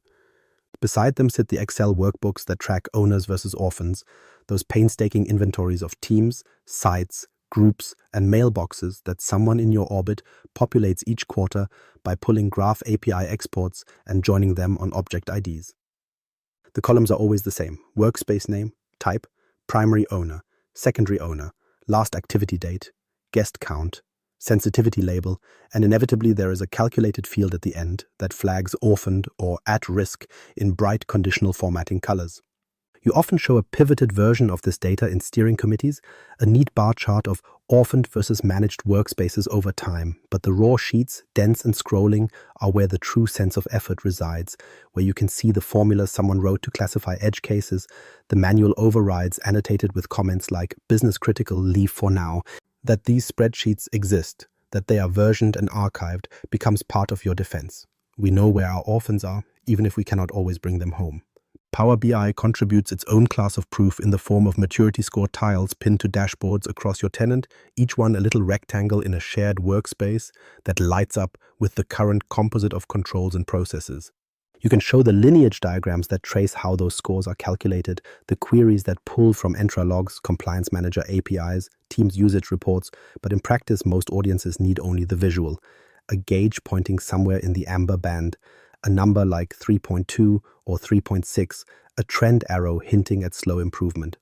Beside them sit the Excel workbooks that track owners versus orphans, those painstaking inventories of teams, sites, groups, and mailboxes that someone in your orbit populates each quarter by pulling Graph API exports and joining them on object IDs. The columns are always the same: workspace name, type, primary owner, secondary owner, last activity date, guest count, sensitivity label, and inevitably there is a calculated field at the end that flags orphaned or at risk in bright conditional formatting colors. You often show a pivoted version of this data in steering committees, a neat bar chart of orphaned versus managed workspaces over time, but the raw sheets, dense and scrolling, are where the true sense of effort resides, where you can see the formulas someone wrote to classify edge cases, the manual overrides annotated with comments like business critical, leave for now. That these spreadsheets exist, that they are versioned and archived, becomes part of your defense. We know where our orphans are, even if we cannot always bring them home. Power BI contributes its own class of proof in the form of maturity score tiles pinned to dashboards across your tenant, each one a little rectangle in a shared workspace that lights up with the current composite of controls and processes. You can show the lineage diagrams that trace how those scores are calculated, the queries that pull from Entra logs, Compliance Manager APIs, Teams usage reports, but in practice most audiences need only the visual, a gauge pointing somewhere in the amber band, a number like 3.2 or 3.6, a trend arrow hinting at slow improvement.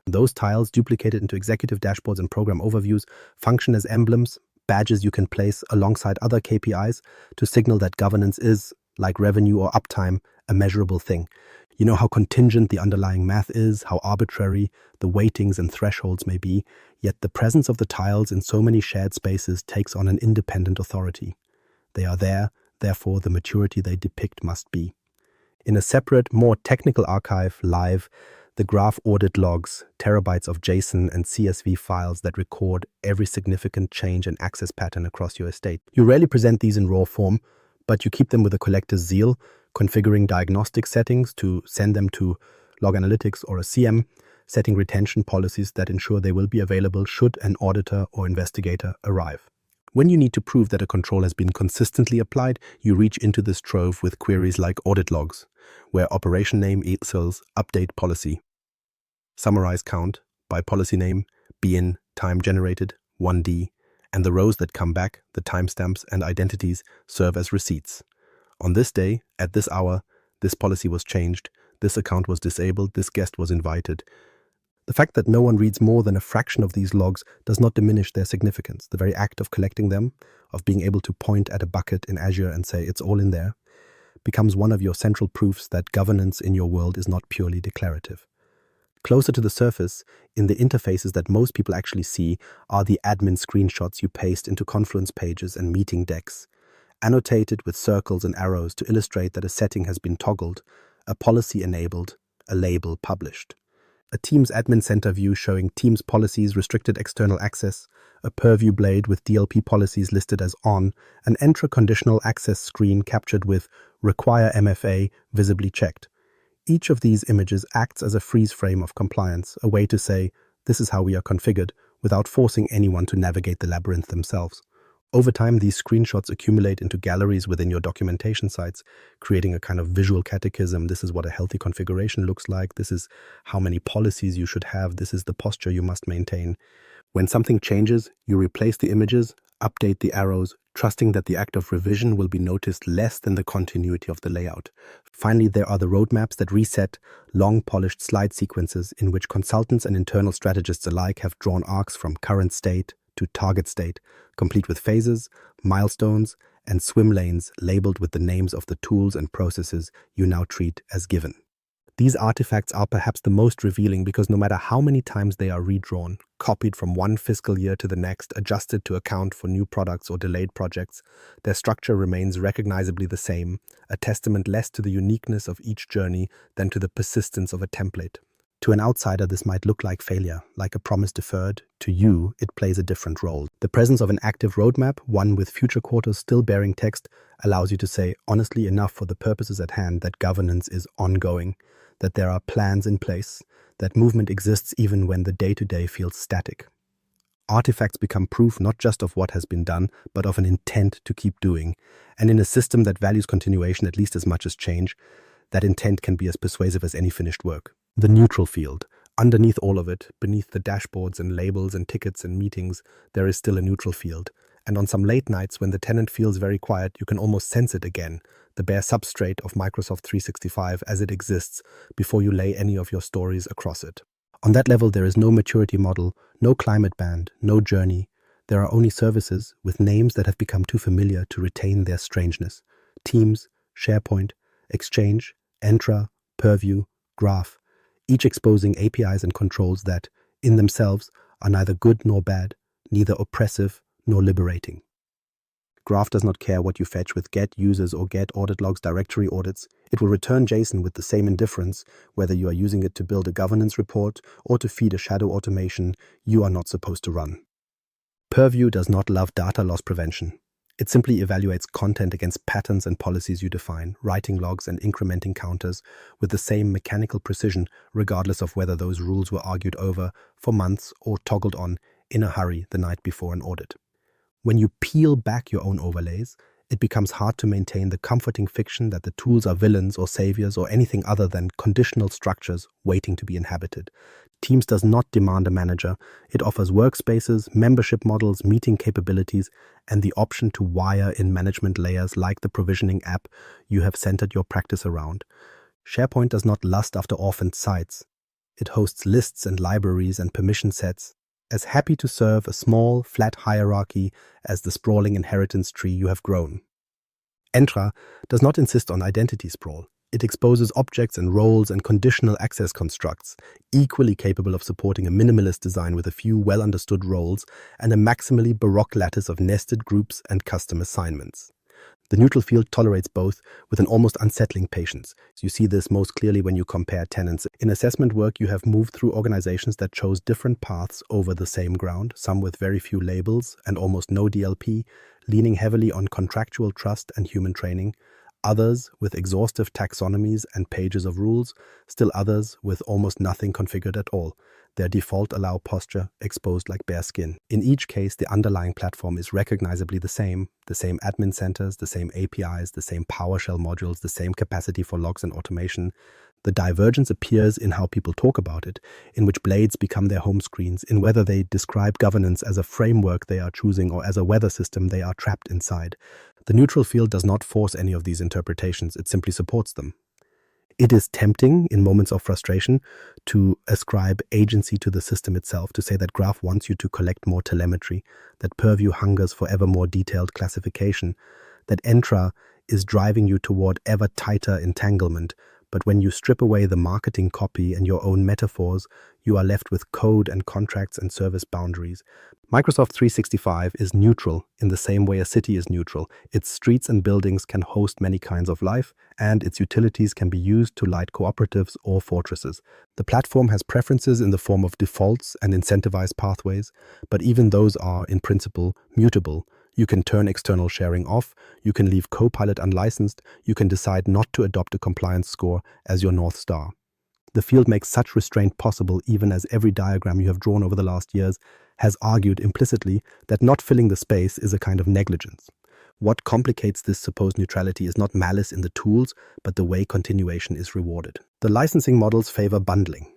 Those tiles, duplicated into executive dashboards and program overviews, function as emblems, badges you can place alongside other KPIs to signal that governance is, like revenue or uptime, a measurable thing. You know how contingent the underlying math is, how arbitrary the weightings and thresholds may be, yet the presence of the tiles in so many shared spaces takes on an independent authority. They are there, therefore the maturity they depict must be. In a separate, more technical archive, live, the graph audit logs, terabytes of JSON and CSV files that record every significant change and access pattern across your estate. You rarely present these in raw form, but you keep them with a collector's zeal, configuring diagnostic settings to send them to Log Analytics or a CM, setting retention policies that ensure they will be available should an auditor or investigator arrive. When you need to prove that a control has been consistently applied, you reach into this trove with queries like audit logs, where operation name equals update policy, summarize count by policy name, BIN, time generated, 1D, and the rows that come back, the timestamps and identities, serve as receipts. On this day, at this hour, this policy was changed, this account was disabled, this guest was invited. The fact that no one reads more than a fraction of these logs does not diminish their significance. The very act of collecting them, of being able to point at a bucket in Azure and say it's all in there, becomes one of your central proofs that governance in your world is not purely declarative. Closer to the surface, in the interfaces that most people actually see, are the admin screenshots you paste into Confluence pages and meeting decks, annotated with circles and arrows to illustrate that a setting has been toggled, a policy enabled, a label published. A Teams admin center view showing Teams policies, restricted external access, a purview blade with DLP policies listed as on, an Entra conditional access screen captured with require MFA visibly checked. Each of these images acts as a freeze frame of compliance, a way to say, this is how we are configured, without forcing anyone to navigate the labyrinth themselves. Over time, these screenshots accumulate into galleries within your documentation sites, creating a kind of visual catechism. This is what a healthy configuration looks like. This is how many policies you should have. This is the posture you must maintain. When something changes, you replace the images, update the arrows, trusting that the act of revision will be noticed less than the continuity of the layout. Finally, there are the roadmaps that reset, long polished slide sequences in which consultants and internal strategists alike have drawn arcs from current state to target state, complete with phases, milestones, and swim lanes labeled with the names of the tools and processes you now treat as given. These artifacts are perhaps the most revealing because no matter how many times they are redrawn, copied from one fiscal year to the next, adjusted to account for new products or delayed projects, their structure remains recognizably the same, a testament less to the uniqueness of each journey than to the persistence of a template. To an outsider, this might look like failure, like a promise deferred. To you, it plays a different role. The presence of an active roadmap, one with future quarters still bearing text, allows you to say, honestly enough for the purposes at hand, that governance is ongoing, that there are plans in place, that movement exists even when the day-to-day feels static. Artifacts become proof not just of what has been done, but of an intent to keep doing. And in a system that values continuation at least as much as change, that intent can be as persuasive as any finished work. The neutral field, Underneath all of it, beneath the dashboards and labels and tickets and meetings, there is still a neutral field. And on some late nights when the tenant feels very quiet, you can almost sense it again, the bare substrate of Microsoft 365 as it exists before you lay any of your stories across it. On that level, there is no maturity model, no climate band, no journey. There are only services with names that have become too familiar to retain their strangeness. Teams, SharePoint, Exchange, Entra, Purview, Graph, each exposing APIs and controls that, in themselves, are neither good nor bad, neither oppressive nor liberating. Graph does not care what you fetch with get users or get audit logs directory audits. It will return JSON with the same indifference, whether you are using it to build a governance report or to feed a shadow automation you are not supposed to run. Purview does not love data loss prevention. It simply evaluates content against patterns and policies you define, writing logs and incrementing counters with the same mechanical precision, regardless of whether those rules were argued over for months or toggled on in a hurry the night before an audit. When you peel back your own overlays, it becomes hard to maintain the comforting fiction that the tools are villains or saviors or anything other than conditional structures waiting to be inhabited. Teams does not demand a manager. It offers workspaces, membership models, meeting capabilities, and the option to wire in management layers like the provisioning app you have centered your practice around. SharePoint does not lust after orphaned sites. It hosts lists and libraries and permission sets, as happy to serve a small, flat hierarchy as the sprawling inheritance tree you have grown. Entra does not insist on identity sprawl. It exposes objects and roles and conditional access constructs, equally capable of supporting a minimalist design with a few well-understood roles and a maximally baroque lattice of nested groups and custom assignments. The neutral field tolerates both with an almost unsettling patience. You see this most clearly when you compare tenants. In assessment work, you have moved through organizations that chose different paths over the same ground, some with very few labels and almost no DLP, leaning heavily on contractual trust and human training, others with exhaustive taxonomies and pages of rules, still others with almost nothing configured at all. Their default allow posture exposed like bare skin. In each case, the underlying platform is recognizably the same admin centers, the same APIs, the same PowerShell modules, the same capacity for logs and automation. The divergence appears in how people talk about it, in which blades become their home screens, in whether they describe governance as a framework they are choosing or as a weather system they are trapped inside. The neutral field does not force any of these interpretations, it simply supports them. It is tempting in moments of frustration to ascribe agency to the system itself, to say that Graph wants you to collect more telemetry, that Purview hungers for ever more detailed classification, that Entra is driving you toward ever tighter entanglement. But when you strip away the marketing copy and your own metaphors, you are left with code and contracts and service boundaries. Microsoft 365 is neutral in the same way a city is neutral. Its streets and buildings can host many kinds of life, and its utilities can be used to light cooperatives or fortresses. The platform has preferences in the form of defaults and incentivized pathways, but even those are, in principle, mutable. You can turn external sharing off, you can leave Copilot unlicensed, you can decide not to adopt a compliance score as your North Star. The field makes such restraint possible even as every diagram you have drawn over the last years has argued implicitly that not filling the space is a kind of negligence. What complicates this supposed neutrality is not malice in the tools, but the way continuation is rewarded. The licensing models favor bundling.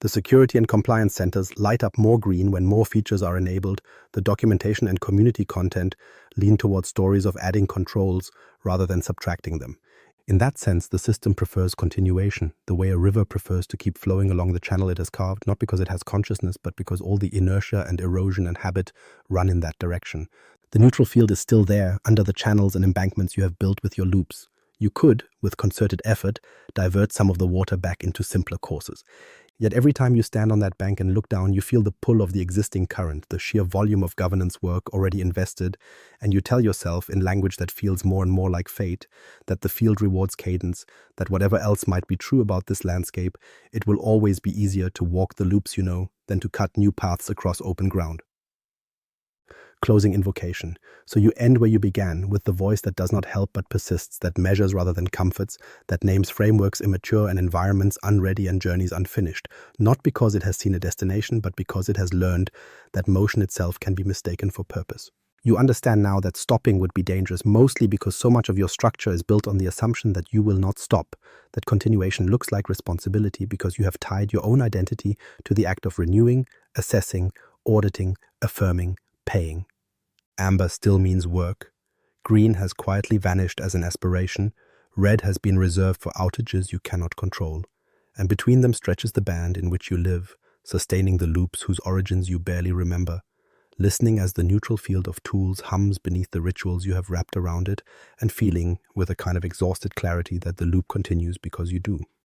The security and compliance centers light up more green when more features are enabled. The documentation and community content lean towards stories of adding controls rather than subtracting them. In that sense, the system prefers continuation, the way a river prefers to keep flowing along the channel it has carved, not because it has consciousness, but because all the inertia and erosion and habit run in that direction. The neutral field is still there, under the channels and embankments you have built with your loops. You could, with concerted effort, divert some of the water back into simpler courses. Yet every time you stand on that bank and look down, you feel the pull of the existing current, the sheer volume of governance work already invested, and you tell yourself, in language that feels more and more like fate, that the field rewards cadence, that whatever else might be true about this landscape, it will always be easier to walk the loops you know than to cut new paths across open ground. Closing invocation. So you end where you began, with the voice that does not help but persists, that measures rather than comforts, that names frameworks immature and environments unready and journeys unfinished, not because it has seen a destination, but because it has learned that motion itself can be mistaken for purpose. You understand now that stopping would be dangerous, mostly because so much of your structure is built on the assumption that you will not stop, that continuation looks like responsibility because you have tied your own identity to the act of renewing, assessing, auditing, affirming, paying. Amber still means work. Green has quietly vanished as an aspiration. Red has been reserved for outages you cannot control. And between them stretches the band in which you live, sustaining the loops whose origins you barely remember, listening as the neutral field of tools hums beneath the rituals you have wrapped around it, and feeling, with a kind of exhausted clarity, that the loop continues because you do.